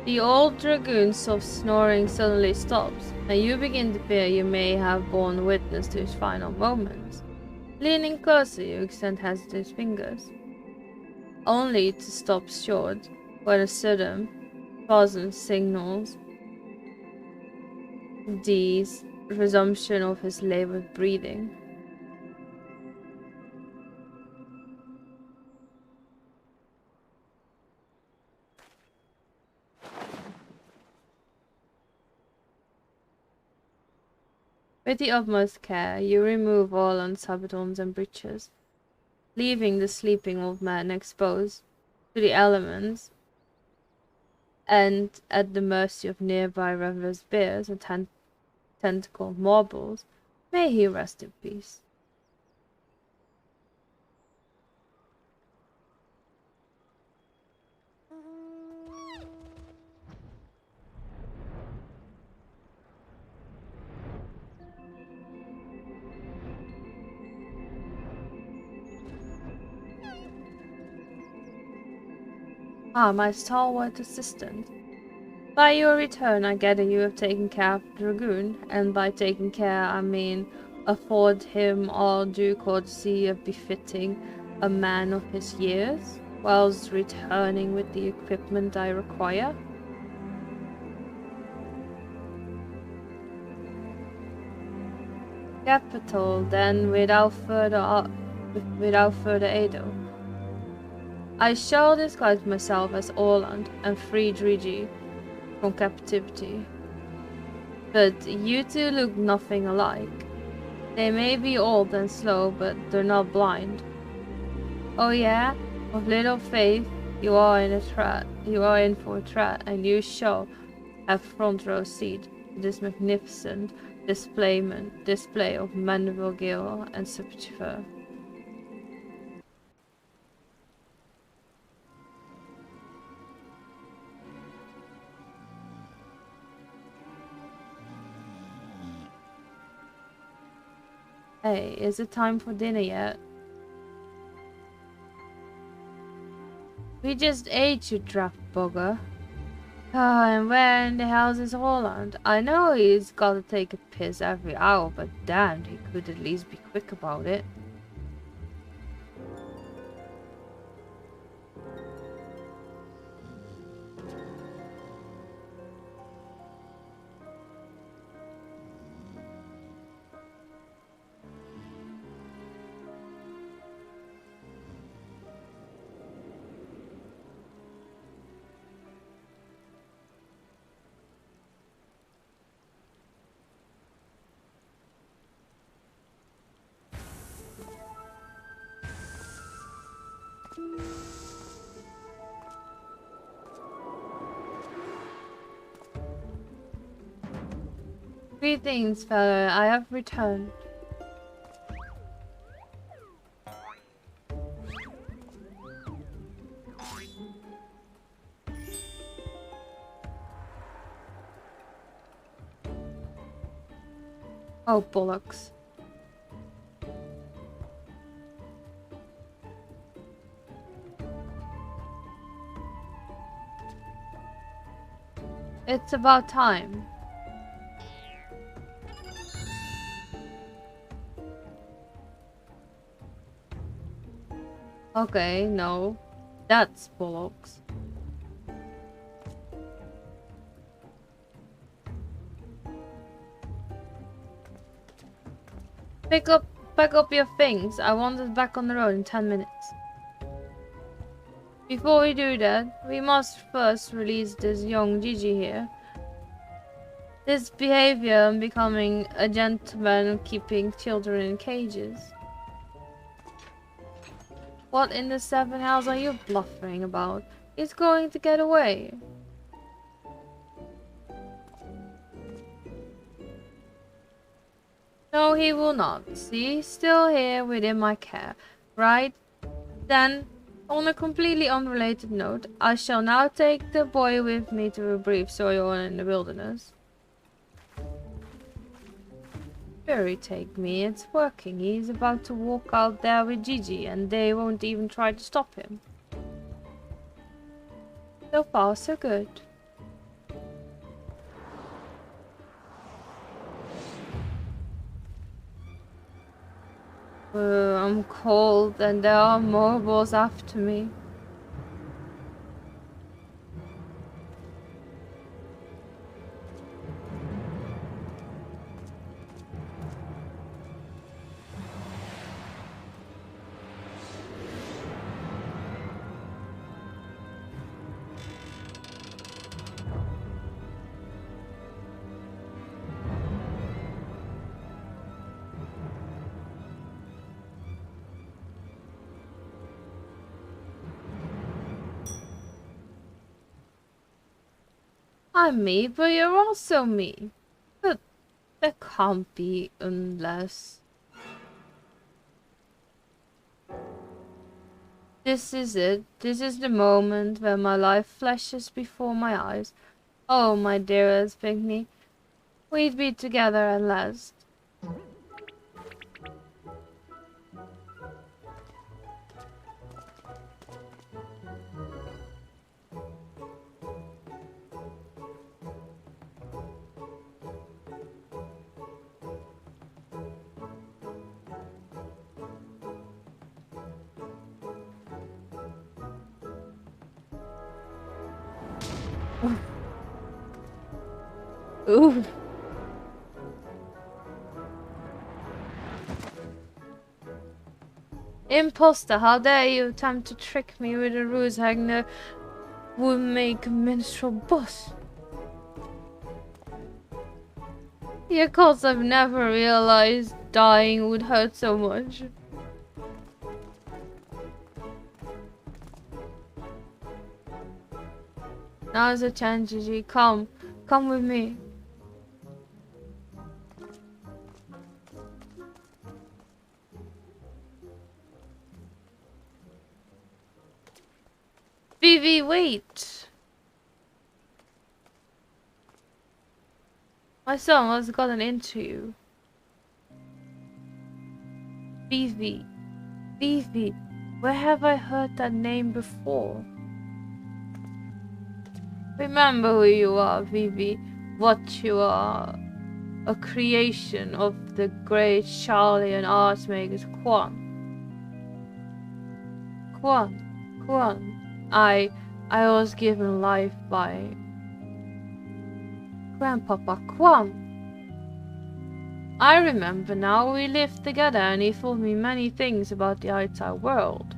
The old dragoon's soft snoring suddenly stops, and you begin to fear you may have borne witness to his final moments. Leaning closer, you extend hesitant fingers, only to stop short when a sudden spasm signals the resumption of his labored breathing. With the utmost care, you remove all unsabatons and breeches, leaving the sleeping old man exposed to the elements and at the mercy of nearby revelers, bears, and tentacled marbles. May he rest in peace. Ah, my stalwart assistant. By your return, I gather you have taken care of the dragoon, and by taking care, I mean afford him all due courtesy of befitting a man of his years, whilst returning with the equipment I require. Capital, then, without further ado. I shall disguise myself as Orland and free Drigi from captivity. But you two look nothing alike. They may be old and slow, but they're not blind. Oh yeah? Of little faith, you are in for a threat, and you shall have front row seat to this magnificent display of mandible gale and subterfuge. Hey, is it time for dinner yet? We just ate, you draft bugger. Ah, and where in the hell is Holland? I know he's gotta take a piss every hour, but damned, he could at least be quick about it. Greetings, fellow. I have returned. Oh, bollocks. It's about time. Okay, no. That's bollocks. Pack up your things. I want us back on the road in 10 minutes. Before we do that, we must first release this young Gigi here. This behavior and becoming a gentleman keeping children in cages. What in the seven hells are you bluffing about? He's going to get away. No, he will not. See, still here within my care. Right? Then, on a completely unrelated note, I shall now take the boy with me to a brief sojourn in the wilderness. Fury take me, it's working. He's about to walk out there with Gigi and they won't even try to stop him. So far, so good. I'm cold and there are morbos after me. I'm me, but you're also me. But that can't be unless... This is it. This is the moment when my life flashes before my eyes. Oh, my dearest Pygmy, we'd be together at last. Ooh. Imposter, how dare you attempt to trick me with a ruse Hagner would make a minstrel boss? Yeah, cause I've never realized dying would hurt so much. Now's a chance, Gigi. Come with me. Vivi, wait! My son has gotten into you. Vivi. Vivi. Where have I heard that name before? Remember who you are, Vivi. What you are. A creation of the great Charlian artmaker Quan. Quan. I was given life by Grandpapa Quan. I remember now, we lived together and he told me many things about the outside world.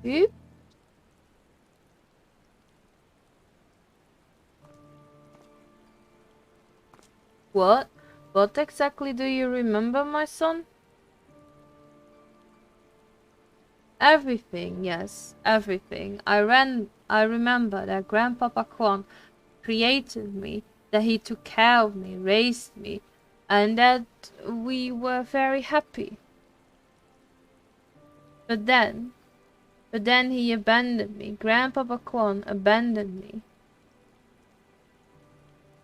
Oop. What? What exactly do you remember, my son? Everything, yes, everything. I remember that Grandpapa Quan created me, that he took care of me, raised me, and that we were very happy. But then he abandoned me. Grandpapa Quan abandoned me.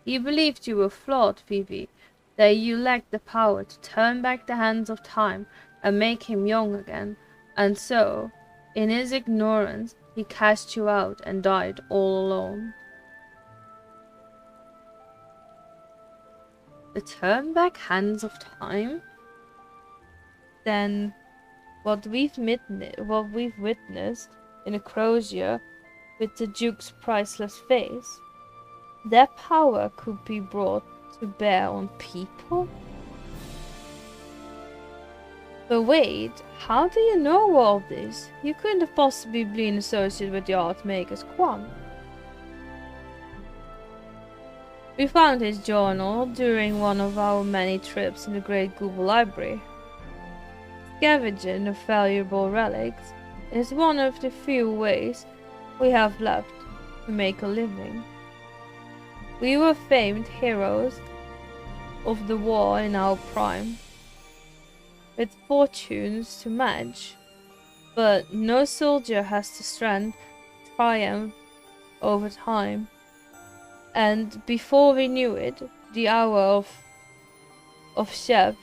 He believed you were flawed, Vivi, that you lacked the power to turn back the hands of time and make him young again, and so, in his ignorance, he cast you out and died all alone. The turn back hands of time? Then what we've witnessed in Acrosia with the Duke's priceless face, that power could be brought to bear on people? But wait, how do you know all this? You couldn't have possibly been associated with the Artmaker's Quan. We found his journal during one of our many trips in the Great Google Library. Scavenging of valuable relics is one of the few ways we have left to make a living. We were famed heroes of the war in our prime, with fortunes to match, but no soldier has the strength to triumph over time. And before we knew it, the hour of Shep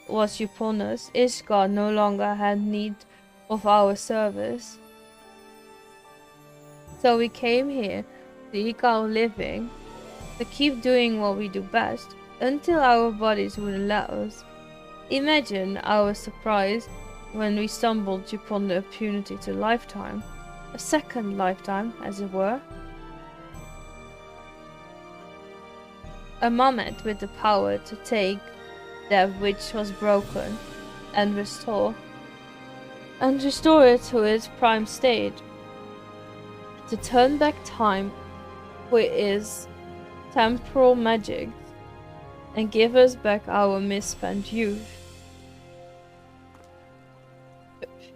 was upon us. Ishgard no longer had need of our service. So we came here to eke our living, to keep doing what we do best, until our bodies would allow us. Imagine our surprise when we stumbled upon the opportunity to lifetime, a second lifetime, as it were. A moment with the power to take that which was broken and restore it to its prime state. To turn back time with his temporal magic and give us back our misspent youth.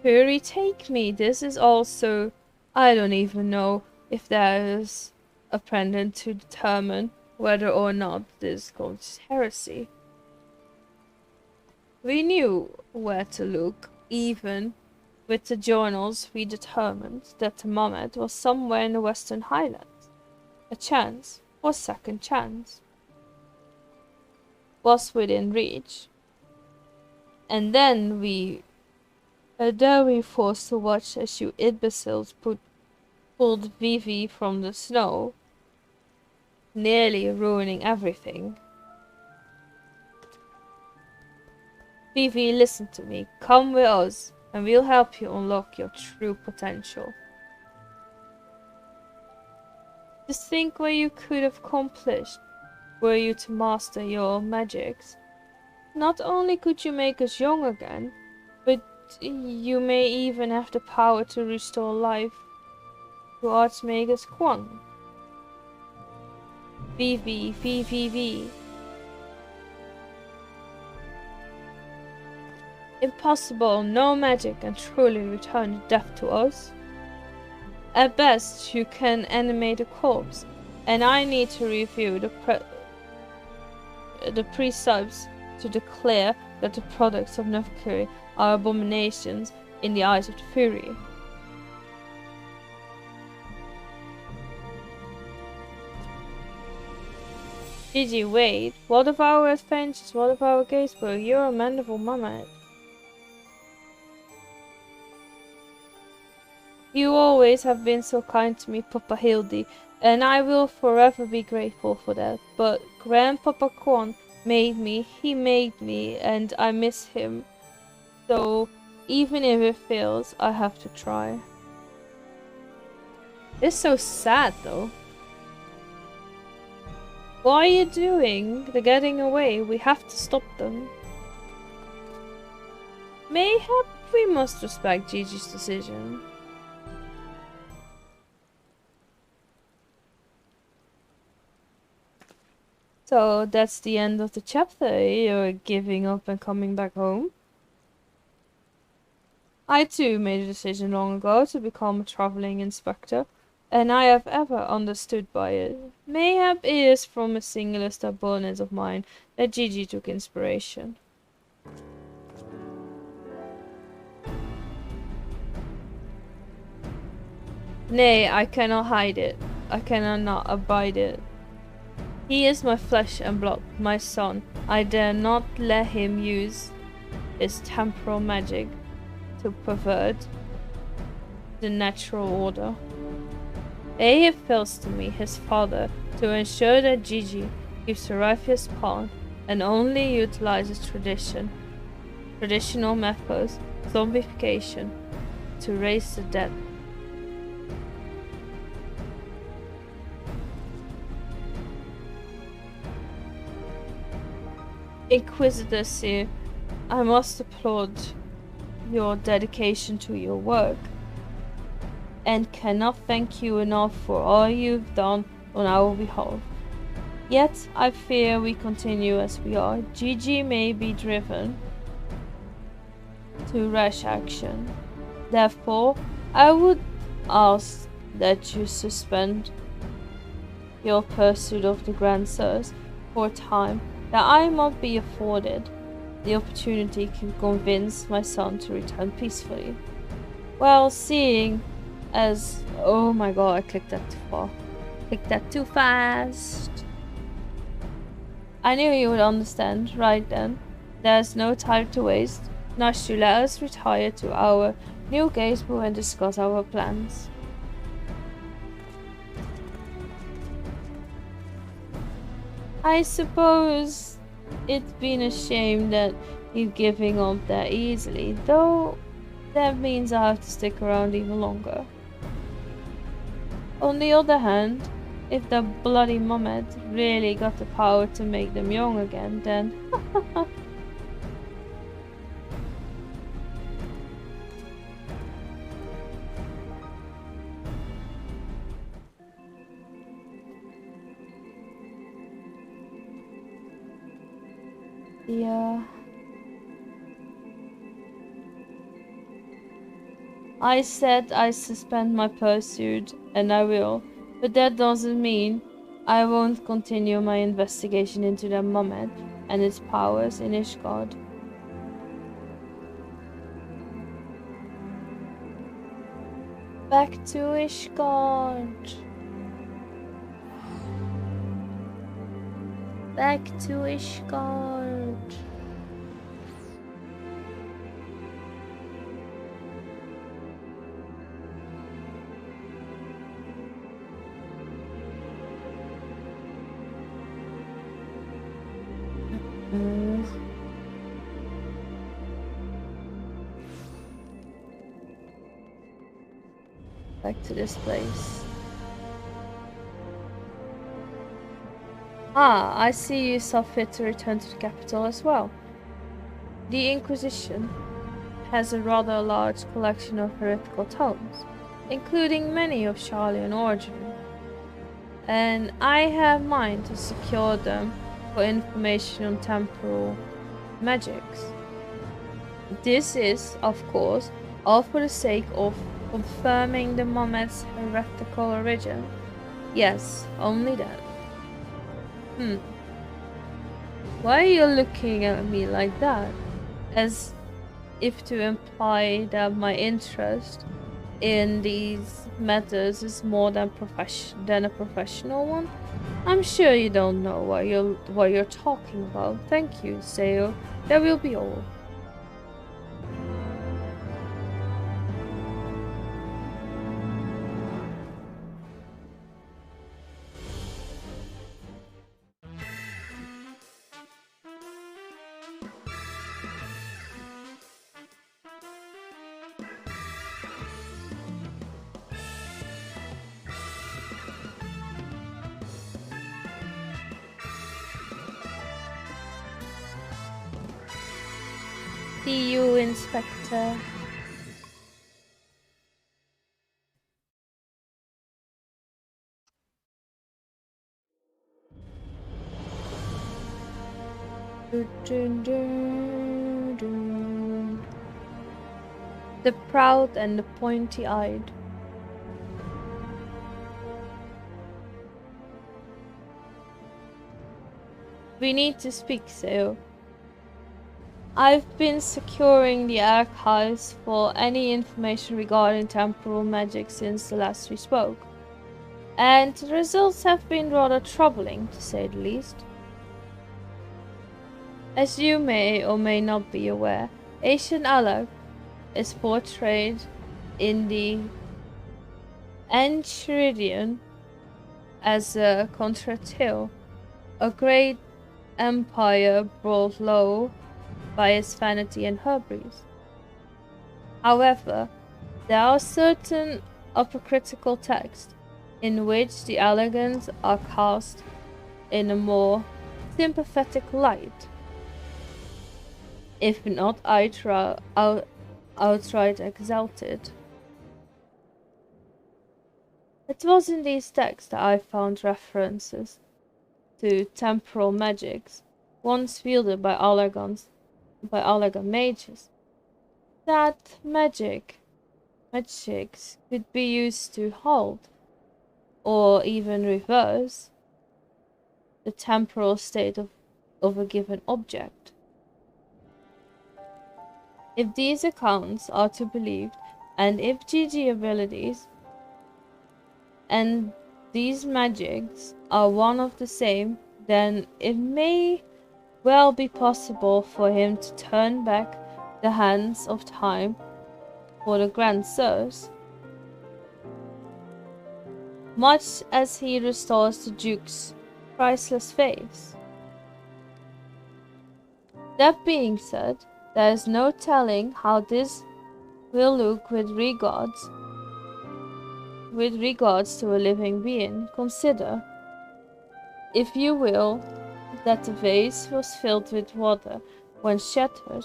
Hurry, take me. This is also... I don't even know if there is a pendant to determine whether or not this goes heresy. We knew where to look. Even with the journals, we determined that the moment was somewhere in the Western Highlands. A chance, or second chance, was within reach. And then we forced to watch as you imbeciles pulled Vivi from the snow, nearly ruining everything. Vivi, listen to me. Come with us, and we'll help you unlock your true potential. Just think what you could have accomplished were you to master your magics. Not only could you make us young again, but you may even have the power to restore life to Archmagus Kwon. Vivi, Vivi. Impossible, no magic can truly return death to us. At best, you can animate a corpse, and I need to review the precepts to declare that the products of Nefkiri are abominations in the eyes of the Fury. Gigi, wait. What of our adventures? What of our Gatesburg? You're a mandible mammoth. You always have been so kind to me, Papa Hildy, and I will forever be grateful for that. But Grandpapa Kwon made me, he made me, and I miss him. So, even if it fails, I have to try. It's so sad, though. What are you doing? They're getting away. We have to stop them. Mayhap we must respect Gigi's decision. So that's the end of the chapter. You're giving up and coming back home. I too made a decision long ago to become a traveling inspector, and I have ever understood by it. Mayhap it is from a singular stubbornness of mine that Gigi took inspiration. Nay, I cannot hide it. I cannot not abide it. He is my flesh and blood, my son. I dare not let him use his temporal magic to pervert the natural order. It falls to me, his father, to ensure that Gigi keeps a righteous path and only utilizes traditional methods, zombification, to raise the dead. Inquisitor Sir, I must applaud your dedication to your work, and cannot thank you enough for all you've done on our behalf. Yet, I fear we continue as we are. Gigi may be driven to rash action. Therefore, I would ask that you suspend your pursuit of the Grand Sirs for a time, that I might be afforded the opportunity to convince my son to return peacefully. Well, seeing as... oh my god, I clicked that too far. Clicked that too fast. I knew you would understand right then. There's no time to waste. Nashu, let us retire to our new Gatesburg and discuss our plans. I suppose it's been a shame that you're giving up that easily, though that means I have to stick around even longer. On the other hand, if the bloody mammoth really got the power to make them young again, then yeah. I said I suspend my pursuit, and I will, but that doesn't mean I won't continue my investigation into the mammoth and its powers in Ishgard. Back to Ishgard. Back to Ishgard. back to this place. Ah, I see you saw fit to return to the capital as well. The Inquisition has a rather large collection of heretical tomes, including many of Charlian origin, and I have mine to secure them for information on temporal magics. This is, of course, all for the sake of confirming the Mohammed's heretical origin. Yes, only that. Why are you looking at me like that? As if to imply that my interest in these matters is more than a professional one? I'm sure you don't know what you're talking about. Thank you, Seo. That will be all. See you, Inspector. The proud and the pointy-eyed. We need to speak, Seo. I've been securing the archives for any information regarding temporal magic since the last we spoke, and the results have been rather troubling, to say the least. As you may or may not be aware, Ancient Alag is portrayed in the Enchiridion as a contratil, a great empire brought low by his vanity and hubris. However, there are certain hypocritical texts in which the elegant are cast in a more sympathetic light, if not outright exalted. It was in these texts that I found references to temporal magics, once wielded by Allergan mages. That magics could be used to halt, or even reverse, the temporal state of a given object. If these accounts are to be believed, and if GG abilities and these magics are one of the same, then it may well be possible for him to turn back the hands of time for the Grand Sirs, much as he restores the Duke's priceless face. That being said, there is no telling how this will look with regards to a living being. Consider, if you will, that the vase was filled with water when shattered.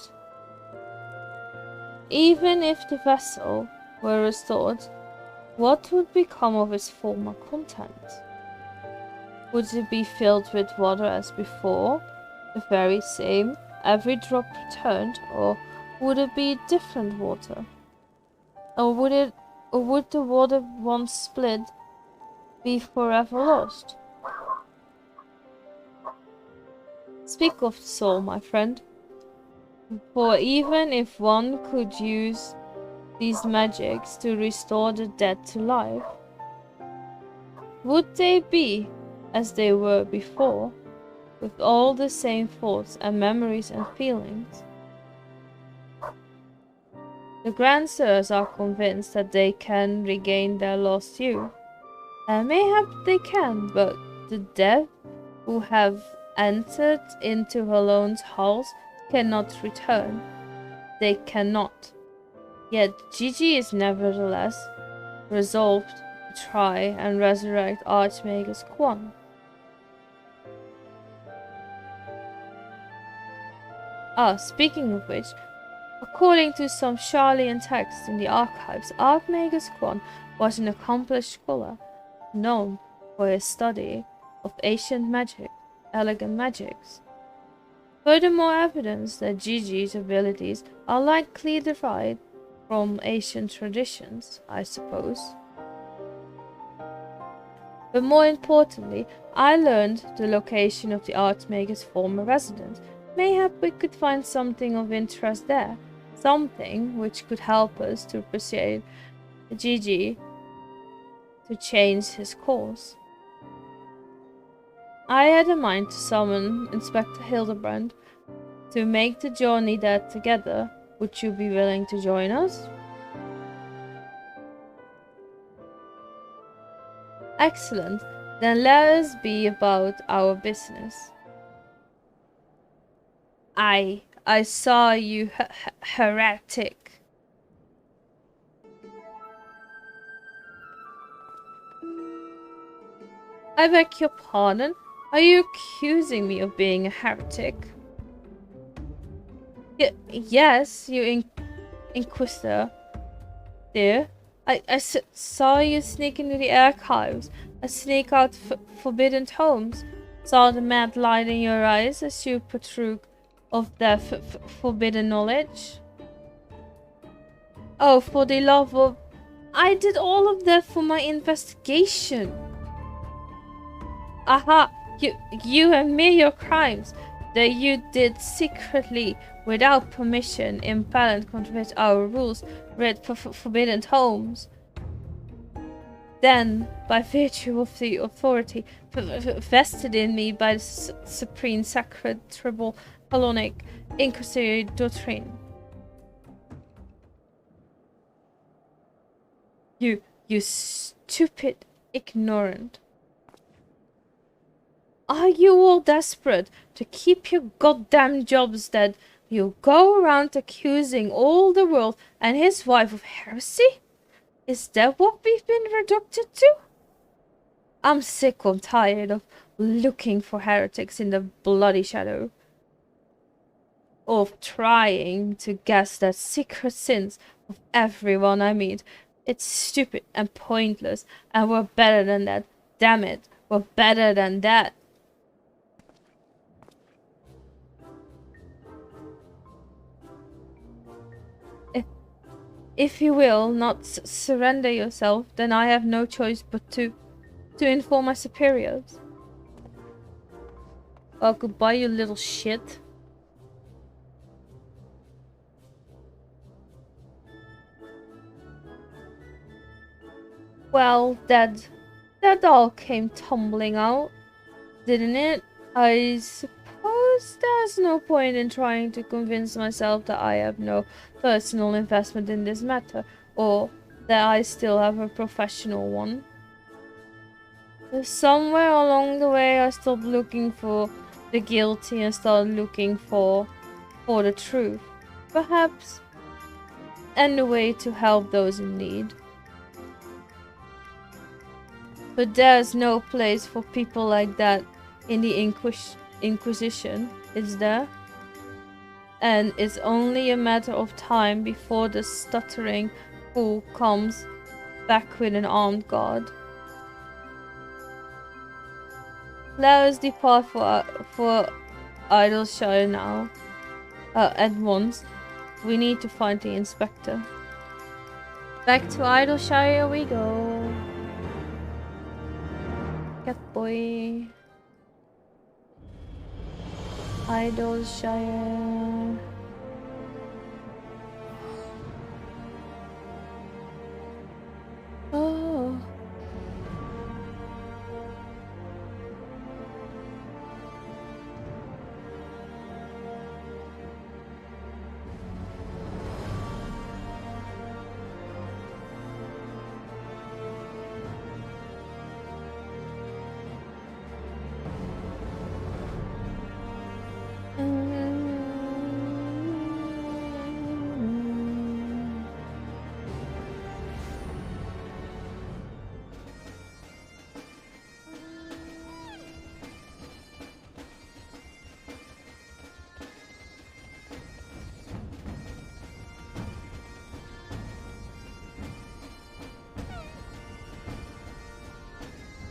Even if the vessel were restored, what would become of its former contents? Would it be filled with water as before, the very same, every drop returned, or would it be different water? Or would the water once split be forever lost? Speak of the soul, my friend. For even if one could use these magics to restore the dead to life, would they be as they were before, with all the same thoughts and memories and feelings? The Grand Sirs are convinced that they can regain their lost youth, and mayhap they can, but the dead who have entered into Halone's halls cannot return. They cannot. Yet Gigi is nevertheless resolved to try and resurrect Archmagus Quan. Speaking of which, according to some Charlian texts in the archives, Archmagus Quan was an accomplished scholar, known for his study of ancient magic, elegant magics. Furthermore, evidence that Gigi's abilities are likely derived from ancient traditions, I suppose. But more importantly, I learned the location of the Archmagus' former residence. Mayhap we could find something of interest there, something which could help us to persuade Gigi to change his course. I had in mind to summon Inspector Hildibrand to make the journey there together. Would you be willing to join us? Excellent. Then let us be about our business. I saw you, heretic. I beg your pardon? Are you accusing me of being a heretic? Yes, you Inquisitor. Dear, I saw you sneak into the archives. I sneak out forbidden homes. Saw the mad light in your eyes as you partook of their forbidden knowledge. Oh, for the love of... I did all of that for my investigation. Aha! You admit your crimes. That you did secretly, without permission, impel and contradict our rules, read forbidden homes. Then, by virtue of the authority vested in me by the supreme sacred triple Hellenic Inquisitorial doctrine. You stupid ignorant. Are you all desperate to keep your goddamn jobs that you go around accusing all the world and his wife of heresy? Is that what we've been reduced to? I'm sick and tired of looking for heretics in the bloody shadow. Of trying to guess the secret sins of everyone I meet. It's stupid and pointless, and we're better than that. Damn it, we're better than that. If you will not surrender yourself, then I have no choice but to inform my superiors. Oh, goodbye, you little shit. Well, that all came tumbling out, didn't it? I suppose there's no point in trying to convince myself that I have no personal investment in this matter, or that I still have a professional one. Somewhere along the way I stopped looking for the guilty and started looking for the truth. Perhaps, and a way to help those in need. But there's no place for people like that in the Inquisition, is there? And it's only a matter of time before the stuttering fool comes back with an armed guard. Let us depart for Idleshire now. At once. We need to find the inspector. Back to Idleshire we go. Get boy. Idleshire. Oh.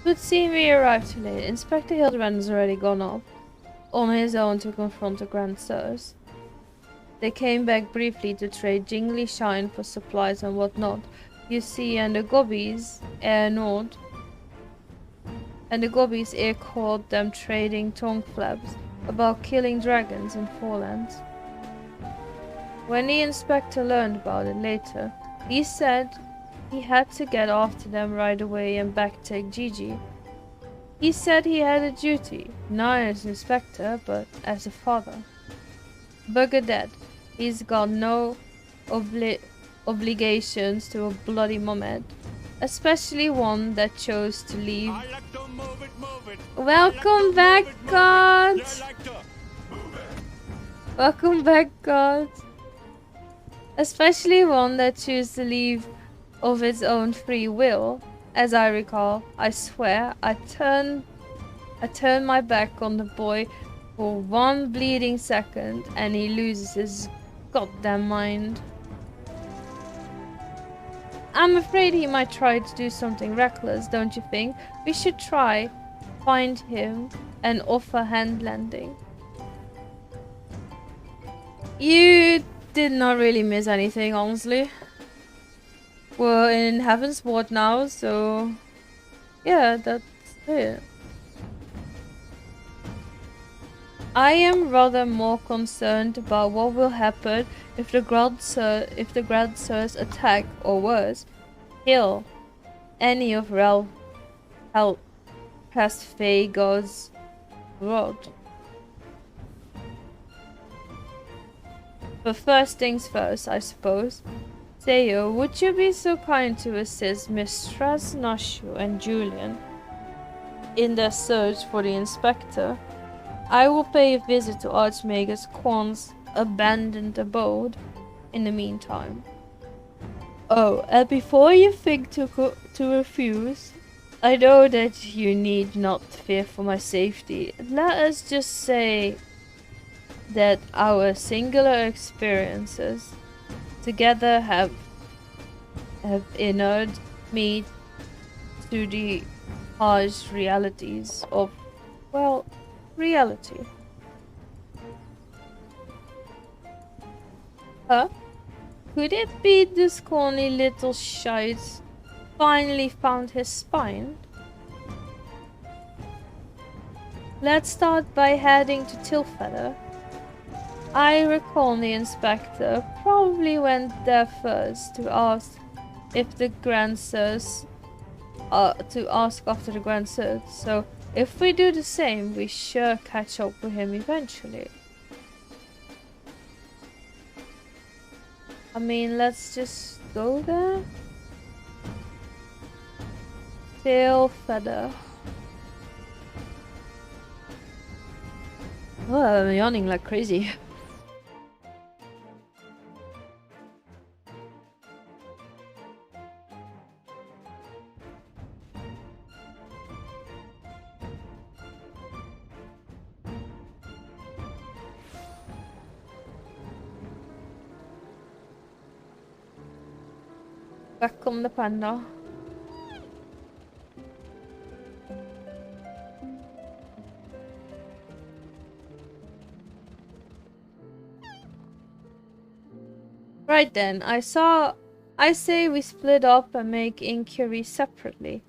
Good seeing we arrived too late. Inspector Hildibrand has already gone off on his own to confront the Grand Sirs. They came back briefly to trade jingly shine for supplies and whatnot. You see, and the Gobbies ear caught them trading tongue flaps about killing dragons in Forelands. When the inspector learned about it later, he said he had to get after them right away and backtake Gigi. He said he had a duty, not as inspector, but as a father. Bugger that. He's got no obligations to a bloody mumhead, especially one that chose to leave. I like to move it. Welcome back, God! You like to move it. Welcome back, God! Especially one that chose to leave of its own free will. As I recall, I swear, I turned my back on the boy for one bleeding second and he loses his goddamn mind. I'm afraid he might try to do something reckless, don't you think? We should try, find him, and offer hand lending. You did not really miss anything, honestly. We're in Heaven's Ward now, so yeah, that's it. I am rather more concerned about what will happen if the Grand Sirs attack, or worse, kill any of Hell past Fey God's rod. But first things first, I suppose. Theo, would you be so kind to assist Mistress Nashu and Julian in their search for the inspector? I will pay a visit to Archmagus Quan's abandoned abode in the meantime. Oh, and before you think to refuse, I know that you need not fear for my safety. Let us just say that our singular experiences together have inured me to the harsh realities of, well, reality. Huh? Could it be the scrawny little shite finally found his spine? Let's start by heading to Tilfeather. I recall the inspector probably went there first to ask if the Grand Sirs, to ask after the Grand Sirs, so if we do the same, we sure catch up with him eventually. I mean, let's just go there. Tilfeather. Oh, I'm yawning like crazy. Back come the panda. Right then, I say we split up and make inquiries separately.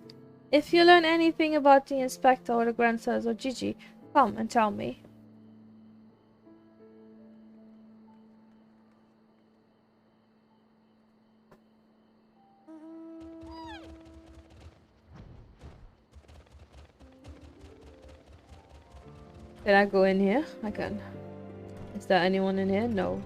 If you learn anything about the inspector or the Grand Sirs or Gigi, come and tell me. Can I go in here? I can. Is there anyone in here? No.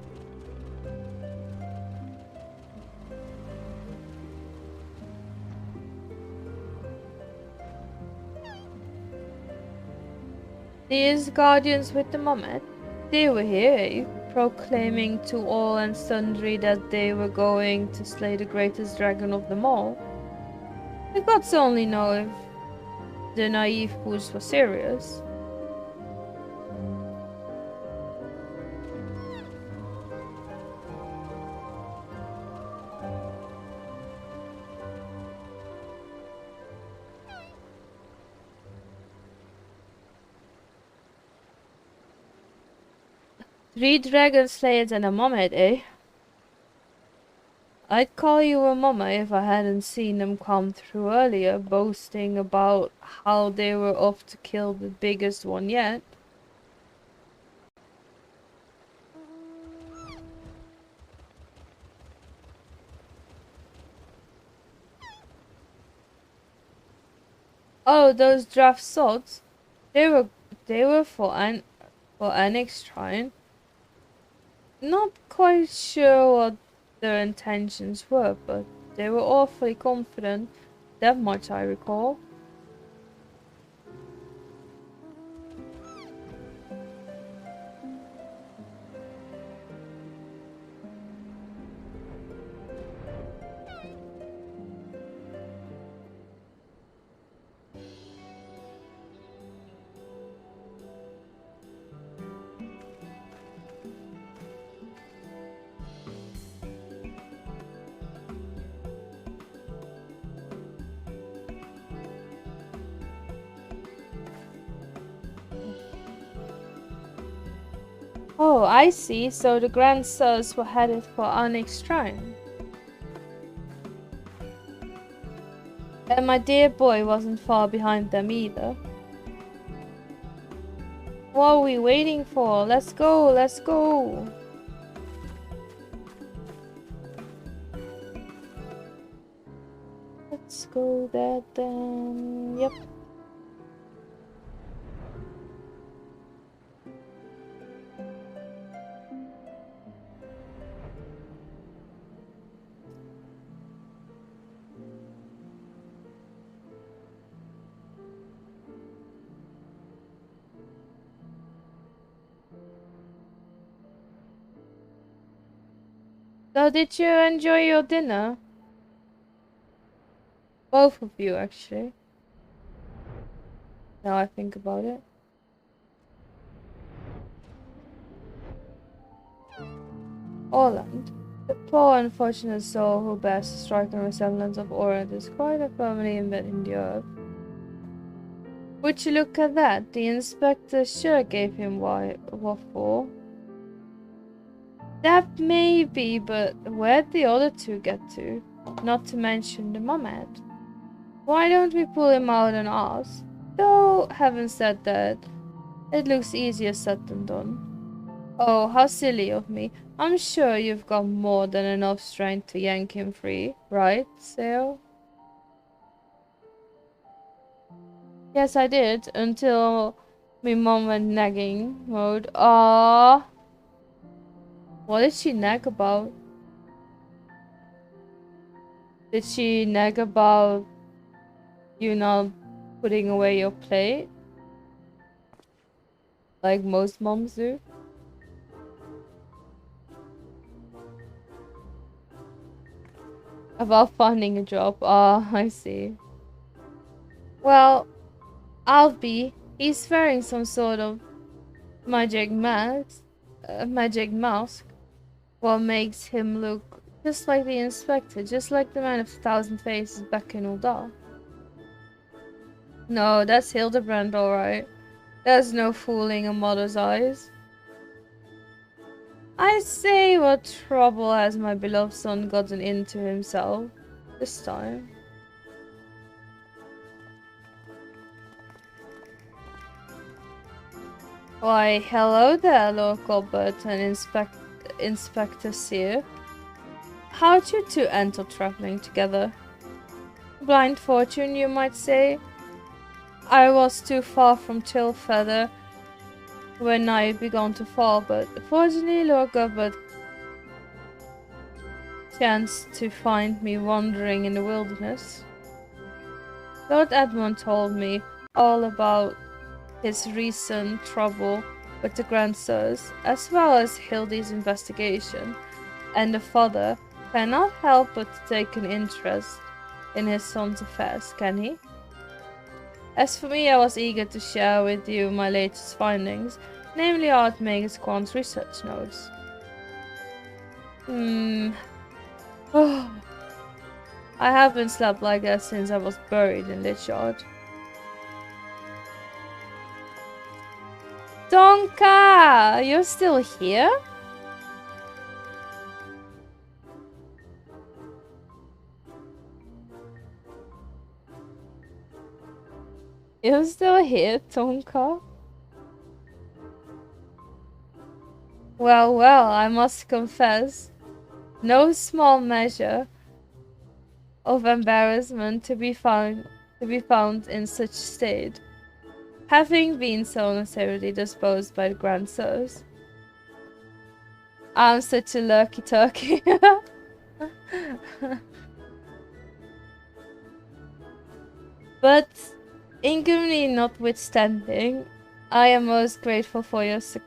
These guardians with the mummet, they were here, proclaiming to all and sundry that they were going to slay the greatest dragon of them all. The gods only know if the naive fools were serious. 3 dragon slayers and a mermaid, eh? I'd call you a mama if I hadn't seen them come through earlier, boasting about how they were off to kill the biggest one yet. Oh, those draft sods. They were for Annex Shrine. Not quite sure what their intentions were, but they were awfully confident. That much I recall. Oh, I see. So the Grand Sirs were headed for Onyx Shrine. And my dear boy wasn't far behind them either. What are we waiting for? Let's go, let's go! Let's go there then. Yep. So did you enjoy your dinner? Both of you, actually. Now I think about it. Orland. The poor unfortunate soul who bears a striking resemblance of Orland is quite firmly embedded in the earth. Would you look at that? The inspector sure gave him what for. That may be, but where'd the other two get to? Not to mention the mermaid. Why don't we pull him out and ask? Though, having said that, it looks easier said than done. Oh, how silly of me. I'm sure you've got more than enough strength to yank him free, right, Sale? Yes, I did, until my mom went nagging mode. Ah, what did she nag about? Did she nag about you not putting away your plate? Like most moms do? About finding a job. Ah, I see. Well, he's wearing some sort of magic mask. What makes him look just like the inspector, just like the man of 1,000 faces back in Ulda. No, that's Hildibrand, alright. There's no fooling a mother's eyes. I say, what trouble has my beloved son gotten into himself this time? Why, hello there, Lord Gobert and Inspector Sear. How'd you two enter traveling together? Blind fortune, you might say. I was too far from Tailfeather when I began to fall, but fortunately Lord Gobert chanced to find me wandering in the wilderness. Lord Edmund told me all about his recent trouble with the Grand Sirs, as well as Hildy's investigation, and the father cannot help but to take an interest in his son's affairs, can he? As for me, I was eager to share with you my latest findings, namely Artmagus Quan's research notes. Oh, I haven't slept like that since I was buried in Lich Yard. Tonka! You're still here? You're still here, Tonka? Well, well, I must confess, no small measure of embarrassment to be found in such state, having been so necessarily disposed by the grandsires. I'm such a lucky turkey. But ignominy notwithstanding, I am most grateful for your succor.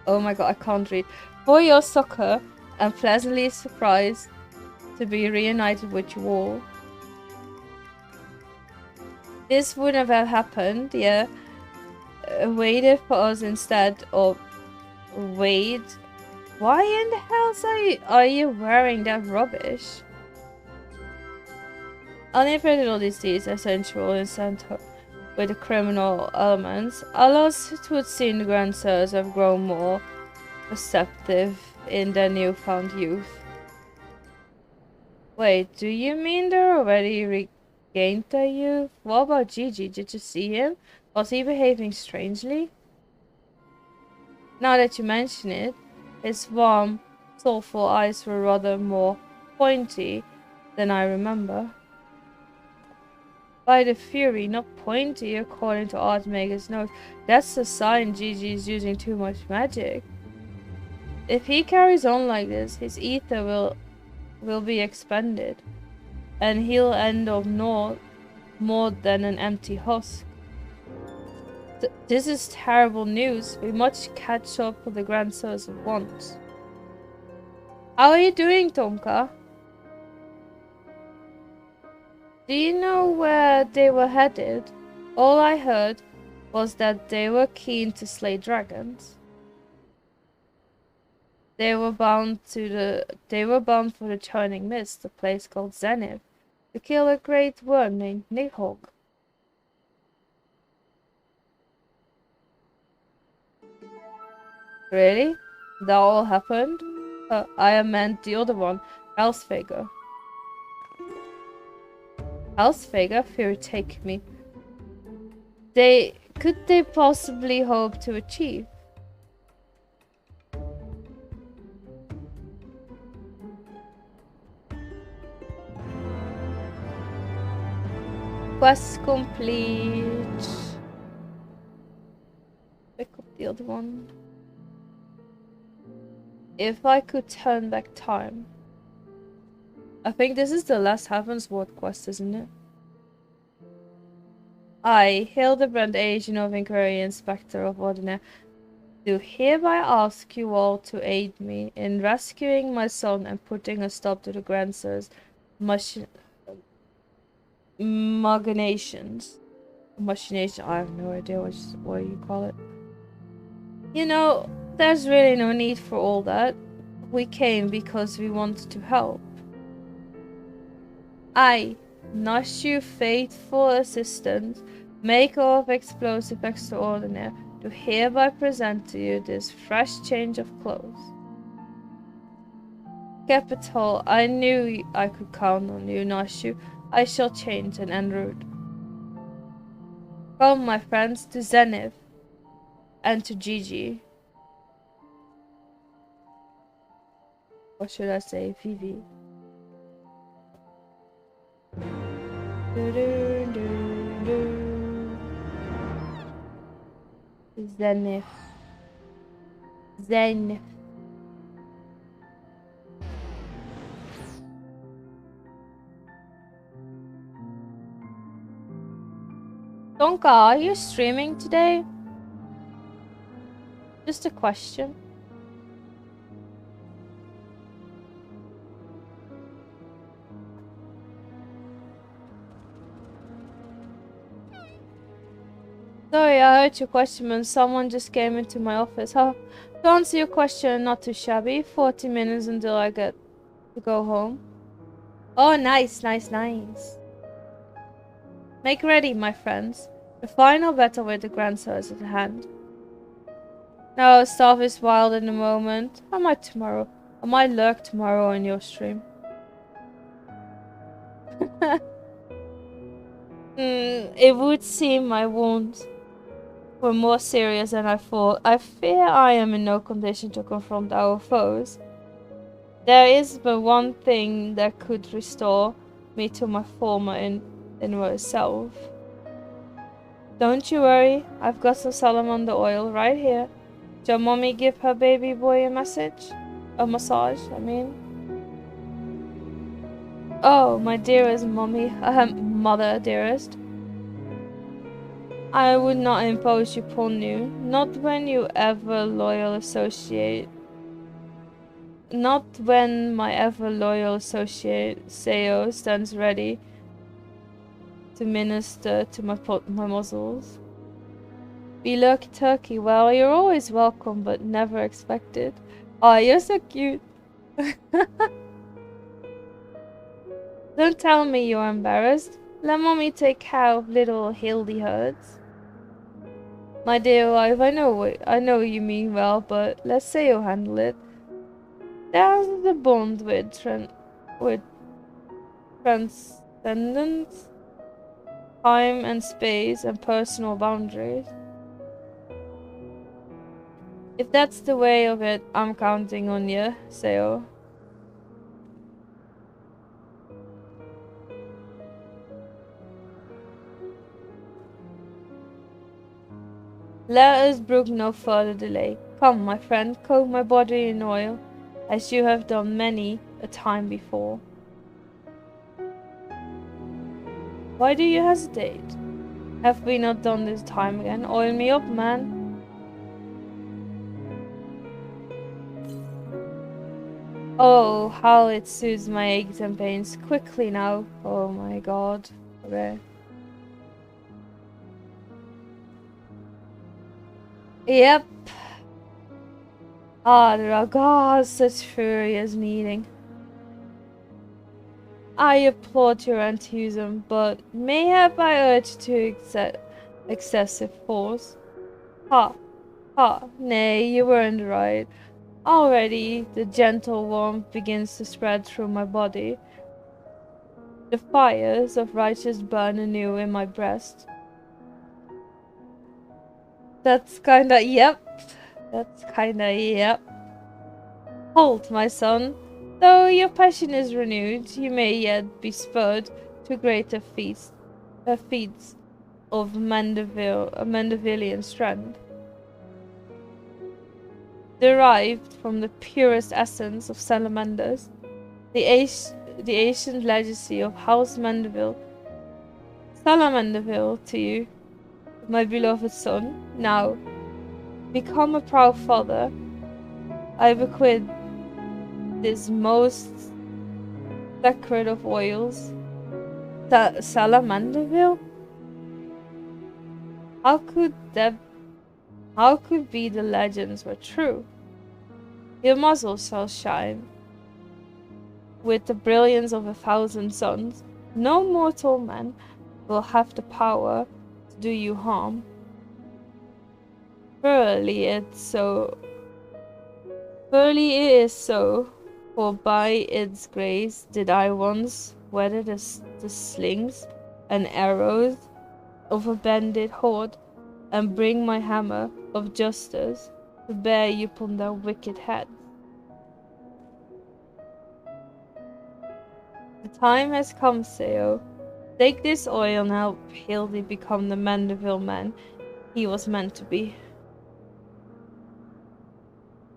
Oh my god, I can't read. For your succor, and pleasantly surprised to be reunited with you all. This wouldn't have happened, yeah. Waited for us instead of wait. Why in the hell are you wearing that rubbish? Uninterpreted all these deeds are sensual and sent with the criminal elements. Alas, it would seem the grandsires have grown more perceptive in their newfound youth. Wait, do you mean they're already regained their youth? What about Gigi? Did you see him? Was he behaving strangely? Now that you mention it, his warm, soulful eyes were rather more pointy than I remember. By the fury, not pointy according to Artmaker's note. That's a sign Gigi is using too much magic. If he carries on like this, his ether will be expended, and he'll end up no more than an empty husk. This is terrible news. We must catch up with the grandsires at once. How are you doing, Tonka? Do you know where they were headed? All I heard was that they were keen to slay dragons. They were bound for the Churning Mist, a place called Zenith, to kill a great worm named Nidhogg. Really? That all happened? I meant the other one, Elsfager. Elsfager? Fear take me. Could they possibly hope to achieve? Quest complete. Pick up the other one. If I could turn back time. I think this is the last Heavensward quest, isn't it? I, Hildibrand, Agent of Inquiry, Inspector of Ordinary, do hereby ask you all to aid me in rescuing my son and putting a stop to the grandsires' machinations. Machination, I have no idea what you call it. You know, there's really no need for all that. We came because we wanted to help. I, Nashu, faithful assistant, maker of explosive extraordinaire, do hereby present to you this fresh change of clothes. Capital, I knew I could count on you, Nashu. I shall change and en route. Come, my friends, to Zenith and to Gigi. Or should I say Vivi? Zenith. Zenith. Tonka, are you streaming today? Just a question. Sorry, I heard your question when someone just came into my office. To answer your question, not too shabby. 40 minutes until I get to go home. Oh, nice, nice, nice. Make ready, my friends. The final battle with the Grandsire is at hand. No, stuff is wild in the moment. I might lurk tomorrow on your stream. It would seem my wounds were more serious than I thought. I fear I am in no condition to confront our foes. There is but one thing that could restore me to my former inmost self. Don't you worry, I've got some salamander oil right here. Shall mommy give her baby boy a massage? A massage, I mean. Oh, my dearest mommy, mother dearest. I would not impose upon you, not when my ever loyal associate Sao stands ready to minister to my muscles. Be lucky turkey, well, you're always welcome but never expected. Oh, you're so cute. Don't tell me you're embarrassed. Let mommy take care of little Hildibrand. My dear wife, I know you mean well, but let's say you'll handle it. There's the bond with transcendence, time and space, and personal boundaries. If that's the way of it, I'm counting on you, Sao. Let us brook no further delay. Come, my friend, coat my body in oil, as you have done many a time before. Why do you hesitate? Have we not done this time again? Oil me up, man. Oh, how it soothes my aches and pains. Quickly now. Oh my god. Okay. Yep. Ah, God, such furious meeting. I applaud your enthusiasm, but mayhap I urge to excessive force. Ha, nay, you weren't right. Already, the gentle warmth begins to spread through my body. The fires of righteous burn anew in my breast. That's kinda, yep. Hold, my son. Though your passion is renewed, you may yet be spurred to greater feats of Mandevillian strength. Derived from the purest essence of salamanders, the ancient legacy of House Mandeville. Salamanderville to you, my beloved son. Now, become a proud father. I bequeath this most sacred of oils. Salamanderville? How could be the legends were true? Your muzzle shall shine with the brilliance of 1,000 suns. No mortal man will have the power to do you harm. Verily it is so, for by its grace did I once weather the slings and arrows of a bandit horde, and bring my hammer of justice to bear you upon their wicked heads. The time has come, Sao. Take this oil and help Hildy become the Mandeville man he was meant to be.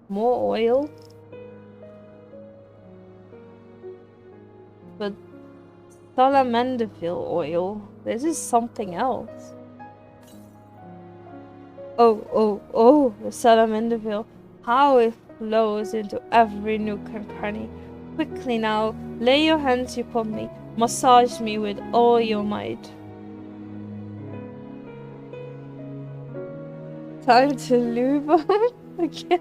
More oil? But Salamanderville oil, this is something else. Oh, the Salamanderville. How it flows into every nook and cranny. Quickly now, lay your hands upon me. Massage me with all your might. Time to lube up again.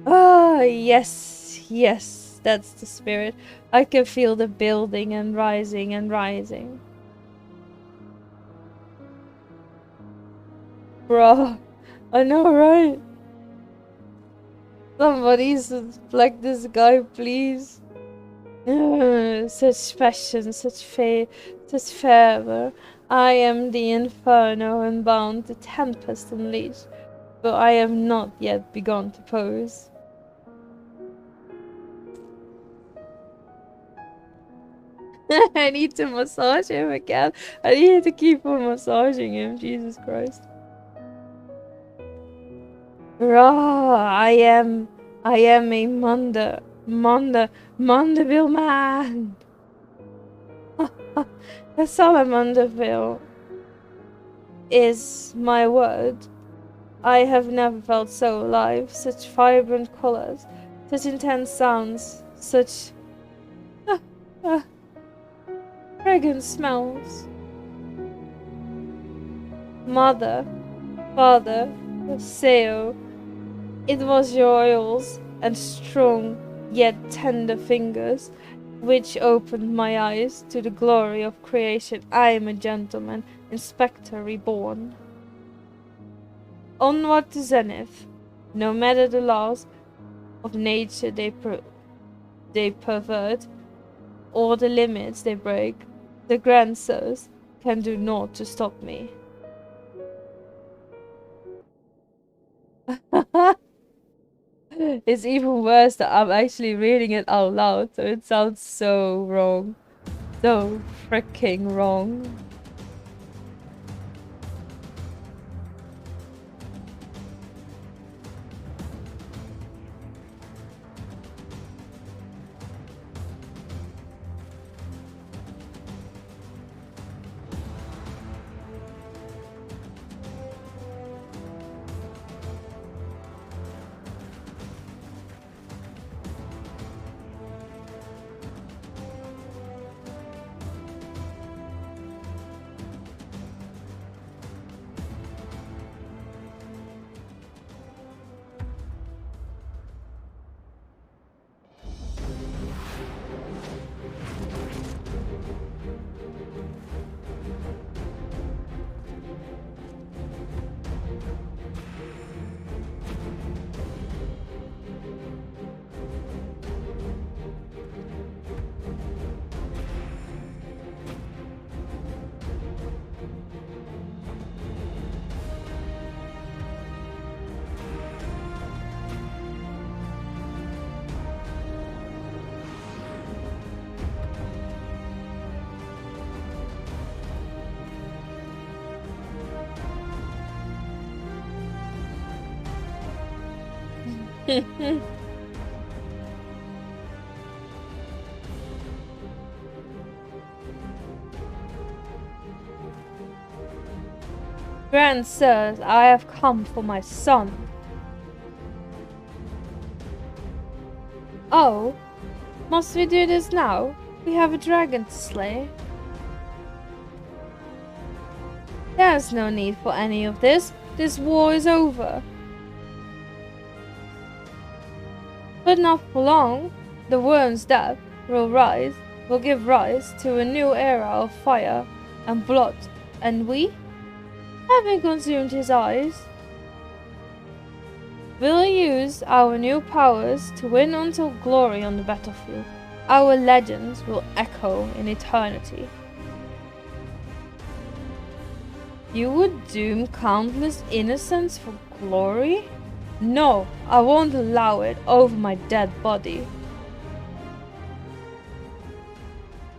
Ah, yes, that's the spirit. I can feel the building and rising and rising. Bruh, I know, right? Somebody select this guy, please. Such passion, such faith, such fervor. I am the inferno and bound, the tempest unleashed, but I have not yet begun to pose. I need to massage him again. I need to keep on massaging him, Jesus Christ. Rah, I am a Mandeville man. The Salamandeville is my word. I have never felt so alive, such vibrant colors, such intense sounds, such fragrant smells. Mother, father, Seo, it was your oils and strong yet tender fingers which opened my eyes to the glory of creation. I am a gentleman, inspector reborn. Onward to zenith, no matter the laws of nature they pervert, or the limits they break, the grand sirs can do naught to stop me. It's even worse that I'm actually reading it out loud, so it sounds so wrong. So freaking wrong. Grand sirs, I have come for my son. Oh, must we do this now? We have a dragon to slay. There's no need for any of this. This war is over. But not for long. The worm's death will give rise to a new era of fire and blood, and we, having consumed his eyes, will use our new powers to win until glory on the battlefield. Our legends will echo in eternity. You would doom countless innocents for glory? No, I won't allow it over my dead body.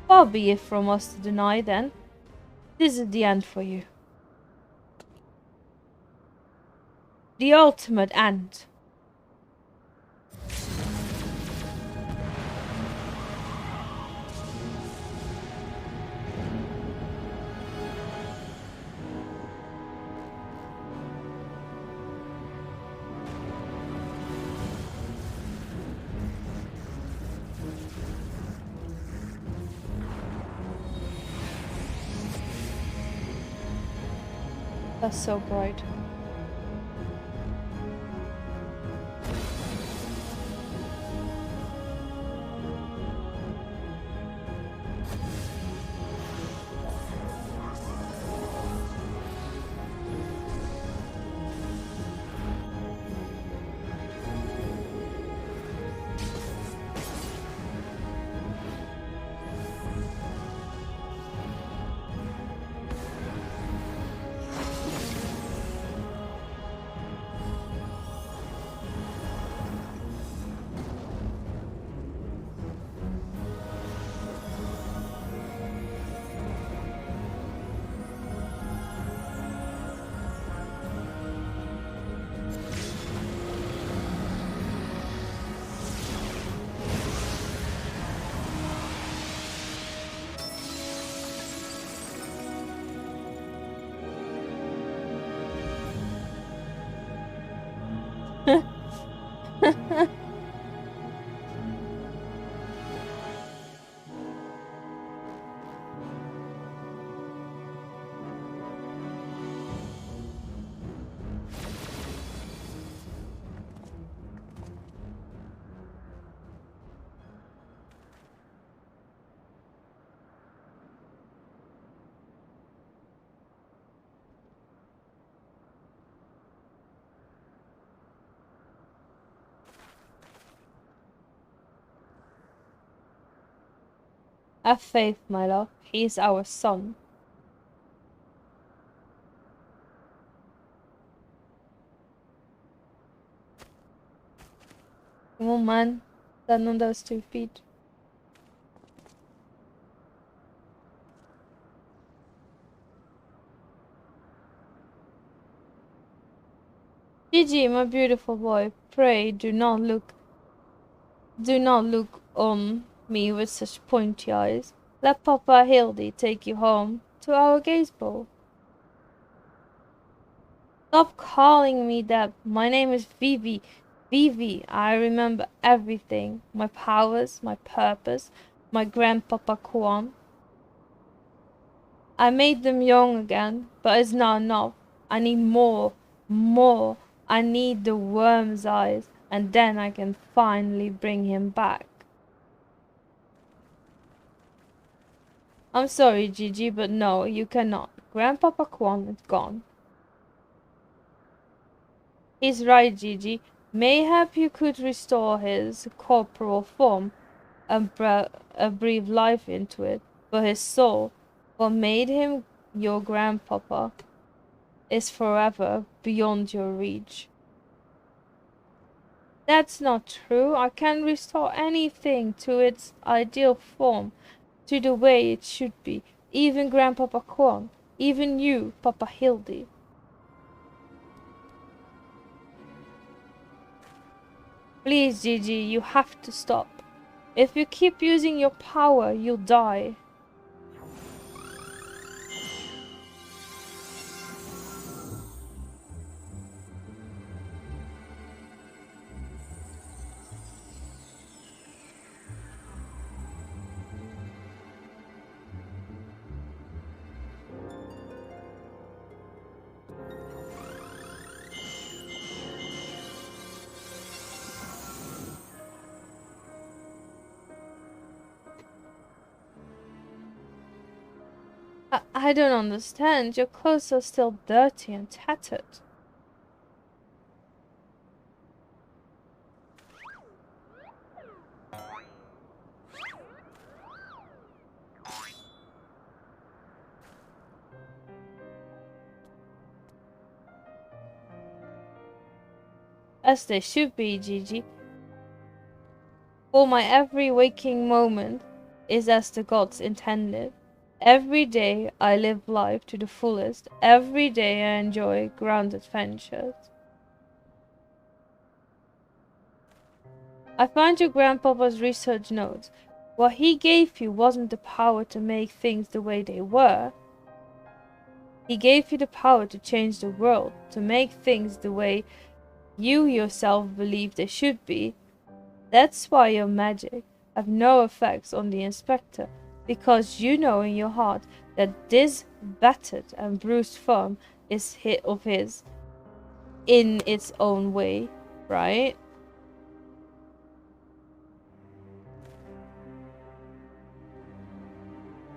Far be it from us to deny then. This is the end for you. The ultimate end. That's so bright. Have faith, my love. He is our son. Come on, man. Stand on those 2 feet. Gigi, my beautiful boy, pray do not look on me with such pointy eyes. Let Papa Hildy take you home to our gaze bowl. Stop calling me that. My name is Vivi. Vivi, I remember everything. My powers, my purpose, my grandpapa Kwan. I made them young again, but it's not enough. I need more. I need the worm's eyes, and then I can finally bring him back. I'm sorry, Gigi, but no, you cannot. Grandpapa Kwan is gone. He's right, Gigi. Mayhap you could restore his corporal form and breathe life into it, but his soul, what made him your grandpapa, is forever beyond your reach. That's not true. I can restore anything to its ideal form, to the way it should be. Even Grandpapa Kwan, even you, Papa Hildy. Please, Gigi, you have to stop. If you keep using your power, you'll die. I don't understand. Your clothes are still dirty and tattered. As they should be, Gigi. For my every waking moment is as the gods intended. Every day I live life to the fullest. Every day I enjoy grand adventures. I find your grandpapa's research notes. What he gave you wasn't the power to make things the way they were. He gave you the power to change the world, to make things the way you yourself believe they should be. That's why your magic have no effects on the inspector, because you know in your heart that this battered and bruised form is of his in its own way, right?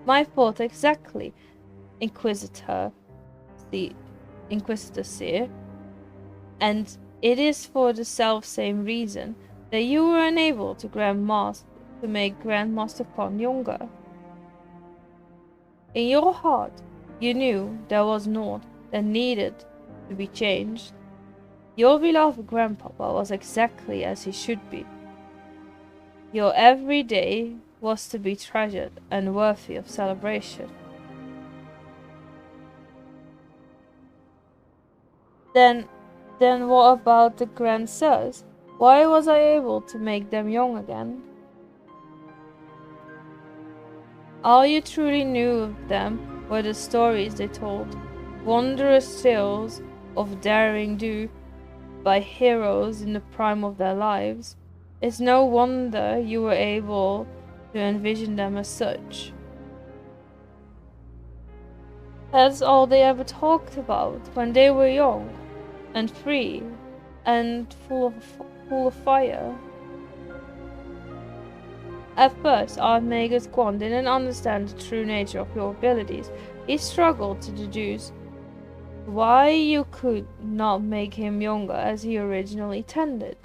My fault exactly, Inquisitor Seer, and it is for the self-same reason that you were unable to make Grandmaster Kwan younger. In your heart, you knew there was naught that needed to be changed. Your beloved grandpapa was exactly as he should be. Your every day was to be treasured and worthy of celebration. Then what about the Grand Sirs? Why was I able to make them young again? All you truly knew of them were the stories they told, wondrous tales of daring do by heroes in the prime of their lives. It's no wonder you were able to envision them as such. That's all they ever talked about when they were young and free and full of fire. At first, Archmagus Kwan didn't understand the true nature of your abilities. He struggled to deduce why you could not make him younger as he originally intended.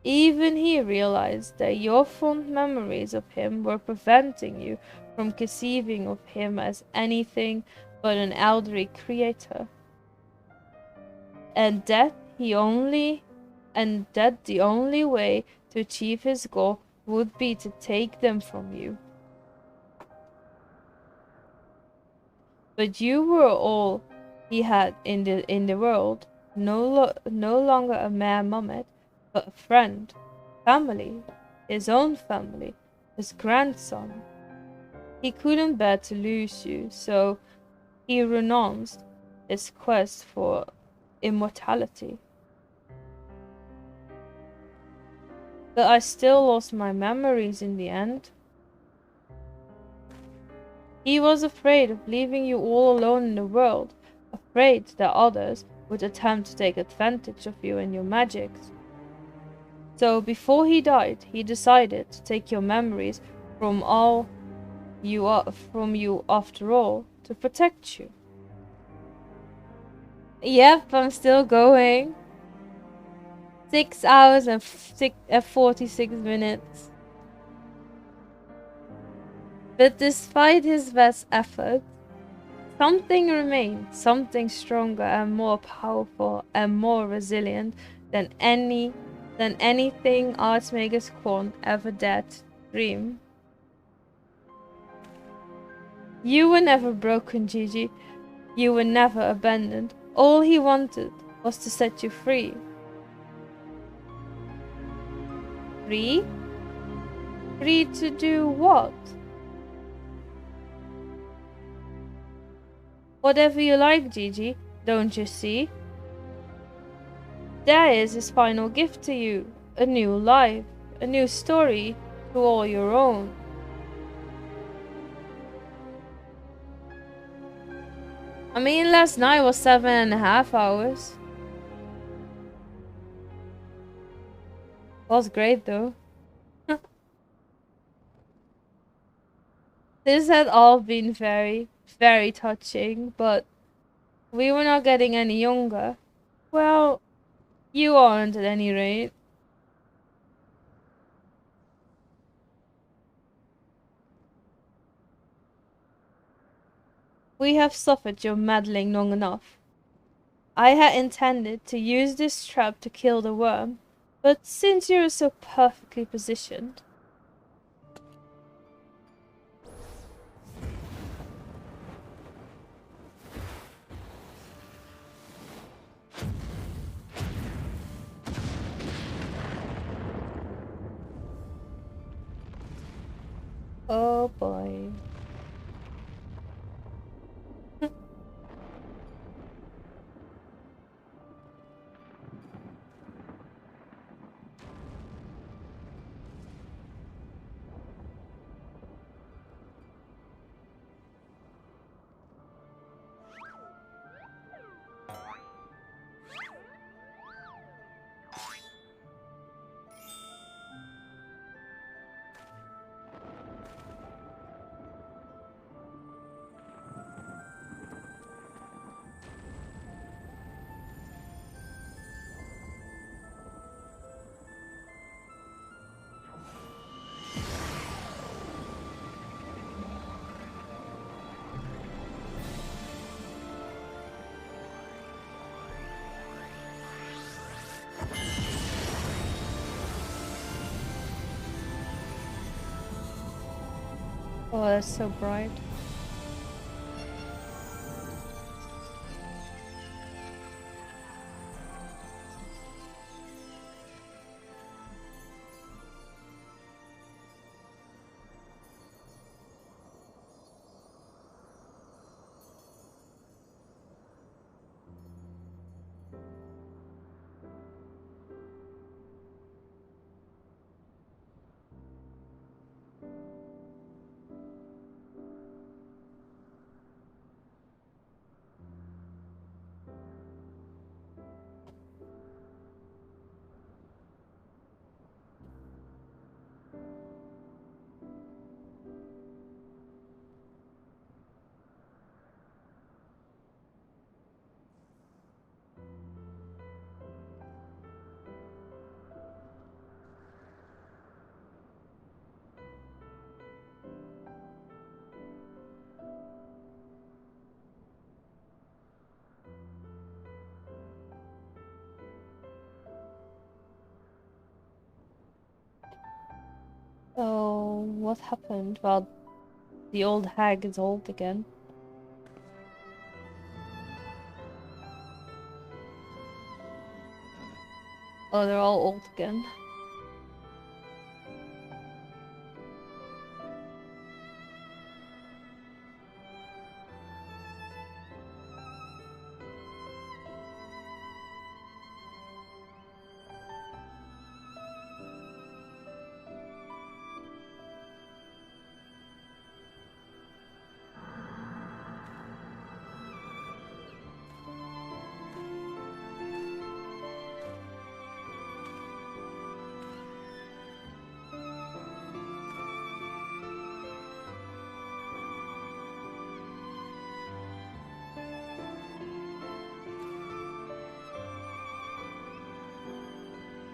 Even he realized that your fond memories of him were preventing you from conceiving of him as anything but an elderly creator. And that the only way to achieve his goal would be to take them from you. But you were all he had in the world, no longer a mere mummet, but a friend, family, his own family, his grandson. He couldn't bear to lose you, so he renounced his quest for immortality. But I still lost my memories in the end. He was afraid of leaving you all alone in the world, afraid that others would attempt to take advantage of you and your magics. So before he died, he decided to take your memories from you after all, to protect you. Yep, I'm still going. 6 hours and 46 minutes. But despite his best efforts, something remained, something stronger and more powerful and more resilient than anything Archmagus Quant ever dared to dream. You were never broken, Gigi. You were never abandoned. All he wanted was to set you free. Free? Free to do what? Whatever you like, Gigi, don't you see? There is his final gift to you. A new life. A new story to all your own. I mean, last night was 7.5 hours. Was great though. This had all been very, very touching, but we were not getting any younger. Well, you aren't at any rate. We have suffered your meddling long enough. I had intended to use this trap to kill the worm, but since you're so perfectly positioned... Oh boy. Oh, that's so bright. what happened. Well, the old hag is old again. Oh, they're all old again.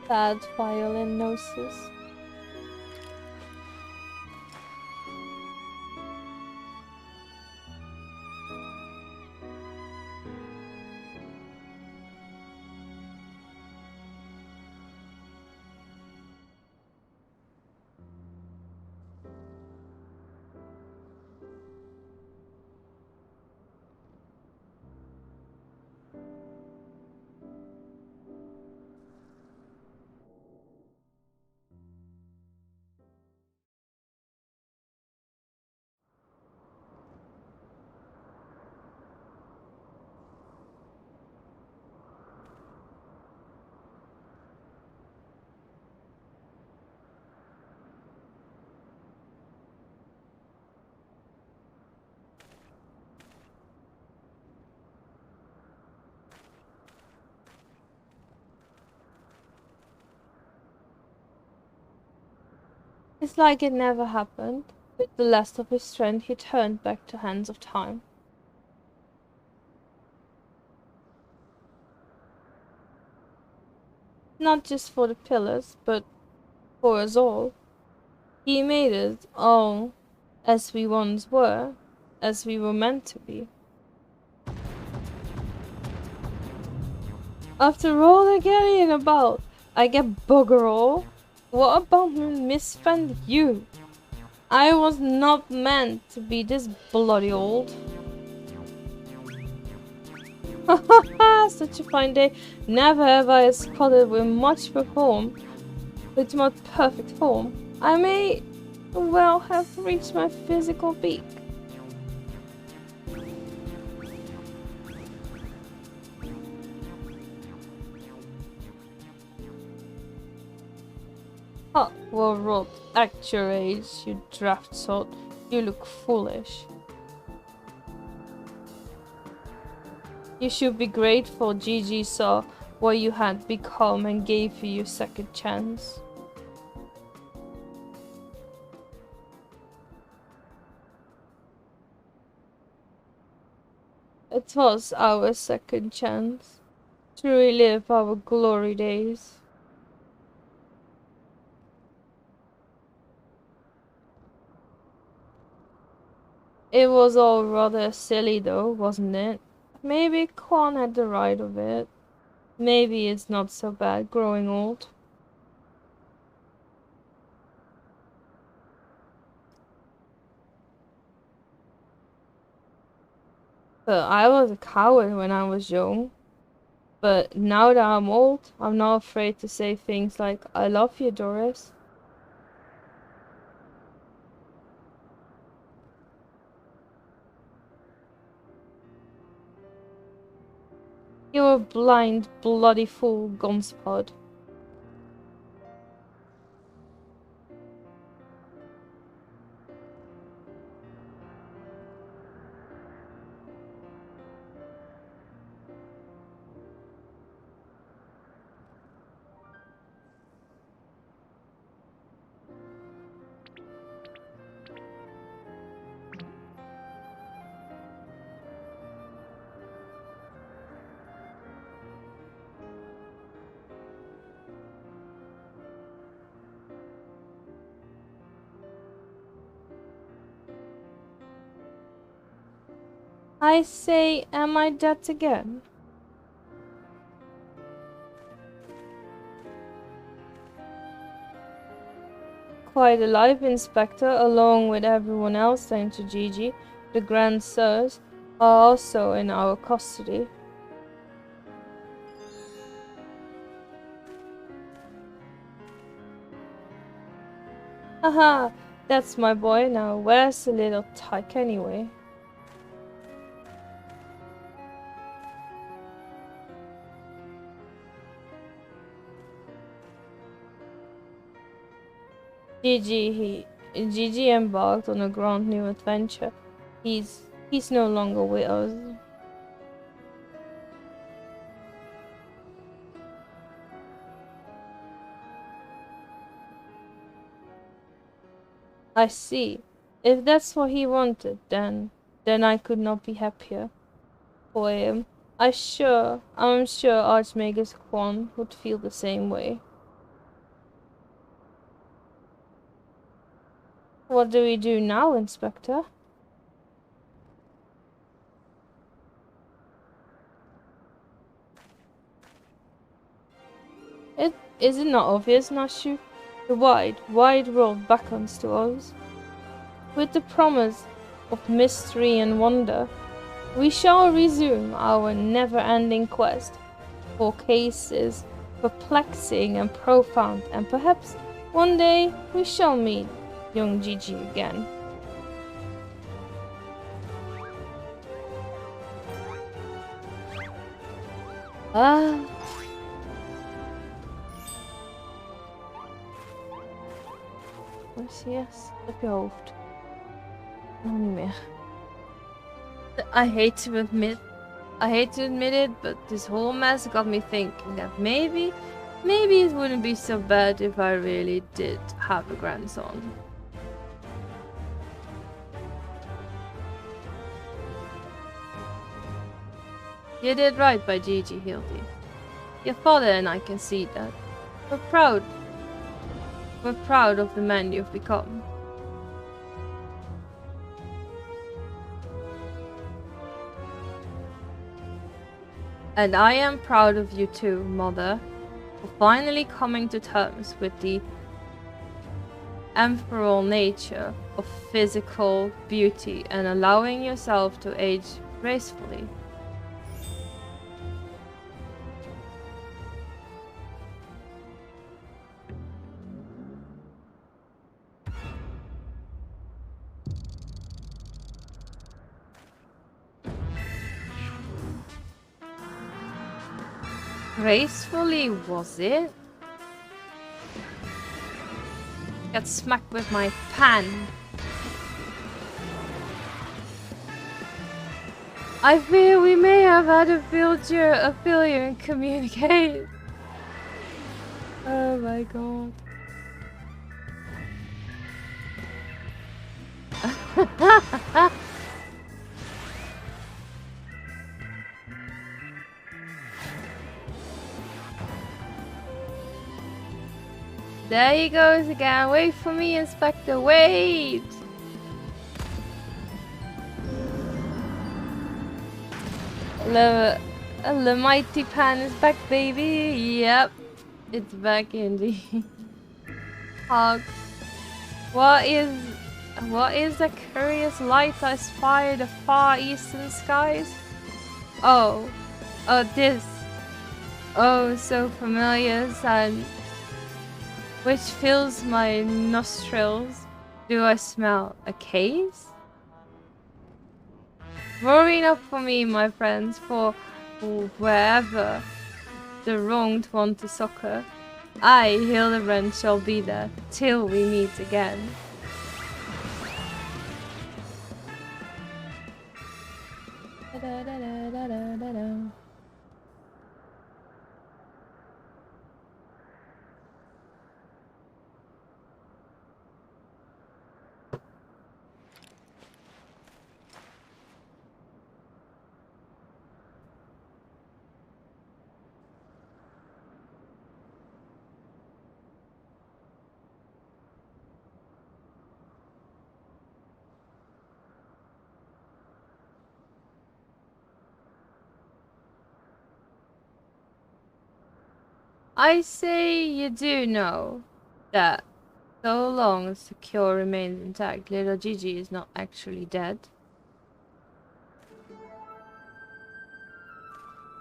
Bad violin gnosis. It's like it never happened. With the last of his strength, he turned back to hands of time. Not just for the pillars, but for us all. He made it all as we once were, as we were meant to be. After all they're getting about, I get bugger all. What about misspent you? I was not meant to be this bloody old. Such a fine day. Never have I spotted with much perfect form. I may well have reached my physical peak. Oh, well, Rod, act your age, you draft sod. You look foolish. You should be grateful Gigi saw what you had become and gave you your second chance. It was our second chance to relive our glory days. It was all rather silly though, wasn't it? Maybe Quan had the right of it. Maybe it's not so bad growing old. But I was a coward when I was young. But now that I'm old, I'm not afraid to say things like, I love you, Doris. You're a blind, bloody fool, Gunspod. I say, am I that again? quite alive, Inspector, along with everyone else thanks to Gigi. The Grand Sirs are also in our custody. Haha, that's my boy now. Where's the little tyke anyway? Gigi embarked on a grand new adventure. He's no longer with us. I see. If that's what he wanted, then I could not be happier for him. I'm sure Archmagus Quan would feel the same way. What do we do now, Inspector? Is it not obvious, Nashu? The wide world beckons to us. With the promise of mystery and wonder, we shall resume our never-ending quest for cases perplexing and profound, and perhaps one day we shall meet young Gigi again. Yes, heb je hoofd. Nog niet meer. I hate to admit it, but this whole mess got me thinking that maybe it wouldn't be so bad if I really did have a grandson. You did right by Gigi, Hildy. Your father and I can see that. We're proud of the man you've become. And I am proud of you too, Mother, for finally coming to terms with the ephemeral nature of physical beauty and allowing yourself to age gracefully. Gracefully, was it? Got smacked with my pan. I fear we may have had a failure in communicate. Oh my god. There he goes again. Wait for me, Inspector. Wait! The mighty pan is back, baby. Yep. It's back indeed. Hog. What is the curious light I spy in the far eastern skies? Oh, this. Oh, so familiar, son. Which fills my nostrils. Do I smell a case? Worry not for me, my friends, for wherever the wronged want to succor, I, Hildibrand, shall be there till we meet again. I say you do know that So long as the cure remains intact, little Gigi is not actually dead.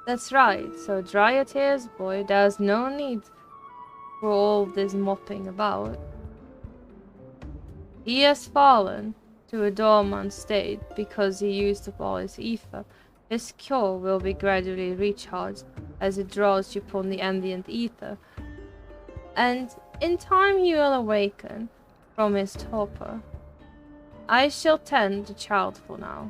That's right, so dry your tears, boy. There's no need for all this mopping about. He has fallen to a dormant state because he used up all his ether. His cure will be gradually recharged as it draws upon the ambient ether, and in time he will awaken from his torpor. I shall tend the child for now.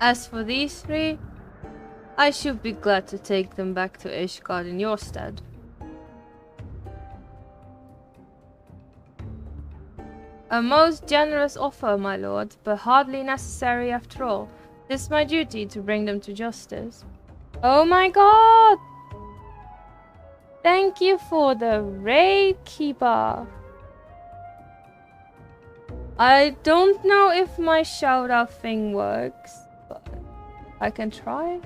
As for these three, I should be glad to take them back to Ishgard in your stead. A most generous offer, my lord, but hardly necessary after all. It is my duty to bring them to justice. Oh my god! Thank you for the raid, Keeper. I don't know if my shout out thing works, but I can try.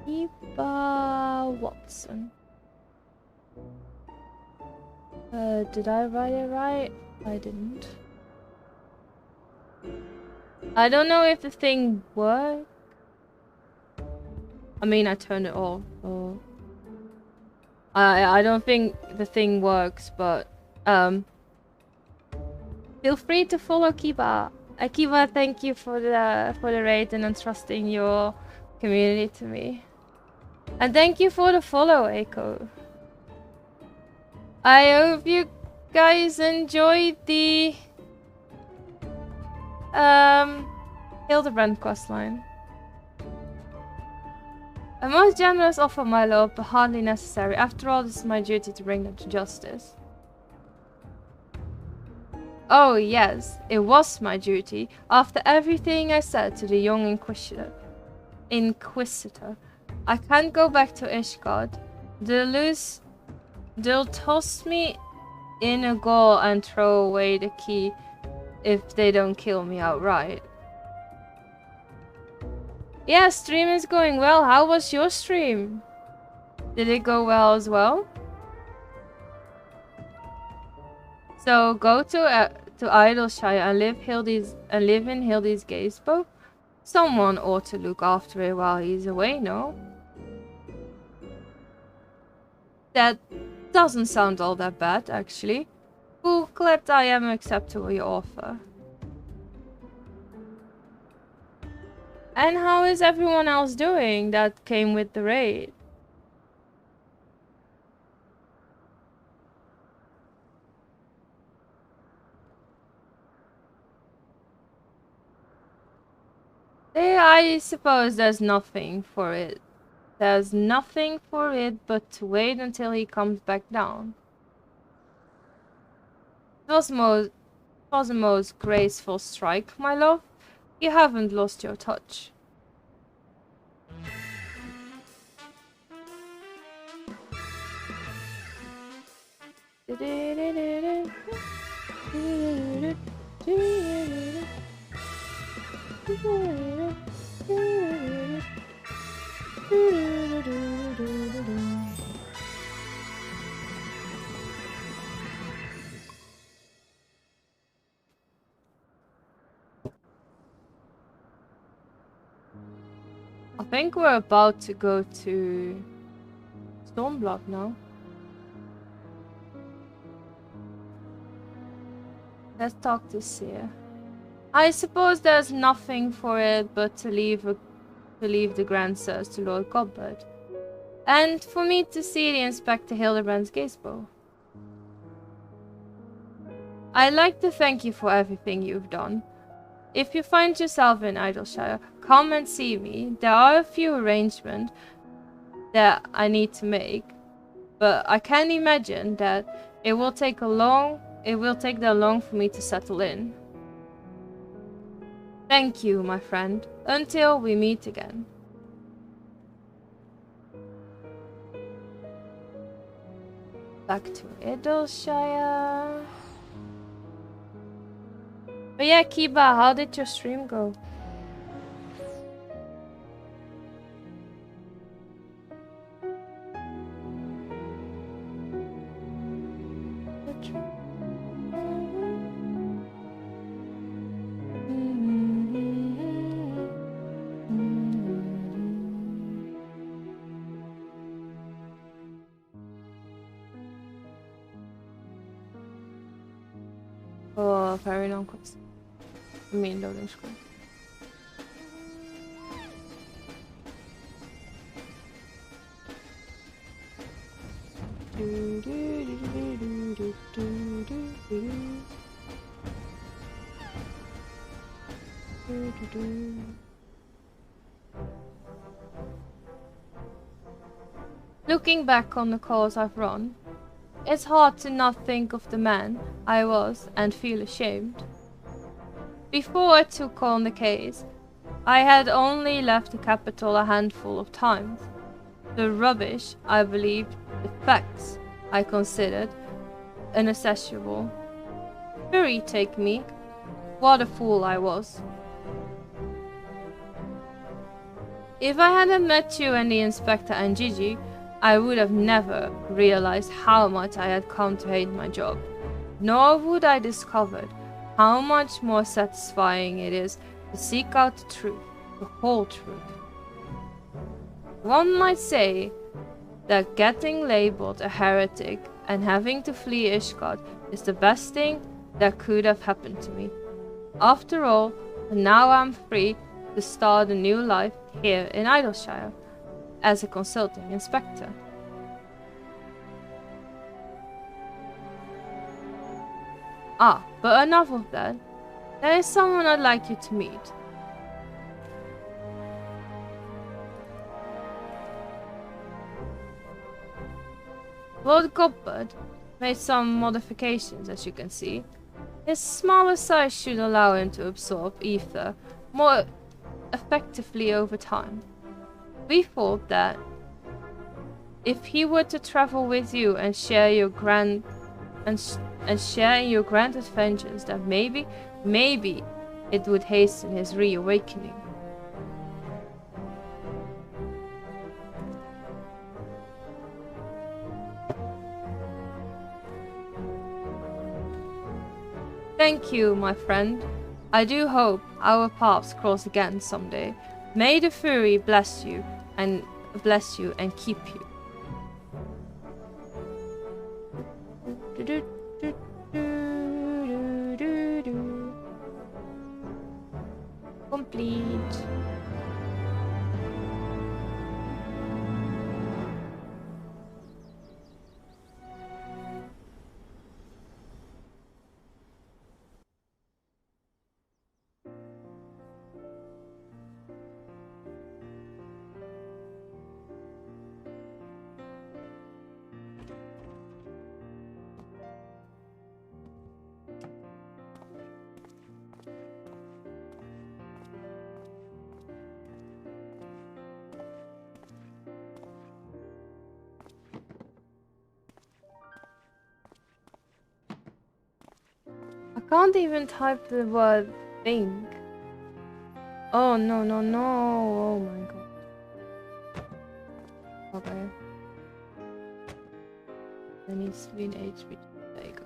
Keeper Watson. Did I write it right? I didn't. I don't know if the thing worked. I mean, I turned it off. Oh. I don't think the thing works, but feel free to follow Kiba. Kiba, thank you for the raid and entrusting your community to me. And thank you for the follow, Echo. I hope you guys enjoyed the Hildibrand questline. A most generous offer, my lord, but hardly necessary. After all, this is my duty to bring them to justice. Oh yes, it was my duty. After everything I said to the young Inquisitor, I can't go back to Ishgard. They'll toss me in a gall and throw away the key if they don't kill me outright. Yeah, stream is going well. How was your stream? Did it go well as well? So go to Idleshire and live in Hildy's Gazebo. Someone ought to look after it while he's away, no? That doesn't sound all that bad, actually. Ooh, glad I am acceptable your offer. And how is everyone else doing that came with the raid? I suppose there's nothing for it. There's nothing for it but to wait until he comes back down. It was a most graceful strike, my love. You haven't lost your touch. I think we're about to go to Stormblood now. Let's talk to Seer. I suppose there's nothing for it but to leave the Grand Sirs to Lord Godbird. And for me to see the Inspector Hildibrand's Gazebo. I'd like to thank you for everything you've done. If you find yourself in Idleshire, come and see me. There are a few arrangements that I need to make, but I can imagine that it will take that long for me to settle in. Thank you, my friend. Until we meet again. Back to Idleshire. But yeah, Kiba, how did your stream go? Oh, very long quest. I mean, loading screen. Looking back on the calls I've run, it's hard to not think of the man I was and feel ashamed. Before I took on the case, I had only left the capital a handful of times. The rubbish I believed, the facts I considered inaccessible. Fury take me, what a fool I was. If I hadn't met you and the inspector and Gigi, I would have never realized how much I had come to hate my job. Nor would I discovered how much more satisfying it is to seek out the truth, the whole truth. One might say that getting labeled a heretic and having to flee Ishgard is the best thing that could have happened to me. After all, now I'm free to start a new life here in Idleshire as a consulting inspector. Ah, but enough of that. There is someone I'd like you to meet. Lord Godbud made some modifications, as you can see. His smaller size should allow him to absorb ether more effectively over time. We thought that if he were to travel with you and share your grand adventures, that maybe it would hasten his reawakening. Thank you, my friend. I do hope our paths cross again someday. May the Fury bless you and keep you. Complete. I can't even type the word think. Oh no. Oh my god. Okay. There needs to be an HP. There you go.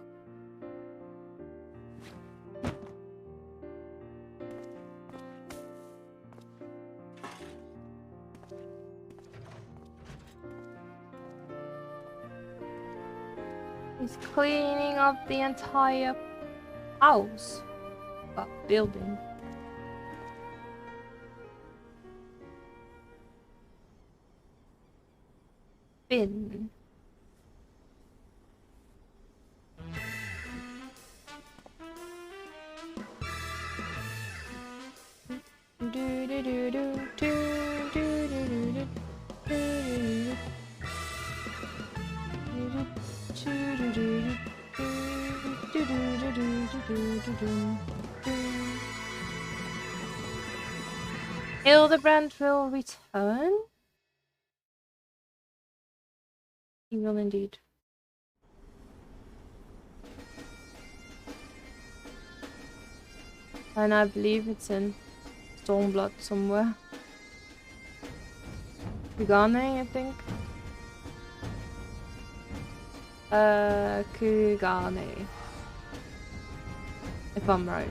He's cleaning up the entire house. Building. Bin. Hildibrand will return. He will indeed. And I believe it's in Stormblood somewhere. Kugane, I think. Kugane. If I'm right.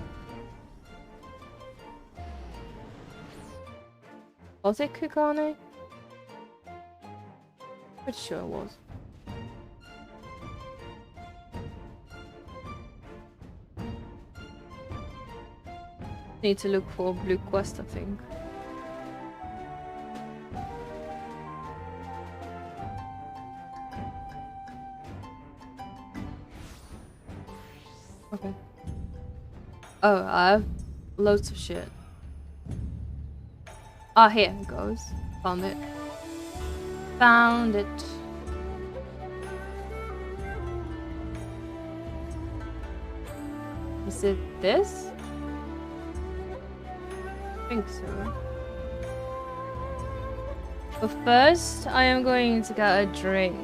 Was it Kugane? Pretty sure it was. Need to look for Blue Quest, I think. Okay. Oh, I have loads of shit. Ah, here it goes. Found it. Found it. Is it this? I think so. But first, I am going to get a drink.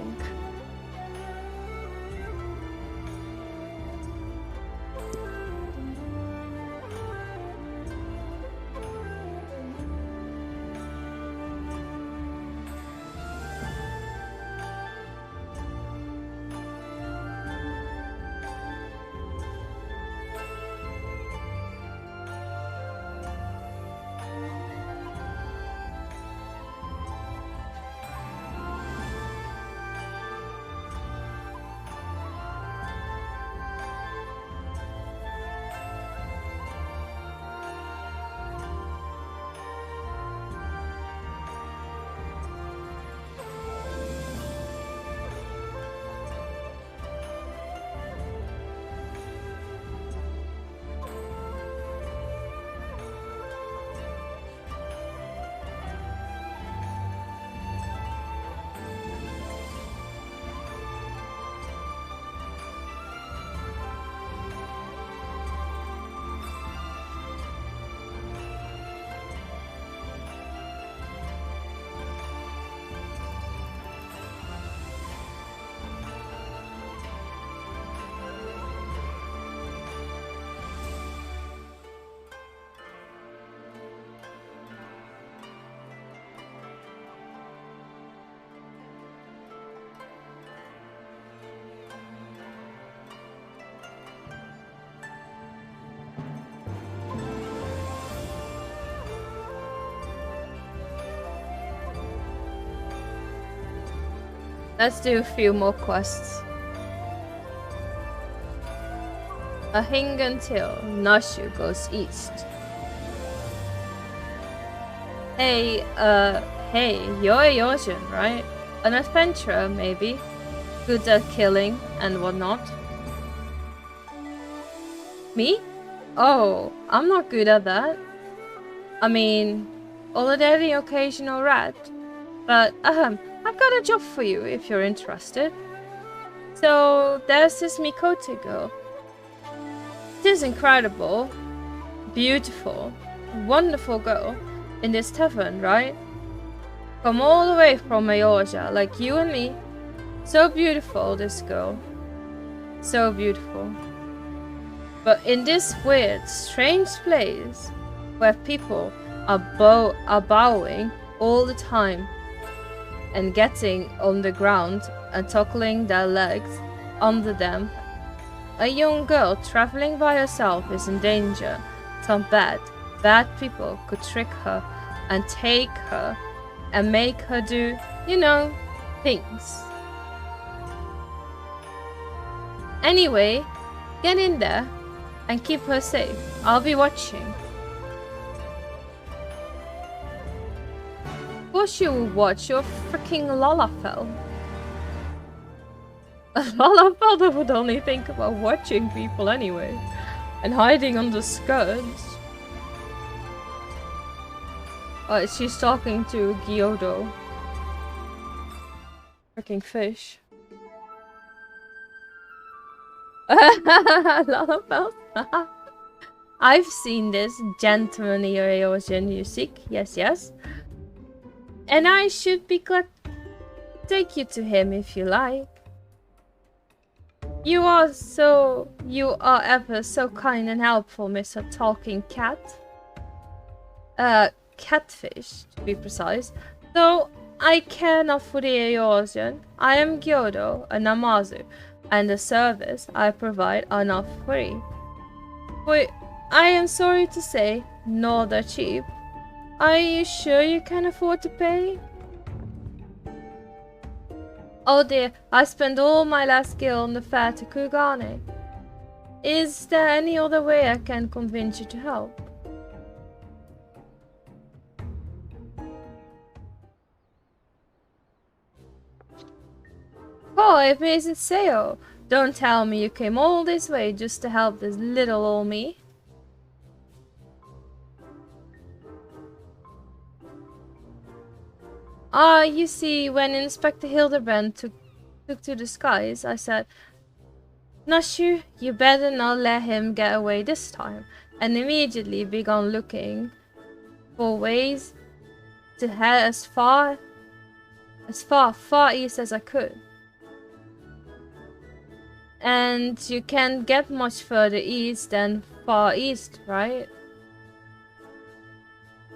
Let's do a few more quests. A hing until Nashu goes east. Hey, you're a Yojin, right? An adventurer, maybe? Good at killing and whatnot. Me? Oh, I'm not good at that. I mean, although the occasional rat. But, I've got a job for you if you're interested. So, there's this Mikote girl. It is incredible, beautiful, wonderful girl in this tavern, right? Come all the way from Mayoja, like you and me. So beautiful, this girl. So beautiful. But in this weird, strange place, where people are bowing all the time, and getting on the ground and tuckling their legs under them, a young girl traveling by herself is in danger. Some bad people could trick her and take her and make her do, you know, things. Anyway, get in there and keep her safe. I'll be watching. Of course you will watch, you're freaking Lalafell. A Lalafell would only think about watching people anyway. And hiding under skirts. Oh, she's talking to Gyodo. Freaking fish. Lalafell. I've seen this gentleman Yojin you seek. Yes, yes. And I should be glad to take you to him if you like. You are ever so kind and helpful, Mr. Talking Cat. Catfish, to be precise. Though I care not for the Eorzean, I am Gyodo, a Namazu, and the service I provide are not free. But I am sorry to say, nor they're cheap. Are you sure you can afford to pay? Oh dear, I spent all my last gil on the fare to Kugane. Is there any other way I can convince you to help? Oh, if Mrs. Seo, don't tell me you came all this way just to help this little old me. Ah, you see, when Inspector Hildibrand took to the skies, I said, Nashu, you better not let him get away this time, and immediately began looking for ways to head as far east as I could. And you can't get much further east than far east, right?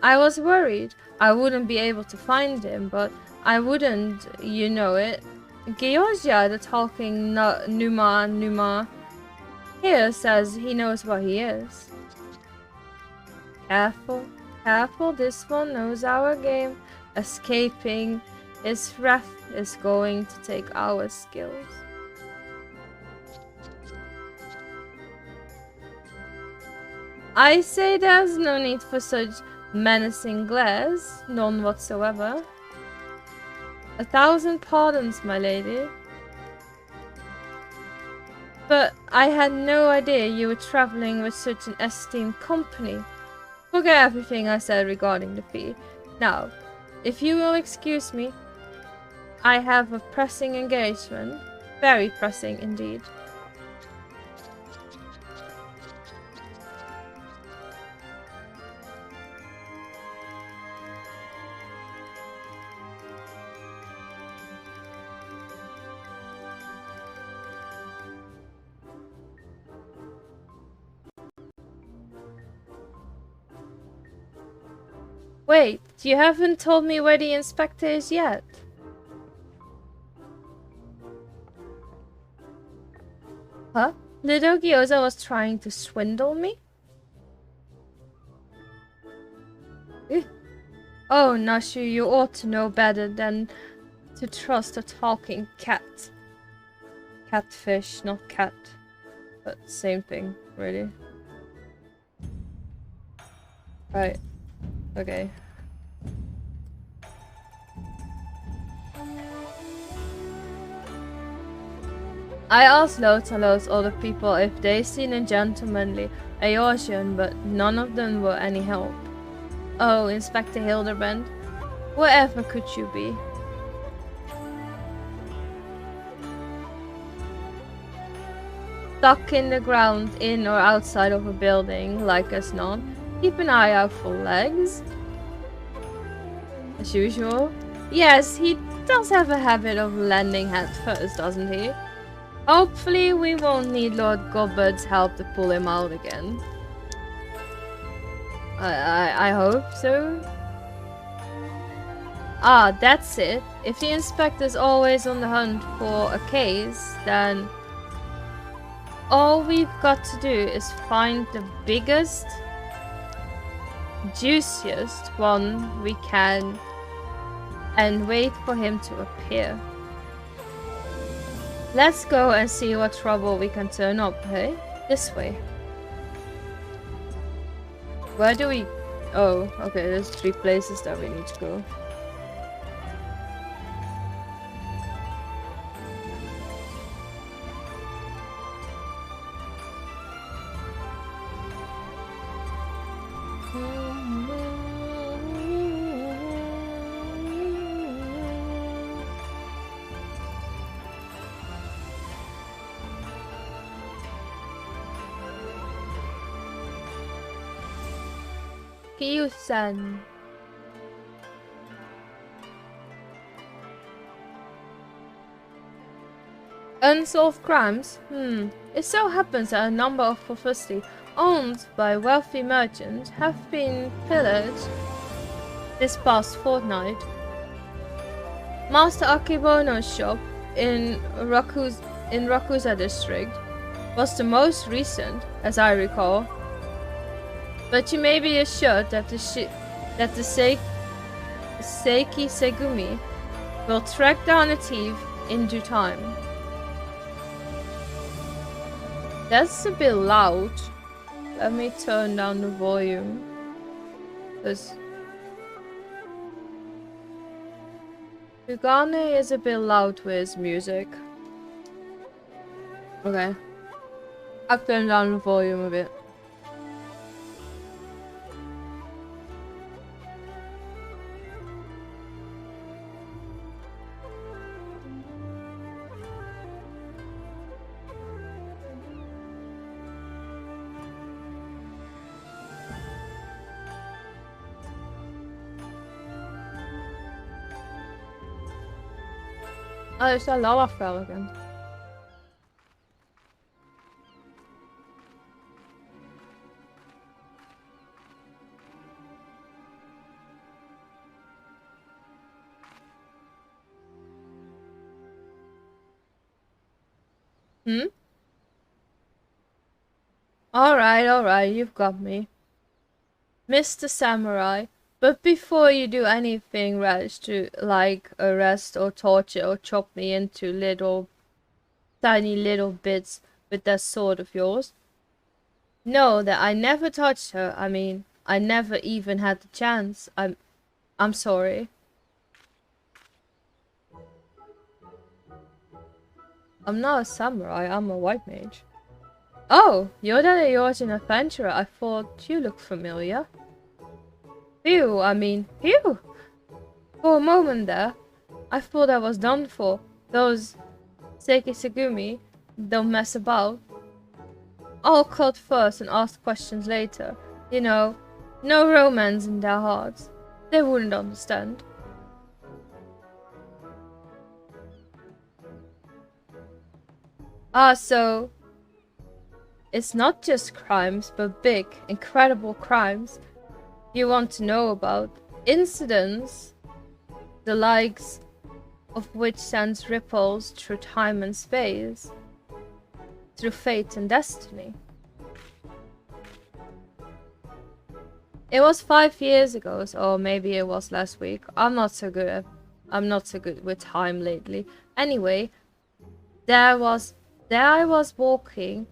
I was worried I wouldn't be able to find him, but I wouldn't, you know it. Georgia, the talking Numa, here says he knows where he is. Careful, this one knows our game. Escaping his wrath is going to take our skills. I say there's no need for such menacing glares, none whatsoever. 1,000 pardons, my lady. But I had no idea you were traveling with such an esteemed company. Forget everything I said regarding the fee. Now, if you will excuse me, I have a pressing engagement. Very pressing indeed. Wait, you haven't told me where the inspector is yet. Huh? Little Gyoza was trying to swindle me? Oh, Nashu, you ought to know better than to trust a talking cat. Catfish, not cat. But same thing, really. Right. Okay. I asked loads and loads of other people if they seen a gentlemanly Eorzean, but none of them were any help. Oh, Inspector Hildibrand, wherever could you be? Stuck in the ground, in or outside of a building, like as not. Keep an eye out for legs. As usual. Yes, he does have a habit of landing head first, doesn't he? Hopefully we won't need Lord Gobbard's help to pull him out again. I hope so. Ah, that's it. If the inspector's always on the hunt for a case, then all we've got to do is find the biggest, juiciest one we can and wait for him to appear. Let's go and see what trouble we can turn up, hey? This way. Where do we... Oh, okay, there's 3 places that we need to go. Kyusan. Unsolved crimes? It so happens that a number of property owned by wealthy merchants have been pillaged this past fortnight. Master Akebono's shop in Rakusa district was the most recent, as I recall. But you may be assured that the Seiki Segumi will track down a thief in due time. That's a bit loud. Let me turn down the volume. Because Kugane is a bit loud with his music. Okay. I've turned down the volume a bit. Oh, there's that Lalafell again. Alright, you've got me. Mr. Samurai, but before you do anything rash to, like, arrest or torture or chop me into tiny little bits with that sword of yours, know that I never touched her. I mean, I never even had the chance. I'm sorry. I'm not a samurai, I'm a white mage. Oh, you're that Eorzean adventurer. I thought you looked familiar. Phew! For a moment there, I thought I was done for. Those Seiki Segumi don't mess about. I'll cut first and ask questions later. You know, no romance in their hearts. They wouldn't understand. So it's not just crimes, but big, incredible crimes you want to know about. Incidents the likes of which sends ripples through time and space, through fate and destiny. It was 5 years ago, or maybe it was last week. I'm not so good with time lately. Anyway, there I was walking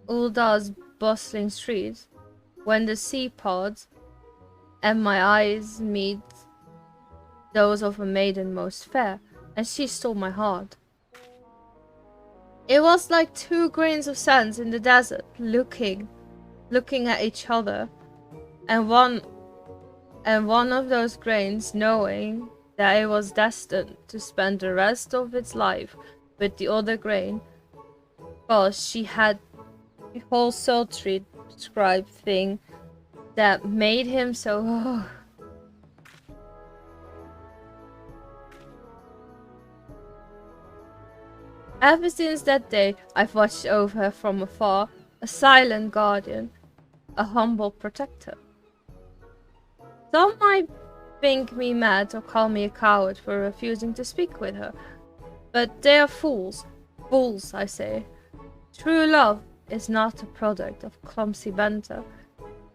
Ulda's bustling streets when the sea pods and my eyes meet those of a maiden most fair, and she stole my heart. It was like 2 grains of sand in the desert, looking at each other, and one of those grains knowing that it was destined to spend the rest of its life with the other grain, because she had a whole sultry described thing that made him so... Ever since that day, I've watched over her from afar, a silent guardian, a humble protector. Some might think me mad or call me a coward for refusing to speak with her, but they are fools. Fools, I say. True love is not a product of clumsy banter,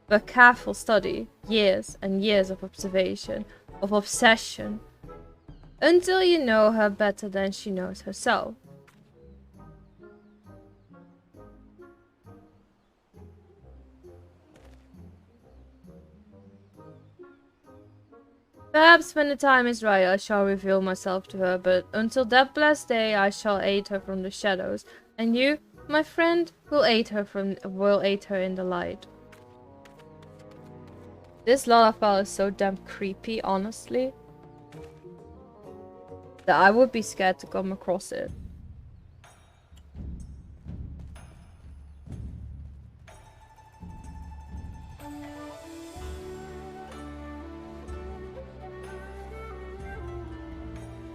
but careful study, years and years of observation, of obsession, until you know her better than she knows herself. Perhaps when the time is right I shall reveal myself to her, but until that blessed day I shall aid her from the shadows, and you, my friend, will aid her in the light. This Lalafell is so damn creepy, honestly, that I would be scared to come across it.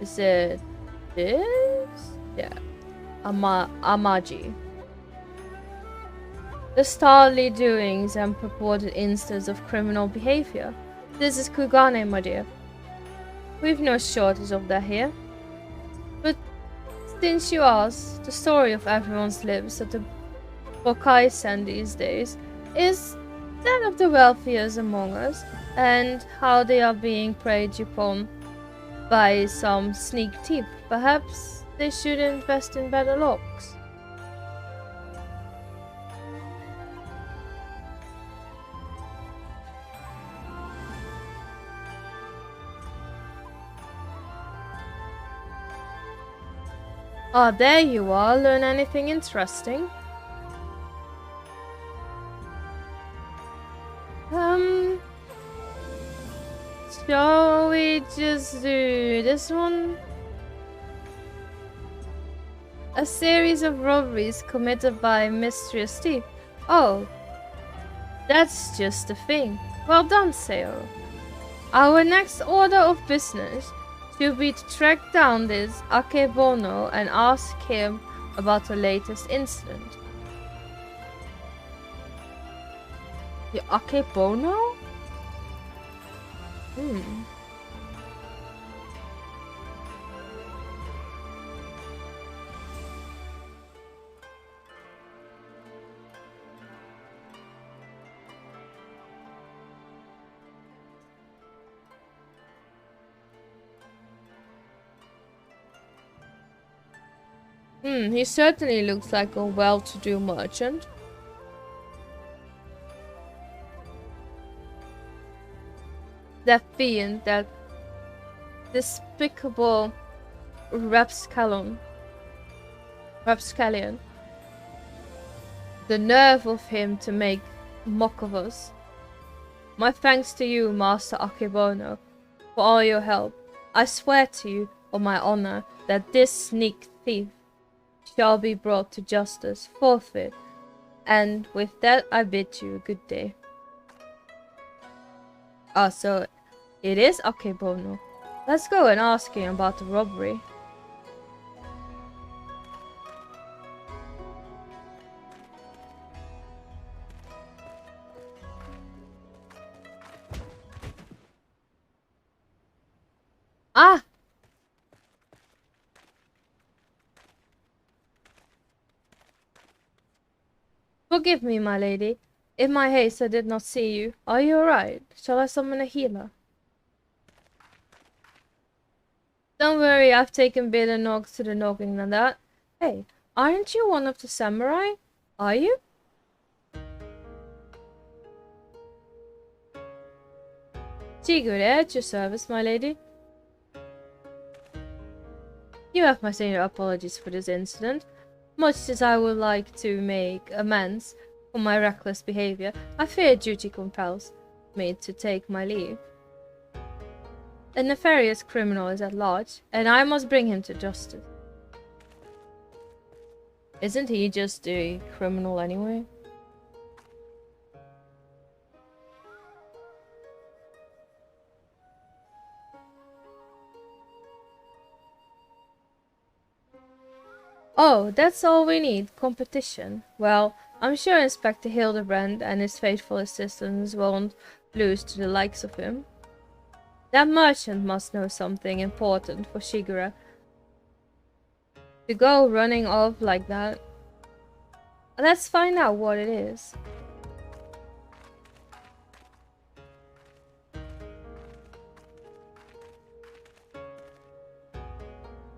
Is it this? Yeah. Amaji. The startling doings and purported instance of criminal behavior. This is Kugane, my dear. We've no shortage of that here. But since you ask, the story of everyone's lives at the Bokai-sen these days is that of the wealthiest among us, and how they are being preyed upon by some sneak thief. Perhaps they should invest in better locks. Ah, there you are. Learn anything interesting? Shall we just do this one? A series of robberies committed by mysterious thief. Oh, that's just the thing. Well done, Seo. Our next order of business should be to track down this Akebono and ask him about the latest incident. The Akebono? He certainly looks like a well-to-do merchant. That fiend, that despicable rapscallion. The nerve of him to make mock of us. My thanks to you, Master Akebono, for all your help. I swear to you, on my honor, that this sneak thief shall be brought to justice forthwith. And with that, I bid you a good day. Ah, so it is Akebono. Let's go and ask him about the robbery. Ah! Forgive me, my lady. In my haste I did not see you. Are you alright? Shall I summon a healer? Don't worry, I've taken better knocks to the noggin than that. Hey, aren't you one of the samurai? Are you? Shigure, at your service, my lady. You have my sincere apologies for this incident. Much as I would like to make amends for my reckless behavior, I fear duty compels me to take my leave. A nefarious criminal is at large, and I must bring him to justice. Isn't he just a criminal anyway? Oh, that's all we need, competition. Well, I'm sure Inspector Hildibrand and his faithful assistants won't lose to the likes of him. That merchant must know something important for Shigure to go running off like that. Let's find out what it is.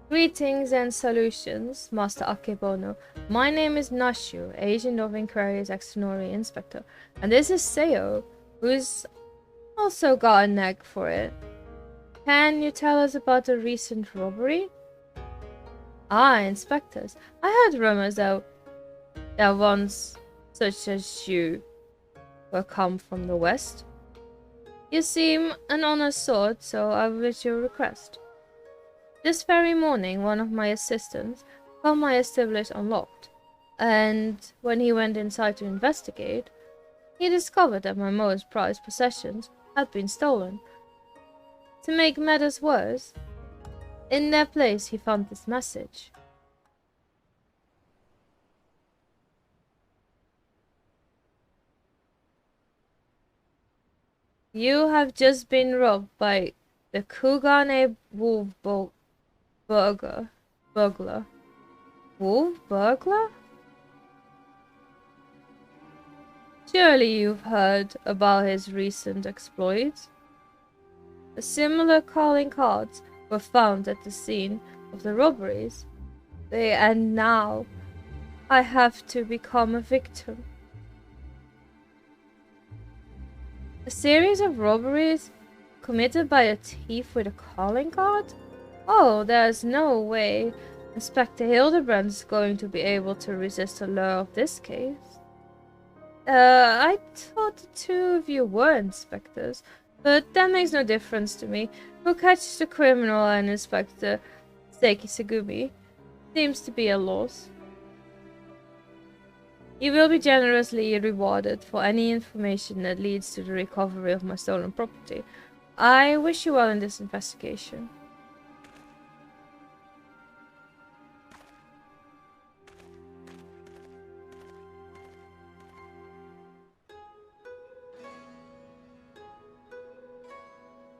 Greetings and solutions, Master Akebono. My name is Nashu, Agent of Inquiry's Extraordinary Inspector, and this is Seo, who's also got a knack for it. Can you tell us about the recent robbery? Ah, inspectors. I heard rumors that ones such as you will come from the west. You seem an honest sort, so I wish your request. This very morning, one of my assistants found my establishment unlocked, and when he went inside to investigate, he discovered that my most prized possessions had been stolen. To make matters worse, in their place he found this message. You have just been robbed by the Kugane Wolf Burglar. Wolf Burglar? Surely you've heard about his recent exploits. Similar calling cards were found at the scene of the robberies. And now I have to become a victim. A series of robberies committed by a thief with a calling card? Oh, there's no way Inspector Hildibrand is going to be able to resist the lure of this case. I thought the two of you were inspectors, but that makes no difference to me. Who catches the criminal and Inspector Sekisegumi seems to be a loss. You will be generously rewarded for any information that leads to the recovery of my stolen property. I wish you well in this investigation.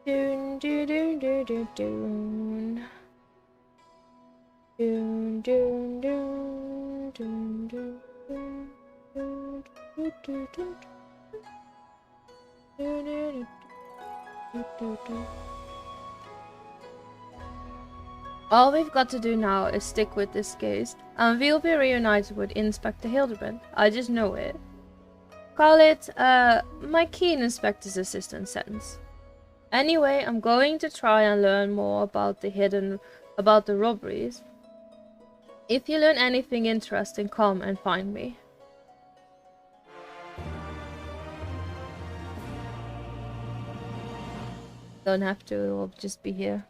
Doon doon doon doon doon doon. Doon doon doon doon doon. All we've got to do now is stick with this case, and we'll be reunited with Inspector Hildibrand. I just know it. Call it, my keen inspector's assistant sense. Anyway, I'm going to try and learn more about the robberies. If you learn anything interesting, come and find me. Don't have to, it'll just be here.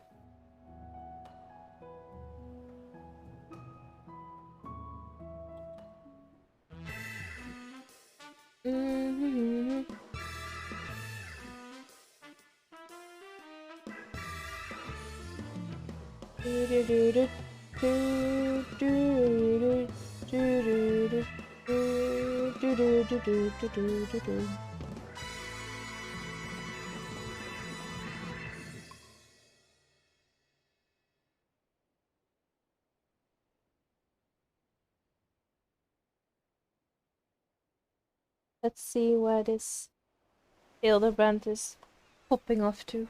Let's see where this Hildibrand is popping off to.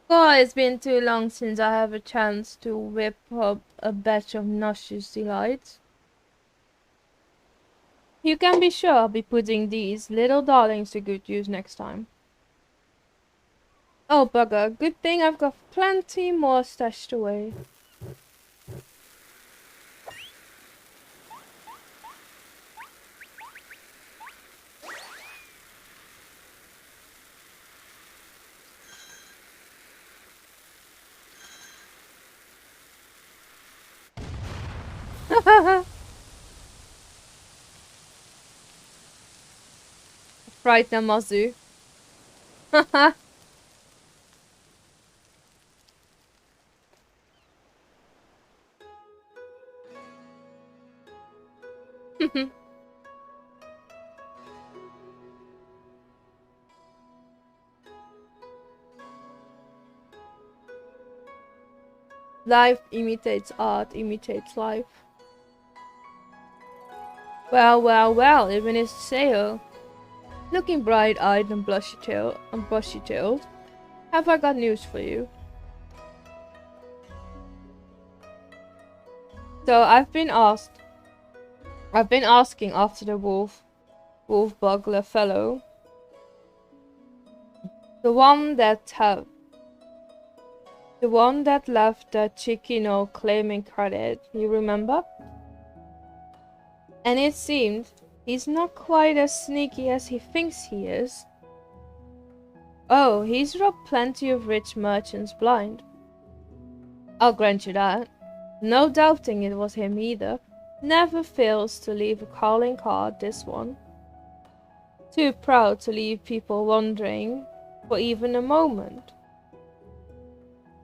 God, it's been too long since I have a chance to whip up a batch of nauseous delights. You can be sure I'll be putting these little darlings to good use next time. Oh bugger, good thing I've got plenty more stashed away. Right, Namazu. Haha. Life imitates art, imitates life. Well, well, well, even is Seo. Looking bright-eyed and bushy-tailed, have I got news for you? So I've been asking after the wolf burglar fellow. The one that left that Chikino claiming credit, you remember? And it seemed he's not quite as sneaky as he thinks he is. Oh, he's robbed plenty of rich merchants blind. I'll grant you that. No doubting it was him either. Never fails to leave a calling card, this one. Too proud to leave people wondering for even a moment.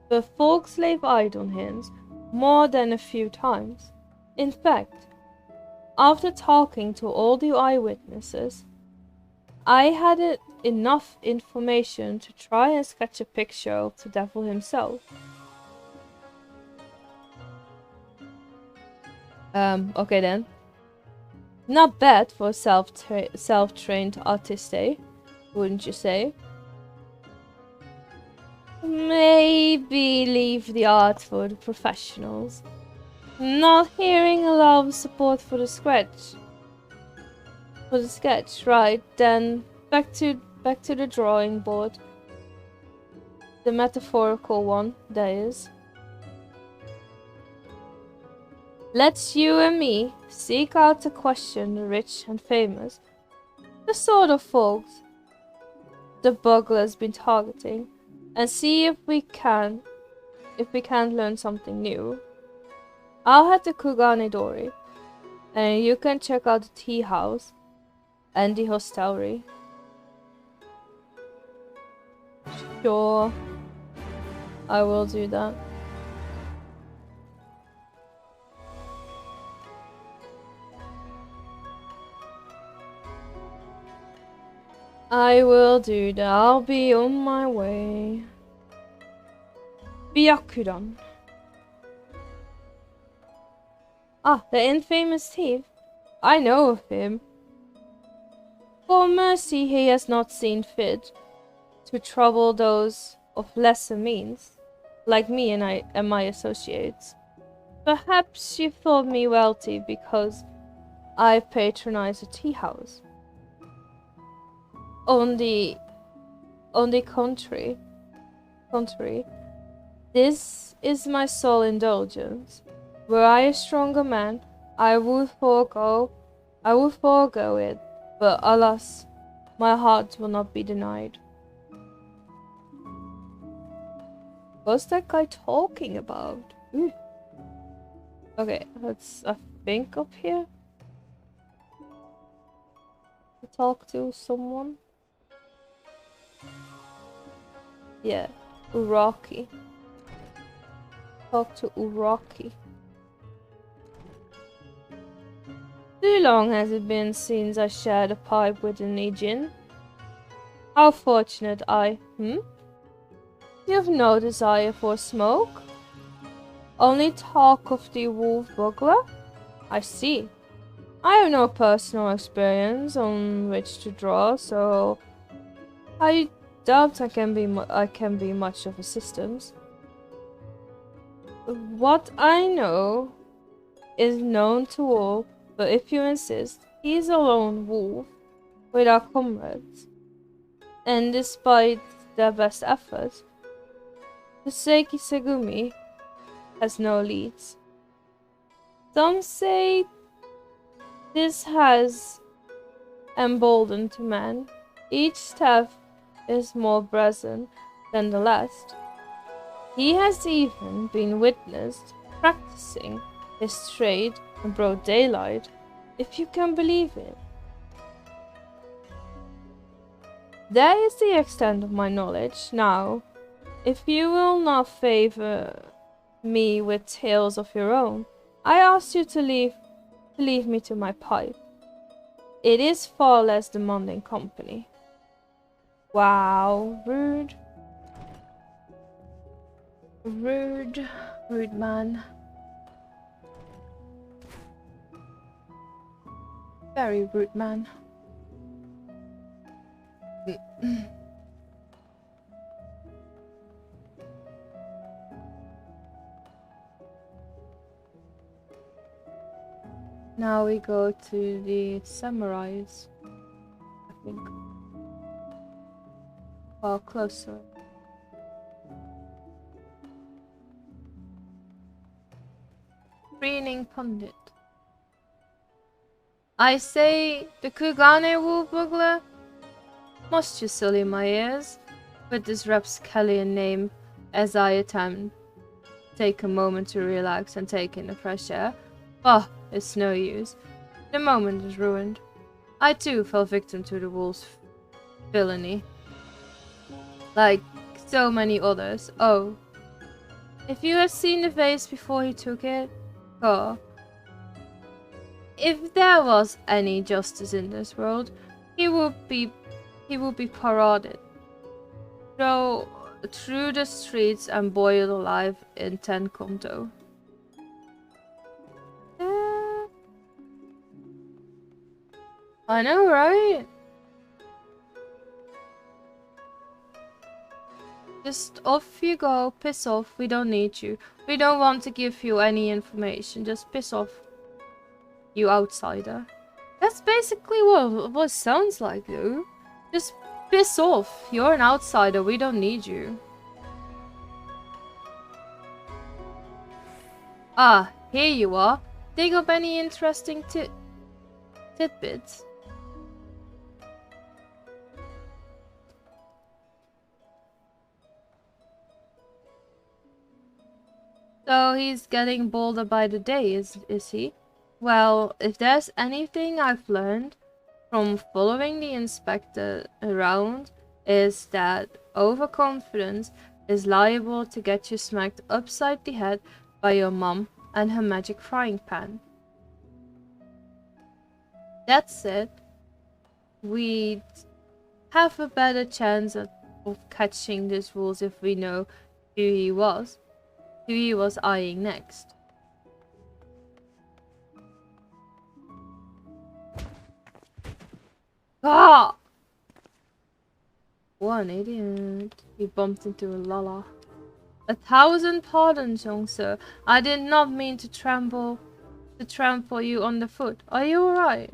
The folks laid eyes on him more than a few times. In fact, after talking to all the eyewitnesses, I had enough information to try and sketch a picture of the devil himself. Okay then. Not bad for a self-trained artist, eh? Wouldn't you say? Maybe leave the art for the professionals. Not hearing a lot of support for the sketch. Right, then back to the drawing board. The metaphorical one, that is. Let's you and me seek out to question the rich and famous, the sort of folks the burglar's been targeting, and see if we can learn something new. I'll head to Kuganidori, and you can check out the tea house and the hostelry. Sure, I will do that. I will do that. I'll be on my way. Byakuran. Ah, the infamous thief. I know of him. For mercy, he has not seen fit to trouble those of lesser means, like me and my associates. Perhaps you thought me wealthy because I patronize a tea house. On the contrary, this is my sole indulgence. Were I a stronger man, I would forego it, but alas, my heart will not be denied. What's that guy talking about? Ooh. Okay, let's I think up here. Talk to someone. Yeah, Uraki. Talk to Uraki. Too long has it been since I shared a pipe with an Ijin? How fortunate You have no desire for smoke? Only talk of the wolf burglar? I see. I have no personal experience on which to draw, so I doubt I can be much of assistance. What I know is known to all, but if you insist, he is a lone wolf without comrades, and despite their best efforts, the Seiki Segumi has no leads. Some say this has emboldened man. Each step is more brazen than the last. He has even been witnessed practicing his trade in broad daylight, if you can believe it. That is the extent of my knowledge. Now, if you will not favor me with tales of your own, I ask you to leave me to my pipe. It is far less demanding company. Wow, rude. Rude man. Very rude man. Now we go to the samurais, I think. Or closer. Screening Pundit. I say, the Kugane wolf burglar? Must you sully my ears with this rapscallion name as I attempt take a moment to relax and take in the fresh air? Oh, it's no use. The moment is ruined. I too fell victim to the wolf's villainy. Like so many others. Oh, if you have seen the vase before he took it, oh, if there was any justice in this world, he would be paraded through the streets and boiled alive in Tenkomto. I know, right? Just off you go, piss off, we don't need you. We don't want to give you any information, just piss off, you outsider. That's basically what it sounds like, though. Just piss off, you're an outsider, we don't need you. Ah, here you are. Dig up any interesting tidbits? So he's getting bolder by the day, is he? Well, if there's anything I've learned from following the inspector around, is that overconfidence is liable to get you smacked upside the head by your mom and her magic frying pan. That said, we'd have a better chance of catching these wolves if we know who he was eyeing next. Ah! What an idiot. He bumped into a Lala. 1,000 pardons, young sir. I did not mean to trample you underfoot. Are you alright?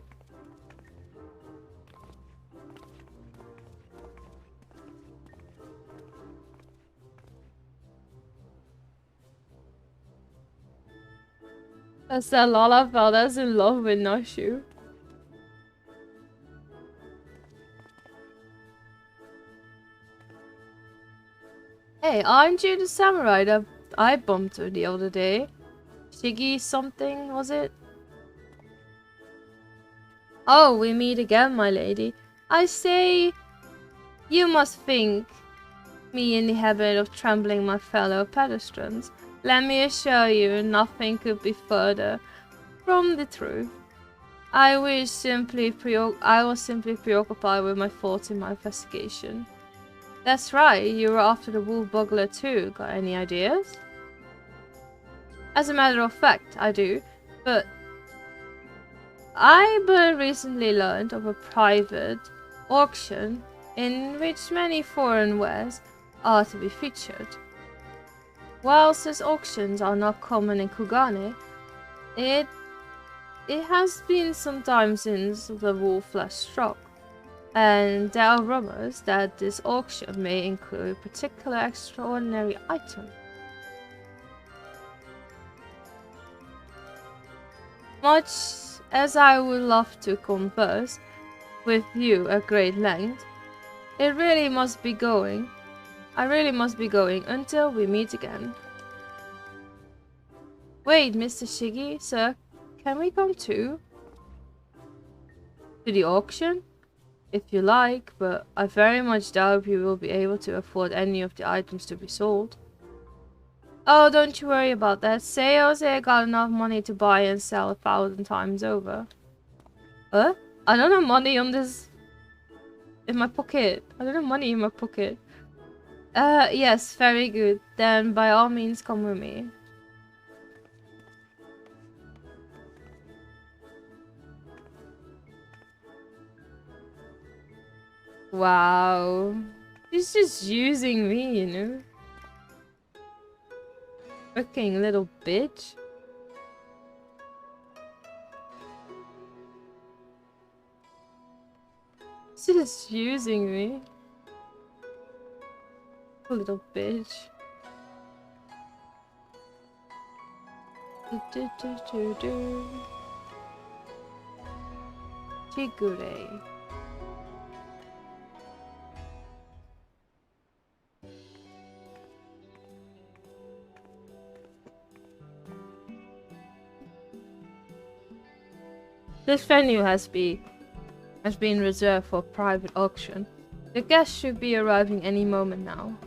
That's that Lala fella's in love with Nashu. Hey, aren't you the samurai that I bumped her the other day? Shiggy something, was it? Oh, we meet again, my lady. I say, you must think me in the habit of trampling my fellow pedestrians. Let me assure you, nothing could be further from the truth. I was simply preoccupied with my thoughts in my investigation. That's right, you were after the wolf bugler too. Got any ideas? As a matter of fact, I do, but I recently learned of a private auction in which many foreign wares are to be featured. Whilst these auctions are not common in Kugane, it has been some time since the wolf last struck, and there are rumors that this auction may include particular extraordinary items. Much as I would love to converse with you at great length, I really must be going until we meet again. Wait, Mr. Shiggy, sir, can we come too? To the auction? If you like, but I very much doubt you will be able to afford any of the items to be sold. Oh, don't you worry about that. Say Jose got enough money to buy and sell 1,000 times over. I don't have money on this... in my pocket. I don't have money in my pocket. Yes, very good. Then by all means come with me. Wow. He's just using me, you know? Fucking little bitch. He's just using me. Little bitch. Chigure. This venue has been reserved for private auction. The guests should be arriving any moment now.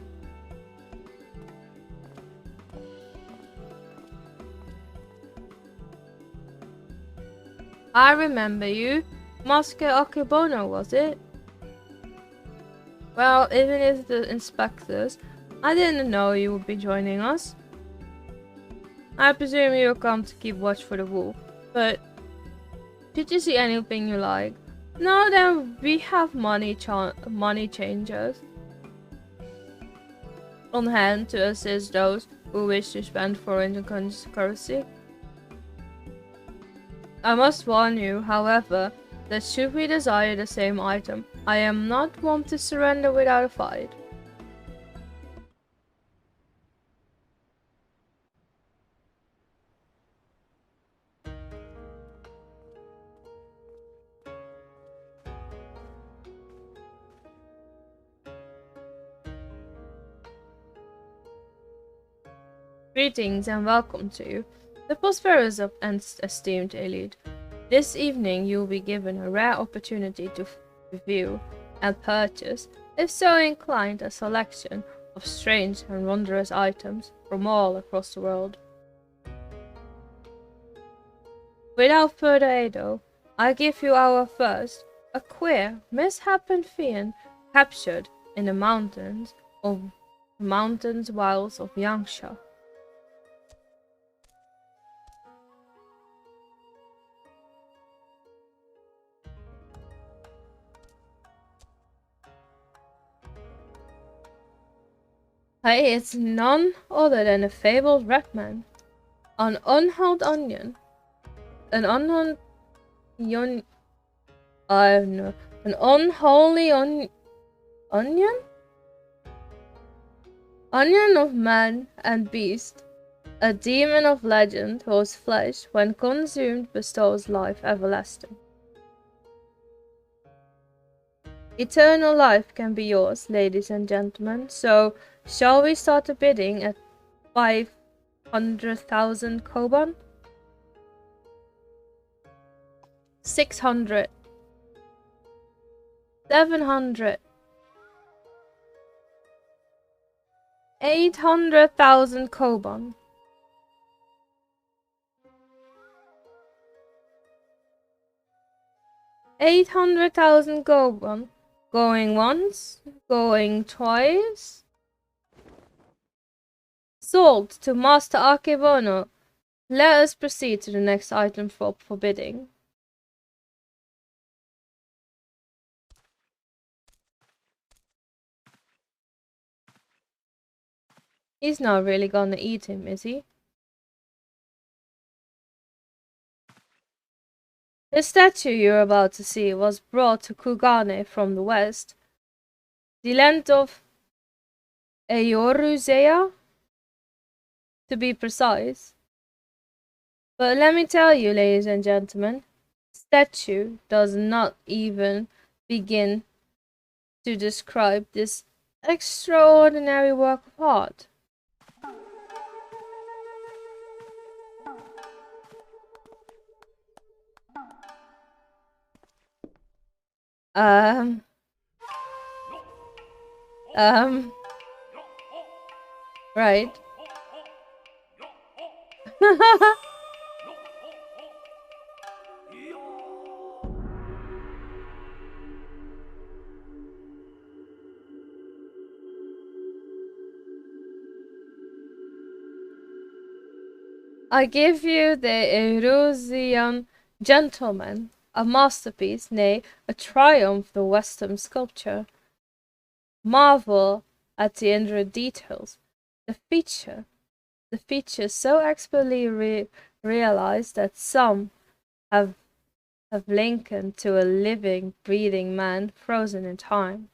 I remember you. Master Akebono, was it? Well, even if the inspectors, I didn't know you would be joining us. I presume you'll come to keep watch for the wolf, but did you see anything you like? No, then we have money changers on hand to assist those who wish to spend foreign currency. I must warn you, however, that should we desire the same item, I am not one to surrender without a fight. Greetings and welcome to you, the prosperous and esteemed elite. This evening you will be given a rare opportunity to view and purchase, if so inclined, a selection of strange and wondrous items from all across the world. Without further ado, I give you our first, a queer, misshapen fiend captured in the mountains wilds of Yangsha. Hey, it's none other than a fabled red man. An unholy onion. An unholy onion? Onion of man and beast. A demon of legend whose flesh, when consumed, bestows life everlasting. Eternal life can be yours, ladies and gentlemen, so shall we start the bidding at 500,000 koban? 600. 700. 800,000 koban. 800,000 koban. Going once, going twice. Sold to Master Akebono. Let us proceed to the next item for bidding. He's not really gonna eat him, is he? The statue you're about to see was brought to Kugane from the west, the land of Eyoruzea, to be precise. But let me tell you, ladies and gentlemen, statue does not even begin to describe this extraordinary work of art. Right. I give you the Erusian Gentleman, a masterpiece, nay, a triumph of the Western sculpture. Marvel at the intricate details, the features so expertly realized that some have likened to a living, breathing man frozen in time.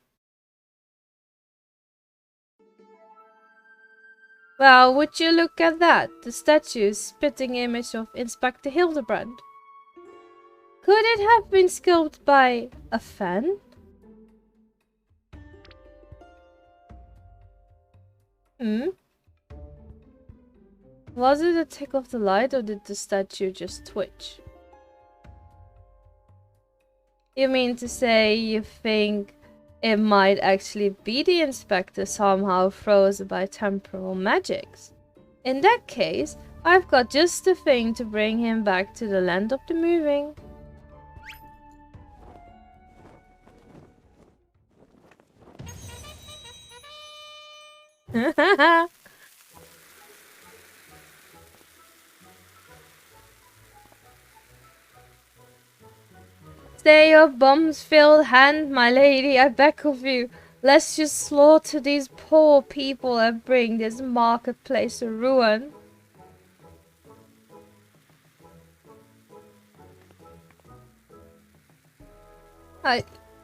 Well, would you look at that? The statue's spitting image of Inspector Hildibrand. Could it have been sculpted by a fan? Was it a tick of the light, or did the statue just twitch? You mean to say you think it might actually be the inspector somehow frozen by temporal magics? In that case, I've got just the thing to bring him back to the land of the moving. Stay your bombs-filled hand, my lady, I beg of you, lest you slaughter these poor people and bring this marketplace to ruin.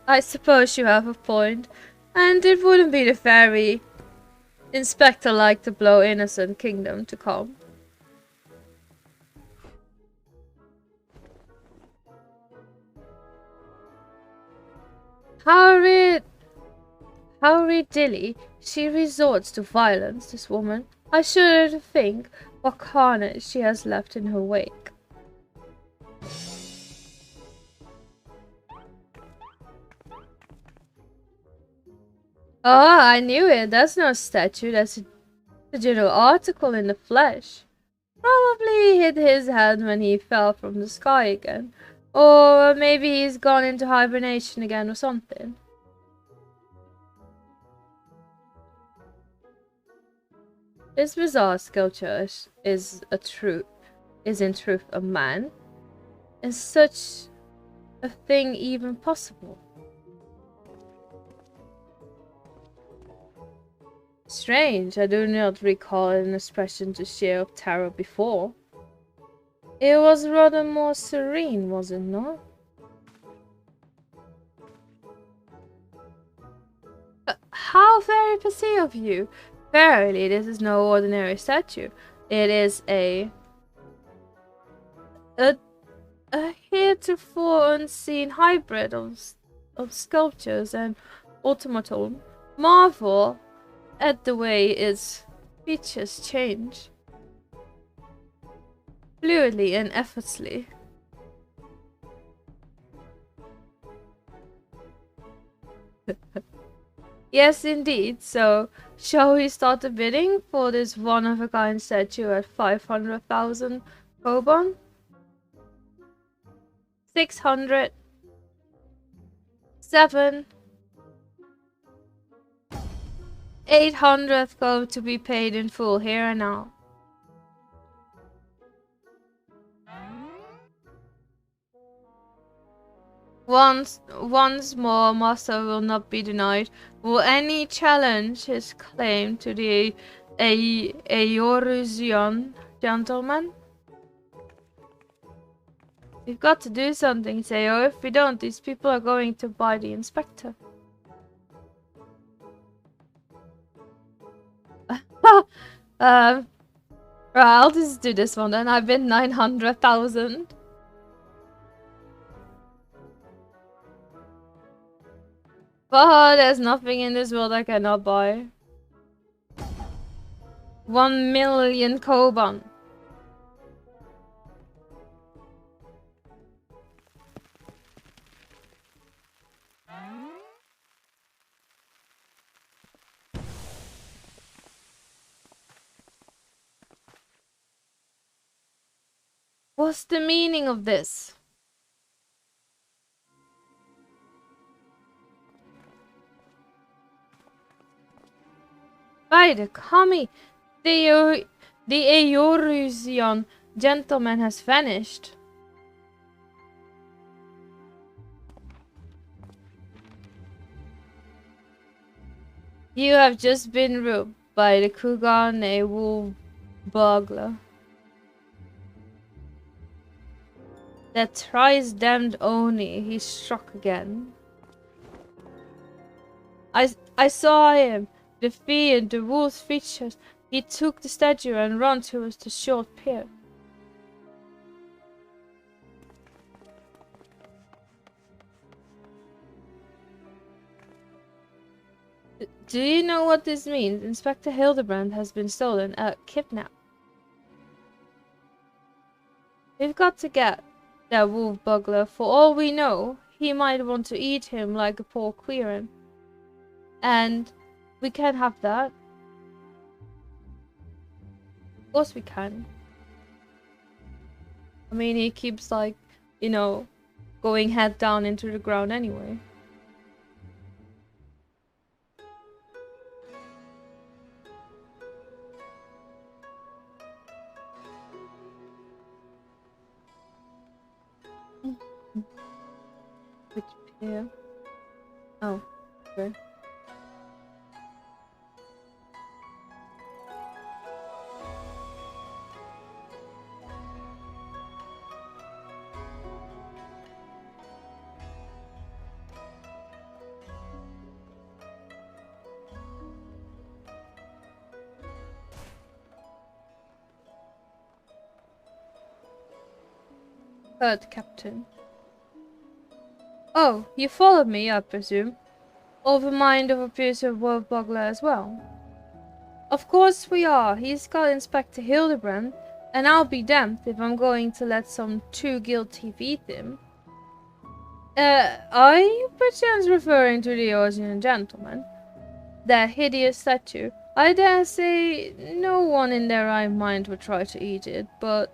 I suppose you have a point, and it wouldn't be the very inspector-like to blow innocent kingdom to come. How readily she resorts to violence, this woman. I shudder to think what carnage she has left in her wake. Oh, I knew it. That's no statue. That's a digital article in the flesh. Probably hit his head when he fell from the sky again. Or maybe he's gone into hibernation again or something. This bizarre sculpture is in truth a man. Is such a thing even possible? Strange, I do not recall an expression to share of terror before. It was rather more serene, was it not? How very passé of you! Verily, this is no ordinary statue. It is a heretofore unseen hybrid of sculptures and automaton. Marvel at the way its features change. Fluidly and effortlessly. Yes, indeed. So, shall we start the bidding for this one-of-a-kind statue at 500,000 koban? 600. 7. 800 go to be paid in full here and now. Once more, master will not be denied. Will any challenge his claim to the Eorusian gentleman? We've got to do something, Seo. If we don't, these people are going to buy the inspector. Right, I'll just do this one then. I've been 900,000. But there's nothing in this world I cannot buy. 1 million koban. What's the meaning of this? By the kami, the Eorusian gentleman has vanished. You have just been robbed by the Kugane wolf burglar. That thrice damned Oni, he struck again. I saw him, the fiend, the wolf's features. He took the statue and ran towards the short pier. Do you know what this means? Inspector Hildibrand has been stolen, kidnapped. We've got to get that wolf burglar. For all we know, he might want to eat him like a poor queeran. And we can't have that. Of course we can. I mean, he keeps like, you know, going head down into the ground anyway. Which pier? Oh, okay. Third captain. Oh, you followed me, I presume. Over mind of a piece of wolf bugler as well. Of course we are. He's got Inspector Hildibrand, and I'll be damned if I'm going to let some too guilty beat him. Are you perchance referring to the Ocean gentleman? That hideous statue? I dare say no one in their right mind would try to eat it, but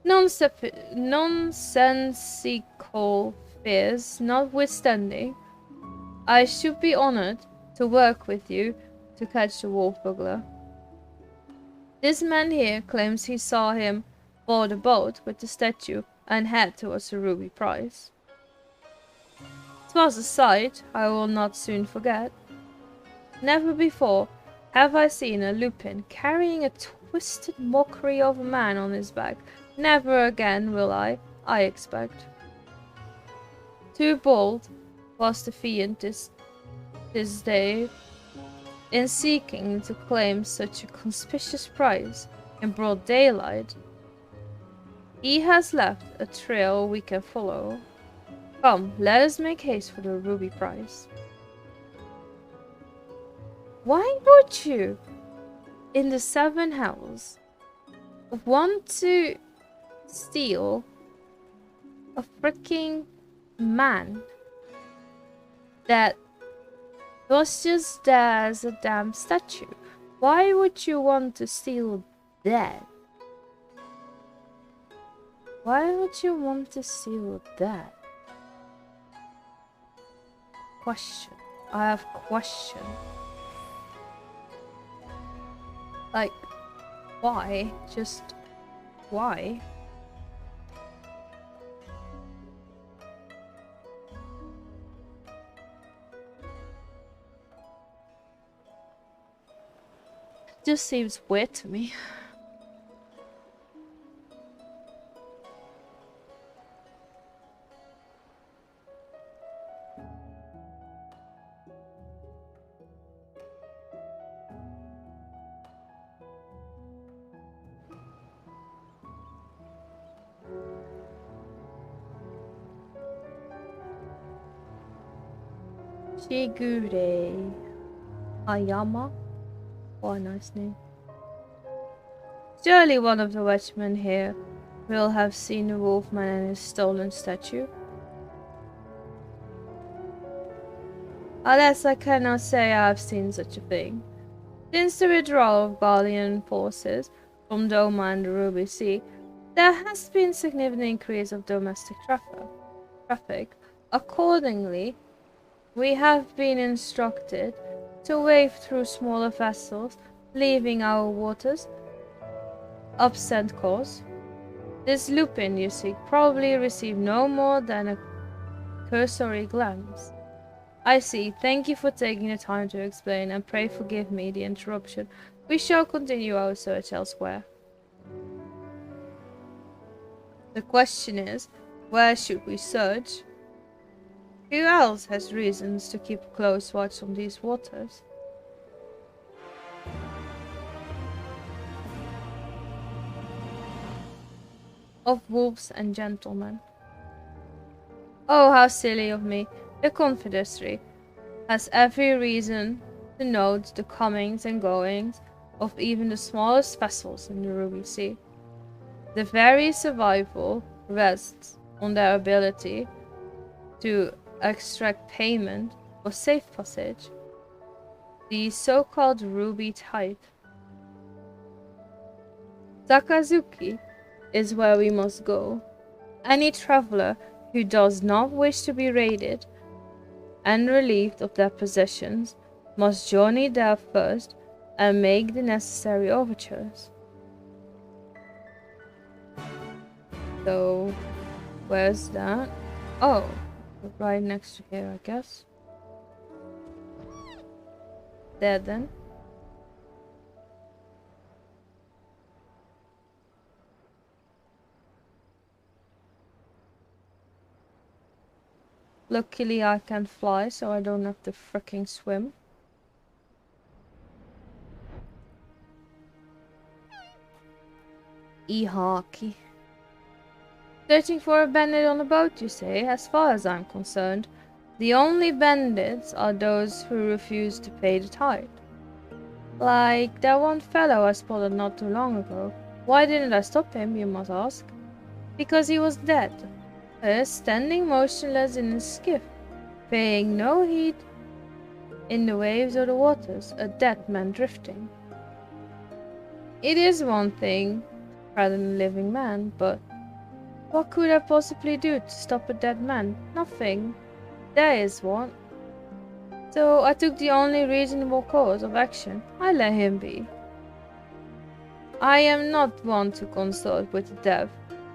nonsensical fears notwithstanding, I should be honored to work with you to catch the wolf bugler. This man here claims he saw him board a boat with the statue and head towards the ruby prize. 'Twas a sight I will not soon forget. Never before have I seen a lupin carrying a twisted mockery of a man on his back. Never again will I expect. Too bold was the fiend this day in seeking to claim such a conspicuous prize in broad daylight. He has left a trail we can follow. Come, let us make haste for the ruby prize. Why would you, in the seven hells, want to steal a freaking man that was just there as a damn statue? Why would you want to steal that? Why would you want to steal that? Question. I have question. Like, why? Just why? Just seems weird to me. Shigure Ayama. What a nice name. Surely one of the watchmen here will have seen the wolfman and his stolen statue. Alas, I cannot say I have seen such a thing. Since the withdrawal of Gallian forces from Doma and the Ruby Sea, there has been significant increase of domestic traffic. Accordingly, we have been instructed to wade through smaller vessels, leaving our waters upset course. This lupin, you see, probably received no more than a cursory glance. I see. Thank you for taking the time to explain, and pray forgive me the interruption. We shall continue our search elsewhere. The question is, where should we search? Who else has reasons to keep a close watch on these waters? Of wolves and gentlemen. Oh, how silly of me. The Confederacy has every reason to note the comings and goings of even the smallest vessels in the Ruby Sea. The very survival rests on their ability to extract payment for safe passage, the so-called ruby tide. Sakazuki is where we must go. Any traveler who does not wish to be raided and relieved of their possessions must journey there first and make the necessary overtures. So, where's that? Oh, Right next to here, I guess. There then. Luckily I can fly, so I don't have to freaking swim. E-hockey. Searching for a bandit on a boat, you say? As far as I'm concerned, the only bandits are those who refuse to pay the tide. Like that one fellow I spotted not too long ago. Why didn't I stop him, you must ask? Because he was dead. Standing motionless in his skiff, paying no heed in the waves or the waters, a dead man drifting. It is one thing rather than a living man, but what could I possibly do to stop a dead man? Nothing. There is one. So I took the only reasonable course of action. I let him be. I am not one to consort with the dead,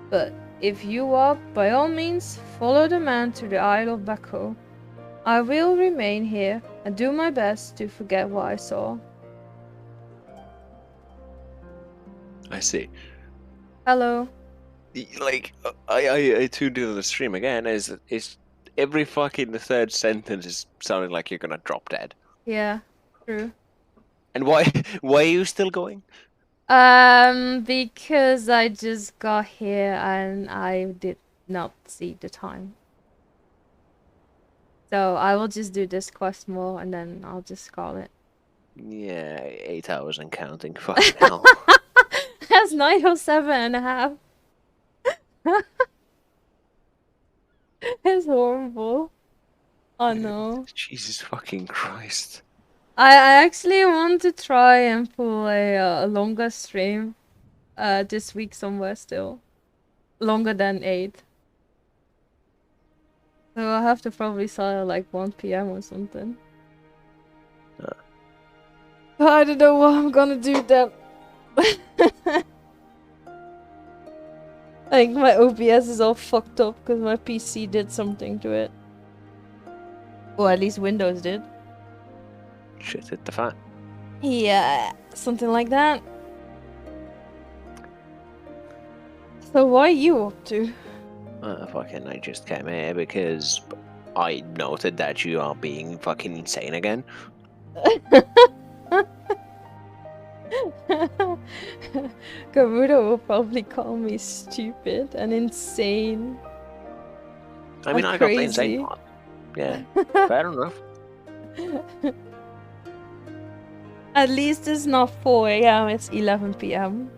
but if you are, by all means, follow the man to the Isle of Baco. I will remain here and do my best to forget what I saw. I see. Hello. Like, I tuned into the stream again. Is every fucking third sentence is sounding like you're gonna drop dead? Yeah, true. And why are you still going? Because I just got here and I did not see the time. So I will just do this quest more and then I'll just call it. Yeah, 8 hours and counting. Fucking hell. That's 9:07.5. It's horrible. Oh no. Jesus fucking Christ. I actually want to try and pull a longer stream this week somewhere still. Longer than 8. So I'll have to probably start at like 1 PM or something. I don't know what I'm gonna do then. I think my OBS is all fucked up because my PC did something to it. Or at least Windows did. Shit hit the fan. Yeah, something like that. So what are you up to? Fucking, I just came here because I noted that you are being fucking insane again. Garuda will probably call me stupid and insane. I mean, I got the insane part. Yeah, fair enough. At least it's not 4 AM, it's 11 PM.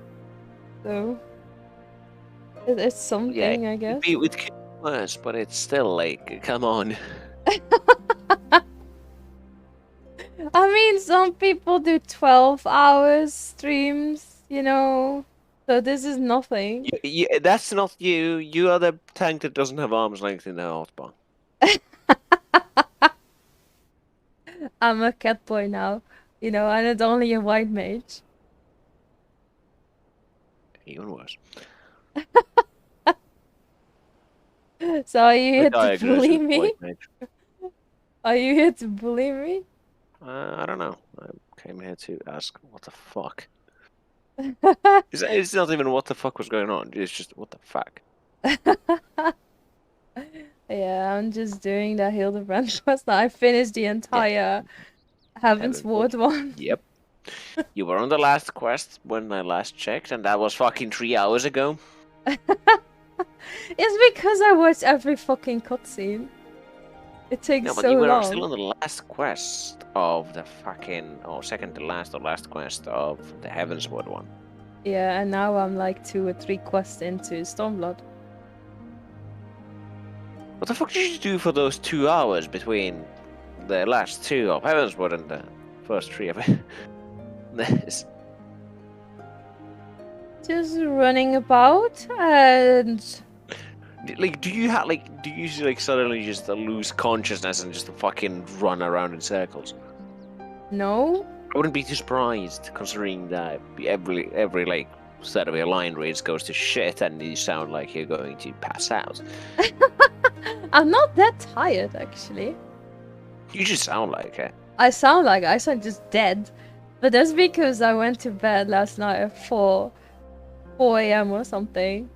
So it's something, Yeah, I guess. be with worse, but it's still like, come on. I mean, some people do 12 hours streams, you know. So this is nothing. Yeah, that's not you. You are the tank that doesn't have arms length in the hotbar. I'm a cat boy now, you know, and it's only a white mage. Even worse. So are you here to diagnosis bully of me? white mage. Are you here to bully me? I don't know. I came here to ask what the fuck. It's not even what the fuck was going on. It's just what the fuck. Yeah, I'm just doing the Hildibrand quest. I finished the entire Heaven's Ward one. Yep. You were on the last quest when I last checked, and that was fucking 3 hours ago. It's because I watched every fucking cutscene. It takes No, but so you were long. still on the last quest of the fucking, or second to last or last quest of the Heavensward one. Yeah, and now I'm like 2 or 3 quests into Stormblood. What the fuck did you do for those 2 hours between the last 2 of Heavensward and the first 3 of this? Just running about and Like, do you suddenly just lose consciousness and just fucking run around in circles? no. I wouldn't be too surprised, considering that every like set of your line reads goes to shit, and you sound like you're going to pass out. I'm not that tired, actually. You just sound like it. I sound just dead. But that's because I went to bed last night at 4 a.m. or something.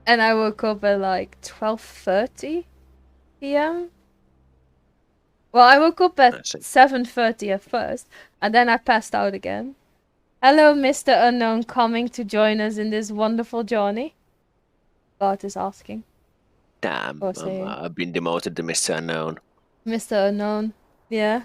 And I woke up at like 12:30 p.m. Well, I woke up at 7:30 at first, and then I passed out again. Hello, Mr. Unknown, coming to join us in this wonderful journey? Bart is asking. Damn, Or saying. I've been demoted to Mr. Unknown. Mr. Unknown, yeah.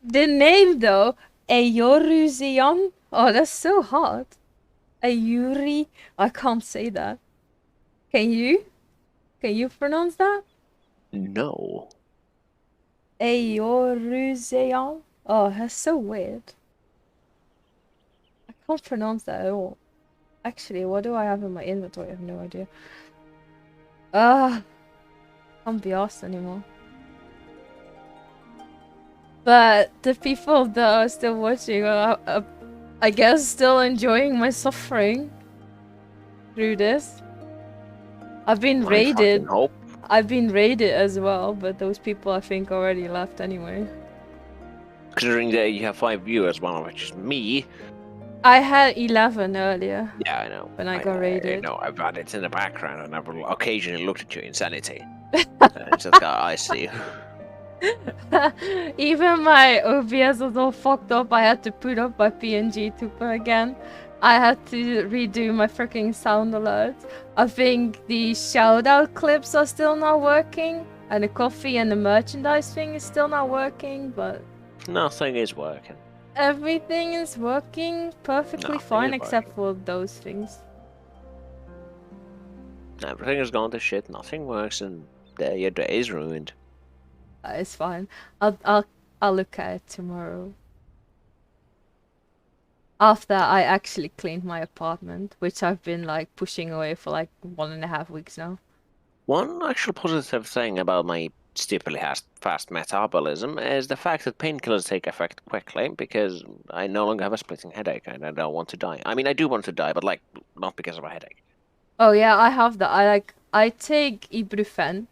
The name though, Eoruzion. Oh, that's so hard. Ayuri. I can't say that. Can you? Can you pronounce that? No. Eoruzion. Oh, that's so weird. I can't pronounce that at all. Actually, what do I have in my inventory? I have no idea. Can't be asked anymore. But the people that are still watching are, I guess, still enjoying my suffering through this. I've been raided. Hope. I've been raided as well, but those people I think already left anyway. Considering that you have 5 viewers, one of which is me. I had 11 earlier. Yeah, I know. When I got raided. No, I've had it in the background and I've occasionally looked at your insanity. It's just, I see. Even my OBS was all fucked up. I had to put up my PNG tuber again. I had to redo my freaking sound alerts. I think the shout out clips are still not working. And the coffee and the merchandise thing is still not working, but... Nothing is working. Everything is working perfectly fine except for those things. Everything has gone to shit, nothing works, and your day is ruined. It's fine. I'll look at it tomorrow. After I actually cleaned my apartment, which I've been like pushing away for like 1.5 weeks now. One actual positive thing about my stupidly fast metabolism is the fact that painkillers take effect quickly because I no longer have a splitting headache and I don't want to die. I mean, I do want to die, but like not because of a headache. Oh yeah, I have that. I take ibuprofen,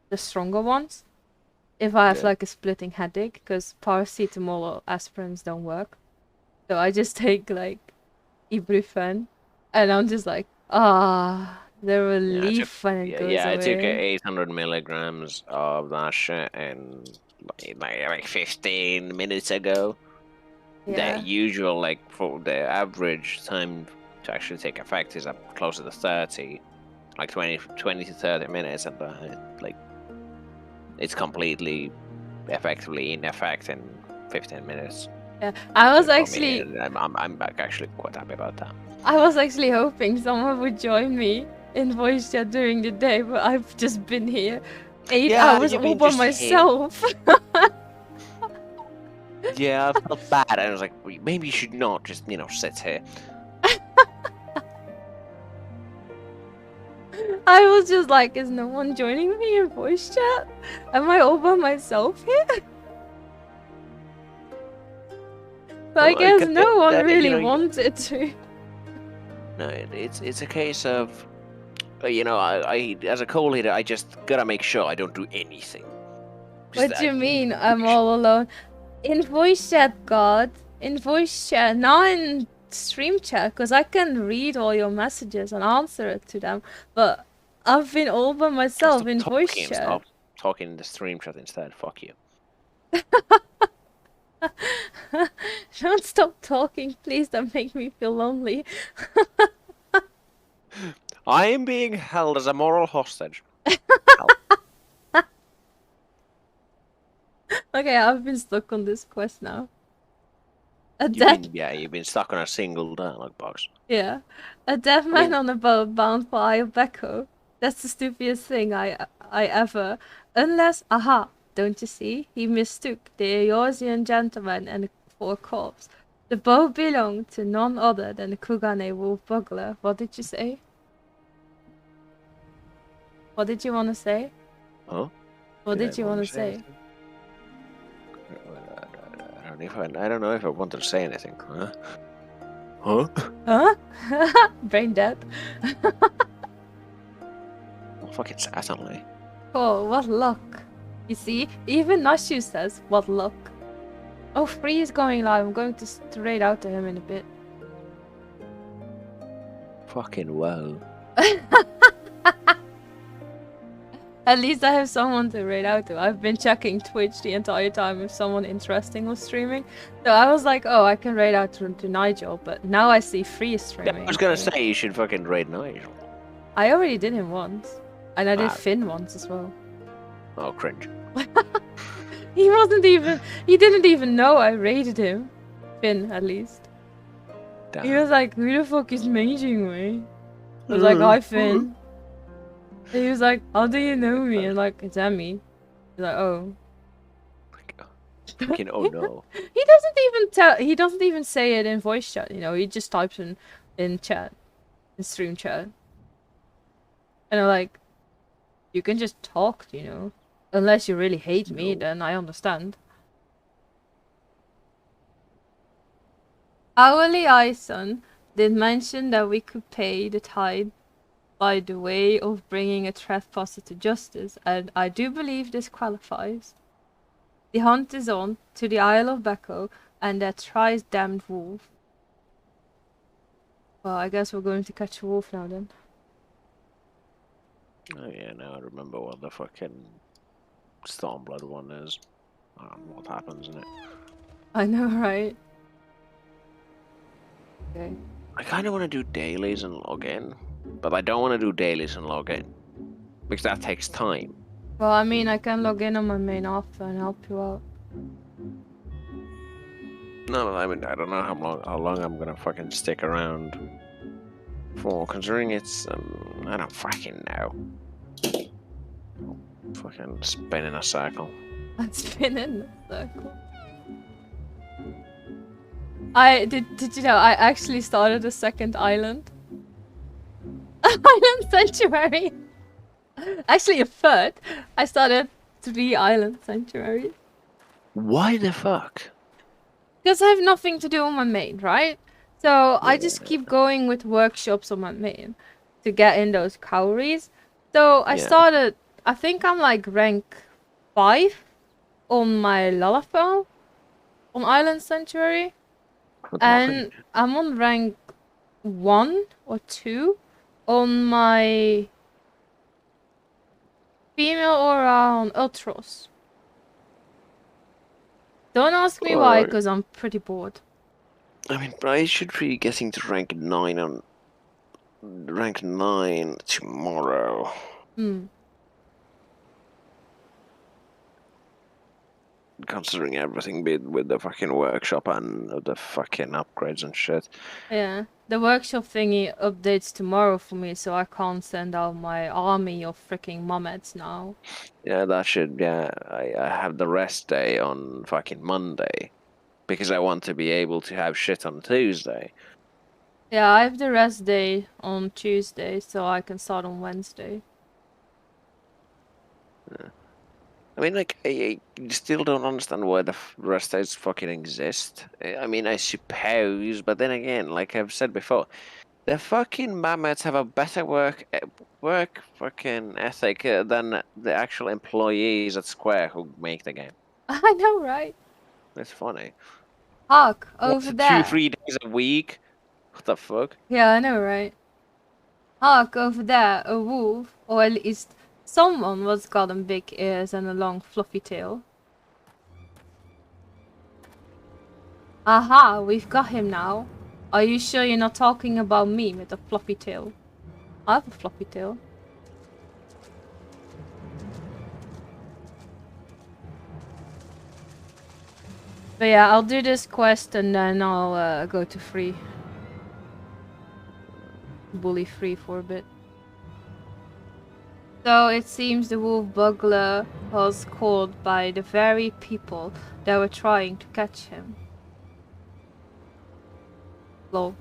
the stronger ones, if I have like a splitting headache, because paracetamol or aspirins don't work. So I just take like ibuprofen, and I'm just like, the relief when it goes away. Yeah, I took 800 milligrams of that shit and like 15 minutes ago. Yeah. The usual, like, for the average time to actually take effect is up closer to 30, like 20 to 30 minutes, and like it's completely effectively in effect in 15 minutes. Yeah, I was actually. I'm actually quite happy about that. I was actually hoping someone would join me in voice chat during the day, but I've just been here 8 hours all by myself. Yeah, I felt bad. I was like, maybe you should not just, sit here. I was just like, is no one joining me in voice chat? Am I all by myself here? But I guess no one really wanted to. No, it's a case of, I as a co-leader, I just gotta make sure I don't do anything. What do you mean I'm all alone? In voice chat, God. In voice chat, not in stream chat, because I can read all your messages and answer it to them. But I've been all by myself in voice chat. Stop talking in the stream chat instead. Fuck you. Don't stop talking, please. Don't make me feel lonely. I am being held as a moral hostage. Okay, I've been stuck on this quest now. You've been stuck on a single dialogue box. Yeah. A dead man on a boat bound for Isle Becco. That's the stupidest thing I ever... Unless... Aha! Don't you see? He mistook the Eorzean gentleman for a corpse. The boat belonged to none other than the Kugane wolf bugler. What did you say? What did you want to say? Huh? What did you want to say? I don't know if I wanted to say anything. Huh? Huh? Huh? Brain dead. Well, fucking certainly. Oh, what luck. You see, even Nashu says, what luck. Oh, Free is going live. I'm going to straight out to him in a bit. Fucking well. At least I have someone to raid out to. I've been checking Twitch the entire time if someone interesting was streaming. So I was like, oh, I can raid out to Nigel, but now I see Free is Yeah, streaming. I was gonna so- say you should fucking raid Nigel. I already did him once. And I did Ah. Finn once as well. Oh, cringe. He didn't even know I raided him. Finn, at least. Damn. He was like, who the fuck is maging me? I was like, hi Finn. And he was like, how do you know me? And like, it's Emmy. He's like, oh. Fucking oh no. He doesn't even say it in voice chat, you know, he just types in chat. In stream chat. And I'm like, you can just talk, you know. Unless you really hate me, No. then I understand. Hourly Ison did mention that we could pay the tithe by the way of bringing a trespasser to justice, and I do believe this qualifies. The hunt is on to the Isle of Bacco and that thrice damned wolf. Well, I guess we're going to catch a wolf now then. Oh yeah, now I remember what the fucking Stormblood one is. What happens in it. I know, right? Okay. I kind of want to do dailies and log in, but I don't want to do dailies and log in because that takes time. Well, I mean, I can log in on my main offer and help you out. No, I mean I don't know how long I'm gonna fucking stick around for, considering it's I don't fucking know. Fucking spin in a circle. I'm spinning in a circle. Did you know I actually started a second island? Island sanctuary. Actually, a third. I started 3 island sanctuaries. Why the fuck? Because I have nothing to do on my main, right? So I just keep going with workshops on my main to get in those cowries. So I started, I think I'm like rank 5 on my Lalafell on Island Sanctuary. And I'm on rank 1 or 2 on my female aura on Ultros. Don't ask me why, because I'm pretty bored. I mean, I should be getting to rank 9 on rank 9 tomorrow. Considering everything with the fucking workshop and the fucking upgrades and shit. Yeah, the workshop thingy updates tomorrow for me, so I can't send out my army of freaking Momets now. Yeah, that should, yeah, I have the rest day on fucking Monday. Because I want to be able to have shit on Tuesday. Yeah, I have the rest day on Tuesday, so I can start on Wednesday. Yeah. I mean, like, I still don't understand why the rest days fucking exist. I mean, I suppose, but then again, like I've said before, the fucking mammoths have a better work fucking ethic than the actual employees at Square who make the game. I know, right? It's funny. Hark, over there. 2-3 days a week? What the fuck? Yeah, I know, right? Hark, over there, a wolf, or at least someone was gotten big ears and a long fluffy tail. Aha, we've got him now. Are you sure you're not talking about me with a fluffy tail? I have a fluffy tail. But yeah, I'll do this quest and then I'll go to free. Bully free for a bit. So it seems the wolf bugler was caught by the very people that were trying to catch him. Lol.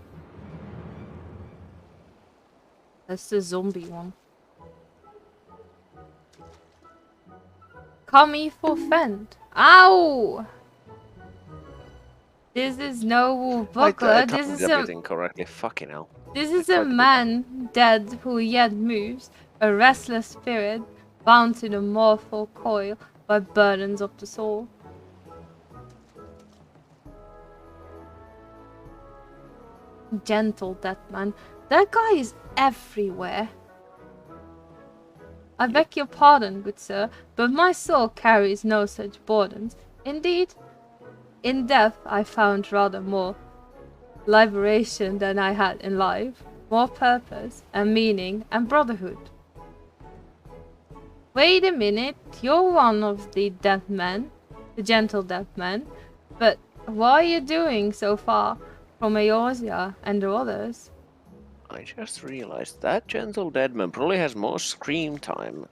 That's the zombie one. Come for fend. Ow! This is no wolf I buckler. This timed is a everything correctly. Fucking hell. this is I a tried to be- man dead who yet moves, a restless spirit bound to the mortal coil by burdens of the soul. Gentle dead man. That guy is everywhere. I beg your pardon, good sir, but my soul carries no such burdens. Indeed, in death I found rather more liberation than I had in life, more purpose and meaning and brotherhood. Wait a minute, you're one of the dead men, the gentle dead man, but what are you doing so far from Eorzea and the others? I just realized that Gentle Deadman probably has more scream time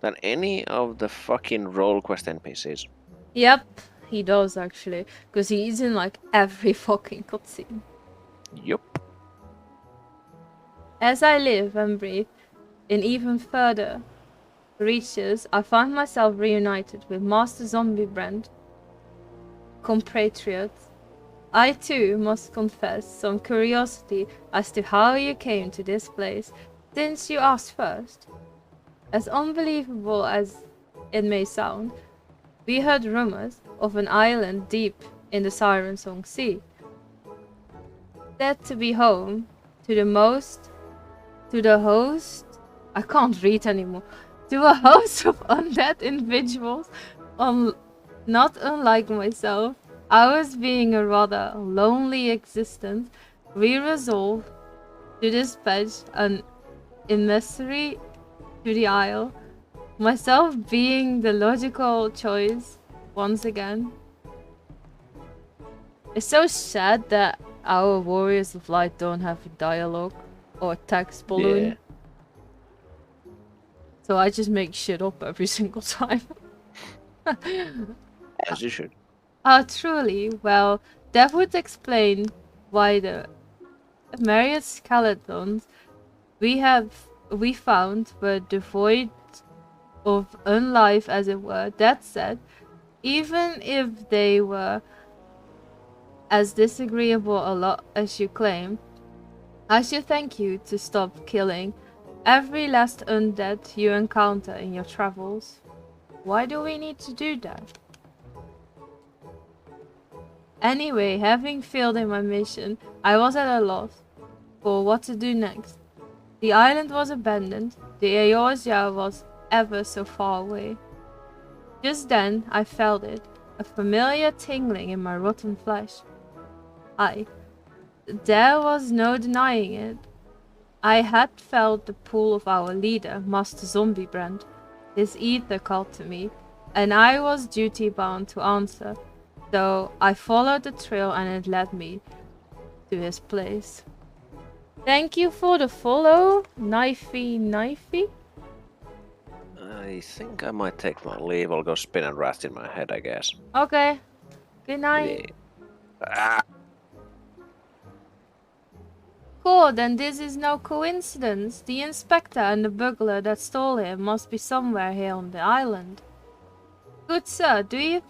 than any of the fucking role quest NPCs. Yep, he does actually, because he's in like every fucking cutscene. Yup. As I live and breathe in even further reaches, I find myself reunited with Master Zombiebrand, compatriots. I too must confess some curiosity as to how you came to this place, since you asked first. As unbelievable as it may sound, we heard rumors of an island deep in the Siren Song Sea, said to be home to the host, I can't read anymore, to a host of undead individuals, not unlike myself. Ours being a rather lonely existence, we resolved to dispatch an emissary to the isle, myself being the logical choice once again. It's so sad that our Warriors of Light don't have a dialogue or text balloon. Yeah. So I just make shit up every single time. As you should. Truly, well, that would explain why the myriad skeletons we found were devoid of unlife, as it were. That said, even if they were as disagreeable a lot as you claim, I should thank you to stop killing every last undead you encounter in your travels. Why do we need to do that? Anyway, having failed in my mission, I was at a loss for what to do next. The island was abandoned, the Eorzea was ever so far away. Just then I felt it, a familiar tingling in my rotten flesh. There was no denying it. I had felt the pull of our leader, Master Zombiebrand. His ether called to me, and I was duty-bound to answer. So I followed the trail and it led me to his place. Thank you for the follow, Knifey. I think I might take my leave. I'll go spin and rest in my head, I guess. Okay, good night. Ah. Cool, then this is no coincidence. The inspector and the burglar that stole him must be somewhere here on the island. Good sir, do you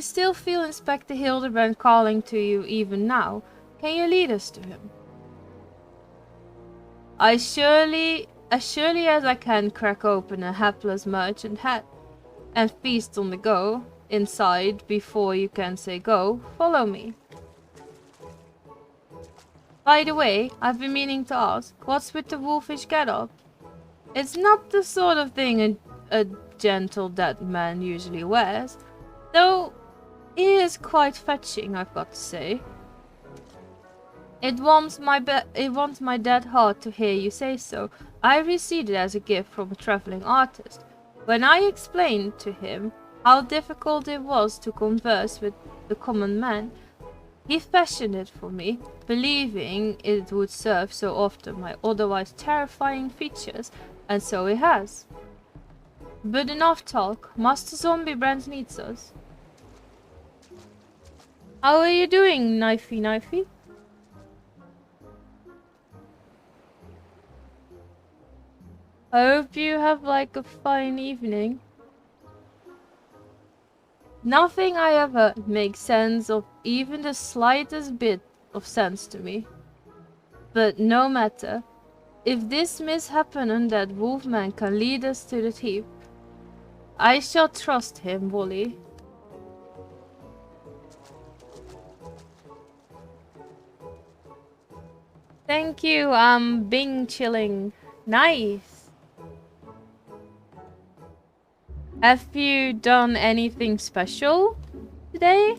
still feel Inspector Hildibrand calling to you even now? Can you lead us to him? As surely as I can crack open a hapless merchant hat and feast on the go inside before you can say go, follow me. By the way, I've been meaning to ask, what's with the wolfish getup? It's not the sort of thing a gentle dead man usually wears, though it is quite fetching, I've got to say. It warms my dead heart to hear you say so. I received it as a gift from a traveling artist. When I explained to him how difficult it was to converse with the common man, he fashioned it for me, believing it would serve so often my otherwise terrifying features, and so it has. But enough talk. Master Zombiebrand needs us. How are you doing, Knifey? I hope you have like a fine evening. Nothing I ever makes sense of, even the slightest bit of sense to me. But no matter. If this mishappened and that wolfman can lead us to the thief, I shall trust him, Boii. Thank you, Bing chilling. Nice. Have you done anything special today?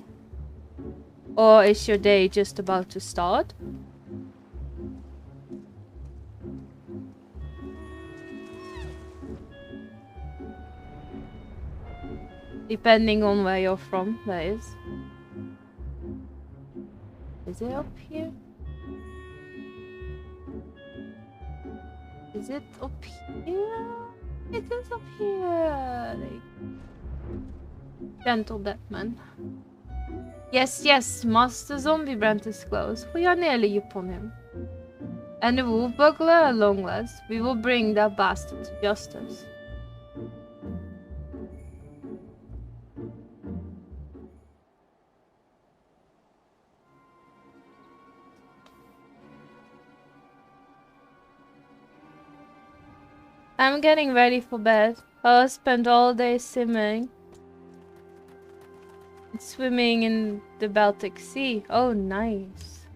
Or is your day just about to start? Depending on where you're from, that is. Is it up here? Is it up here? It is up here! Like... Gentle Deathman. Yes, yes, Master Zombiebrand is close. We are nearly upon him. And the wolf burglar at long last. We will bring that bastard to justice. I'm getting ready for bed. I spent all day swimming in the Baltic Sea. Oh, nice.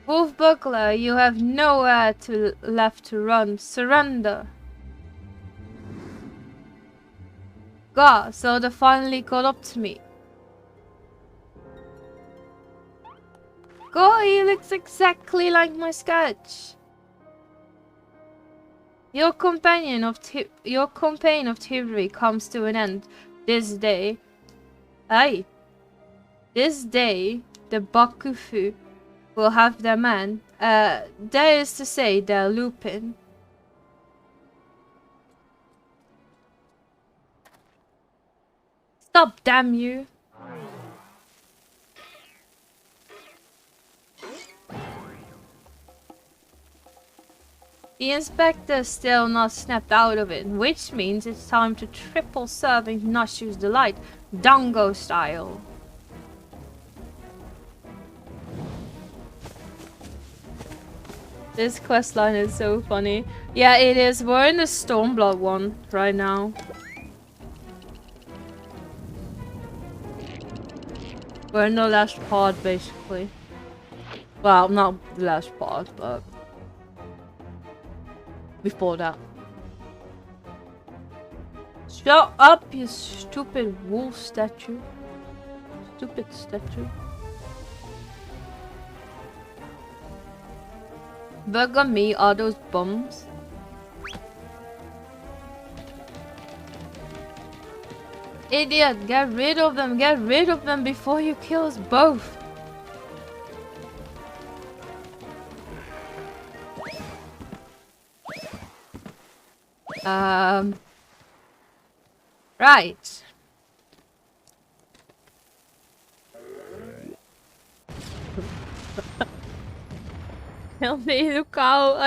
Wolf Buckler, you have nowhere left to run. Surrender. God, so they finally caught up to me. God, he looks exactly like my sketch. Your campaign of thievery comes to an end this day. Aye. This day, the Bakufu will have their man. That is to say, their Lupin. Stop, damn you! The inspector's still not snapped out of it, which means it's time to triple serving Nashu's Delight, Dango style. This questline is so funny. Yeah, it is. We're in the Stormblood one right now. We're in the last part, basically. Well, not the last part, but... before that. Shut up, you stupid wolf statue. Stupid statue. Bugger me, are those bums? Idiot, get rid of them before you kill us both. Right. Hildi, look out.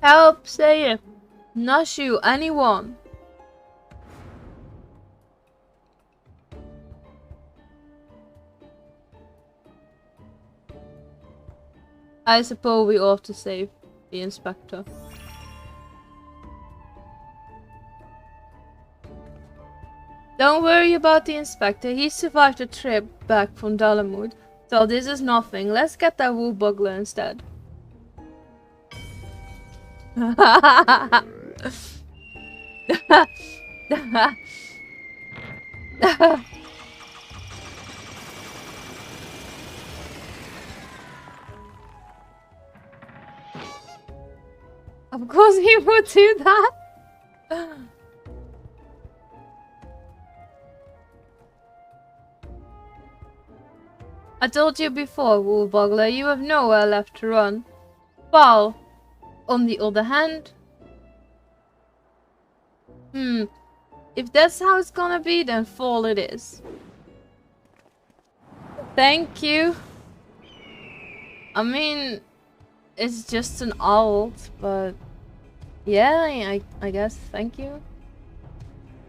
Help, say it. Nashu, anyone. I suppose we ought to save the inspector. Don't worry about the inspector, he survived the trip back from Dalamud, so this is nothing. Let's get that wool bugler instead. Of course he would do that. I told you before, Wool Bugler, you have nowhere left to run. While, on the other hand, if that's how it's gonna be, then fall it is. Thank you. I mean, it's just an alt, but yeah, I guess thank you.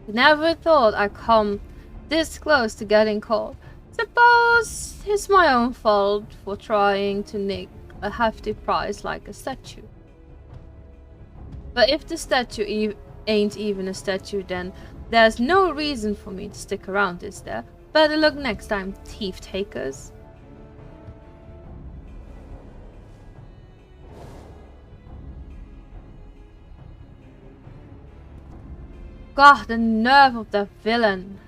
Never thought I'd come this close to getting caught. Suppose it's my own fault for trying to nick a hefty prize like a statue. But if the statue ain't even a statue, then there's no reason for me to stick around, is there? Better luck next time, thief takers. God, the nerve of the villain.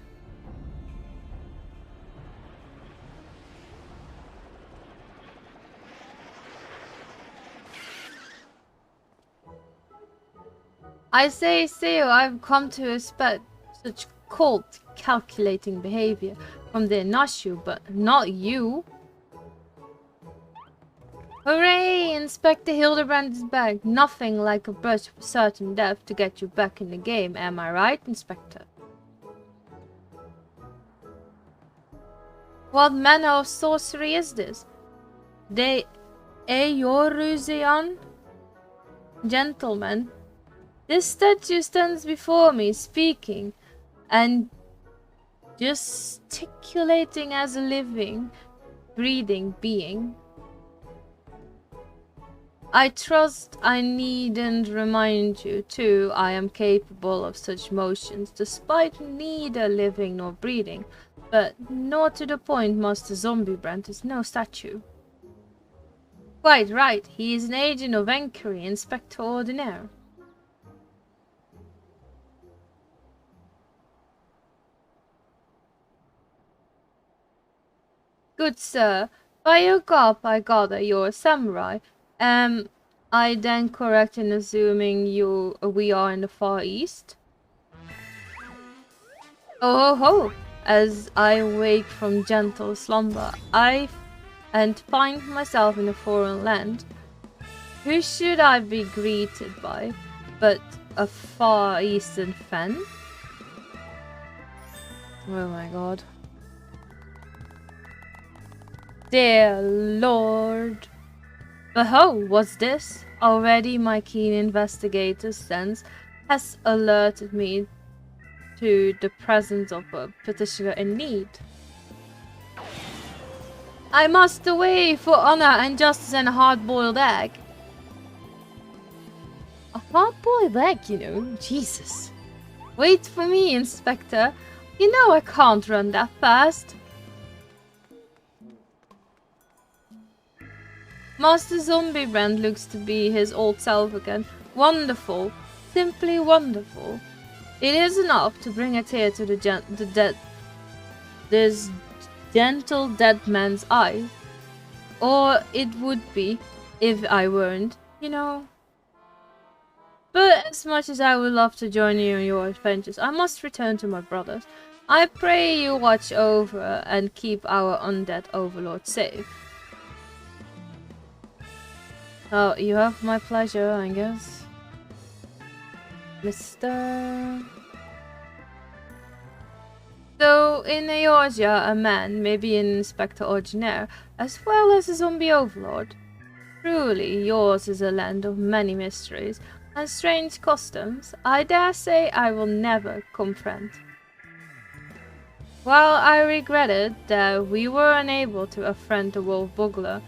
I say, Theo, I've come to expect such cold, calculating behavior from the Nashu, but not you. Hooray! Inspector Hildibrand is back. Nothing like a brush of certain death to get you back in the game, am I right, Inspector? What manner of sorcery is this? De Eorusian? Gentlemen, this statue stands before me, speaking and gesticulating as a living, breathing being. I trust I needn't remind you, too, I am capable of such motions, despite neither living nor breathing. But not to the point, Master Zombiebrand is no statue. Quite right, he is an agent of Enquiry, Inspector Ordinaire. Good sir, by your garb I gather you're a samurai. Am I then correct in assuming we are in the Far East? Oh ho ho! As I wake from gentle slumber, and find myself in a foreign land, who should I be greeted by but a Far Eastern fen? Oh my god. Dear Lord. But ho, what's this? Already my keen investigator's sense has alerted me to the presence of a petitioner in need. I must away for honor and justice and a hard-boiled egg. A hard-boiled egg, you know? Jesus. Wait for me, Inspector. You know I can't run that fast. Master Zombiebrand looks to be his old self again. Wonderful. Simply wonderful. It is enough to bring a tear to this gentle dead man's eye. Or it would be, if I weren't, you know. But as much as I would love to join you in your adventures, I must return to my brothers. I pray you watch over and keep our undead overlord safe. Oh, you have my pleasure, I guess. Mr. So, in Eorzea, a man may be an Inspector Ordinaire, as well as a zombie overlord. Truly, yours is a land of many mysteries and strange customs I dare say I will never comprehend. While I regretted that we were unable to affront the wolf bugler,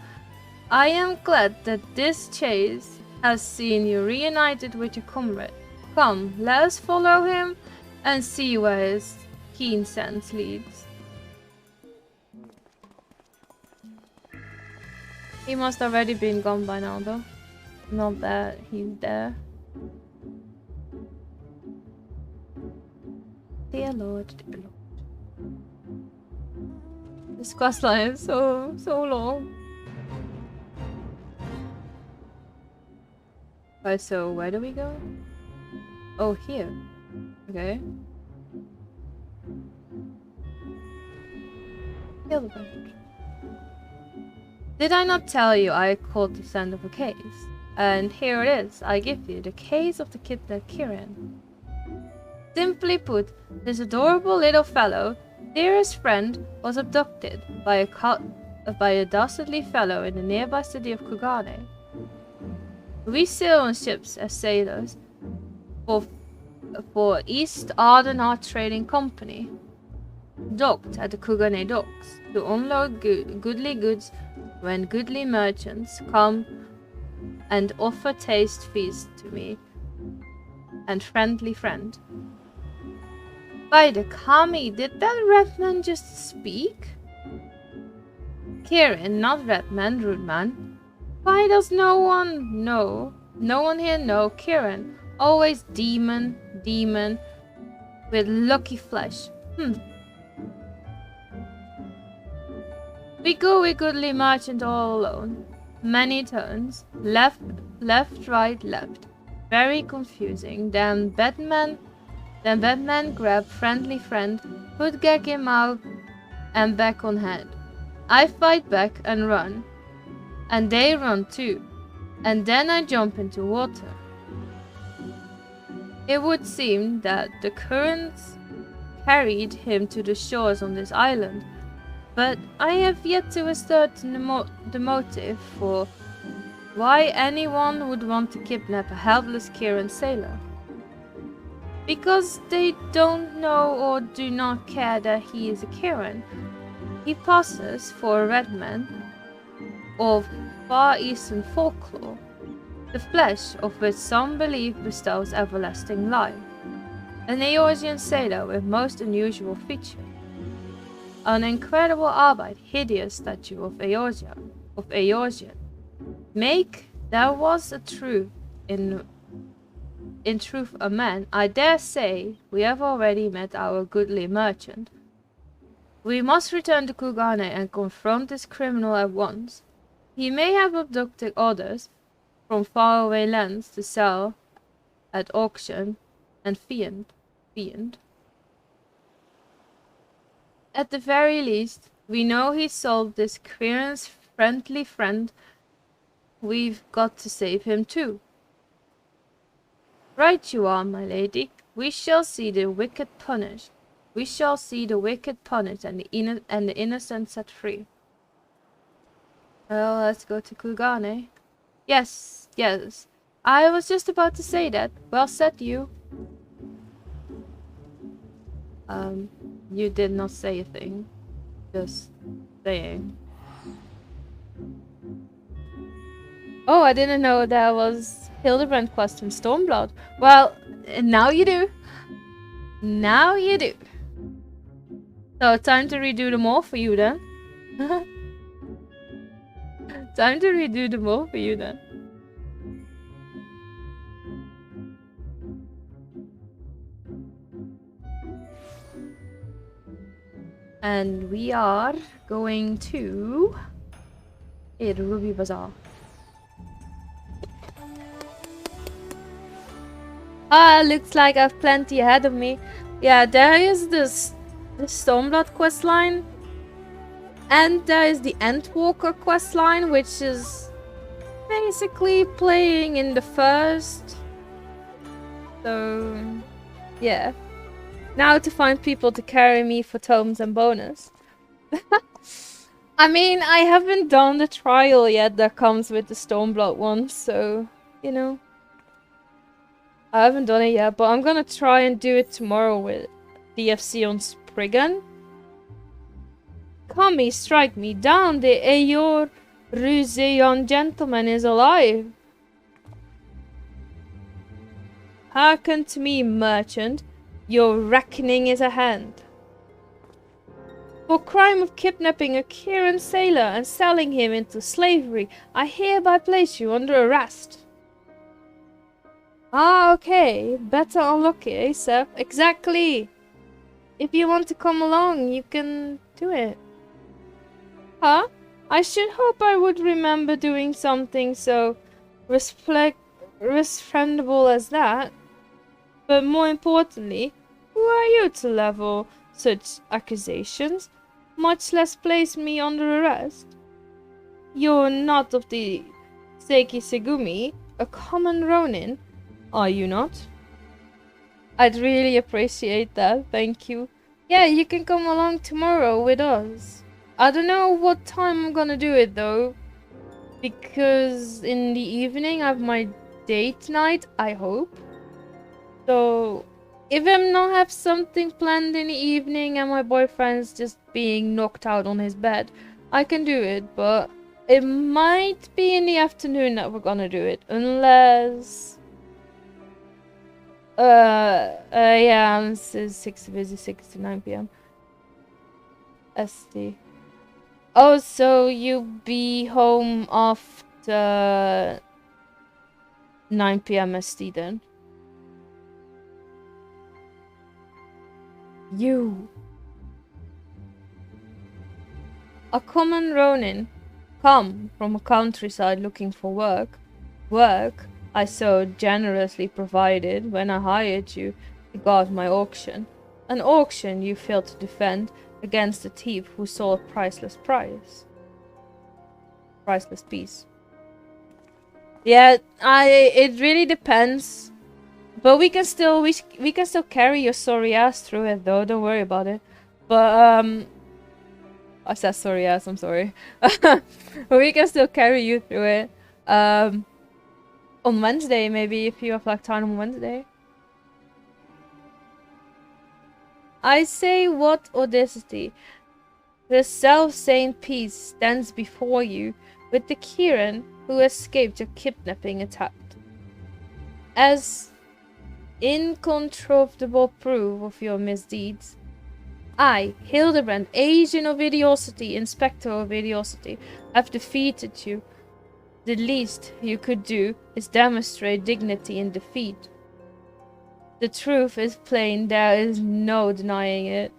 I am glad that this chase has seen you reunited with your comrade. Come, let us follow him and see where his keen sense leads. He must already been gone by now, though. Not that he's there. Dear Lord, dear Lord. This questline is so long. Right, so where do we go? Oh, here. Okay. Hildibrand. Did I not tell you I caught the scent of a case? And here it is, I give you the case of the kidnapped Kieran. Simply put, this adorable little fellow, dearest friend, was abducted by a dastardly fellow in the nearby city of Kugane. We sail on ships as sailors for East Ardenard Trading Company, docked at the Kugane docks to unload goodly goods when goodly merchants come and offer taste feast to me and friendly friend. By the Kami, did that Redman just speak? Kieran, not Redman, rude man. Why does no one know? No one here know Kieran. Always demon, with lucky flesh. We go with goodly merchant all alone. Many turns. Left, right, left. Very confusing. Then Batman grab friendly friend, put gag him out and back on head. I fight back and run. And they run too. And then I jump into water. It would seem that the currents carried him to the shores on this island, but I have yet to ascertain the motive for why anyone would want to kidnap a helpless Kieran sailor. Because they don't know or do not care that he is a Kieran. He passes for a redman of Far Eastern folklore, the flesh of which some believe bestows everlasting life. An Eorzean sailor with most unusual features. An incredible albeit hideous statue of Eorzean. Make there was a truth in truth a man. I dare say we have already met our goodly merchant. We must return to Kugane and confront this criminal at once. He may have abducted others from faraway lands to sell at auction and fiend. At the very least, we know he sold this Kieran's friendly friend. We've got to save him too. Right you are, my lady. We shall see the wicked punished. We shall see the wicked punished and the innocent set free. Well, let's go to Kugane. Yes. I was just about to say that. Well said, you. You did not say a thing. Just saying. Oh, I didn't know there was Hildibrand quest in Stormblood. Well, now you do. Now you do. So, time to redo them all for you then. Time to redo them all for you then. And we are going to the Ruby Bazaar. Looks like I've plenty ahead of me. Yeah, there is the Stormblood questline. And there is the Endwalker questline, which is basically playing in the first. So, yeah. Now to find people to carry me for tomes and bonus. I mean, I haven't done the trial yet that comes with the Stormblood one, so, you know. I haven't done it yet, but I'm gonna try and do it tomorrow with DFC on Spriggan. Kami, strike me down, the Eorzean gentleman is alive. Hearken to me, merchant. Your reckoning is at hand. For crime of kidnapping a Kieran sailor and selling him into slavery, I hereby place you under arrest. Ah, okay. Better unlucky, eh, Seth? Exactly. If you want to come along, you can do it. Huh? I should hope I would remember doing something so respectable as that. But more importantly, who are you to level such accusations, much less place me under arrest? You're not of the Seiki Segumi, a common Ronin, are you not? I'd really appreciate that, thank you. Yeah, you can come along tomorrow with us. I don't know what time I'm gonna do it though, because in the evening I have my date night, I hope. So, if I'm not have something planned in the evening and my boyfriend's just being knocked out on his bed, I can do it, but it might be in the afternoon that we're gonna do it, unless... yeah, this is 6 to 9 p.m. ST. Oh, so you be home after 9 p.m. ST then? You. A common Ronin, come from a countryside looking for work. Work I so generously provided when I hired you to guard my auction. An auction you failed to defend against a thief who sold priceless piece. Yeah, it really depends. But we can still carry your sorry ass through it though, don't worry about it. But I said sorry ass, I'm sorry. But we can still carry you through it. On Wednesday maybe, if you have like time on Wednesday. I say, what audacity. The self-same piece stands before you with the Kieran who escaped your kidnapping attempt as incontrovertible proof of your misdeeds. I, Hildibrand, agent of Idiosity, Inspector of Idiosity, have defeated you. The least you could do is demonstrate dignity in defeat. The truth is plain, there is no denying it.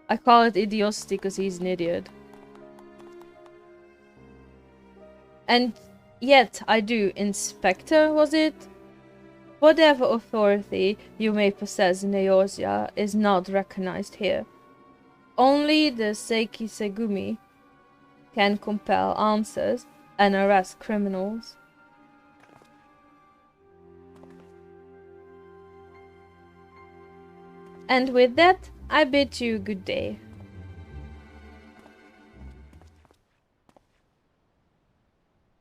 I call it Idiosity because he's an idiot. And yet I do. Inspector, was it? Whatever authority you may possess in Eorzea is not recognized here. Only the Seiki Segumi can compel answers and arrest criminals. And with that, I bid you good day.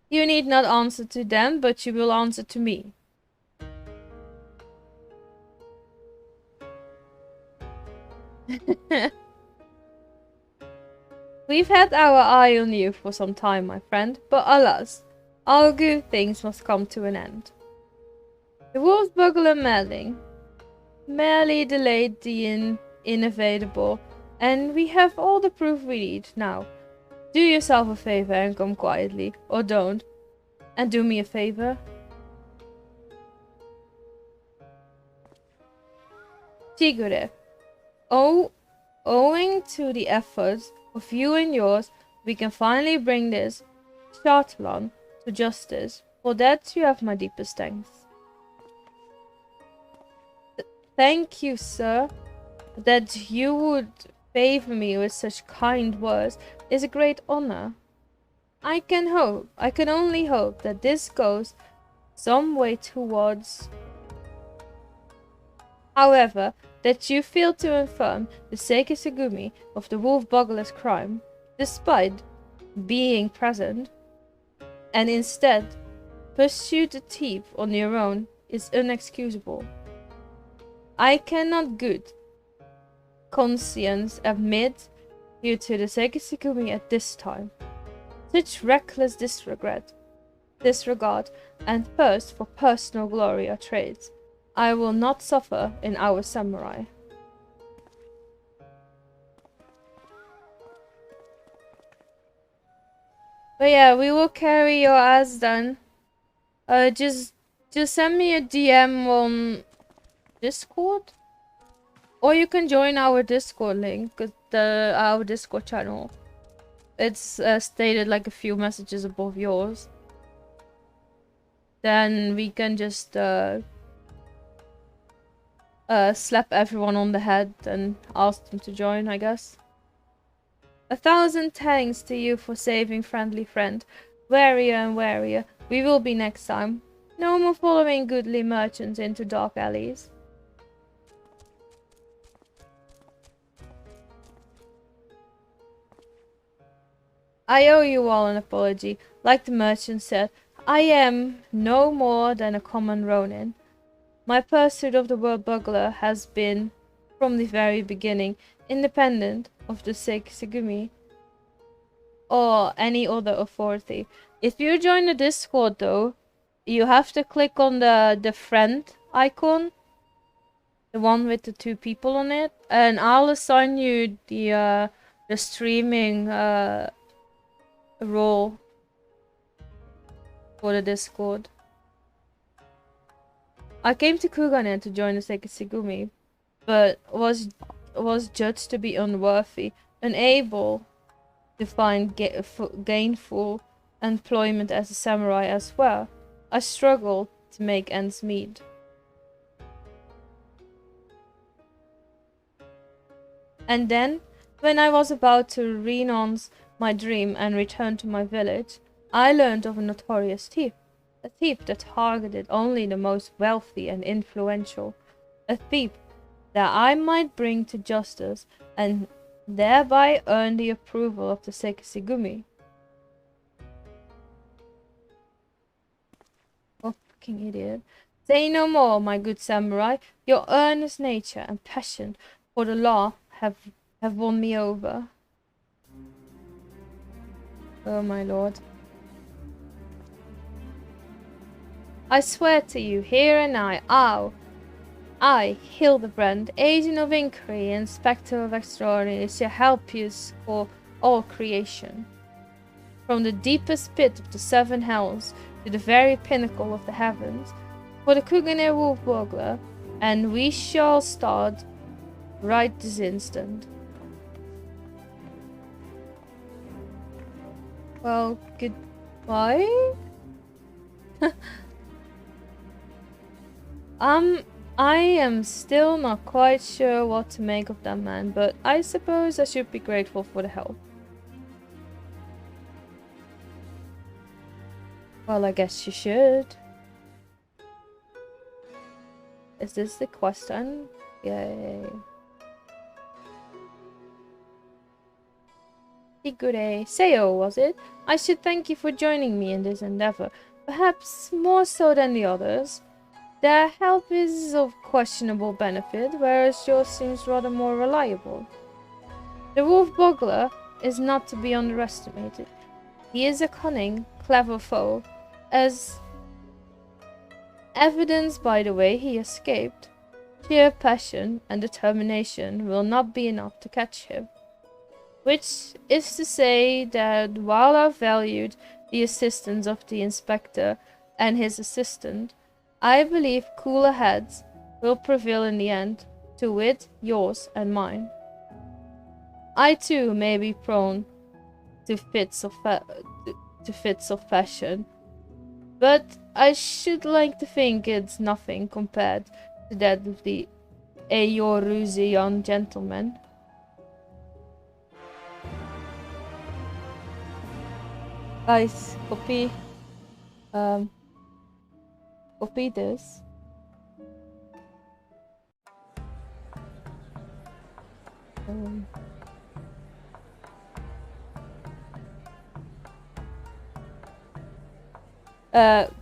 You need not answer to them, but you will answer to me. We've had our eye on you for some time, my friend, but alas, all good things must come to an end. The wolf's burglar meddling merely delayed the inevitable, and we have all the proof we need now. Do yourself a favor and come quietly, or don't. And do me a favor. Tigure. Owing to the efforts of you and yours, we can finally bring this Chartelon to justice. For that you have my deepest thanks. Thank you, sir. That you would favor me with such kind words is a great honor. I can only hope that this goes some way towards... However, that you failed to inform the Seiki Segumi of the wolf boggler's crime, despite being present, and instead pursued the thief on your own, is inexcusable. I cannot good conscience admit you to the Seiki Segumi at this time. Such reckless disregard and thirst for personal glory are traits I will not suffer in our samurai. But yeah, we will carry your ass then. Just send me a DM on Discord, or you can join our Discord link, our Discord channel. It's stated like a few messages above yours. Then we can just slap everyone on the head and ask them to join, I guess. 1,000 thanks to you for saving friendly friend. Warier and warier, We will be next time. No more following goodly merchants into dark alleys. I owe you all an apology. Like the merchant said, I am no more than a common ronin. My pursuit of the world burglar has been, from the very beginning, independent of the Sekisugumi or any other authority. If you join the Discord though, you have to click on the friend icon, the one with the 2 people on it, and I'll assign you the streaming role for the Discord. I came to Kugane to join the Sekisugumi, but was judged to be unworthy, unable to find gainful employment as a samurai as well. I struggled to make ends meet. And then, when I was about to renounce my dream and return to my village, I learned of a notorious thief. A thief that targeted only the most wealthy and influential. A thief that I might bring to justice and thereby earn the approval of the Sekisugumi. Oh, fucking idiot. Say no more, my good samurai. Your earnest nature and passion for the law have won me over. Oh, my lord. I swear to you, here and now, I, Hildibrand, agent of inquiry, inspector of extraordinaries, shall help you for all creation. From the deepest pit of the 7 hells to the very pinnacle of the heavens, for the Kugane Wolf Burglar, and we shall start right this instant. Well, goodbye? I am still not quite sure what to make of that man, but I suppose I should be grateful for the help. Well, I guess you should. Is this the question? Yay. Higure Seo, was it? I should thank you for joining me in this endeavor, perhaps more so than the others. Their help is of questionable benefit, whereas yours seems rather more reliable. The wolf burglar is not to be underestimated. He is a cunning, clever foe, as evidenced by the way he escaped. Sheer passion and determination will not be enough to catch him. Which is to say that while I valued the assistance of the inspector and his assistant, I believe cooler heads will prevail in the end, to wit, yours and mine. I too may be prone to fits of passion, but I should like to think it's nothing compared to that of the Eyoruzi young gentleman. Guys, copy this.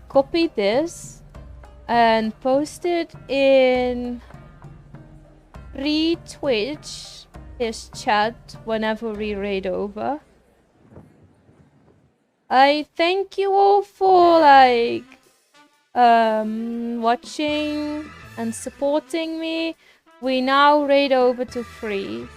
Copy this and post it in Twitch his chat whenever we raid over. I thank you all for watching and supporting me. We now raid over to 3.